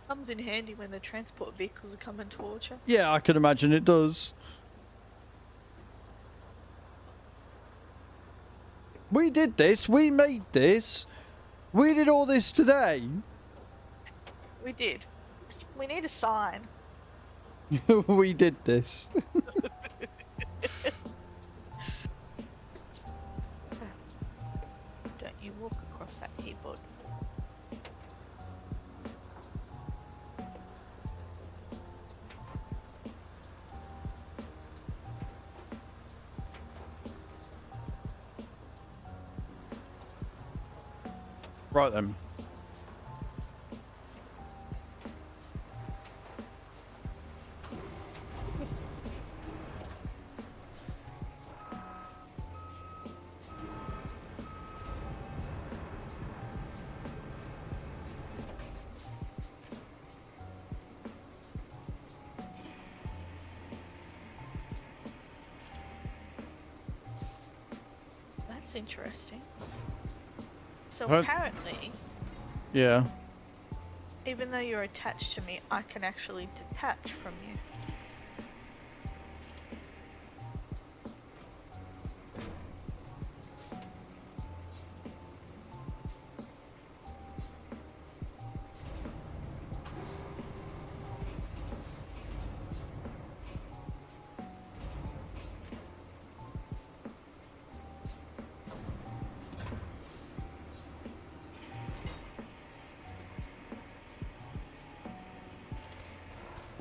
[SPEAKER 2] Comes in handy when the transport vehicles are coming towards you.
[SPEAKER 1] Yeah, I can imagine it does. We did this. We made this. We did all this today.
[SPEAKER 2] We did. We need a sign.
[SPEAKER 1] We did this.
[SPEAKER 2] Don't you walk across that keyboard.
[SPEAKER 1] Right then.
[SPEAKER 2] That's interesting. So
[SPEAKER 1] What?
[SPEAKER 2] apparently,
[SPEAKER 1] Yeah.
[SPEAKER 2] even though you're attached to me, I can actually detach from you.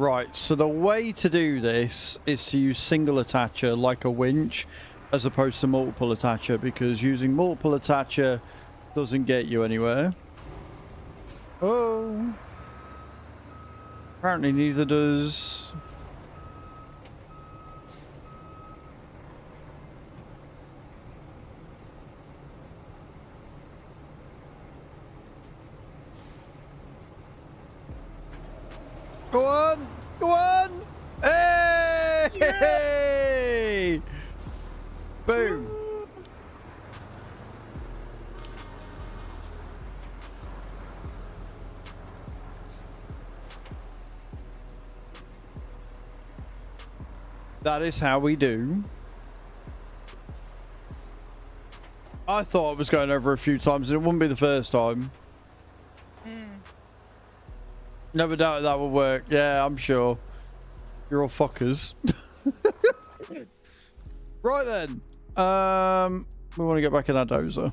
[SPEAKER 1] Right, so the way to do this is to use single attacher like a winch as opposed to multiple attacher, because using multiple attacher doesn't get you anywhere. Oh. Apparently neither does... Go on! Go on! Hey! Hey! Boom! That is how we do. I thought it was going over a few times and it wouldn't be the first time. Never doubted that would work. Yeah, I'm sure. You're all fuckers. Right then. We want to get back in our dozer.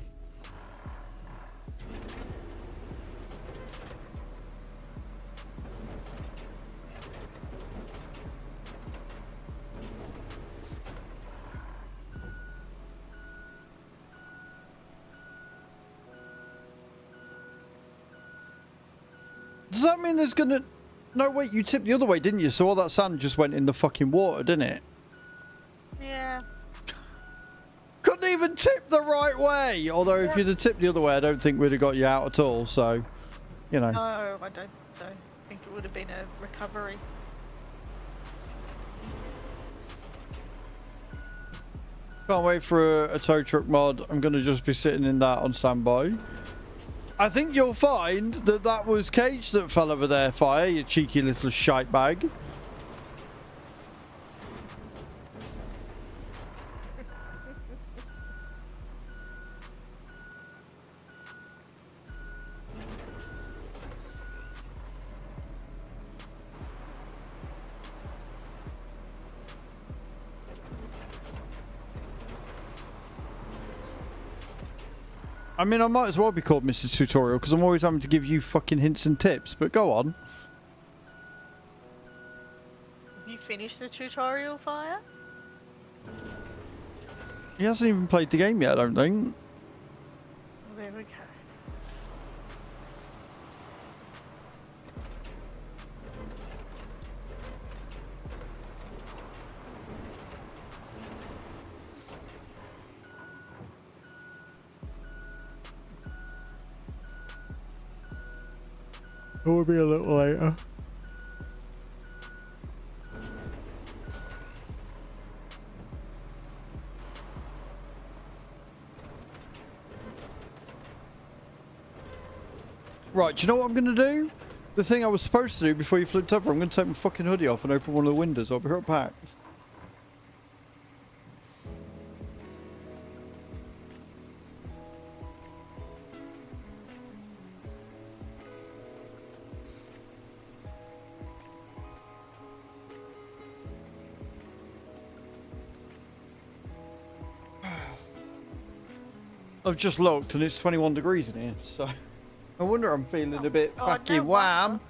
[SPEAKER 1] Does that mean there's gonna... No, wait, you tipped the other way, didn't you? So all that sand just went in the fucking water, didn't it?
[SPEAKER 2] Yeah.
[SPEAKER 1] Couldn't even tip the right way! Although if you'd have tipped the other way, I don't think we'd have got you out at all, so... You know.
[SPEAKER 2] No, I don't so. I think it would have been a recovery.
[SPEAKER 1] Can't wait for a tow truck mod. I'm gonna just be sitting in that on standby. I think you'll find that that was Cage that fell over there, Fire, you cheeky little shite bag. I mean, I might as well be called Mr. Tutorial because I'm always having to give you fucking hints and tips, but go on.
[SPEAKER 2] Have you finished the tutorial, Fire?
[SPEAKER 1] He hasn't even played the game yet, I don't think.
[SPEAKER 2] Well, there we go.
[SPEAKER 1] It will be a little later. Right, do you know what I'm going to do? The thing I was supposed to do before you flipped over, I'm going to take my fucking hoodie off and open one of the windows. I'll be right back. I've just looked and it's 21 degrees in here, so I wonder I'm feeling a bit fucking warm.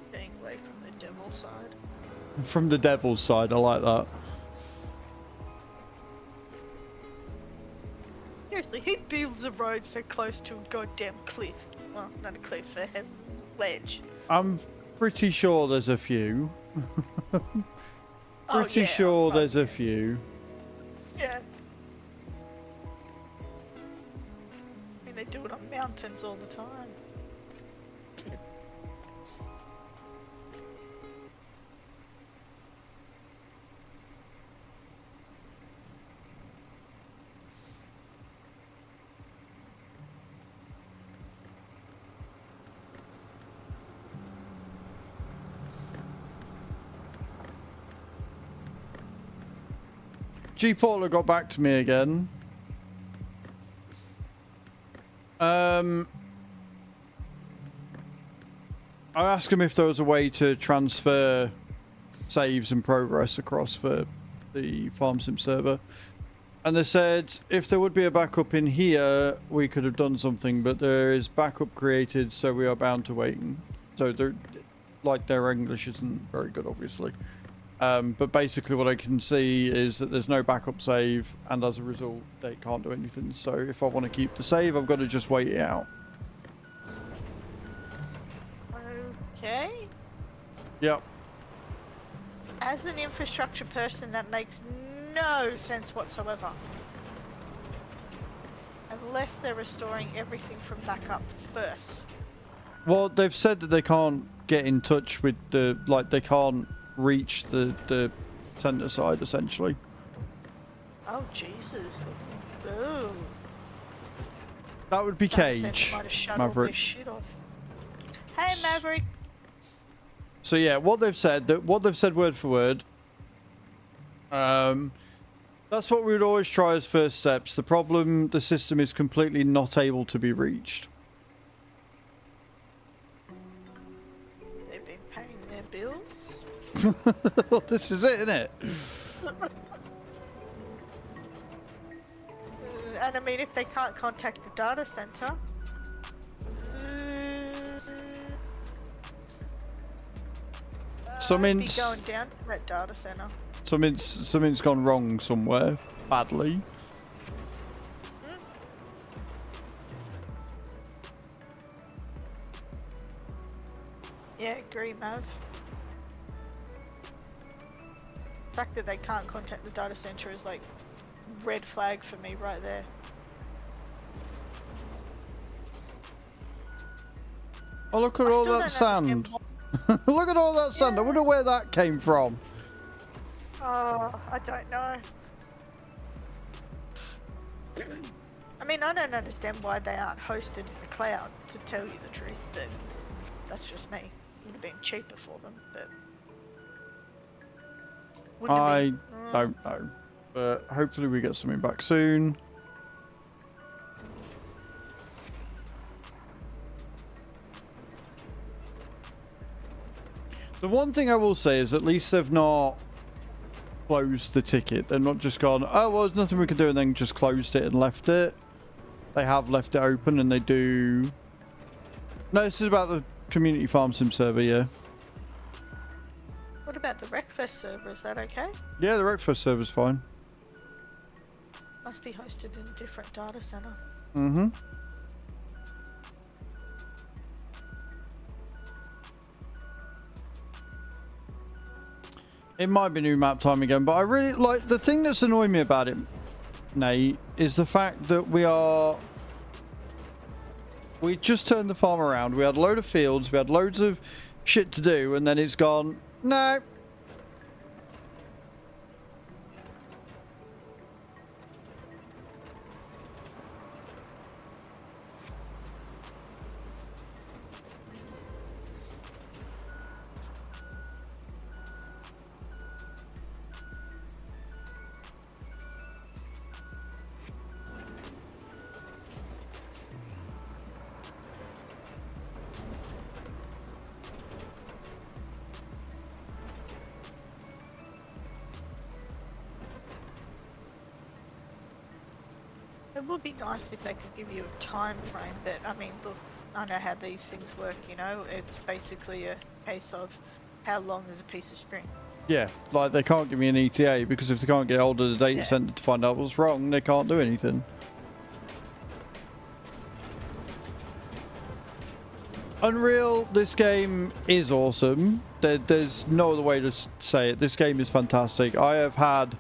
[SPEAKER 2] Staying away from the devil side.
[SPEAKER 1] From the devil's side, I like that.
[SPEAKER 2] Seriously, who builds a road so close to a goddamn cliff? Well, not a cliff, a ledge.
[SPEAKER 1] I'm pretty sure there's a few.
[SPEAKER 2] Oh,
[SPEAKER 1] Pretty
[SPEAKER 2] yeah,
[SPEAKER 1] sure
[SPEAKER 2] oh,
[SPEAKER 1] there's
[SPEAKER 2] yeah.
[SPEAKER 1] a few.
[SPEAKER 2] Yeah. I mean, they do it on mountains all the time.
[SPEAKER 1] G Porter got back to me again. I asked him if there was a way to transfer saves and progress across for the farm sim server. And they said if there would be a backup in here, we could have done something, but there is backup created, so we are bound to waiting. So they're like, their English isn't very good, obviously. But basically what I can see is that there's no backup save, and as a result, they can't do anything. So if I want to keep the save, I've got to just wait it out.
[SPEAKER 2] Okay.
[SPEAKER 1] Yep.
[SPEAKER 2] As an infrastructure person, that makes no sense whatsoever. Unless they're restoring everything from backup first.
[SPEAKER 1] Well, they've said that they can't get in touch with the, like, they can't reach the center side, essentially.
[SPEAKER 2] Oh, Jesus. Ooh.
[SPEAKER 1] That would be
[SPEAKER 2] That said,
[SPEAKER 1] Cage,
[SPEAKER 2] they might have shut all
[SPEAKER 1] Maverick.
[SPEAKER 2] their shit off. Hey, Maverick.
[SPEAKER 1] So yeah, what they've said word for word. That's what we would always try as first steps. The problem, the system is completely not able to be reached.
[SPEAKER 2] They've been paying their bills.
[SPEAKER 1] Well, this is it, isn't it?
[SPEAKER 2] And I mean, if they can't contact the data center,
[SPEAKER 1] Something's
[SPEAKER 2] be going down to that data center.
[SPEAKER 1] something's gone wrong somewhere badly.
[SPEAKER 2] Yeah, agree, Mav. The fact that they can't contact the data center is like red flag for me right there.
[SPEAKER 1] Oh, look at
[SPEAKER 2] I
[SPEAKER 1] all
[SPEAKER 2] still
[SPEAKER 1] that
[SPEAKER 2] don't
[SPEAKER 1] sand.
[SPEAKER 2] understand why-
[SPEAKER 1] Look at all that sand. I wonder where that came from.
[SPEAKER 2] Oh, I don't know. I mean, I don't understand why they aren't hosted in the cloud, to tell you the truth, but that's just me. Would have been cheaper for them, but... wouldn't have
[SPEAKER 1] I
[SPEAKER 2] been.
[SPEAKER 1] don't know. But hopefully we get something back soon. The one thing I will say is at least they've not closed the ticket. They're not just gone, oh, well, there's nothing we can do, and then just closed it and left it. They have left it open, and they do... No, this is about the community farm sim server, yeah.
[SPEAKER 2] What about the Wreckfest server? Is that okay?
[SPEAKER 1] Yeah, the Roadcraft server's fine.
[SPEAKER 2] Must be hosted in a different data center.
[SPEAKER 1] Mm-hmm. It might be new map time again, but I really like the thing that's annoying me about it, Nate, is the fact that we just turned the farm around. We had a load of fields, we had loads of shit to do, and then it's gone, no.
[SPEAKER 2] It would be nice if they could give you a time frame that, I mean, look, I know how these things work, you know? It's basically a case of how long is a piece of string.
[SPEAKER 1] Yeah, like they can't give me an ETA because if they can't get hold of the data center to find out what's wrong, they can't do anything. Unreal, this game is awesome. There's no other way to say it. This game is fantastic. I have had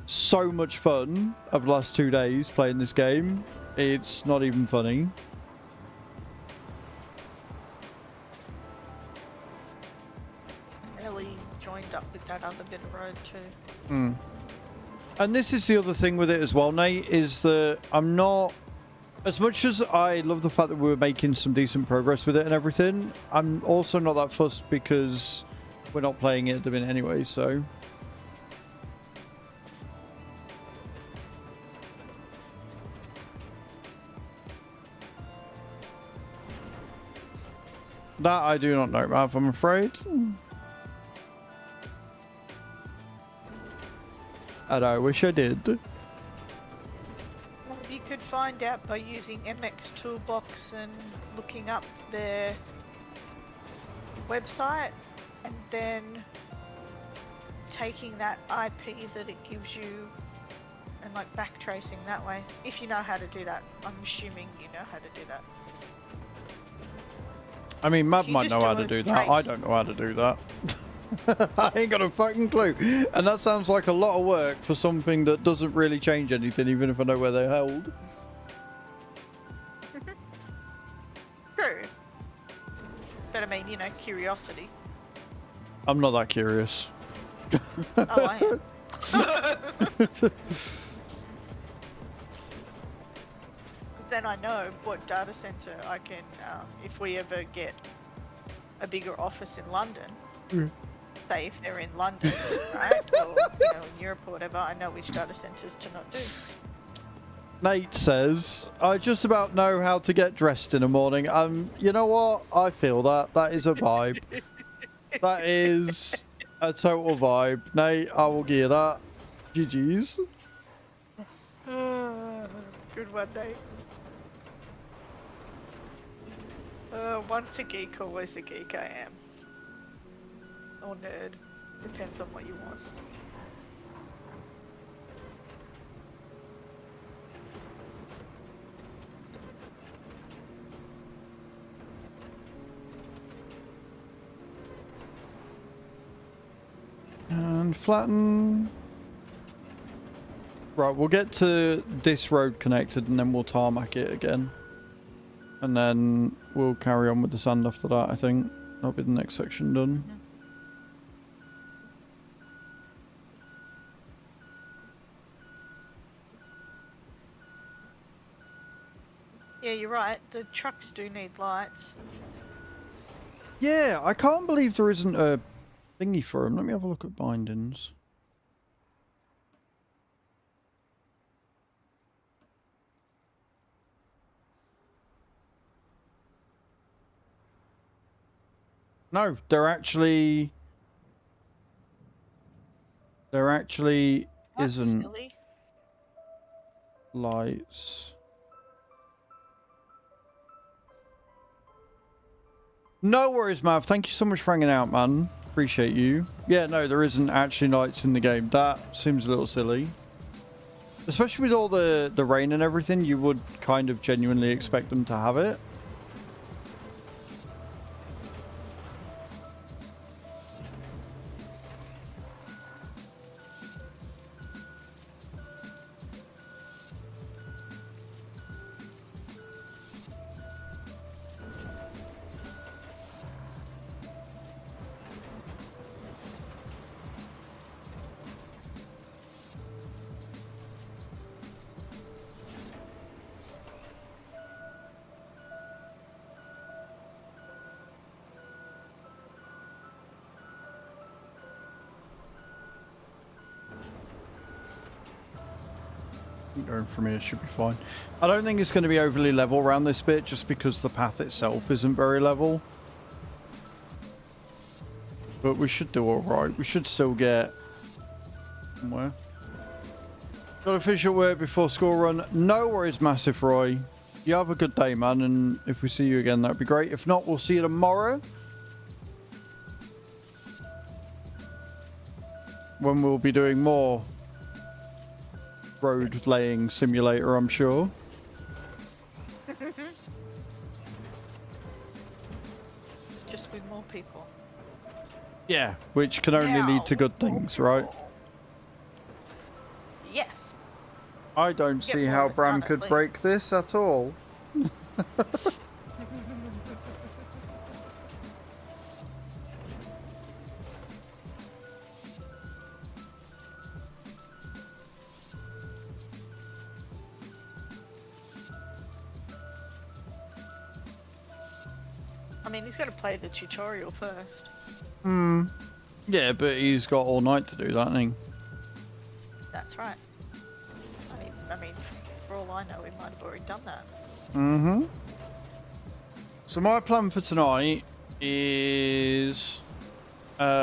[SPEAKER 1] so much fun over the last 2 days playing this game. It's not even funny.
[SPEAKER 2] Ellie joined up with that other bit of road too.
[SPEAKER 1] Mm. And this is the other thing with it as well, Nate, is that I'm not... As much as I love the fact that we were making some decent progress with it and everything, I'm also not that fussed because we're not playing it at the minute anyway, so... That I do not know, Mav, I'm afraid. And I wish I did.
[SPEAKER 2] Well, you could find out by using MX Toolbox and looking up their website and then taking that IP that it gives you and like backtracing that way. If you know how to do that. I'm assuming you know how to do that.
[SPEAKER 1] I mean, Mav
[SPEAKER 2] You
[SPEAKER 1] might
[SPEAKER 2] just
[SPEAKER 1] know how
[SPEAKER 2] do
[SPEAKER 1] to
[SPEAKER 2] a
[SPEAKER 1] do that.
[SPEAKER 2] trace.
[SPEAKER 1] I don't know how to do that. I ain't got a fucking clue. And that sounds like a lot of work for something that doesn't really change anything, even if I know where they're held.
[SPEAKER 2] True. But I mean, you know, curiosity.
[SPEAKER 1] I'm not that curious.
[SPEAKER 2] Oh, I am. Then I know what data center I can, if we ever get a bigger office in London, say if they're in London, right, or you know, in Europe or whatever, I know which data centers to not do.
[SPEAKER 1] Nate says, I just about know how to get dressed in the morning. You know what? I feel that. That is a vibe. That is a total vibe. Nate, I will give you that. GG's.
[SPEAKER 2] Good one, Nate. Once a geek, always a geek I am. Or nerd. Depends on what you want.
[SPEAKER 1] And flatten. Right, we'll get to this road connected and then we'll tarmac it again. And then we'll carry on with the sand after that, I think. That'll be the next section done.
[SPEAKER 2] Yeah, you're right. The trucks do need lights.
[SPEAKER 1] Yeah, I can't believe there isn't a thingy for them. Let me have a look at bindings. No, there actually
[SPEAKER 2] That's
[SPEAKER 1] isn't
[SPEAKER 2] silly.
[SPEAKER 1] lights. No worries, Mav. Thank you so much for hanging out, man. Appreciate you. Yeah, no, there isn't actually lights in the game. That seems a little silly. Especially with all the rain and everything, you would kind of genuinely expect them to have it. Going from here should be fine. I don't think it's going to be overly level around this bit just because the path itself isn't very level. But we should do alright. We should still get somewhere. Got to finish your work before school run. No worries, Massive Roy. You have a good day, man. And if we see you again, that'd be great. If not, we'll see you tomorrow. When we'll be doing more road laying simulator, I'm sure.
[SPEAKER 2] Just with more people.
[SPEAKER 1] Yeah, which can only lead to good things, right?
[SPEAKER 2] Yes.
[SPEAKER 1] I don't see how Bram could break this at all.
[SPEAKER 2] I mean, he's got to play the tutorial first.
[SPEAKER 1] Hmm. Yeah, but he's got all night to do that, hasn't he?
[SPEAKER 2] That's right. I mean, for all I know, he might have already done that.
[SPEAKER 1] Mm-hmm. So my plan for tonight is get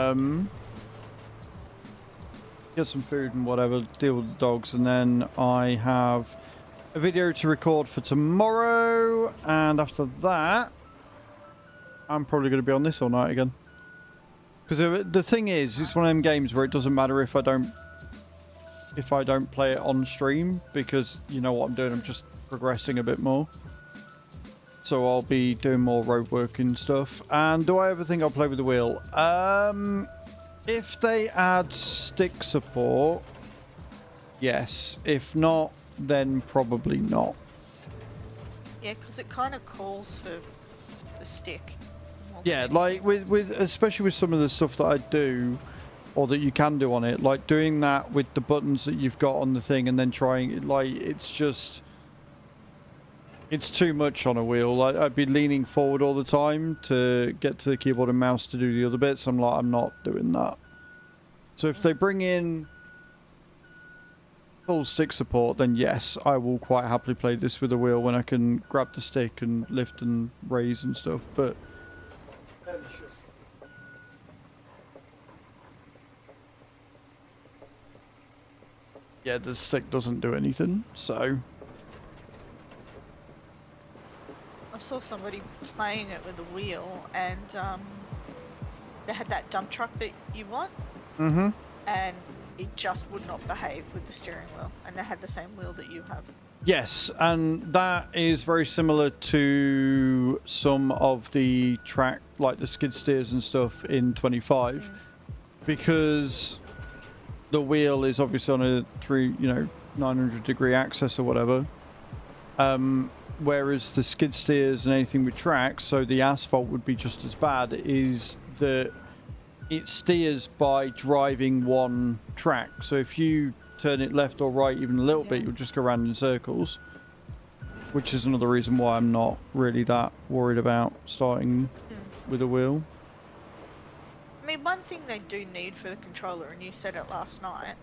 [SPEAKER 1] some food and whatever, deal with the dogs, and then I have a video to record for tomorrow, and after that I'm probably going to be on this all night again. Because the thing is, it's one of them games where it doesn't matter if I don't play it on stream, because you know what I'm doing, I'm just progressing a bit more. So I'll be doing more road work and stuff. And do I ever think I'll play with the wheel? If they add stick support, yes. If not, then probably not.
[SPEAKER 2] Yeah, because it kind of calls for the stick.
[SPEAKER 1] Yeah, like with especially with some of the stuff that I do, or that you can do on it, like doing that with the buttons that you've got on the thing, and then trying it, like it's too much on a wheel. Like I'd be leaning forward all the time to get to the keyboard and mouse to do the other bits. I'm not doing that. So if they bring in full stick support, then yes, I will quite happily play this with a wheel when I can grab the stick and lift and raise and stuff. But yeah, the stick doesn't do anything, so
[SPEAKER 2] I saw somebody playing it with a wheel, and they had that dump truck that you want, and it just would not behave with the steering wheel, and they had the same wheel that you have.
[SPEAKER 1] yes, and that is very similar to some of the track, like the skid steers and stuff in 25, because the wheel is obviously on a 900-degree axis or whatever. Whereas the skid steers and anything with tracks, so the asphalt would be just as bad, is that it steers by driving one track. So if you turn it left or right even a little bit, you'll just go around in circles. Which is another reason why I'm not really that worried about starting with a wheel.
[SPEAKER 2] I mean, one thing they do need for the controller, and you said it last night,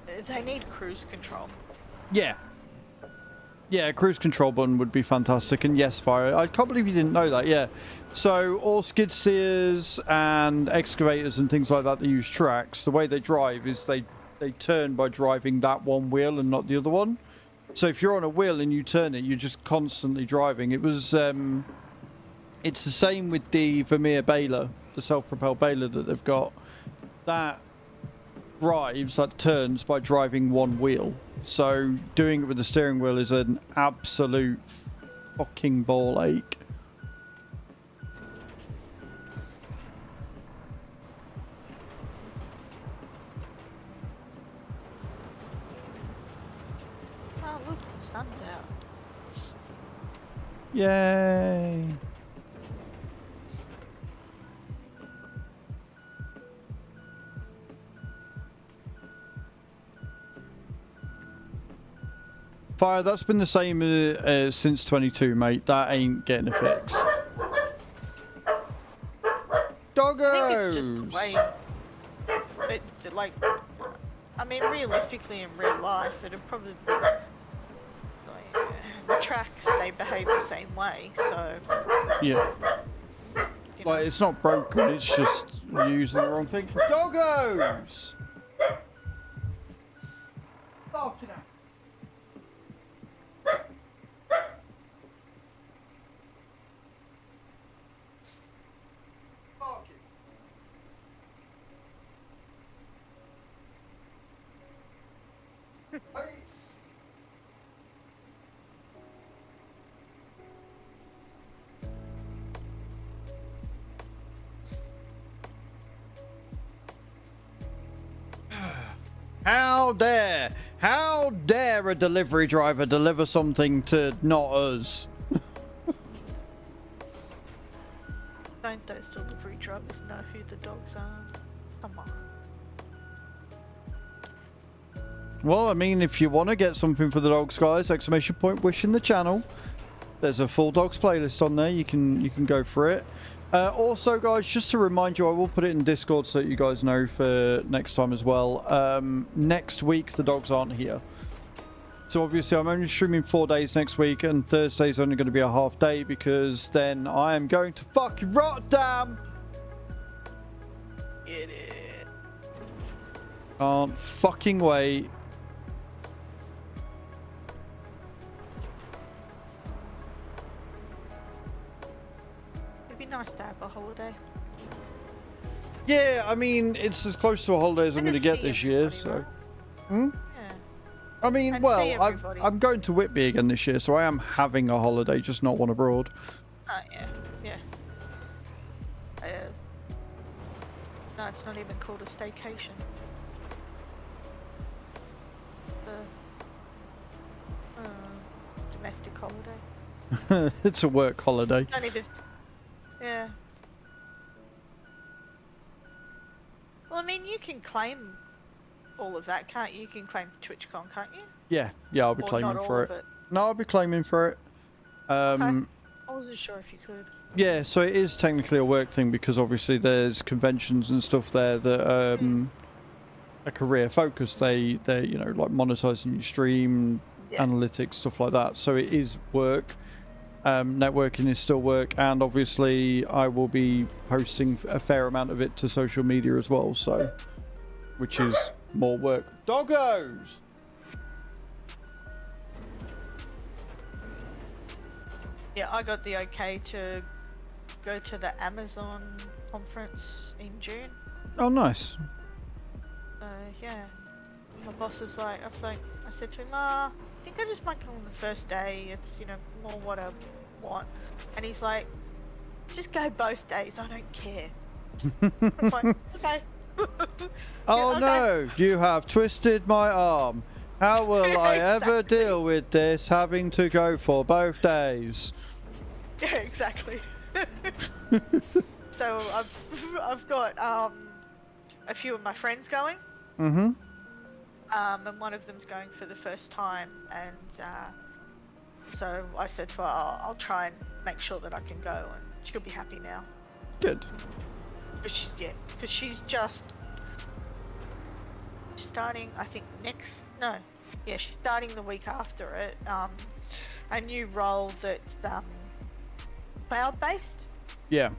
[SPEAKER 2] they need cruise control.
[SPEAKER 1] Yeah. Yeah, a cruise control button would be fantastic. And yes, Fire, I can't believe you didn't know that, yeah. So all skid steers and excavators and things like that use tracks, the way they drive is they turn by driving that one wheel and not the other one. So if you're on a wheel and you turn it, you're just constantly driving. It was, it's the same with the Vermeer baler, the self-propelled baler that they've got. That turns by driving one wheel. So doing it with the steering wheel is an absolute fucking ball ache.
[SPEAKER 2] Oh look, the sun's out.
[SPEAKER 1] Yay! Fire, that's been the same since 22, mate. That ain't getting a fix. Doggos!
[SPEAKER 2] I think it's just the way. Like, I mean, realistically in real life, it'd probably be tracks, they behave the same way. So
[SPEAKER 1] Yeah.
[SPEAKER 2] you know.
[SPEAKER 1] Like, it's not broken, it's just you're using the wrong thing. Doggos! Fucking hell. Fucking. Hey. How dare a delivery driver deliver something to not us?
[SPEAKER 2] Don't those delivery drivers know who the dogs are? Come on.
[SPEAKER 1] Well, I mean, if you want to get something for the dogs, guys, exclamation point wish in the channel. There's a full dogs playlist on there. You can go for it. Also, guys, just to remind you, I will put it in Discord so that you guys know for next time as well. Next week, the dogs aren't here. So obviously, I'm only streaming 4 days next week, and Thursday's only going to be a half day because then I am going to fucking Rotterdam.
[SPEAKER 2] Get it.
[SPEAKER 1] Can't fucking wait.
[SPEAKER 2] It'd be nice to have a holiday.
[SPEAKER 1] Yeah, I mean, it's as close to a holiday as I'm going to get this year, so.
[SPEAKER 2] Right?
[SPEAKER 1] Hmm?
[SPEAKER 2] Yeah.
[SPEAKER 1] I mean,
[SPEAKER 2] And see
[SPEAKER 1] well,
[SPEAKER 2] everybody.
[SPEAKER 1] I'm going to Whitby again this year, so I am having a holiday, just not one abroad.
[SPEAKER 2] Yeah, yeah. No, it's not even called a staycation. Domestic holiday.
[SPEAKER 1] It's a work holiday.
[SPEAKER 2] Don't even. Yeah. Well, I mean, you can claim all of that, can't you? You can claim TwitchCon, can't you?
[SPEAKER 1] Yeah, I'll be
[SPEAKER 2] Or
[SPEAKER 1] claiming
[SPEAKER 2] not all
[SPEAKER 1] for
[SPEAKER 2] of
[SPEAKER 1] it. No, I'll be claiming for it.
[SPEAKER 2] Okay. I wasn't sure if you could.
[SPEAKER 1] Yeah, so it is technically a work thing because obviously there's conventions and stuff there that are career focused. They're you know, like monetizing your stream,
[SPEAKER 2] Yeah.
[SPEAKER 1] analytics, stuff like that. So it is work. Networking is still work, and obviously I will be posting a fair amount of it to social media as well. So, which is more work. Doggos.
[SPEAKER 2] Yeah, I got the okay to go to the Amazon conference in June.
[SPEAKER 1] Oh, nice.
[SPEAKER 2] Yeah. My boss is like, I said to him, I think I just might come on the first day. It's, you know, more what I want. And he's like, just go both days. I don't care. I'm like, okay.
[SPEAKER 1] Oh
[SPEAKER 2] Okay.
[SPEAKER 1] no, you have twisted my arm. How will I ever
[SPEAKER 2] Exactly.
[SPEAKER 1] deal with this having to go for both days?
[SPEAKER 2] Yeah, exactly. So I've got a few of my friends going.
[SPEAKER 1] Mm-hmm.
[SPEAKER 2] And one of them's going for the first time, and so I said to her, I'll try and make sure that I can go, and she'll be happy now.
[SPEAKER 1] Good.
[SPEAKER 2] Because she's just starting, I think she's starting the week after it, a new role that's cloud-based.
[SPEAKER 1] Yeah.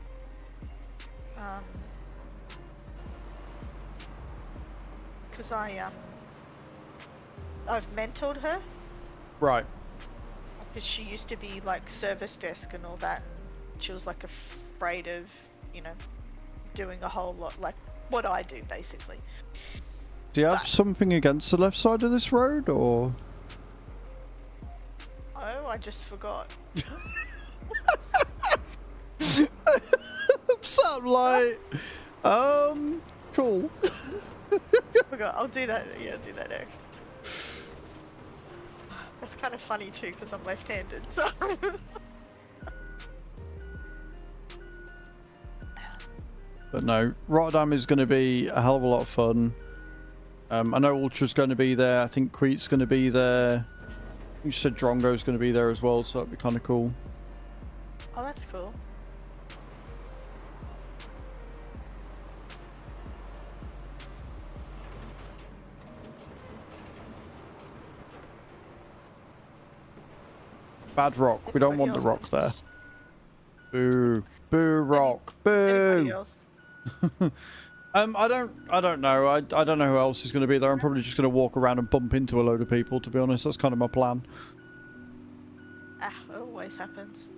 [SPEAKER 2] Because I've mentored her.
[SPEAKER 1] Right.
[SPEAKER 2] Because she used to be like service desk and all that, and she was like afraid of, you know, doing a whole lot like what I do basically.
[SPEAKER 1] Do you have something against the left side of this road, or?
[SPEAKER 2] Oh, I just forgot.
[SPEAKER 1] Something like, cool.
[SPEAKER 2] Forgot. I'll do that. Yeah, do that next. That's kind of funny too, because I'm left-handed. So.
[SPEAKER 1] But no, Rotterdam is going to be a hell of a lot of fun. I know Ultra's going to be there. I think Queet's going to be there. You said Drongo's going to be there as well, so that'd be kind of cool.
[SPEAKER 2] Oh, that's cool.
[SPEAKER 1] Bad rock. We don't want the rock there. Boo. Boo rock.
[SPEAKER 2] Anybody
[SPEAKER 1] Boo.
[SPEAKER 2] else?
[SPEAKER 1] I don't know. I don't know who else is going to be there. I'm probably just going to walk around and bump into a load of people, to be honest. That's kind of my plan.
[SPEAKER 2] Ah, it always happens.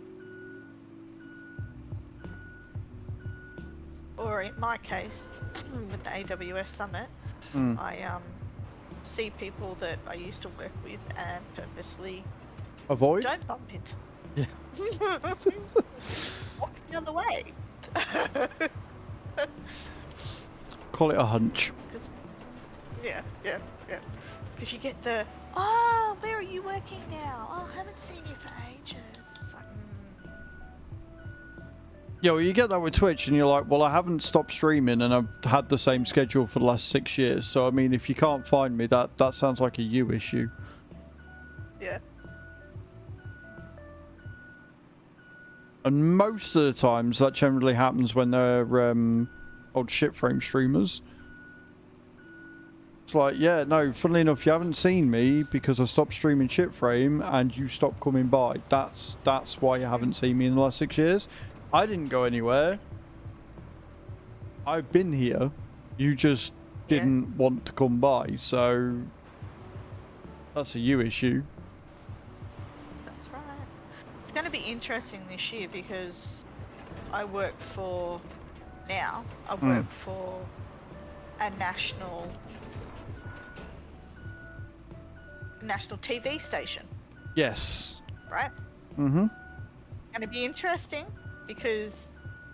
[SPEAKER 2] Or in my case, with the AWS Summit, I see people that I used to work with and purposely
[SPEAKER 1] Avoid?
[SPEAKER 2] don't bump into.
[SPEAKER 1] Yeah.
[SPEAKER 2] Walk the other way.
[SPEAKER 1] Call it a hunch.
[SPEAKER 2] Yeah. Because you get the, oh, where are you working now? Oh, I haven't seen you for ages. It's like,
[SPEAKER 1] Yeah, well, you get that with Twitch, and you're like, well, I haven't stopped streaming, and I've had the same schedule for the last 6 years. So, I mean, if you can't find me, that sounds like a you issue.
[SPEAKER 2] yeah.
[SPEAKER 1] And most of the times, that generally happens when they're old shitframe streamers. It's like, yeah, no, funnily enough, you haven't seen me because I stopped streaming shitframe and you stopped coming by. That's why you haven't seen me in the last 6 years. I didn't go anywhere. I've been here. You just didn't want to come by, so that's a you issue.
[SPEAKER 2] That's right. It's going to be interesting this year because I work for, now, I work for a national TV station,
[SPEAKER 1] Yes.
[SPEAKER 2] right?
[SPEAKER 1] Mm-hmm.
[SPEAKER 2] Going to be interesting because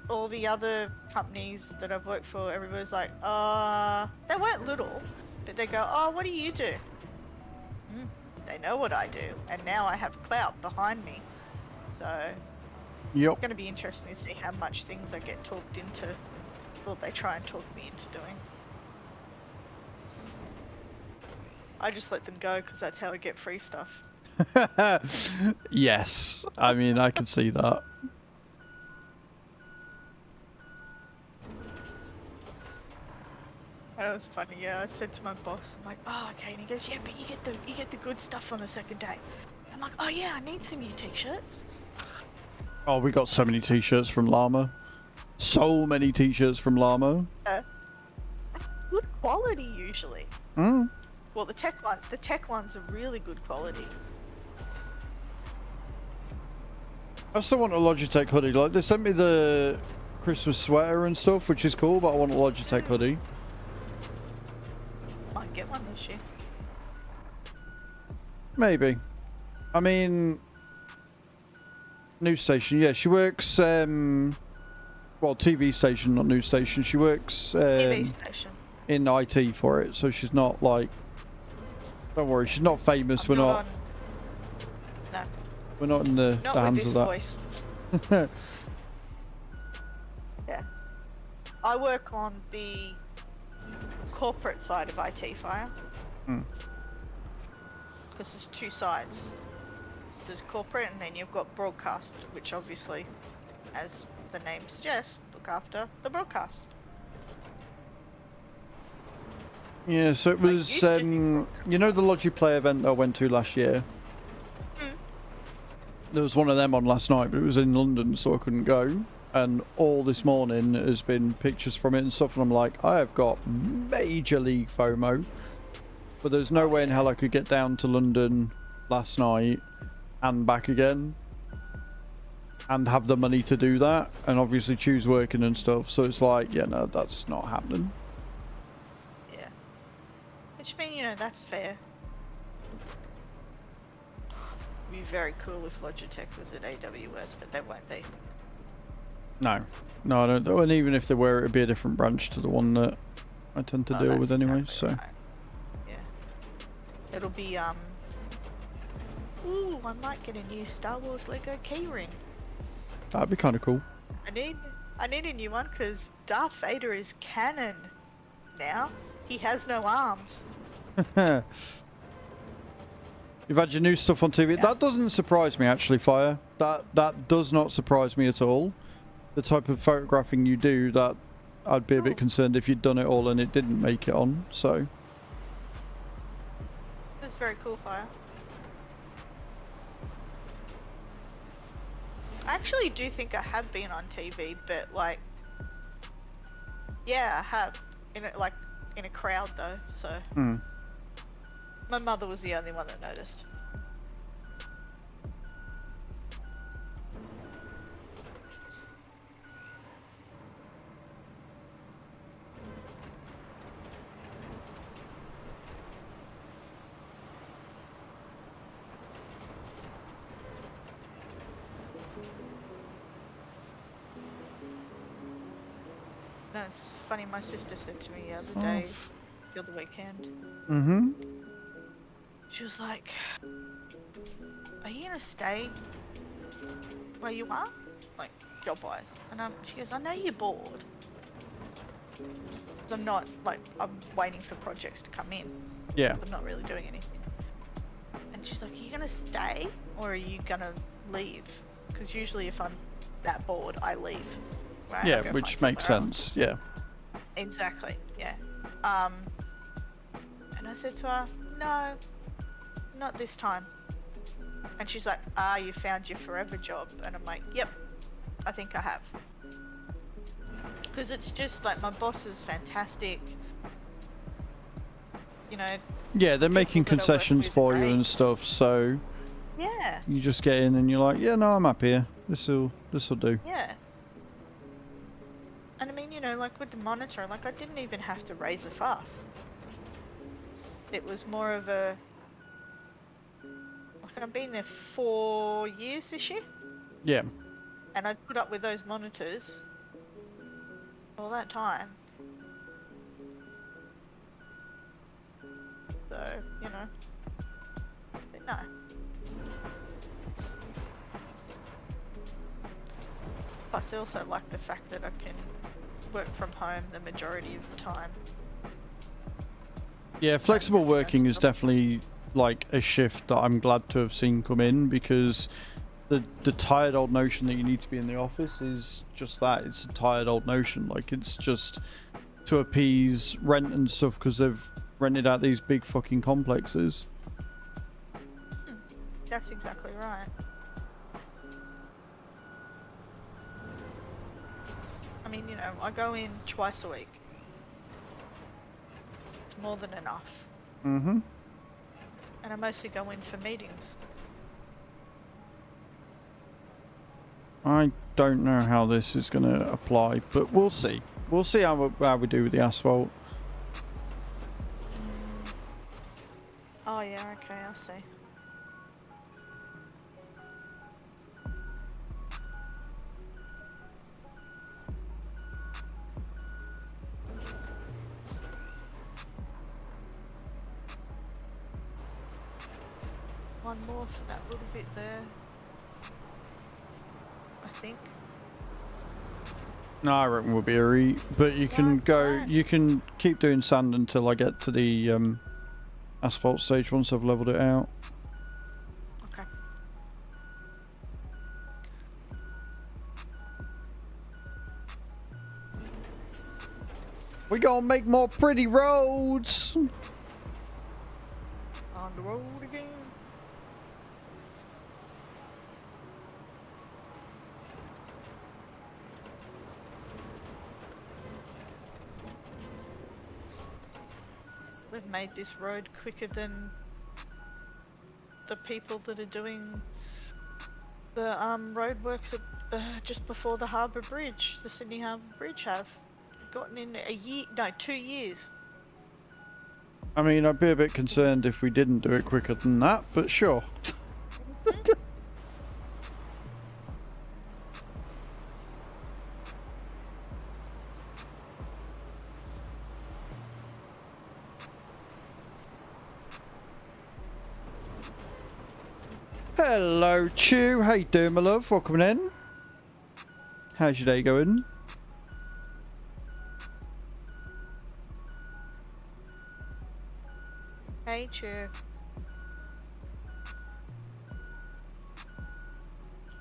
[SPEAKER 2] all the other companies that I've worked for, everybody's like, they weren't little, but they go, oh, what do you do? They know what I do, and now I have clout behind me. So
[SPEAKER 1] Yep.
[SPEAKER 2] it's going to be interesting to see how much things I get talked into, or they try and talk me into doing. I just let them go because that's how I get free stuff.
[SPEAKER 1] Yes. I mean, I can see that.
[SPEAKER 2] That was funny. Yeah, I said to my boss, I'm like, oh, okay, and he goes, yeah, but you get the good stuff on the second day. I'm like, oh yeah, I need some new t-shirts.
[SPEAKER 1] Oh, we got so many t-shirts from Llama. So many t-shirts from Llama.
[SPEAKER 2] Good quality usually.
[SPEAKER 1] Mm.
[SPEAKER 2] Well, the tech ones are really good quality.
[SPEAKER 1] I still want a Logitech hoodie. Like, they sent me the Christmas sweater and stuff, which is cool, but I want a Logitech hoodie.
[SPEAKER 2] Might get one this year.
[SPEAKER 1] Maybe. I mean, news station. Yeah, she works. Well, TV station, not news station. She works
[SPEAKER 2] TV station.
[SPEAKER 1] in IT for it, so she's not like. Don't worry, she's not famous. We're not.
[SPEAKER 2] No.
[SPEAKER 1] We're not in the
[SPEAKER 2] Not
[SPEAKER 1] hands
[SPEAKER 2] with this
[SPEAKER 1] of that.
[SPEAKER 2] voice. Yeah. I work on the corporate side of IT Fire. Because there's two sides. There's corporate and then you've got broadcast, which obviously, as the name suggests, look after the broadcast.
[SPEAKER 1] Yeah, so it was, you know, the Logiplay event that I went to last year? There was one of them on last night, but it was in London, so I couldn't go. And all this morning has been pictures from it and stuff, and I'm like, I have got major league FOMO. But there's no way in hell I could get down to London last night and back again. And have the money to do that, and obviously choose working and stuff. So it's like, yeah, no, that's not happening.
[SPEAKER 2] Yeah. Which I mean, you know, that's fair. It'd be very cool if Logitech was at AWS, but they won't be.
[SPEAKER 1] No, I don't. And even if they were, it'd be a different branch to the one that I tend to deal with anyway.
[SPEAKER 2] Exactly
[SPEAKER 1] So
[SPEAKER 2] right. Yeah, it'll be Ooh, I might get a new Star Wars Lego keyring.
[SPEAKER 1] that'd be kind of cool.
[SPEAKER 2] I need a new one because Darth Vader is canon now. He has no arms.
[SPEAKER 1] You've had your new stuff on TV.
[SPEAKER 2] Yeah.
[SPEAKER 1] That doesn't surprise me, actually, Fire. That does not surprise me at all. The type of photographing you do, that I'd be a bit concerned if you'd done it all and it didn't make it on. So
[SPEAKER 2] This is very cool, Fire. actually do think I have been on TV, but like, yeah, I have. In a crowd though, so.
[SPEAKER 1] Hmm.
[SPEAKER 2] My mother was the only one that noticed. No, it's funny, my sister said to me the other day, the other weekend,
[SPEAKER 1] Mm-hmm.
[SPEAKER 2] she was like, are you gonna stay where you are? Like, job-wise. And she goes, I know you're bored. 'Cause I'm not, like, I'm waiting for projects to come in.
[SPEAKER 1] Yeah.
[SPEAKER 2] I'm not really doing anything. And she's like, are you gonna stay? Or are you gonna leave? Because usually if I'm that bored, I leave. Right? I
[SPEAKER 1] Yeah,
[SPEAKER 2] go
[SPEAKER 1] which
[SPEAKER 2] find
[SPEAKER 1] makes
[SPEAKER 2] somewhere else.
[SPEAKER 1] sense. Yeah.
[SPEAKER 2] Exactly, yeah. And I said to her, no, not this time. And she's like, you found your forever job. And I'm like, yep, I think I have. Because it's just like, my boss is fantastic. You know.
[SPEAKER 1] Yeah, they're making
[SPEAKER 2] people that I work
[SPEAKER 1] concessions
[SPEAKER 2] with
[SPEAKER 1] for
[SPEAKER 2] are
[SPEAKER 1] you
[SPEAKER 2] great.
[SPEAKER 1] and stuff, so
[SPEAKER 2] Yeah,
[SPEAKER 1] you just get in and you're like, yeah, no, I'm happy here. This'll do.
[SPEAKER 2] yeah. And I mean, you know, like with the monitor, like I didn't even have to raise a fuss. It was more of a, like I've been there 4 years this year,
[SPEAKER 1] Yeah.
[SPEAKER 2] and I'd put up with those monitors all that time. So, you know, but no. Plus I also like the fact that I can work from home the majority of the time.
[SPEAKER 1] Yeah, flexible working is definitely like a shift that I'm glad to have seen come in, because the tired old notion that you need to be in the office is just that. It's a tired old notion. Like, it's just to appease rent and stuff because they've rented out these big fucking complexes.
[SPEAKER 2] That's exactly right. I mean, you know, I go in twice a week. It's more than enough.
[SPEAKER 1] Mm-hmm.
[SPEAKER 2] And I mostly go in for meetings.
[SPEAKER 1] I don't know how this is going to apply, but we'll see. We'll see how we do with the asphalt.
[SPEAKER 2] Oh yeah, okay, I see. One more for that little bit there. I think.
[SPEAKER 1] No, I reckon we'll be a re. But you can
[SPEAKER 2] Right,
[SPEAKER 1] go.
[SPEAKER 2] right.
[SPEAKER 1] You can keep doing sand until I get to the asphalt stage once I've leveled it out.
[SPEAKER 2] Okay.
[SPEAKER 1] We gotta make more pretty roads.
[SPEAKER 2] On the road again. We've made this road quicker than the people that are doing the road works at, just before the Harbour Bridge, the Sydney Harbour Bridge have gotten in a year, no, 2 years.
[SPEAKER 1] I mean, I'd be a bit concerned if we didn't do it quicker than that, but sure. Hello, Chew. How you doing, my love? Welcome in. How's your day going?
[SPEAKER 2] Hey, Chew.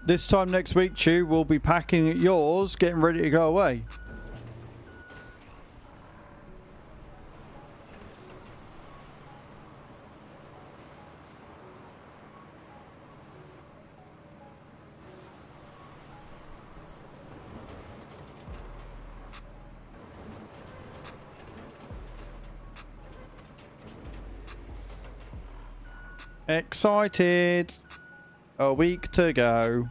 [SPEAKER 1] This time next week, Chew, we'll be packing at yours, getting ready to go away. Excited. A week to go.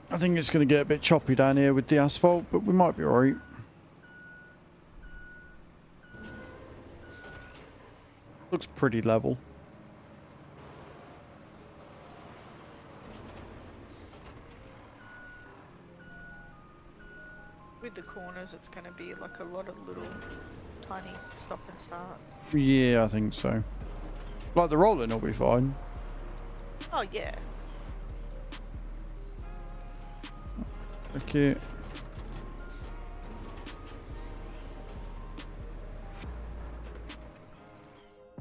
[SPEAKER 1] I think it's going to get a bit choppy down here with the asphalt, but we might be alright. Looks pretty level.
[SPEAKER 2] With the corners, it's going to be like a lot of little tiny stop and starts.
[SPEAKER 1] Yeah, I think so. Like the rolling will be fine.
[SPEAKER 2] Oh yeah.
[SPEAKER 1] Okay.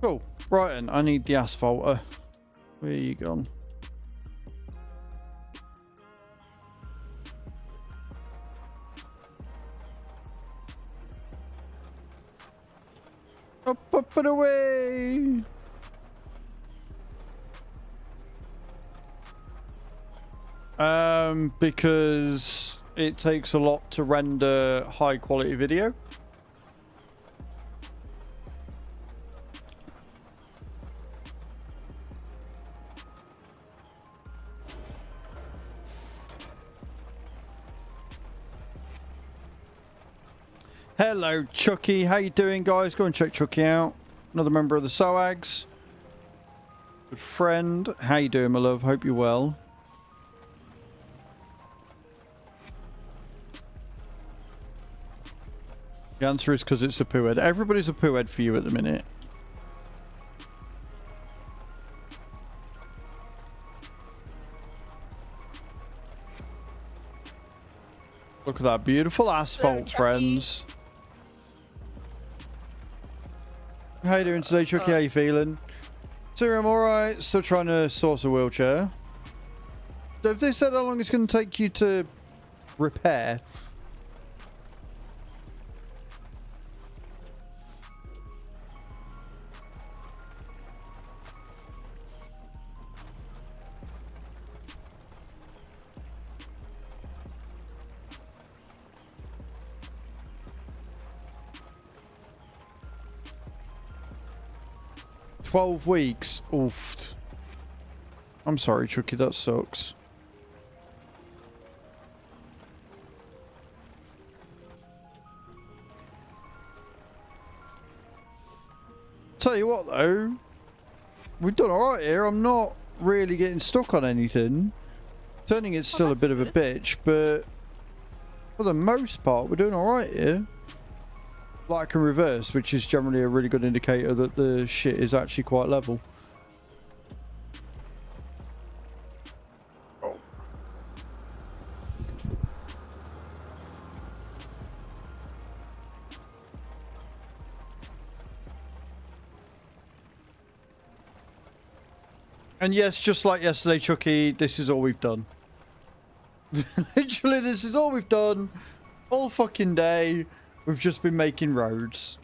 [SPEAKER 1] Cool. Right then, I need the asphalter. Where are you gone? Up and away! Because it takes a lot to render high quality video. Hello, Chucky. How you doing, guys? Go and check Chucky out. Another member of the SOAGs. Good friend. How you doing, my love? Hope you're well. The answer is because it's a poo head. Everybody's a poo head for you at the minute. Look at that beautiful asphalt, friends. How you doing today, Chucky? How you feeling? So I'm alright. Still trying to source a wheelchair. Have they said how long it's going to take you to repair? $12 weeks. Oof. I'm sorry, Chucky. That sucks. Tell you what, though. We've done alright here. I'm not really getting stuck on anything. Turning it's still a bit of a bitch, but for the most part, we're doing alright here. Like and reverse, which is generally a really good indicator that the shit is actually quite level. Oh. And yes, just like yesterday, Chucky, this is all we've done. Literally, this is all we've done all fucking day. We've just been making roads.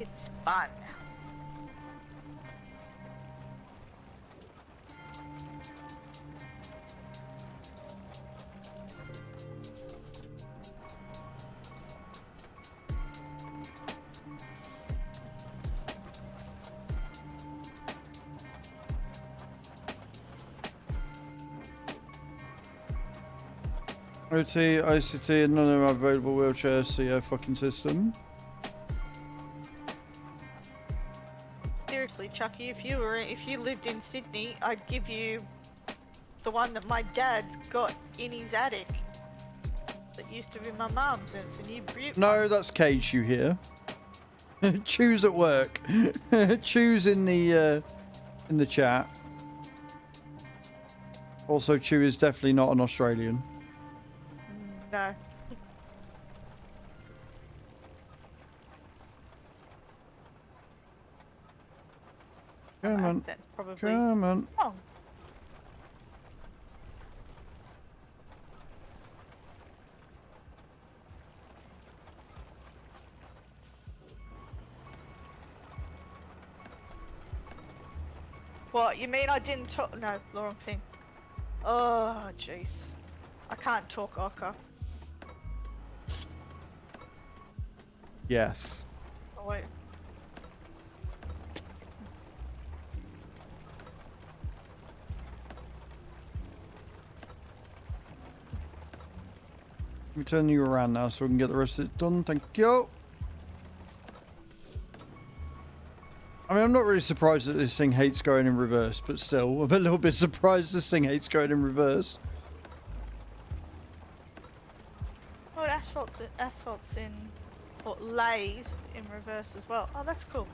[SPEAKER 2] It's fun.
[SPEAKER 1] OT, ICT, and none of them have available wheelchairs, so yeah, fucking system.
[SPEAKER 2] Seriously, Chucky, if you lived in Sydney, I'd give you the one that my dad's got in his attic. That used to be my mum's, and it's a new beaut.
[SPEAKER 1] No, that's Cage you hear. Choose at work. Choose in the chat. Also, Chew is definitely not an Australian.
[SPEAKER 2] No.
[SPEAKER 1] Come on.
[SPEAKER 2] That's probably
[SPEAKER 1] Come on.
[SPEAKER 2] wrong. What, you mean I didn't talk? No, the wrong thing. Oh, jeez. I can't talk Oka.
[SPEAKER 1] Yes.
[SPEAKER 2] Oh, wait.
[SPEAKER 1] Let me turn you around now so we can get the rest of it done. Thank you. I mean, I'm not really surprised that this thing hates going in reverse, but still, I'm a little bit surprised this thing hates going in reverse.
[SPEAKER 2] Oh, asphalt's in, or lays in reverse as well. Oh, that's cool.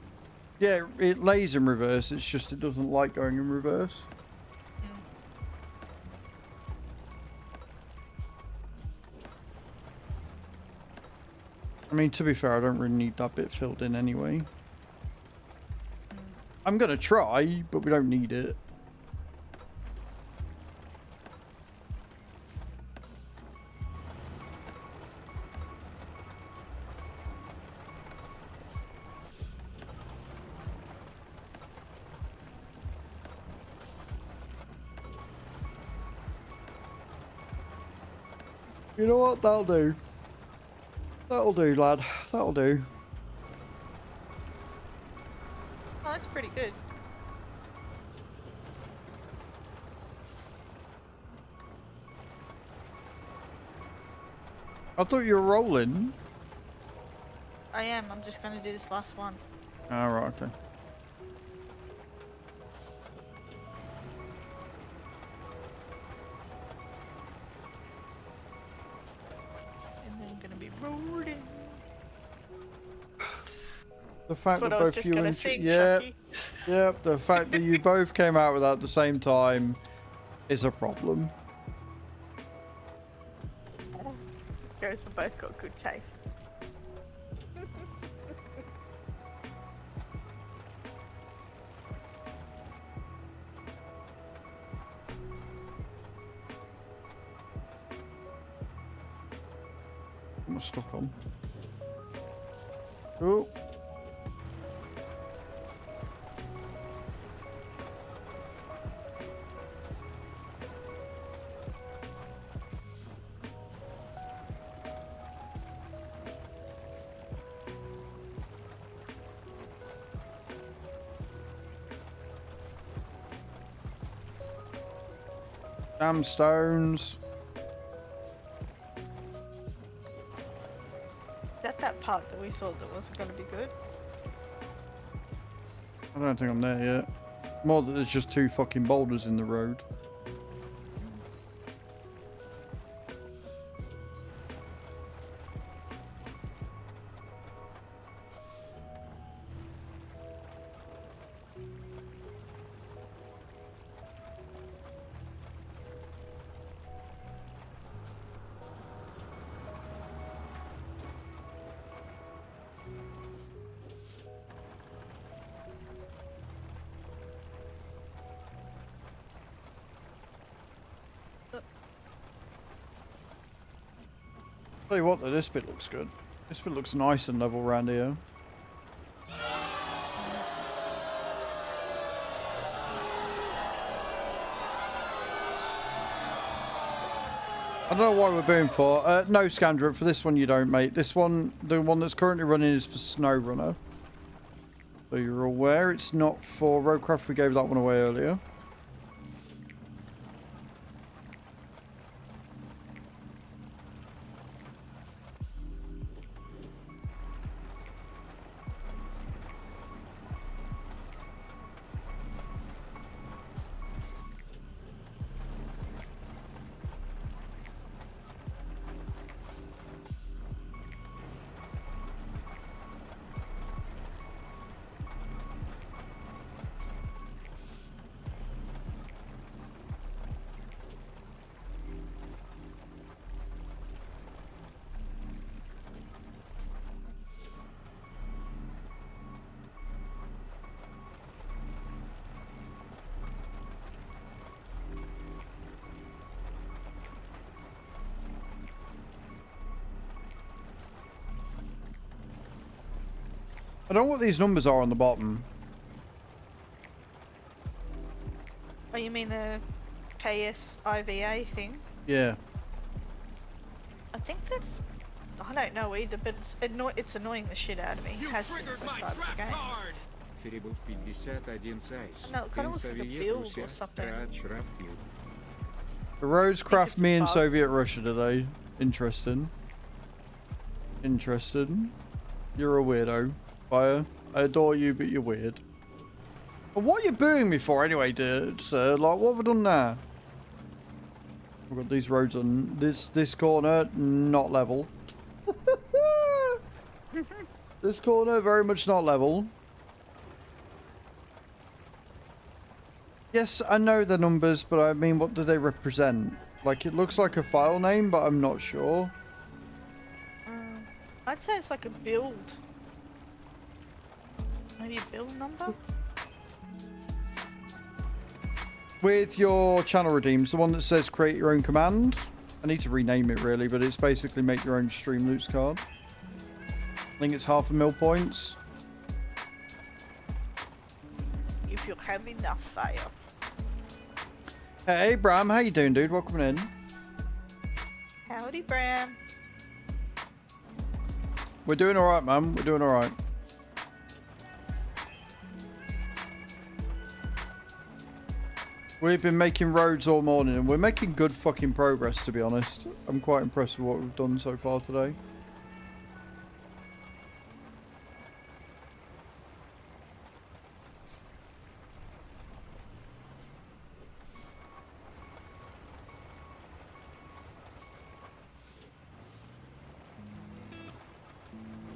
[SPEAKER 1] Yeah, it lays in reverse, it's just it doesn't like going in reverse. I mean, to be fair, I don't really need that bit filled in anyway. I'm going to try, but we don't need it. You know what? That'll do. That'll do, lad. That'll do.
[SPEAKER 2] Oh, that's pretty good.
[SPEAKER 1] I thought you were rolling.
[SPEAKER 2] I am. I'm just going to do this last one.
[SPEAKER 1] Oh, right, okay.
[SPEAKER 2] And then I'm going to be rolling.
[SPEAKER 1] The fact
[SPEAKER 2] That's what
[SPEAKER 1] that
[SPEAKER 2] I was
[SPEAKER 1] both
[SPEAKER 2] just
[SPEAKER 1] you
[SPEAKER 2] going to
[SPEAKER 1] and
[SPEAKER 2] think,
[SPEAKER 1] yeah,
[SPEAKER 2] Chucky.
[SPEAKER 1] yep, the fact that you both came out with that at the same time is a problem.
[SPEAKER 2] Goes we both got good taste.
[SPEAKER 1] I'm stuck on. Oh. Damn stones.
[SPEAKER 2] Is that part that we thought that wasn't going to be good?
[SPEAKER 1] I don't think I'm there yet. More that there's just two fucking boulders in the road. Tell you what though, this bit looks good. This bit looks nice and level around here. I don't know what we're going for. No, Scandra, for this one you don't, mate. This one, the one that's currently running is for SnowRunner. So you're aware it's not for Roadcraft. We gave that one away earlier. I don't know what these numbers are on the bottom.
[SPEAKER 2] you mean the KSIVA thing?
[SPEAKER 1] Yeah.
[SPEAKER 2] I think that's... I don't know either, but it's annoying the shit out of me. It has since the start of the game.
[SPEAKER 3] Перебыв 51 сайз.
[SPEAKER 2] No, it kind of looks like a build or something.
[SPEAKER 1] The Roadcraft
[SPEAKER 2] it's
[SPEAKER 1] me
[SPEAKER 2] a
[SPEAKER 1] and
[SPEAKER 2] bug.
[SPEAKER 1] Soviet Russia today. Interesting. Interesting. You're a weirdo. Fire. I adore you, but you're weird. And what are you booing me for anyway, dude, sir? Like, what have I done there? We've got these roads on this corner, not level. This corner, very much not level. Yes, I know the numbers, but I mean, what do they represent? Like, it looks like a file name, but I'm not sure.
[SPEAKER 2] I'd say it's like a build. Maybe a build number?
[SPEAKER 1] With your channel redeems, the one that says create your own command. I need to rename it really, but it's basically make your own stream loots card. I think it's 500,000 points.
[SPEAKER 2] If you have enough fire.
[SPEAKER 1] Hey, Bram, how you doing, dude? Welcome in.
[SPEAKER 2] Howdy, Bram.
[SPEAKER 1] We're doing all right, man. We're doing all right. We've been making roads all morning, and we're making good fucking progress, to be honest. I'm quite impressed with what we've done so far today.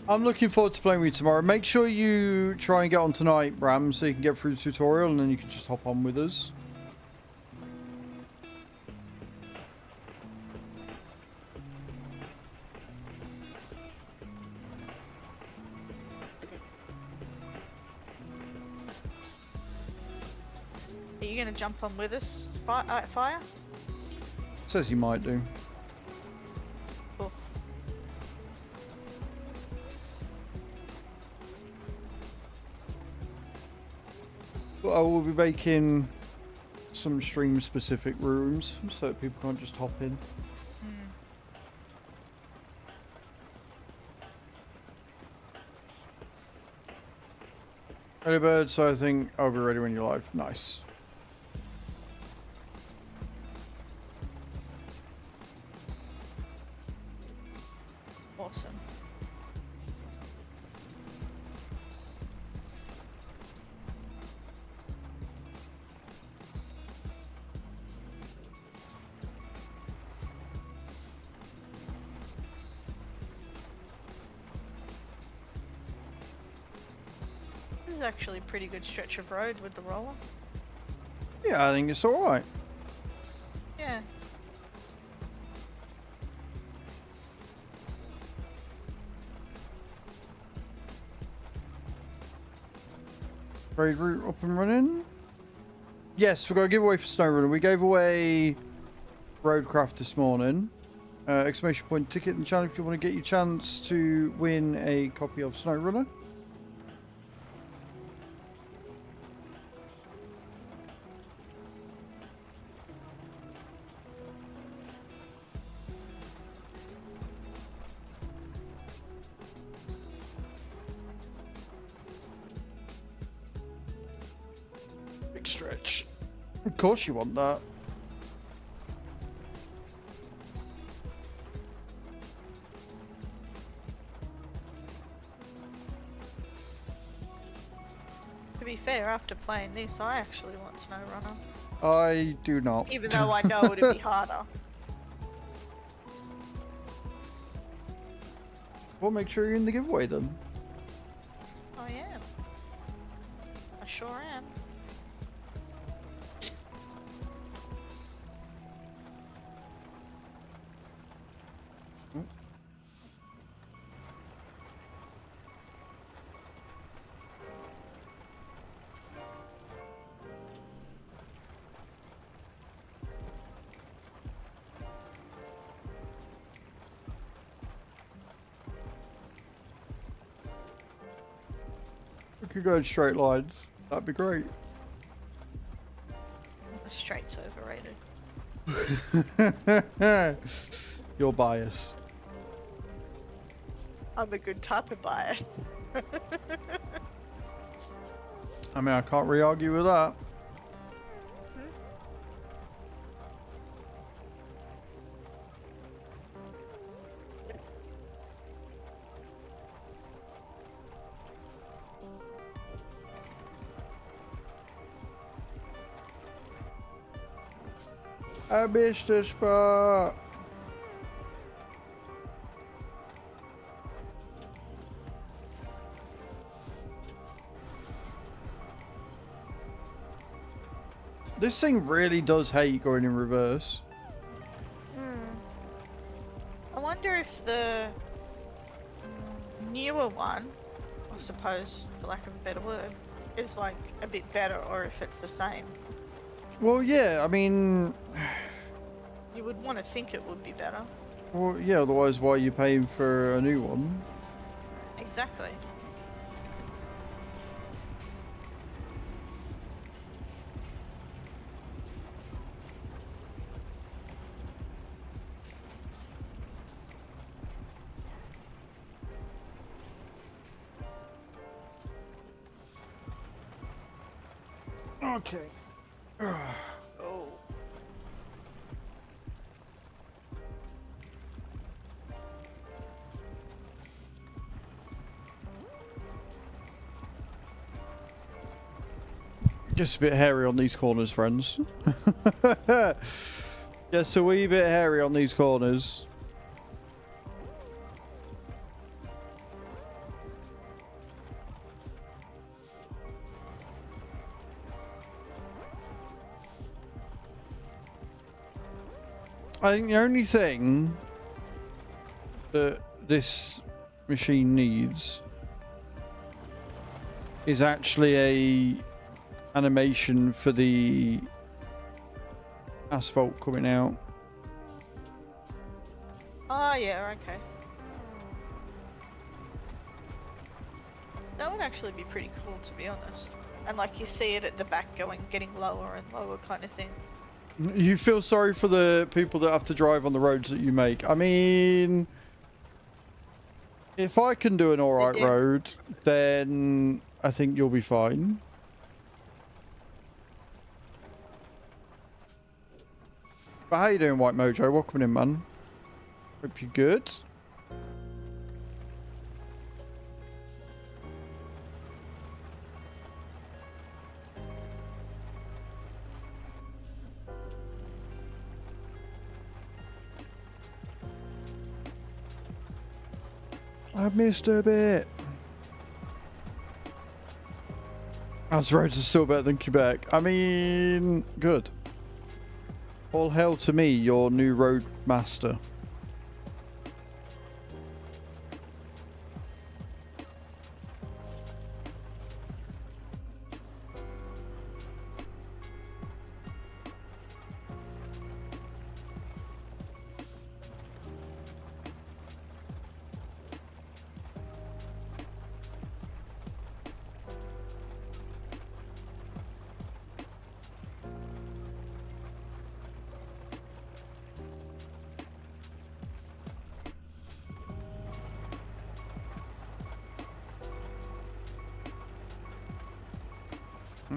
[SPEAKER 1] I'm looking forward to playing with you tomorrow. Make sure you try and get on tonight, Bram, so you can get through the tutorial, and then you can just hop on with us.
[SPEAKER 2] Are you gonna jump on with us, Fire?
[SPEAKER 1] Says you might do.
[SPEAKER 2] Cool.
[SPEAKER 1] But I will be making some stream-specific rooms, so that people can't just hop in. Early bird, so I think I'll be ready when you're live. Nice.
[SPEAKER 2] Awesome. This is actually a pretty good stretch of road with the roller.
[SPEAKER 1] Yeah, I think it's alright.
[SPEAKER 2] Yeah.
[SPEAKER 1] Raid route up and running. Yes, we've got a giveaway for SnowRunner. We gave away Roadcraft this morning. Exclamation point ticket in the channel if you want to get your chance to win a copy of SnowRunner. Big stretch. Of course you want that.
[SPEAKER 2] To be fair, after playing this, I actually want SnowRunner.
[SPEAKER 1] I do not.
[SPEAKER 2] Even though I know it'd be harder.
[SPEAKER 1] Well, make sure you're in the giveaway then.
[SPEAKER 2] I am. I sure am.
[SPEAKER 1] We could go in straight lines. That'd be great.
[SPEAKER 2] A straight's overrated.
[SPEAKER 1] Your bias.
[SPEAKER 2] I'm a good type of buyer.
[SPEAKER 1] I mean, I can't re-argue with that. I missed the spot. This thing really does hate going in reverse.
[SPEAKER 2] I wonder if the newer one, I suppose, for lack of a better word, is like a bit better, or if it's the same.
[SPEAKER 1] Well, yeah, I mean...
[SPEAKER 2] You would want to think it would be better.
[SPEAKER 1] Well, yeah, otherwise why are you paying for a new one?
[SPEAKER 2] Exactly.
[SPEAKER 1] Okay.
[SPEAKER 2] Oh.
[SPEAKER 1] Just a bit hairy on these corners, friends. Just a wee bit hairy on these corners. I think the only thing that this machine needs is actually a animation for the asphalt coming out.
[SPEAKER 2] Oh yeah, okay. That would actually be pretty cool, to be honest. And like you see it at the back getting lower and lower kind of thing.
[SPEAKER 1] You feel sorry for the people that have to drive on the roads that you make. I mean, if I can do an alright road, then I think you'll be fine. But how you doing, White Mojo? Welcome in, man. Hope you're good. I've missed a bit. Azraels is still better than Quebec. I mean, good. All hail to me, your new road master.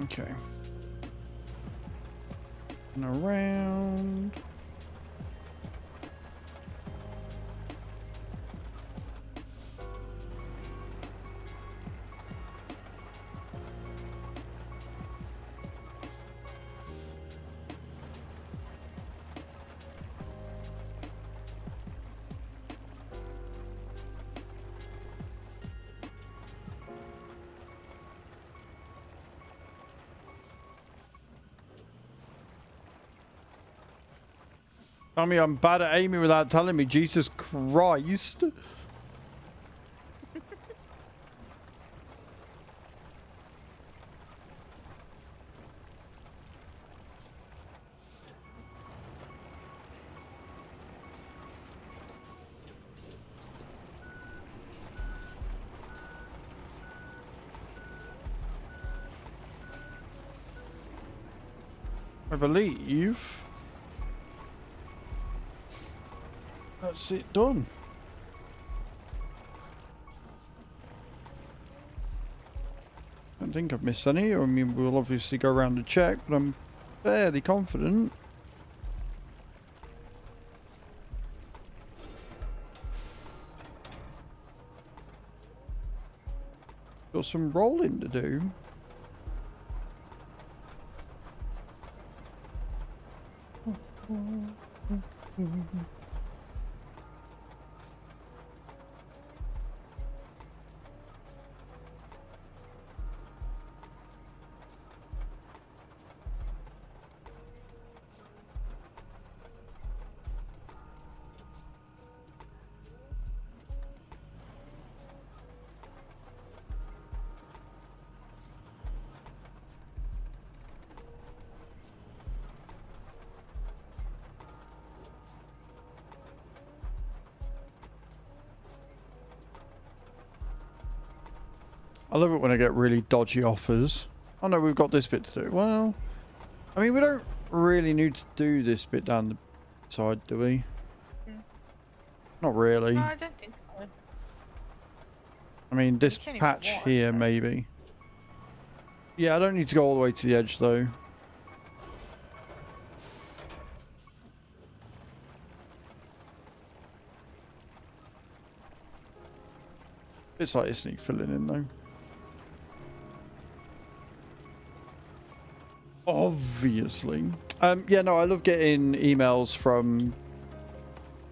[SPEAKER 1] Okay. And around. Tell me I'm bad at aiming without telling me. Jesus Christ. I believe that's it done. I don't think I've missed any. I mean, we'll obviously go around and check, but I'm fairly confident. Got some rolling to do. I love it when I get really dodgy offers. Oh no, we've got this bit to do. Well, I mean, we don't really need to do this bit down the side, do we?
[SPEAKER 2] Mm.
[SPEAKER 1] Not really.
[SPEAKER 2] No, I don't think so.
[SPEAKER 1] I mean, this
[SPEAKER 2] can't even
[SPEAKER 1] patch
[SPEAKER 2] walk,
[SPEAKER 1] here,
[SPEAKER 2] so.
[SPEAKER 1] maybe. Yeah, I don't need to go all the way to the edge, though. It's like it's neat filling in, though. Obviously. Yeah, no, I love getting emails from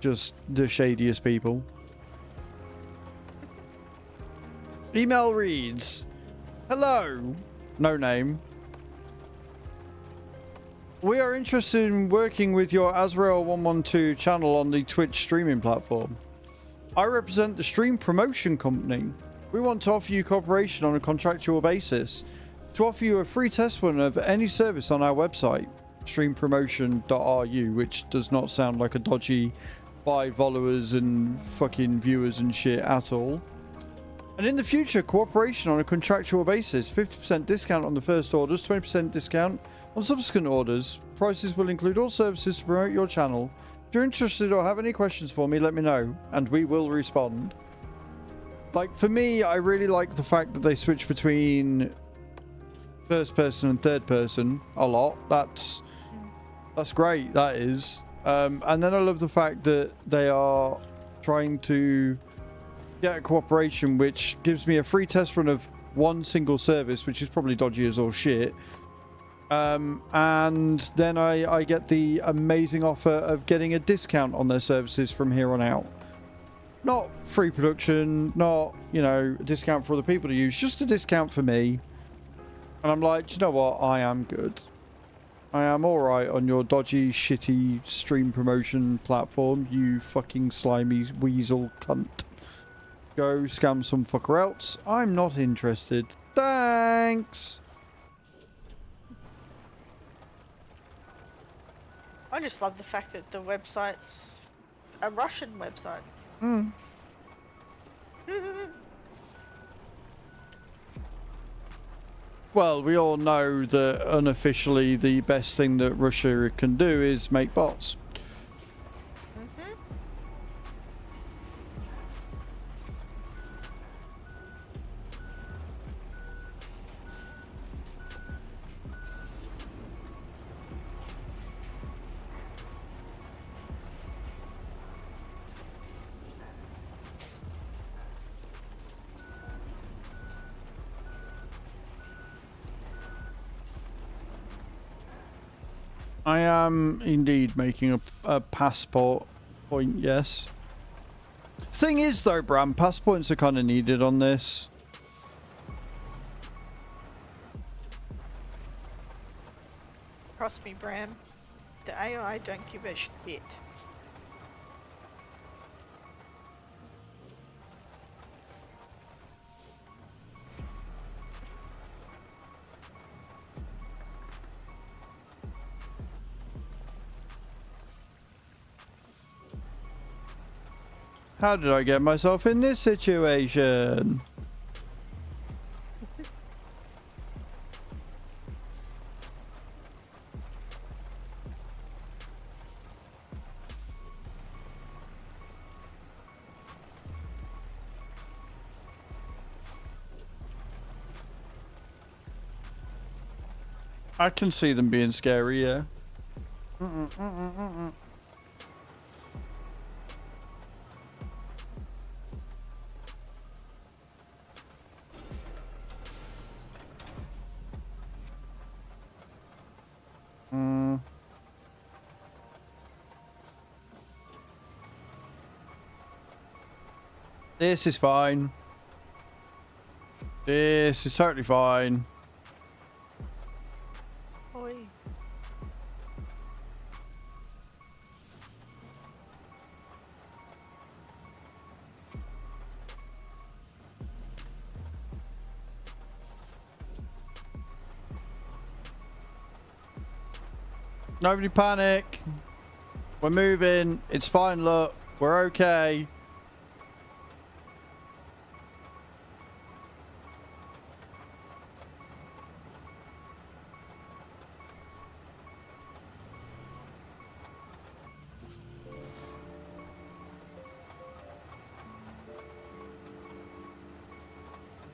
[SPEAKER 1] just the shadiest people. Email reads, hello, no name. We are interested in working with your Azrael 112 channel on the Twitch streaming platform. I represent the Stream Promotion Company. We want to offer you cooperation on a contractual basis to offer you a free test run of any service on our website, streampromotion.ru, which does not sound like a dodgy buy followers and fucking viewers and shit at all. And in the future, cooperation on a contractual basis, 50% discount on the first orders, 20% discount on subsequent orders. Prices will include all services to promote your channel. If you're interested or have any questions for me, let me know, and we will respond. Like, for me, I really like the fact that they switch between first person and third person a lot. That's great, that is. And then I love the fact that they are trying to get a cooperation which gives me a free test run of one single service, which is probably dodgy as all shit. And then I get the amazing offer of getting a discount on their services from here on out. Not free production, not, you know, a discount for other people to use, just a discount for me. And I'm like, do you know what? I am good. I am alright on your dodgy, shitty stream promotion platform, you fucking slimy weasel cunt. Go scam some fucker else. I'm not interested. Thanks!
[SPEAKER 2] I just love the fact that the website's a Russian website.
[SPEAKER 1] Hmm. Well, we all know that unofficially the best thing that Russia can do is make bots.
[SPEAKER 2] Mm-hmm.
[SPEAKER 1] I am indeed making a passport point, yes. Thing is though, Bram, passports are kind of needed on this.
[SPEAKER 2] Trust me, Bram. The AI don't give a shit.
[SPEAKER 1] How did I get myself in this situation? I can see them being scary, yeah. This is fine. This is totally fine.
[SPEAKER 2] Oi.
[SPEAKER 1] Nobody panic. We're moving. It's fine, look. We're okay.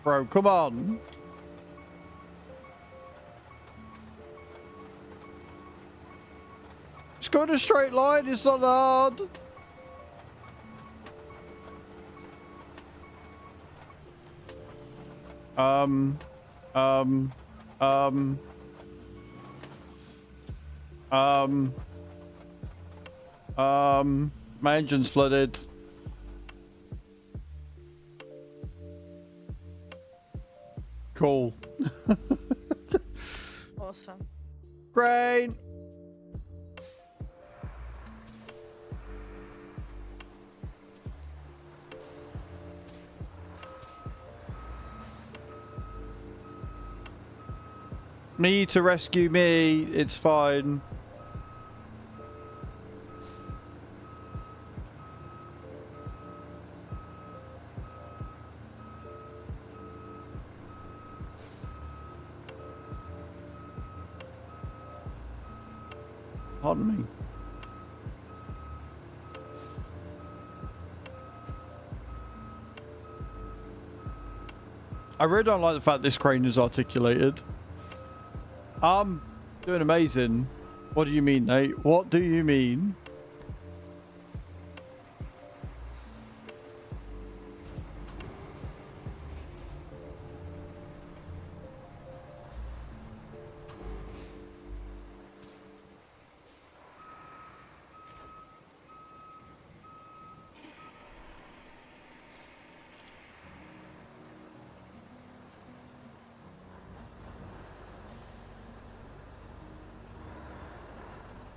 [SPEAKER 1] Bro, come on. Just go in a straight line. It's not hard. Um, my engine's flooded. Cool.
[SPEAKER 2] Awesome.
[SPEAKER 1] Great. Me to rescue me. It's fine. Pardon me. I really don't like the fact this crane is articulated. I'm doing amazing. What do you mean, Nate? What do you mean?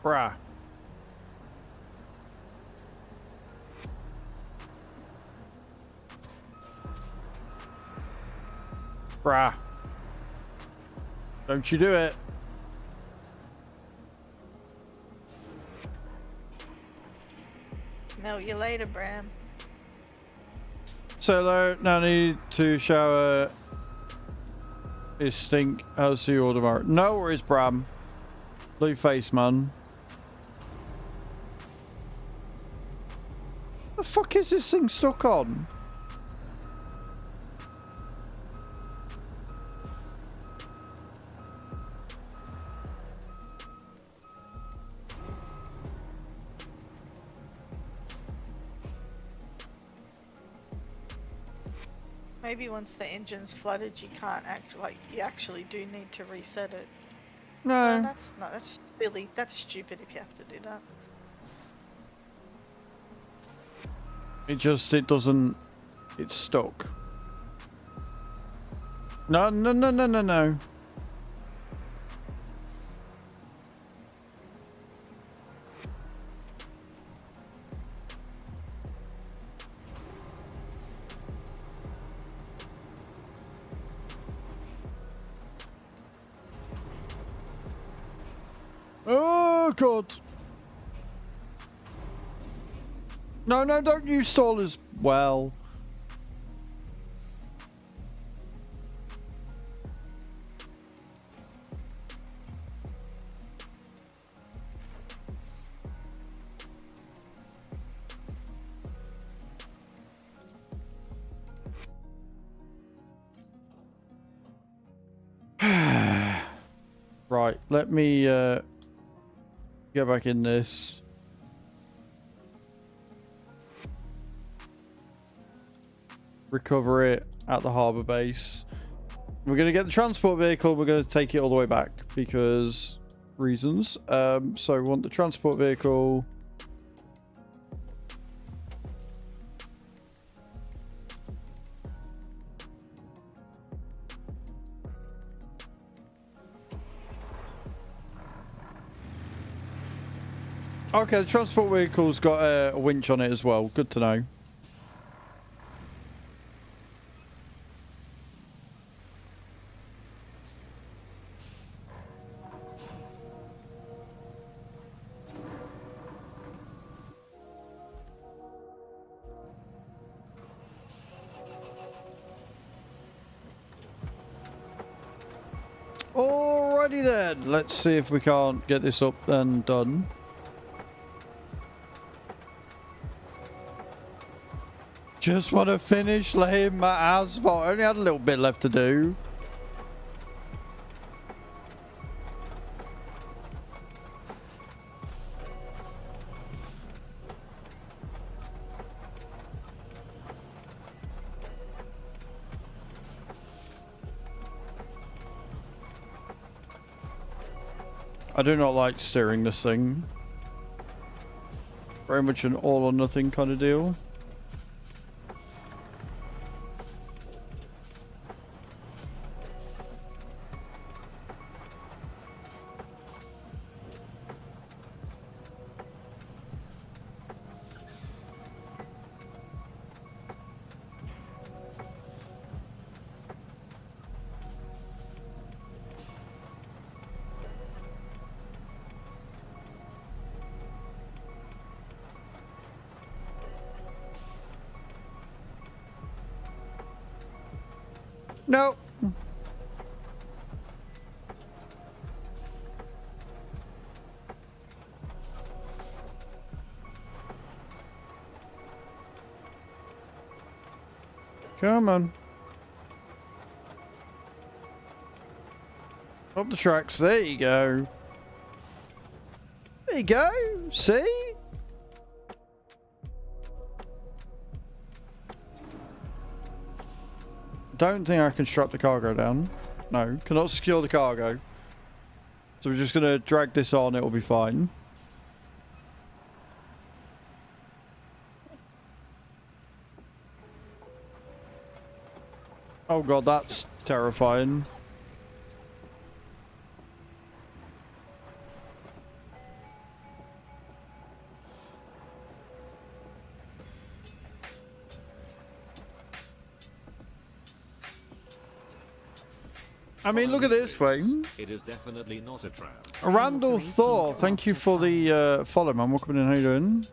[SPEAKER 1] Bruh. Bruh. Don't you do it.
[SPEAKER 2] Melt you later, Bram.
[SPEAKER 1] Solo, now need to shower. Is stink. I'll see you all tomorrow. No worries, Bram. Blue face, man. The fuck is this thing stuck on?
[SPEAKER 2] Maybe once the engine's flooded, you can't you actually do need to reset it.
[SPEAKER 1] No.
[SPEAKER 2] That's silly. That's stupid if you have to do that.
[SPEAKER 1] It doesn't, it's stuck. No. Oh, God. No, don't you stall as well. Right, let me get back in this. Recover it at the harbour base. We're going to get the transport vehicle. We're going to take it all the way back because reasons. So we want the transport vehicle. Okay, the transport vehicle's got a winch on it as well. Good to know. Alrighty then, let's see if we can't get this up and done. Just want to finish laying my asphalt. I only had a little bit left to do. I do not like steering this thing. Very much an all or nothing kind of deal. No. Come on. Up the tracks. There you go. There you go. See? Don't think I can strap the cargo down. No, cannot secure the cargo. So we're just going to drag this on. It'll be fine. Oh god, that's terrifying. I mean, look at this way.
[SPEAKER 4] It is definitely not a trap.
[SPEAKER 1] Randall Thor, thank you for the follow, man. Welcome in. How you doing?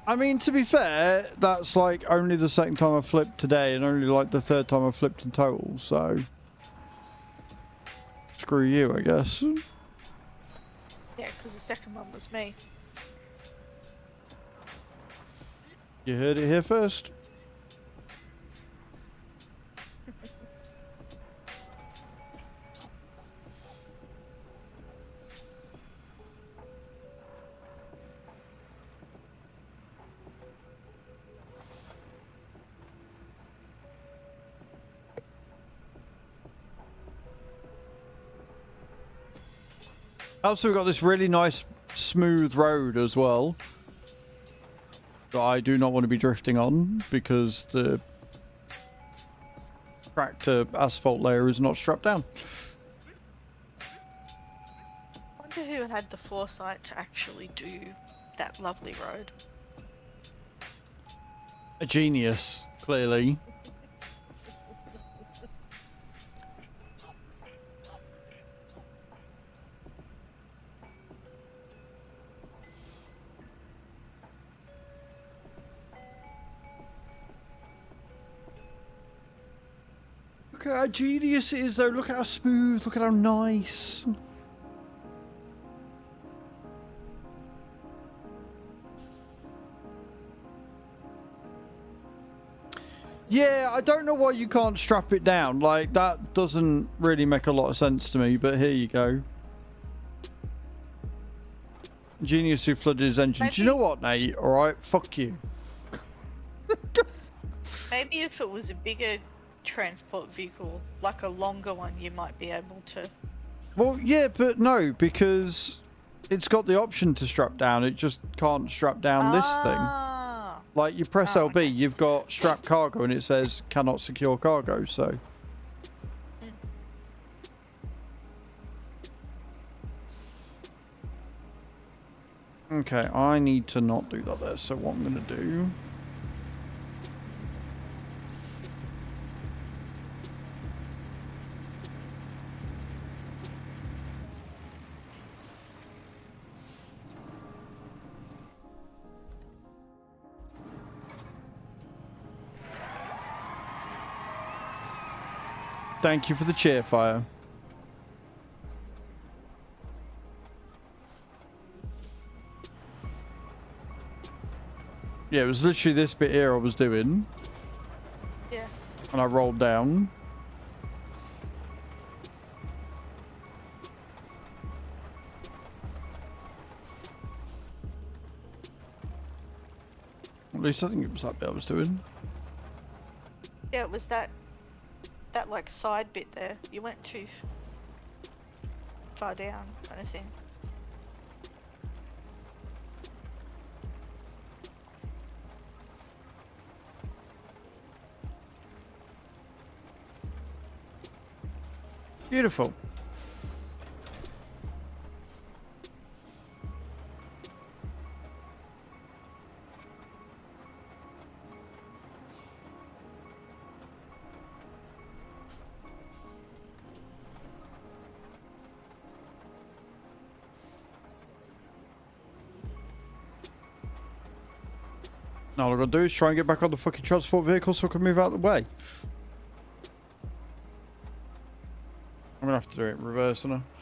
[SPEAKER 1] I mean, to be fair, that's like only the second time I flipped today and only like the third time I flipped in total, so screw you, I guess.
[SPEAKER 2] Yeah, because the second one was me.
[SPEAKER 1] You heard it here first. Also, we've got this really nice smooth road as well that I do not want to be drifting on because the tractor asphalt layer is not strapped down.
[SPEAKER 2] I wonder who had the foresight to actually do that lovely road.
[SPEAKER 1] A genius, clearly. Look at how genius it is though, look at how smooth, look at how nice. Yeah, I don't know why you can't strap it down. Like, that doesn't really make a lot of sense to me, but here you go. Genius who flooded his engine. Do you know what, Nate? Alright, fuck you.
[SPEAKER 2] Maybe if it was a bigger transport vehicle, like a longer one, you might be able to.
[SPEAKER 1] Well, yeah, but no, because it's got the option to strap down. It just can't strap down this thing. Like, you press LB,
[SPEAKER 2] okay.
[SPEAKER 1] you've got strap cargo, and it says cannot secure cargo, so. Okay, I need to not do that there, so what I'm going to do... Thank you for the cheer fire. Yeah, it was literally this bit here I was doing.
[SPEAKER 2] Yeah.
[SPEAKER 1] And I rolled down. At least I think it was that bit I was doing.
[SPEAKER 2] Yeah, it was that like side bit there. You went too far down, kind of thing.
[SPEAKER 1] Beautiful. Now all I've got to do is try and get back on the fucking transport vehicle so I can move out of the way. I'm gonna have to do it in reverse, aren't I?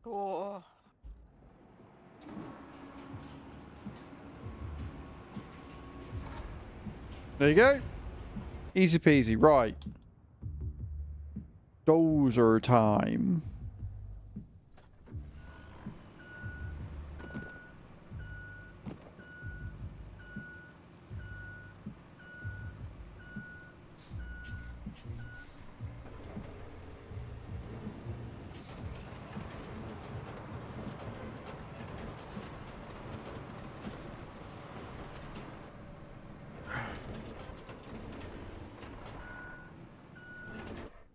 [SPEAKER 2] Oh.
[SPEAKER 1] There you go. Easy peasy. Right. Dozer time.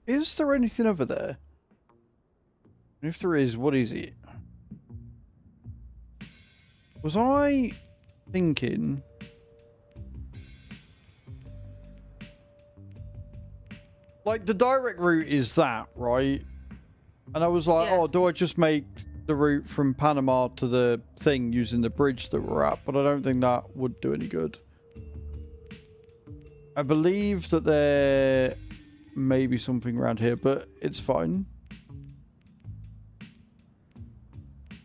[SPEAKER 1] Is there anything over there? And if there is, what is it? Was I thinking... Like, the direct route is that, right? And I was like,
[SPEAKER 2] Yeah.
[SPEAKER 1] oh, do I just make the route from Panama to the thing using the bridge that we're at? But I don't think that would do any good. I believe that there may be something around here, but it's fine.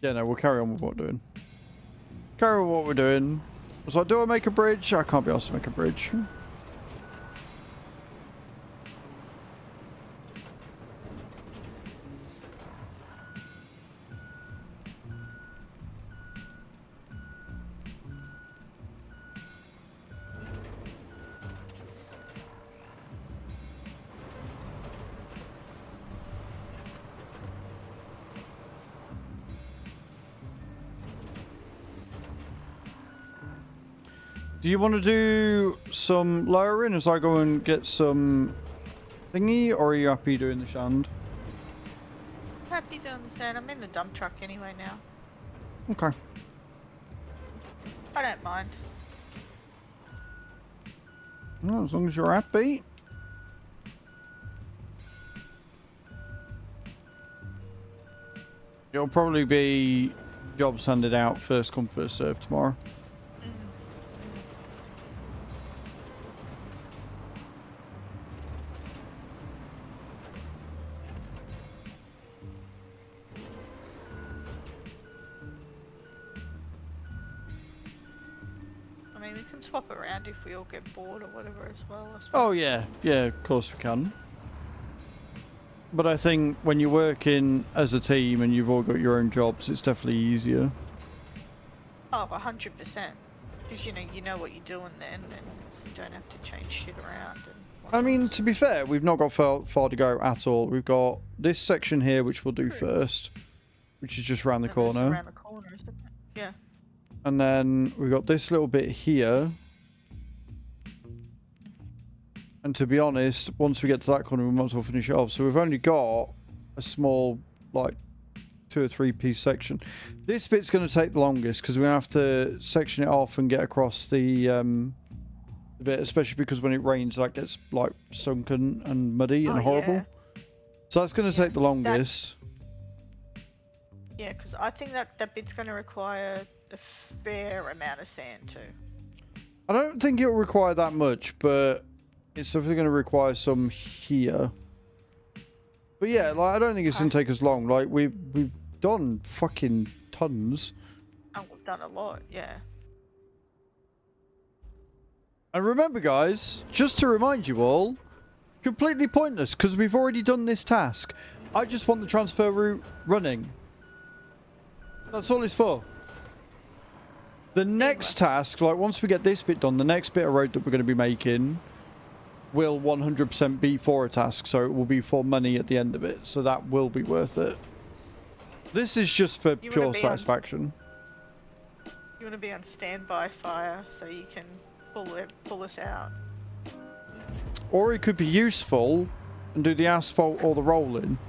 [SPEAKER 1] Yeah, no, we'll carry on with what we're doing. Carry on with what we're doing. I was like, do I make a bridge? I can't be asked to make a bridge. Do you want to do some lowering as I go and get some thingy, or are you happy doing the shand?
[SPEAKER 2] Happy doing the sand. I'm in the dump truck anyway now.
[SPEAKER 1] Okay.
[SPEAKER 2] I don't mind.
[SPEAKER 1] Well, as long as you're happy. It'll probably be jobs handed out first come first serve tomorrow.
[SPEAKER 2] I mean, we can swap around if we all get bored or whatever as well. I suppose.
[SPEAKER 1] Oh yeah, yeah, of course we can. But I think when you're working as a team and you've all got your own jobs, it's definitely easier.
[SPEAKER 2] Oh, 100%. Because you know what you're doing then, and you don't have to change shit around. And
[SPEAKER 1] I mean, to be fair, we've not got far to go at all. We've got this section here, which we'll do first, which is just around the corner.
[SPEAKER 2] Around the corner, isn't it? Yeah.
[SPEAKER 1] And then we've got this little bit here. And to be honest, once we get to that corner, we might as well finish it off. So we've only got a small, like, 2 or 3 piece section. This bit's going to take the longest because we're going to have to section it off and get across the bit, especially because when it rains, that gets, like, sunken and muddy and horrible.
[SPEAKER 2] Yeah.
[SPEAKER 1] So that's going to take the longest.
[SPEAKER 2] Yeah, because I think that bit's going to require a fair amount of sand too.
[SPEAKER 1] I don't think it'll require that much, but it's definitely going to require some here. But yeah, like I don't think it's going to take us long. Like we've done fucking tons.
[SPEAKER 2] And we've done a lot, yeah.
[SPEAKER 1] And remember, guys, just to remind you all, completely pointless because we've already done this task. I just want the transfer route running. That's all it's for. The next task, like once we get this bit done, the next bit of road that we're going to be making will 100% be for a task, so it will be for money at the end of it, so that will be worth it. This is just for pure satisfaction.
[SPEAKER 2] You want to be on standby fire so you can pull us out.
[SPEAKER 1] Or it could be useful and do the asphalt or the rolling.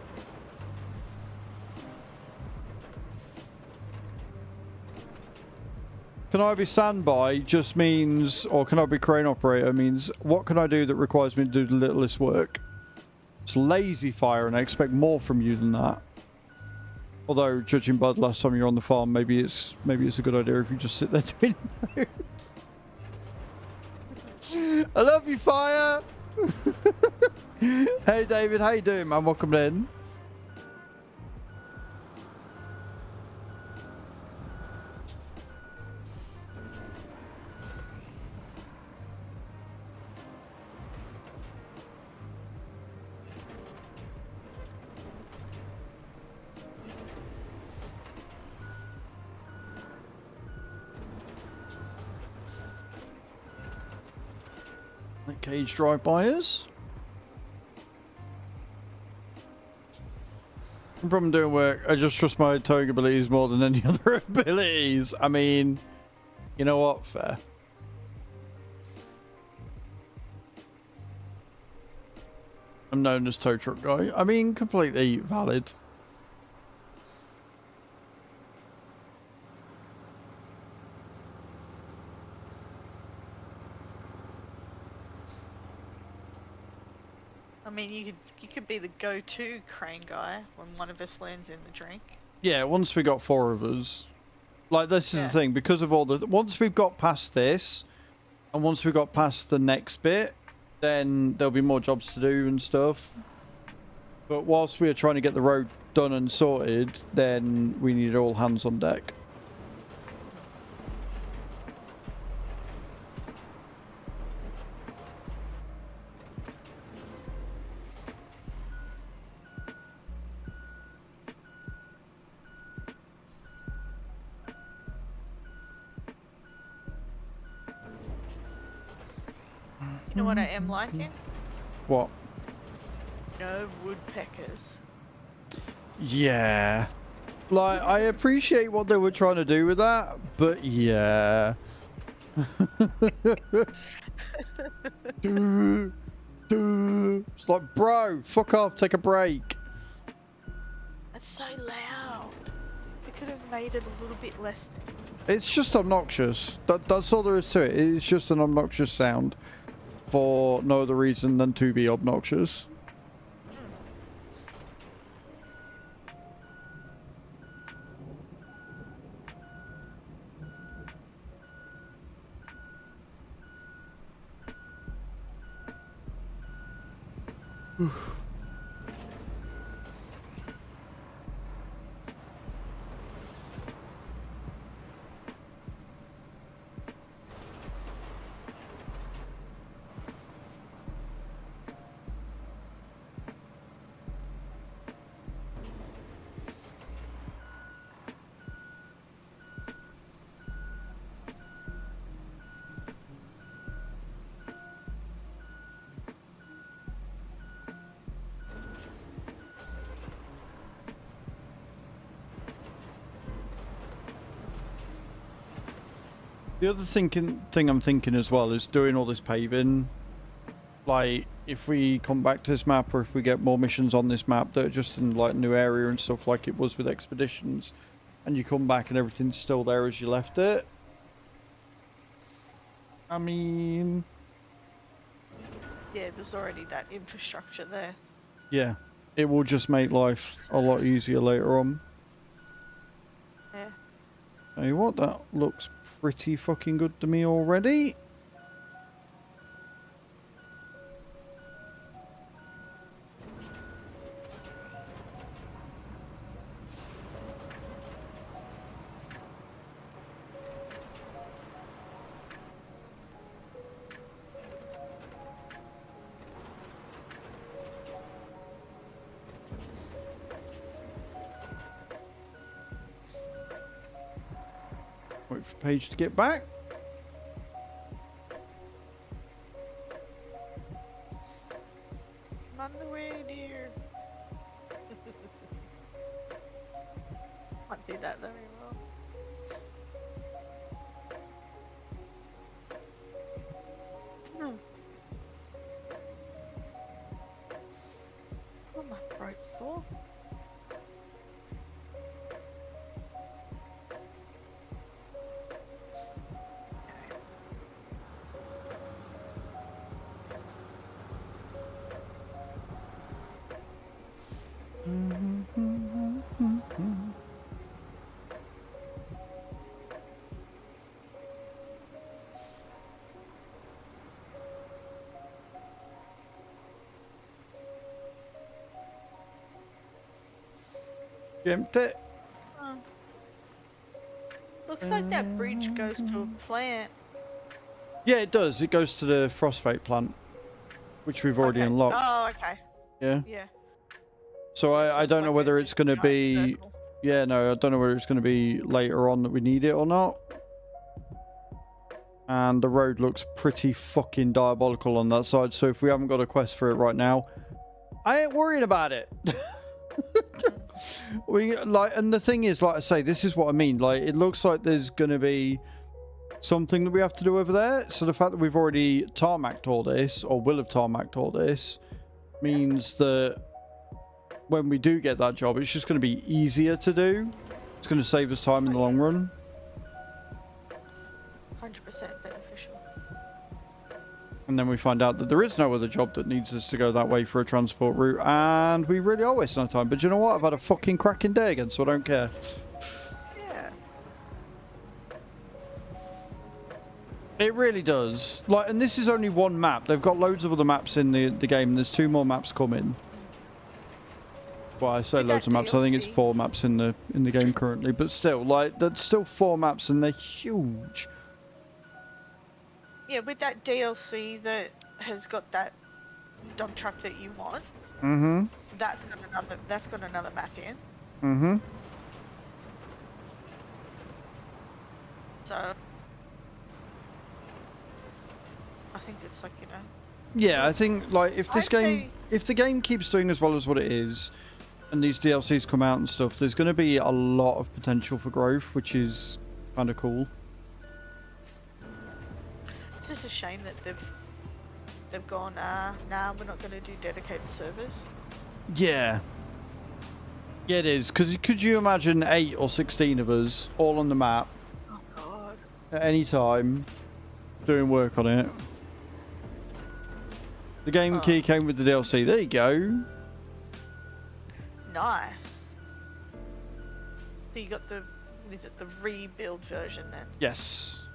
[SPEAKER 1] Can I be standby just means, or can I be crane operator means, what can I do that requires me to do the littlest work? It's lazy fire and I expect more from you than that. Although, judging by the last time you're on the farm, maybe it's a good idea if you just sit there doing notes. I love you, fire! Hey David, how you doing, man? Welcome in. Cage drive-byers. From doing work, I just trust my towing abilities more than any other abilities. I mean, you know what? Fair. I'm known as tow truck guy. I mean, completely valid.
[SPEAKER 2] I mean, you could be the go-to crane guy when one of us lands in the drink.
[SPEAKER 1] Yeah, once we got 4 of us. Like, this is the thing, because of all the... Once we've got past this, and once we got past the next bit, then there'll be more jobs to do and stuff. But whilst we are trying to get the road done and sorted, then we need all hands on deck.
[SPEAKER 2] You know what I am liking?
[SPEAKER 1] What?
[SPEAKER 2] No woodpeckers.
[SPEAKER 1] Yeah. Like, I appreciate what they were trying to do with that, but yeah. It's like, bro, fuck off, take a break.
[SPEAKER 2] That's so loud. They could have made it a little bit less.
[SPEAKER 1] It's just obnoxious. That's all there is to it. It's just an obnoxious sound for no other reason than to be obnoxious. The other thing I'm thinking as well is doing all this paving. Like, if we come back to this map, or if we get more missions on this map that are just in like new area and stuff, like it was with expeditions, and you come back and everything's still there as you left it. I mean,
[SPEAKER 2] Yeah, there's already that infrastructure there.
[SPEAKER 1] yeah, it will just make life a lot easier later on.
[SPEAKER 2] Yeah.
[SPEAKER 1] Tell you what, that looks pretty fucking good to me already. Wait for Paige to get back.
[SPEAKER 2] I'm on the way, dear. Can't do that very well. Hmm. Oh, my throat's sore.
[SPEAKER 1] Jumped it.
[SPEAKER 2] Oh. Looks like that bridge goes to a plant.
[SPEAKER 1] Yeah, it does. It goes to the phosphate plant, which we've already
[SPEAKER 2] Okay.
[SPEAKER 1] unlocked.
[SPEAKER 2] Oh, okay.
[SPEAKER 1] Yeah.
[SPEAKER 2] Yeah.
[SPEAKER 1] So I don't know
[SPEAKER 2] Like
[SPEAKER 1] whether
[SPEAKER 2] a
[SPEAKER 1] it's going to
[SPEAKER 2] giant
[SPEAKER 1] be...
[SPEAKER 2] circle.
[SPEAKER 1] Yeah, no, I don't know whether it's going to be later on that we need it or not. And the road looks pretty fucking diabolical on that side. So if we haven't got a quest for it right now, I ain't worrying about it. And the thing is, like I say, this is what I mean. Like, it looks like there's going to be something that we have to do over there. So the fact that we've already tarmacked all this, or will have tarmacked all this, means that when we do get that job, it's just going to be easier to do. It's going to save us time in the long run.
[SPEAKER 2] 100% beneficial.
[SPEAKER 1] And then we find out that there is no other job that needs us to go that way for a transport route. And we really are wasting our time. But you know what? I've had a fucking cracking day again, so I don't care.
[SPEAKER 2] Yeah.
[SPEAKER 1] It really does. Like, and this is only one map. They've got loads of other maps in the game. And there's 2 more maps coming. Well, I say
[SPEAKER 2] With
[SPEAKER 1] loads
[SPEAKER 2] that
[SPEAKER 1] of maps. I think it's
[SPEAKER 2] DLC.
[SPEAKER 1] 4 maps in the game currently. But still, like, that's still 4 maps and they're huge.
[SPEAKER 2] Yeah, with that DLC that has got that dump truck that you want,
[SPEAKER 1] Mm-hmm.
[SPEAKER 2] that's got another map in.
[SPEAKER 1] Mm-hmm.
[SPEAKER 2] So I think it's like, you know.
[SPEAKER 1] Yeah, I think, like, if this
[SPEAKER 2] I'd
[SPEAKER 1] game...
[SPEAKER 2] say-
[SPEAKER 1] If the game keeps doing as well as what it is, and these DLCs come out and stuff, there's going to be a lot of potential for growth, which is kind of cool.
[SPEAKER 2] It's just a shame that they've gone, nah, we're not going to do dedicated servers.
[SPEAKER 1] Yeah. Yeah, it is. Because could you imagine 8 or 16 of us all on the map
[SPEAKER 2] Oh god.
[SPEAKER 1] at any time doing work on it? The game key came with the DLC. There you go.
[SPEAKER 2] Nice. So you got the, what is it, the rebuild version then?
[SPEAKER 1] Yes.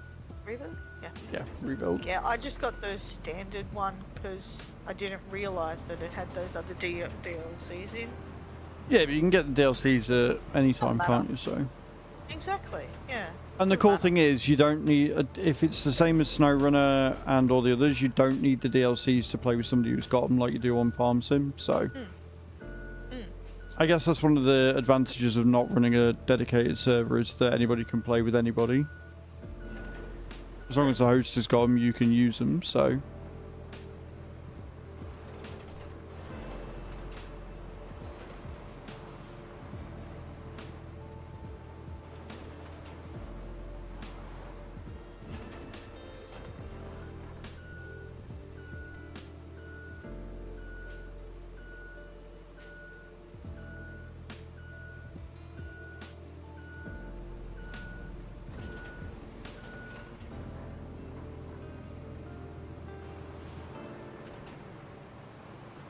[SPEAKER 2] Reboot? Yeah.
[SPEAKER 1] Yeah, rebuild.
[SPEAKER 2] Yeah, I just got the standard one because I didn't realise that it had those other DLCs in.
[SPEAKER 1] Yeah, but you can get the DLCs at any time,
[SPEAKER 2] matter.
[SPEAKER 1] can't you? So.
[SPEAKER 2] Exactly, yeah.
[SPEAKER 1] And the
[SPEAKER 2] Doesn't
[SPEAKER 1] cool
[SPEAKER 2] matter.
[SPEAKER 1] thing is, you don't need, if it's the same as SnowRunner and all the others, you don't need the DLCs to play with somebody who's got them like you do on Farm Sim. So, I guess that's one of the advantages of not running a dedicated server, is that anybody can play with anybody. As long as the host has got them, you can use them. So.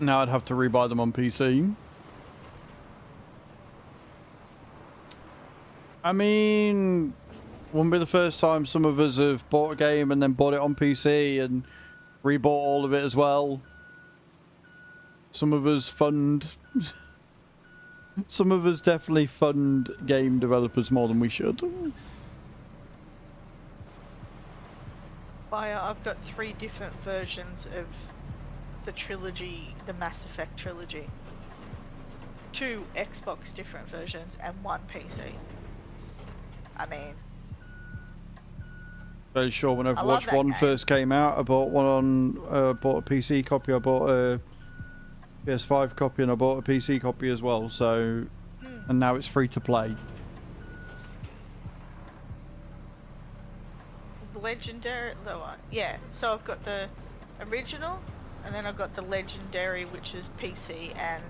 [SPEAKER 1] Now I'd have to rebuy them on PC. I mean, wouldn't be the first time some of us have bought a game and then bought it on PC and rebought all of it as well. Some of us fund... some of us definitely fund game developers more than we should.
[SPEAKER 2] I've got 3 different versions of the trilogy, the Mass Effect trilogy. 2 Xbox different versions and 1 PC. I mean,
[SPEAKER 1] Very sure when
[SPEAKER 2] love
[SPEAKER 1] Overwatch
[SPEAKER 2] that
[SPEAKER 1] 1
[SPEAKER 2] game.
[SPEAKER 1] first came out, I bought one on, bought a PC copy, I bought a PS5 copy, and I bought a PC copy as well, so, and now it's free to play.
[SPEAKER 2] legendary, yeah. So I've got the original, and then I've got the legendary, which is PC and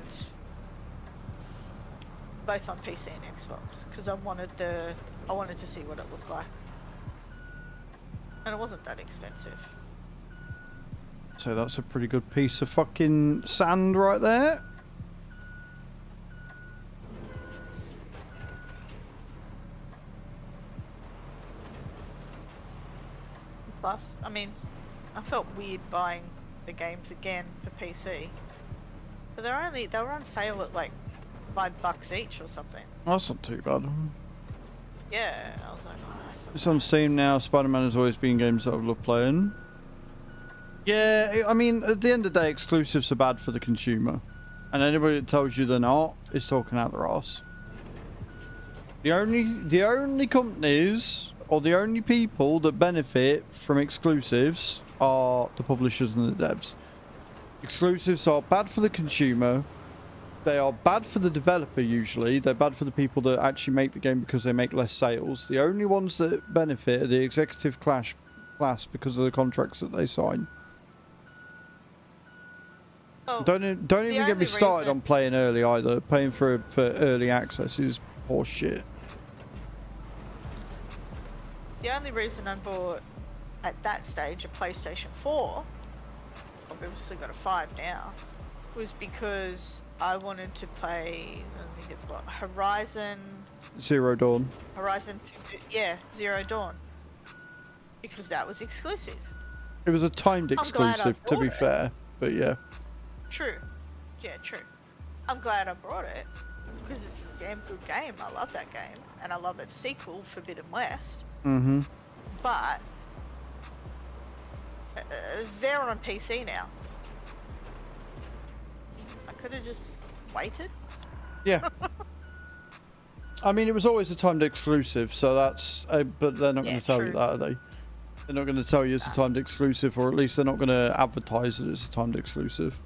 [SPEAKER 2] both on PC and Xbox, because I wanted to see what it looked like, and it wasn't that expensive.
[SPEAKER 1] So that's a pretty good piece of fucking sand right there.
[SPEAKER 2] Plus, I mean, I felt weird buying the games again for PC, but they were on sale at like $5 each or something.
[SPEAKER 1] That's not too bad.
[SPEAKER 2] Yeah, I was like, oh, that's not
[SPEAKER 1] It's on Steam now. Spider-Man has always been games that I've loved playing. Yeah, I mean, at the end of the day, exclusives are bad for the consumer. And anybody that tells you they're not is talking out their arse. The only companies, or the only people that benefit from exclusives are the publishers and the devs. Exclusives are bad for the consumer. They are bad for the developer usually. They're bad for the people that actually make the game because they make less sales. The only ones that benefit are the executive class because of the contracts that they sign.
[SPEAKER 2] Oh,
[SPEAKER 1] Don't even get me started on playing early either. Paying for early access is horse shit.
[SPEAKER 2] The only reason I bought, at that stage, a PlayStation 4, I've obviously got a 5 now, was because I wanted to play, I think it's what,
[SPEAKER 1] Zero Dawn.
[SPEAKER 2] Yeah, Zero Dawn. Because that was exclusive.
[SPEAKER 1] It was a timed
[SPEAKER 2] I'm glad I
[SPEAKER 1] exclusive, to be
[SPEAKER 2] bought it.
[SPEAKER 1] fair. But yeah.
[SPEAKER 2] True. Yeah, true. I'm glad I brought it, because it's a damn good game. I love that game, and I love its sequel, Forbidden West.
[SPEAKER 1] Mm-hmm.
[SPEAKER 2] But they're on PC now. I could have just waited.
[SPEAKER 1] Yeah. I mean, it was always a timed exclusive, so that's... but they're not going
[SPEAKER 2] Yeah,
[SPEAKER 1] to tell
[SPEAKER 2] true.
[SPEAKER 1] you that, are they? They're not going to tell you it's a timed exclusive, or at least they're not going to advertise that it's a timed exclusive.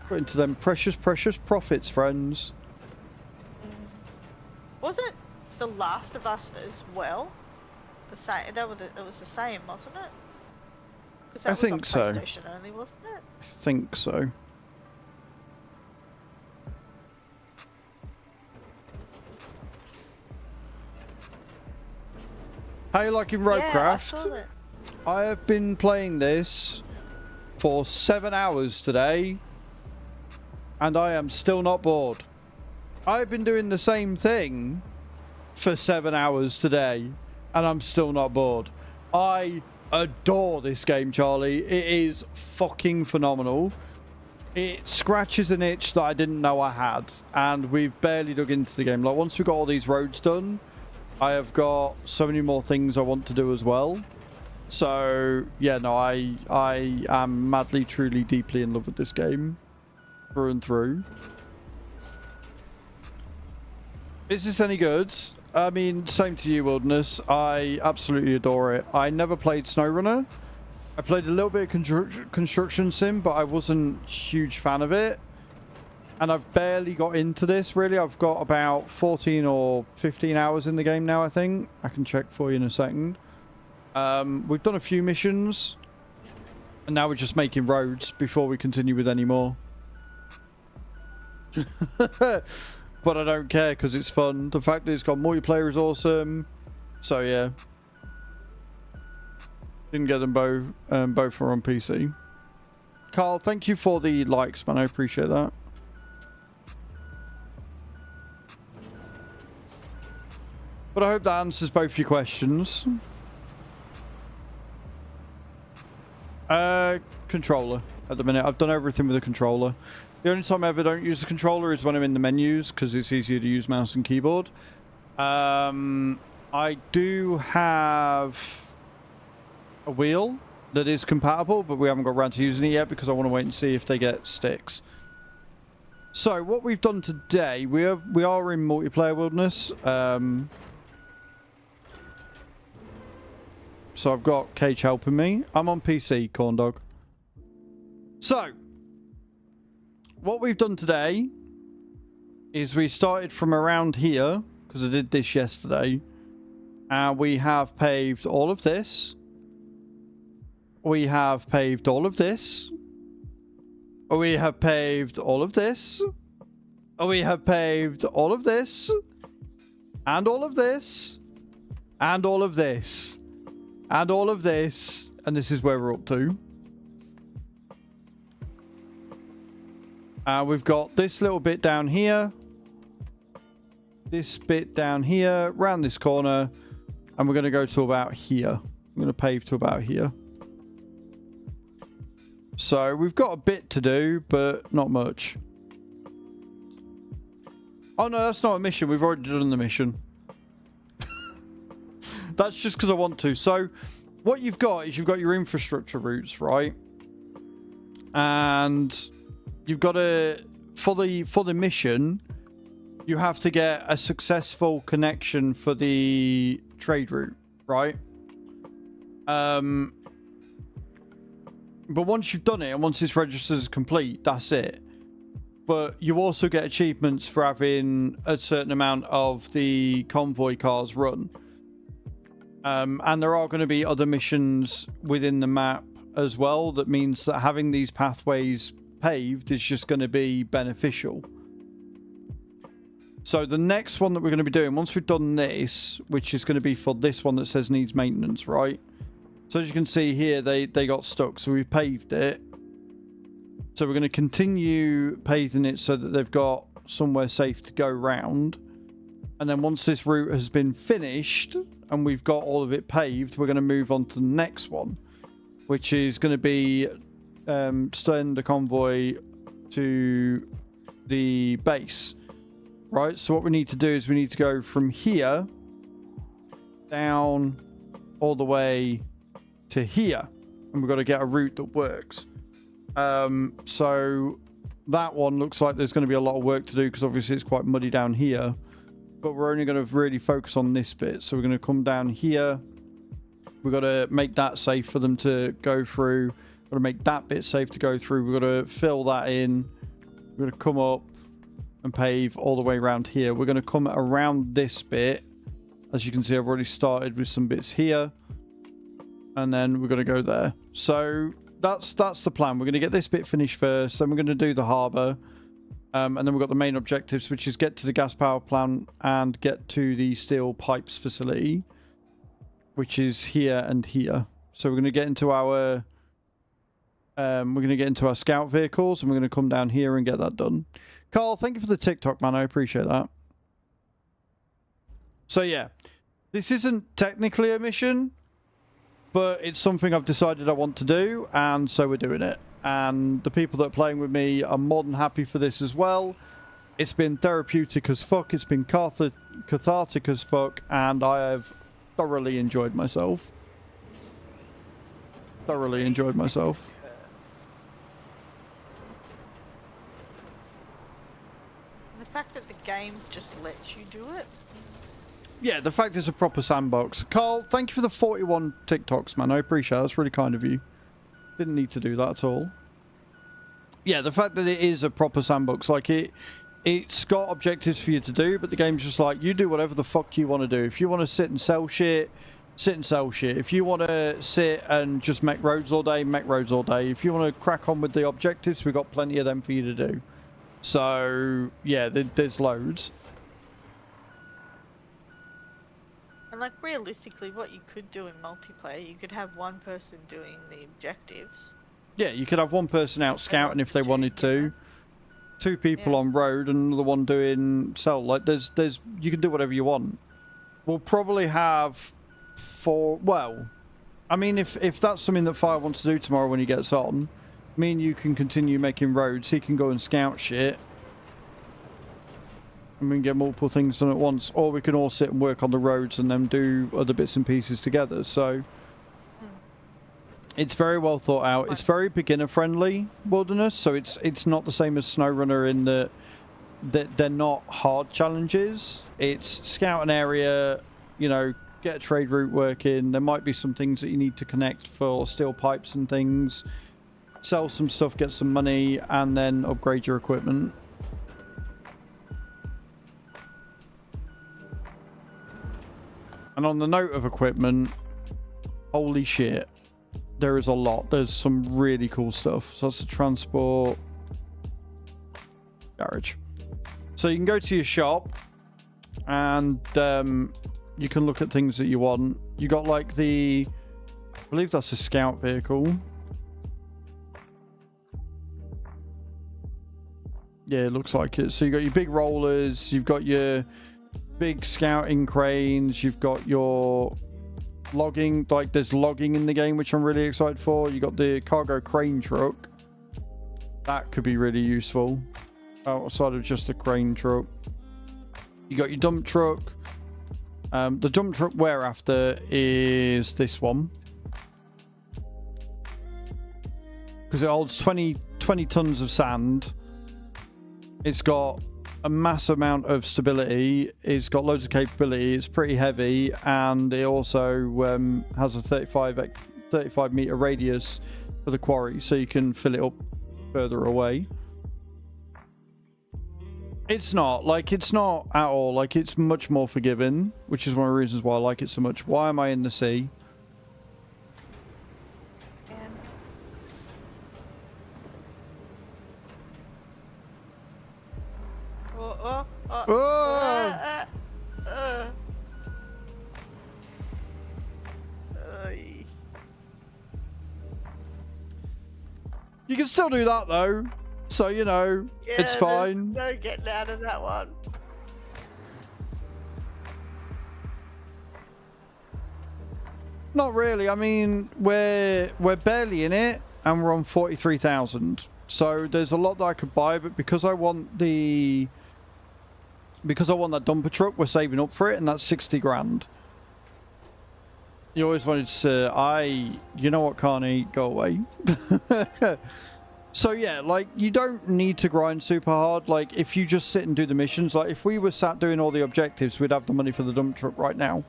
[SPEAKER 1] Put into them precious, precious profits, friends.
[SPEAKER 2] Was it The Last of Us as well? The same. It was the same, wasn't it? 'Cause that
[SPEAKER 1] I
[SPEAKER 2] was
[SPEAKER 1] think
[SPEAKER 2] on
[SPEAKER 1] so.
[SPEAKER 2] PlayStation only, wasn't it?
[SPEAKER 1] I think so. How you liking
[SPEAKER 2] Yeah, I
[SPEAKER 1] Roadcraft?
[SPEAKER 2] saw that.
[SPEAKER 1] I have been playing this for 7 hours today, and I am still not bored. I've been doing the same thing for 7 hours today, and I'm still not bored. I adore this game, Charlie. It is fucking phenomenal. It scratches an itch that I didn't know I had, and we've barely dug into the game. Like, once we got all these roads done, I have got so many more things I want to do as well. So, yeah, no, I am madly, truly, deeply in love with this game. Through and through. Is this any good? I mean, same to you, Wilderness. I absolutely adore it. I never played SnowRunner. I played a little bit of Construction Sim, but I wasn't a huge fan of it. And I've barely got into this, really. I've got about 14 or 15 hours in the game now, I think. I can check for you in a second. We've done a few missions. And now we're just making roads before we continue with any more. But I don't care because it's fun. The fact that it's got multiplayer is awesome. So, yeah. Didn't get them both. Both are on PC. Carl, thank you for the likes, man. I appreciate that. But I hope that answers both your questions. Controller at the minute. I've done everything with a controller. The only time I ever don't use the controller is when I'm in the menus because it's easier to use mouse and keyboard. I do have a wheel that is compatible, but we haven't got around to using it yet because I want to wait and see if they get sticks. So what we've done today, we are in multiplayer Wilderness. So I've got Cage helping me. I'm on PC, Corn Dog. So what we've done today is we started from around here because I did this yesterday, and we have paved all of this. We have paved all of this. We have paved all of this. We have paved all of this. And all of this. And all of this. And all of this. And this is where we're up to. We've got this little bit down here. This bit down here. Round this corner. And we're going to go to about here. I'm going to pave to about here. So we've got a bit to do, but not much. Oh no, that's not a mission. We've already done the mission. That's just because I want to. So what you've got is you've got your infrastructure routes, right? And you've got to, for the mission, you have to get a successful connection for the trade route, right? But once you've done it and once it's registered as complete, that's it. But you also get achievements for having a certain amount of the convoy cars run. And there are going to be other missions within the map as well. That means that having these pathways paved is just going to be beneficial. So the next one that we're going to be doing, once we've done this, which is going to be for this one that says needs maintenance, right? So as you can see here, they got stuck. So we paved it. So we're going to continue paving it so that they've got somewhere safe to go round. And then once this route has been finished and we've got all of it paved, we're going to move on to the next one, which is going to be send a convoy to the base. Right, so what we need to do is we need to go from here down all the way to here, and we've got to get a route that works. So that one looks like there's going to be a lot of work to do because obviously it's quite muddy down here, but we're only going to really focus on this bit. So we're going to come down here, we've got to make that safe for them to go through, we've got to make that bit safe to go through, we've got to fill that in, we're going to come up and pave all the way around here. We're going to come around this bit. As you can see, I've already started with some bits here. And then we're going to go there. So that's the plan. We're going to get this bit finished first. Then we're going to do the harbour. And then we've got the main objectives, which is get to the gas power plant and get to the steel pipes facility, which is here and here. So we're going to get into our scout vehicles, and we're going to come down here and get that done. Carl, thank you for the TikTok, man. I appreciate that. So yeah, this isn't technically a mission, But it's something I've decided I want to do, and so we're doing it. And the people that are playing with me are more than happy for this as well. It's been therapeutic as fuck, it's been cathartic as fuck, and I have thoroughly enjoyed myself. Thoroughly enjoyed myself.
[SPEAKER 2] The fact that the game just lets you do it.
[SPEAKER 1] Yeah, the fact it's a proper sandbox. Carl, thank you for the 41 TikToks, man. I appreciate it. That's really kind of you. Didn't need to do that at all. Yeah, the fact that it is a proper sandbox, like it's got objectives for you to do, but the game's just like, you do whatever the fuck you want to do. If you want to sit and sell shit, sit and sell shit. If you want to sit and just make roads all day, make roads all day. If you want to crack on with the objectives, we've got plenty of them for you to do. So, yeah, there's loads.
[SPEAKER 2] And like realistically, what you could do in multiplayer, you could have one person doing the objectives.
[SPEAKER 1] Yeah, you could have one person out scouting if they wanted to. Two people on road and another one doing sell. Like there's you can do whatever you want. We'll probably have four. Well, I mean, if that's something that Fire wants to do tomorrow when he gets on, me and you can continue making roads. He can go and scout shit. And we can get multiple things done at once, or we can all sit and work on the roads and then do other bits and pieces together. So it's very well thought out. It's very beginner friendly wilderness, so it's not the same as SnowRunner in that they're not hard challenges. It's scout an area, you know, get a trade route working. There might be some things that you need to connect for steel pipes and things. Sell some stuff, get some money, and then upgrade your equipment. And on the note of equipment, holy shit, there is a lot. There's some really cool stuff. So that's the transport garage. So you can go to your shop and you can look at things that you want. You got like I believe that's a scout vehicle. Yeah, it looks like it. So you got your big rollers, you've got your big scouting cranes, you've got your logging, like there's logging in the game, which I'm really excited for. You got the cargo crane truck. That could be really useful outside of just the crane truck. You got your dump truck. The dump truck we're after is this one, because it holds 20 tons of sand. It's got a mass amount of stability. It's got loads of capability. It's pretty heavy, and it also has a 35 meter radius for the quarry, so you can fill it up further away. It's not at all like, it's much more forgiving, which is one of the reasons why I like it so much. Why am I in the sea? You can still do that though, so you know, yeah, it's fine.
[SPEAKER 2] No getting out of that one.
[SPEAKER 1] Not really. I mean, we're barely in it, and we're on 43,000. So there's a lot that I could buy, but because I want that dumper truck, we're saving up for it, and that's 60 grand. You always wanted to, you know what, Carney, go away. So yeah, like, you don't need to grind super hard. Like, if you just sit and do the missions, like, if we were sat doing all the objectives, we'd have the money for the dump truck right now.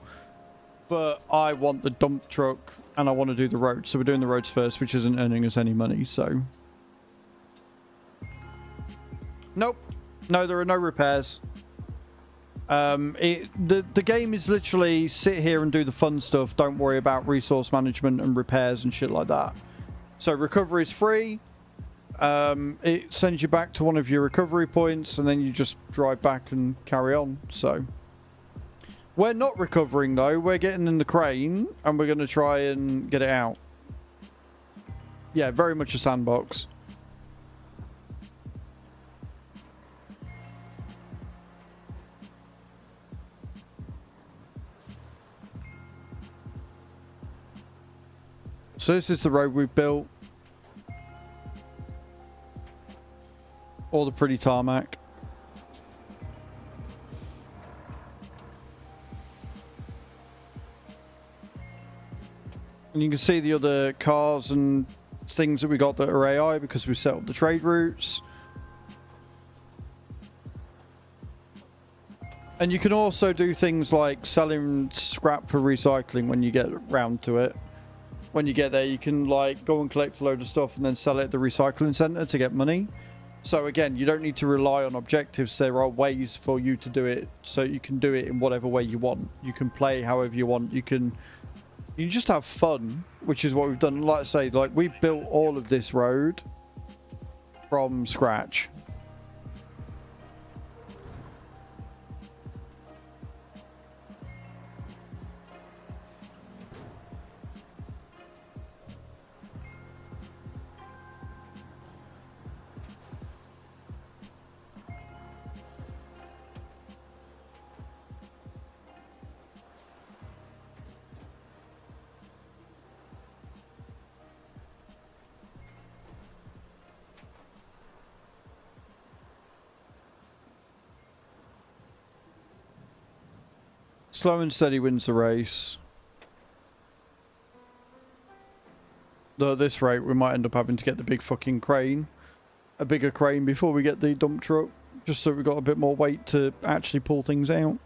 [SPEAKER 1] But I want the dump truck, and I want to do the roads, so we're doing the roads first, which isn't earning us any money, so. Nope. No, there are no repairs. The game is literally sit here and do the fun stuff. Don't worry about resource management and repairs and shit like that. So recovery is free. It sends you back to one of your recovery points, and then you just drive back and carry on. So we're not recovering though. We're getting in the crane and we're going to try and get it out. Yeah, very much a sandbox. So this is the road we've built. All the pretty tarmac. And you can see the other cars and things that we got that are AI because we set up the trade routes. And you can also do things like selling scrap for recycling when you get round to it. When you get there, you can like go and collect a load of stuff and then sell it at the recycling centre to get money. So again, you don't need to rely on objectives. There are ways for you to do it, so you can do it in whatever way you want. You can play however you want. You can just have fun, which is what we've done. Like I say, like we built all of this road from scratch. Slow and steady wins the race. Though at this rate, we might end up having to get the big fucking crane. A bigger crane before we get the dump truck. Just so we've got a bit more weight to actually pull things out.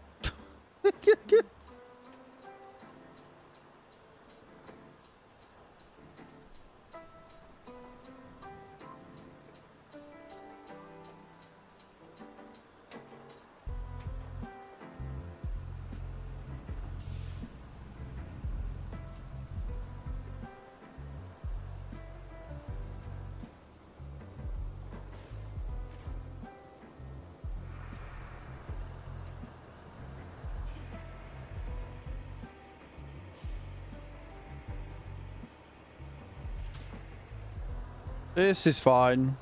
[SPEAKER 1] This is fine.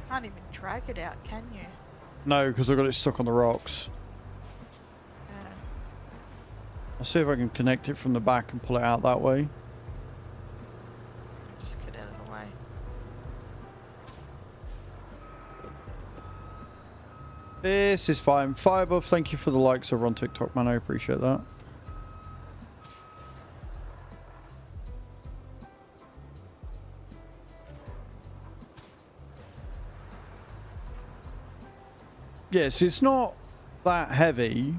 [SPEAKER 2] Can't even drag it out, can you?
[SPEAKER 1] No, because I've got it stuck on the rocks.
[SPEAKER 2] Yeah.
[SPEAKER 1] I'll see if I can connect it from the back and pull it out that way.
[SPEAKER 2] Just get out of the way.
[SPEAKER 1] This is fine. Firebuff, thank you for the likes over on TikTok, man. I appreciate that. Yes, it's not that heavy.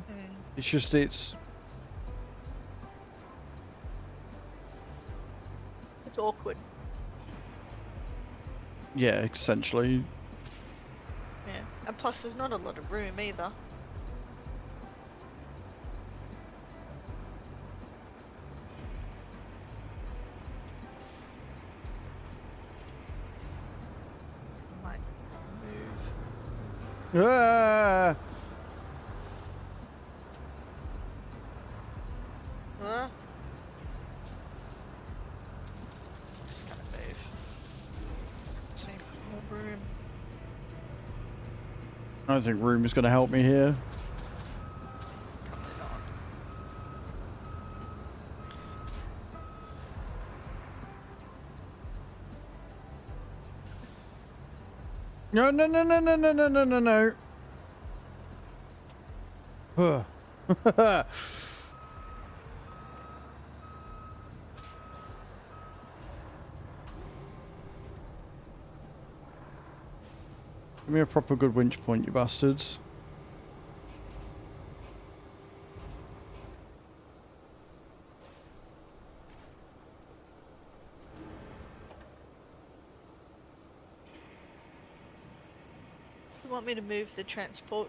[SPEAKER 1] It's just it's
[SPEAKER 2] awkward.
[SPEAKER 1] Yeah, essentially.
[SPEAKER 2] Yeah. And plus there's not a lot of room either. Might move.
[SPEAKER 1] Ah!
[SPEAKER 2] Huh? Just gonna move. Save more room.
[SPEAKER 1] I don't think room is going to help me here. No, no, no, no, no, no, no, no, no, no. Huh. Give me a proper good winch point, you bastards.
[SPEAKER 2] You want me to move the transport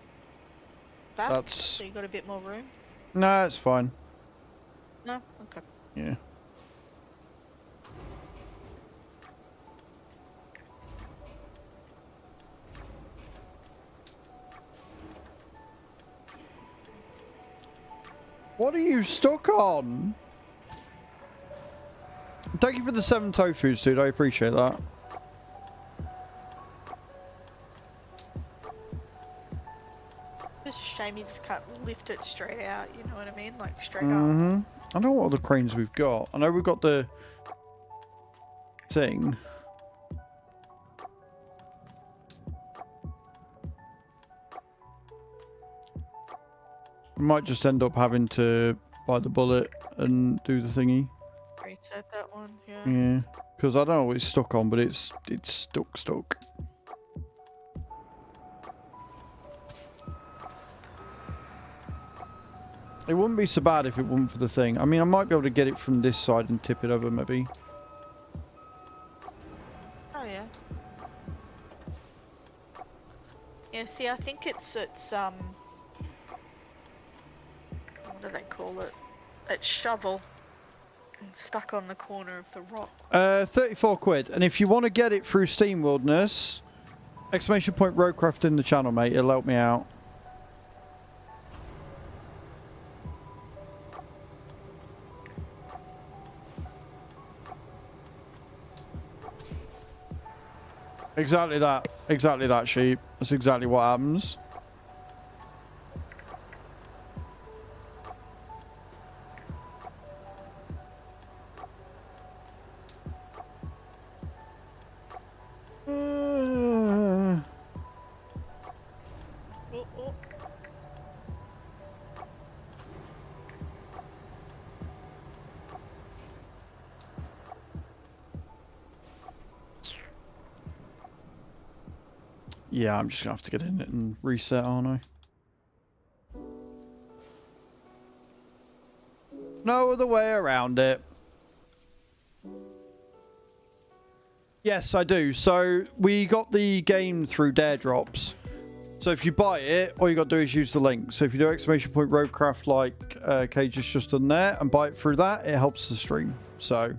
[SPEAKER 2] back
[SPEAKER 1] That's...
[SPEAKER 2] so you got a bit more room?
[SPEAKER 1] No, it's fine.
[SPEAKER 2] No? Okay.
[SPEAKER 1] Yeah. What are you stuck on? Thank you for the 7 tofus, dude. I appreciate that.
[SPEAKER 2] It's a shame you just can't lift it straight out, you know what I mean? Like straight
[SPEAKER 1] Mm-hmm.
[SPEAKER 2] up.
[SPEAKER 1] I don't know what other cranes we've got. I know we've got the thing. We might just end up having to buy the bullet and do the thingy.
[SPEAKER 2] Reset that one, yeah.
[SPEAKER 1] Yeah, because I don't know what it's stuck on, but it's stuck. It wouldn't be so bad if it wasn't for the thing. I mean, I might be able to get it from this side and tip it over, maybe.
[SPEAKER 2] Oh yeah. Yeah, see, I think it's what do they call it? It's shovel. And stuck on the corner of the rock.
[SPEAKER 1] 34 quid. And if you want to get it through Steam Wilderness, exclamation point Roadcraft in the channel, mate. It'll help me out. Exactly that. Exactly that, sheep. That's exactly what happens.
[SPEAKER 2] Oh, oh.
[SPEAKER 1] Yeah, I'm just going to have to get in it and reset, aren't I? No other way around it. Yes, I do. So, we got the game through Dare Drops. So, if you buy it, all you got to do is use the link. So, if you do exclamation point Roadcraft like Thge has just done there and buy it through that, it helps the stream. So...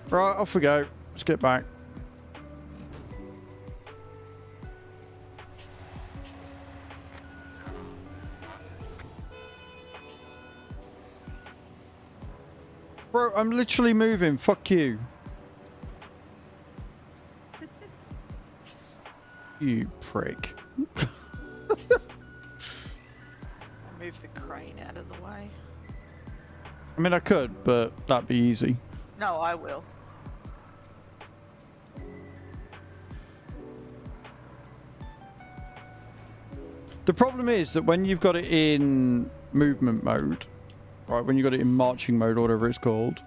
[SPEAKER 1] Right, off we go. Let's get back. Bro, I'm literally moving. Fuck you. You prick.
[SPEAKER 2] Move the crane out of the way.
[SPEAKER 1] I mean, I could, but that'd be easy.
[SPEAKER 2] No, I will.
[SPEAKER 1] The problem is that when you've got it in movement mode, right, when you've got it in marching mode or whatever it's called,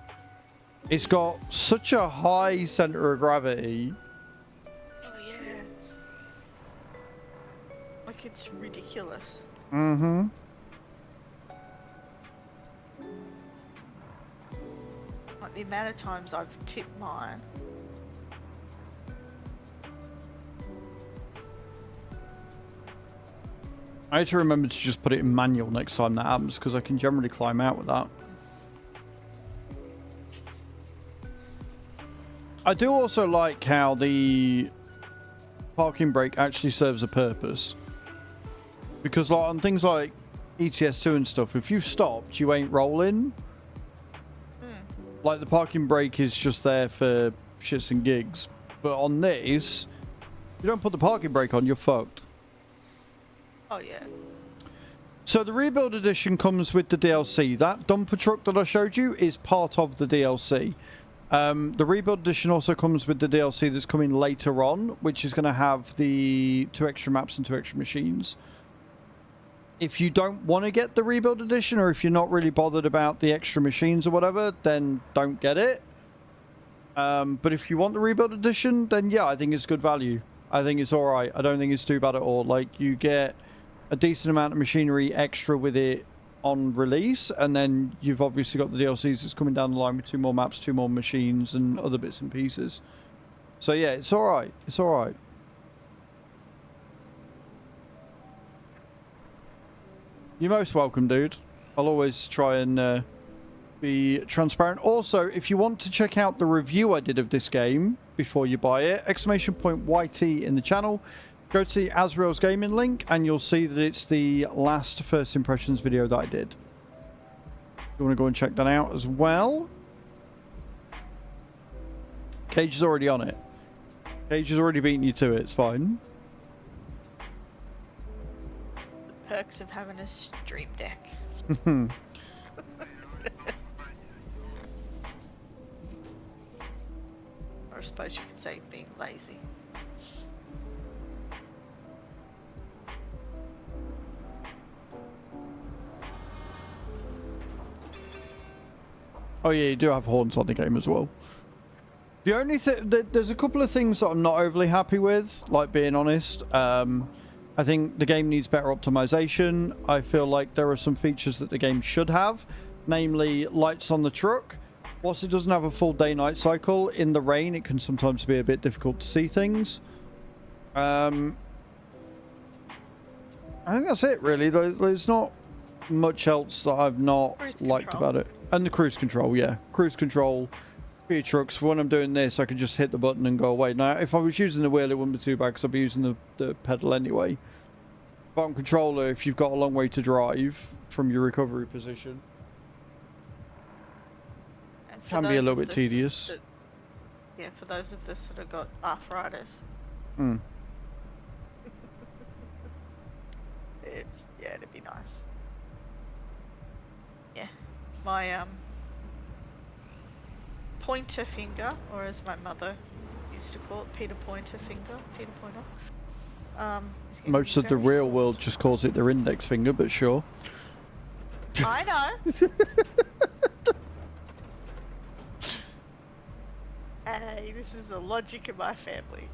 [SPEAKER 1] it's got such a high center of gravity.
[SPEAKER 2] Oh yeah. Like it's ridiculous.
[SPEAKER 1] Mm-hmm.
[SPEAKER 2] Like the amount of times I've tipped mine.
[SPEAKER 1] I had to remember to just put it in manual next time that happens, because I can generally climb out with that. I do also like how the parking brake actually serves a purpose. Because like, on things like ETS2 and stuff, if you've stopped, you ain't rolling. Like the parking brake is just there for shits and gigs. But on this, you don't put the parking brake on, you're fucked.
[SPEAKER 2] Oh yeah.
[SPEAKER 1] So the Rebuild Edition comes with the DLC. That dumper truck that I showed you is part of the DLC. The Rebuild Edition also comes with the DLC that's coming later on, which is going to have the 2 extra maps and 2 extra machines. If you don't want to get the Rebuild Edition, or if you're not really bothered about the extra machines or whatever, then don't get it. But if you want the Rebuild Edition, then yeah, I think it's good value. I think it's alright. I don't think it's too bad at all. Like, you get a decent amount of machinery extra with it on release, and then you've obviously got the DLCs that's coming down the line with 2 more maps, 2 more machines, and other bits and pieces. So yeah, it's alright. It's alright. You're most welcome, dude. I'll always try and be transparent. Also, if you want to check out the review I did of this game before you buy it, exclamation point YT in the channel. Go to the Azraels gaming link and you'll see that it's the last first impressions video that I did. You want to go and check that out as well? Thge is already on it. Thge has already beaten you to it. It's fine.
[SPEAKER 2] perks of having a stream deck. Or I suppose you could say being lazy.
[SPEAKER 1] Oh yeah, you do have horns on the game as well. The only thing, there's a couple of things that I'm not overly happy with, like being honest. I think the game needs better optimization. I feel like there are some features that the game should have, namely lights on the truck. Whilst it doesn't have a full day-night cycle, in the rain it can sometimes be a bit difficult to see things. I think that's it really. There's not much else that I've not liked about it. And the cruise control, yeah. Cruise control for your trucks. For when I'm doing this, I can just hit the button and go away. Now, if I was using the wheel, it wouldn't be too bad because I'd be using the pedal anyway. Bottom controller, if you've got a long way to drive from your recovery position, can be a little bit tedious.
[SPEAKER 2] Yeah, for those of us that have got arthritis. Yeah, it'd be nice. Yeah, my pointer finger, or as my mother used to call it, Peter Pointer finger, Peter Pointer.
[SPEAKER 1] Most of the real world just calls it their index finger, but sure.
[SPEAKER 2] I know. Hey, this is the logic of my family.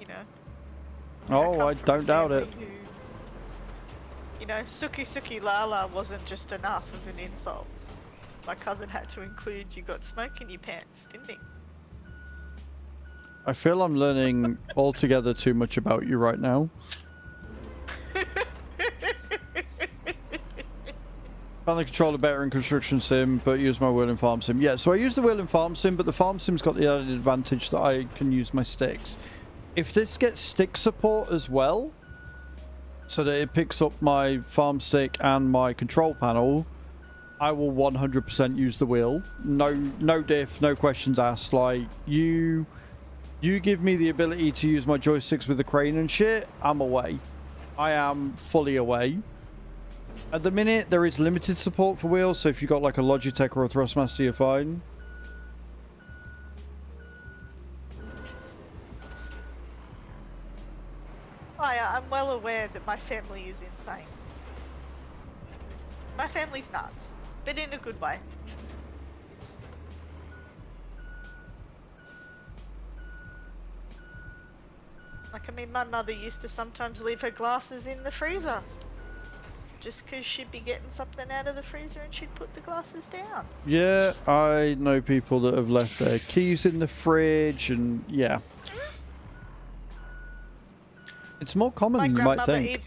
[SPEAKER 2] You know.
[SPEAKER 1] Oh, I don't doubt it.
[SPEAKER 2] Who, you know, Suki Suki Lala wasn't just enough of an insult. My cousin had to include you got smoke in your pants, didn't he?
[SPEAKER 1] I feel I'm learning altogether too much about you right now. Found the controller better in Construction Sim, but use my wheel in Farm Sim. Yeah, so I use the wheel in Farm Sim, but the Farm Sim's got the added advantage that I can use my sticks. If this gets stick support as well, so that it picks up my farm stick and my control panel, I will 100% use the wheel. No diff, no questions asked. Like, you give me the ability to use my joysticks with the crane and shit, I'm away. I am fully away. At the minute, there is limited support for wheels, so if you've got like a Logitech or a Thrustmaster, you're fine.
[SPEAKER 2] I'm well aware that my family is insane. My family's nuts, but in a good way. Like, I mean, my mother used to sometimes leave her glasses in the freezer. Just because she'd be getting something out of the freezer and she'd put the glasses down.
[SPEAKER 1] Yeah, I know people that have left their keys in the fridge and yeah. It's more common than you might think.
[SPEAKER 2] Even...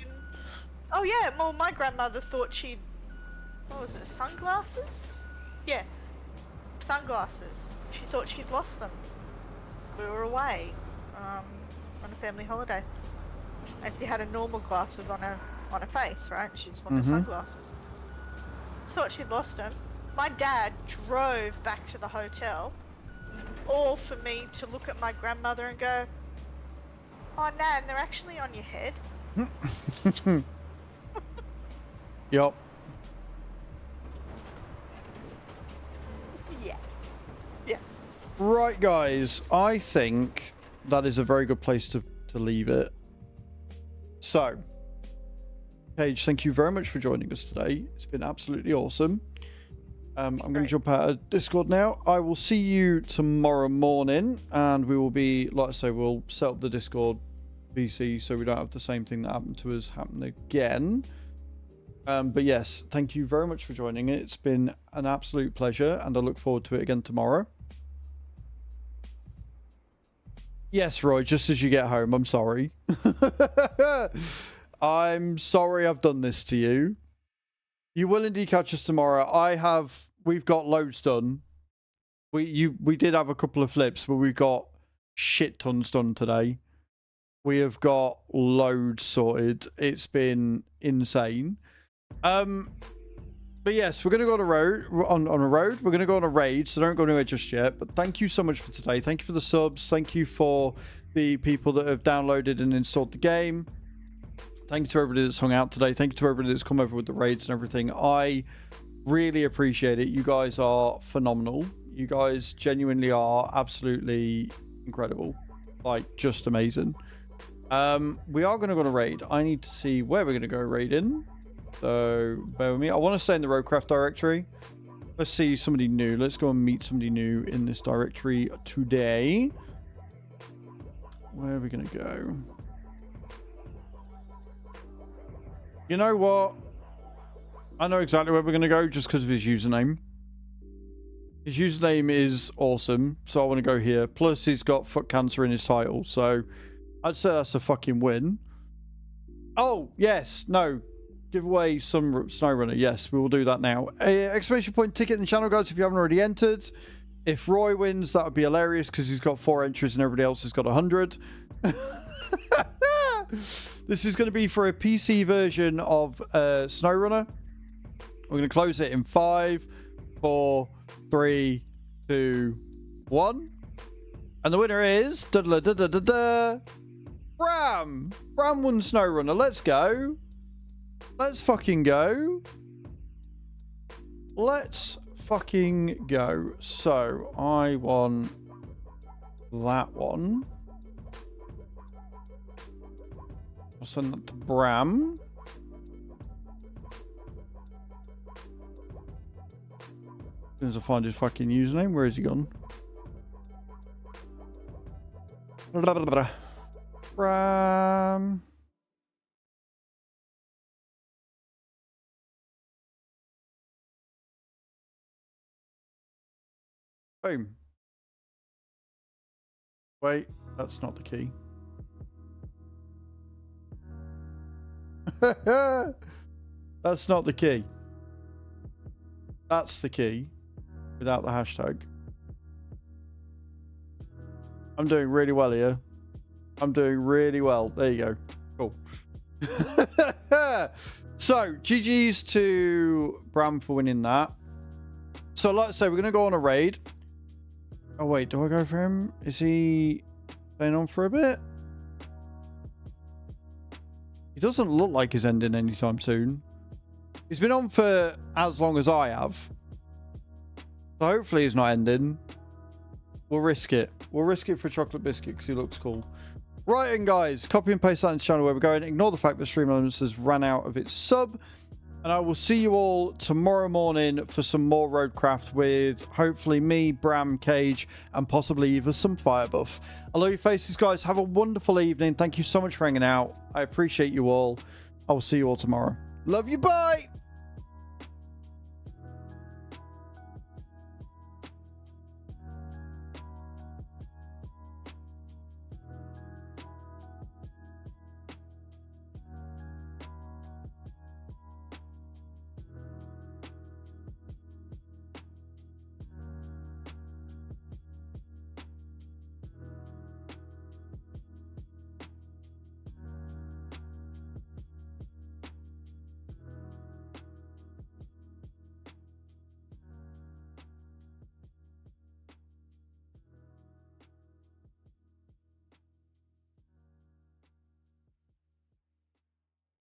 [SPEAKER 2] Oh yeah, well my grandmother thought she'd... What was it, sunglasses? Yeah, sunglasses. She thought she'd lost them. We were away on a family holiday. And she had a normal glasses on her face, right? She just wanted sunglasses. Thought she'd lost them. My dad drove back to the hotel, all for me to look at my grandmother and go, "Oh, Nan, they're actually on your head."
[SPEAKER 1] Yup.
[SPEAKER 2] Yeah. Yeah.
[SPEAKER 1] Right, guys. I think that is a very good place to leave it. So, Thge, thank you very much for joining us today. It's been absolutely awesome. I'm going to jump out of Discord now. I will see you tomorrow morning, and we will be, like I say, we'll set up the Discord PC so we don't have the same thing that happened to us happen again. But yes, thank you very much for joining it. It's been an absolute pleasure, and I look forward to it again tomorrow. Yes, Roy, just as you get home, I'm sorry. I'm sorry I've done this to you. You will indeed catch us tomorrow. We've got loads done. We did have a couple of flips, but we've got shit tons done today. We have got loads sorted. It's been insane. But yes, we're going to go on a road. We're going to go on a raid, so don't go anywhere just yet. But thank you so much for today. Thank you for the subs. Thank you for the people that have downloaded and installed the game. Thank you to everybody that's hung out today. Thank you to everybody that's come over with the raids and everything. I really appreciate it. You guys are phenomenal. You guys genuinely are absolutely incredible. Like, just amazing. We are going to go on a raid. I need to see where we're going to go raiding. So, bear with me. I want to stay in the Roadcraft directory. Let's see somebody new. Let's go and meet somebody new in this directory today. Where are we going to go? You know what? I know exactly where we're going to go just because of his username. His username is awesome, so I want to go here. Plus, he's got fuck cancer in his title, so I'd say that's a fucking win. Oh, yes. No. Give away some snow runner. Yes, we will do that now. Exclamation point ticket in the channel, guys, if you haven't already entered. If Roy wins, that would be hilarious because he's got 4 entries and everybody else has got 100. This is going to be for a PC version of SnowRunner. We're going to close it in 5, 4, 3, 2, 1. And the winner is Bram. Bram won SnowRunner. Let's go. Let's fucking go. Let's fucking go. So I want that one. I'll send that to Bram. As soon as I find his fucking username, where is he gone? Bram. Boom. Wait, that's not the key. That's not the key. That's the key. Without the hashtag. I'm doing really well here. I'm doing really well. There you go. Cool. So, GG's to Bram for winning that. So, like I say, we're going to go on a raid. Oh, wait. Do I go for him? Is he staying on for a bit? He doesn't look like he's ending anytime soon. He's been on for as long as I have. So hopefully he's not ending. We'll risk it. We'll risk it for Chocolate Biscuit because he looks cool. Right, and guys, copy and paste that into the channel where we're going. Ignore the fact that Stream Elements has ran out of its sub. And I will see you all tomorrow morning for some more Roadcraft with hopefully me, Bram, Cage, and possibly even some Firebuff. I love your faces, guys. Have a wonderful evening. Thank you so much for hanging out. I appreciate you all. I will see you all tomorrow. Love you. Bye.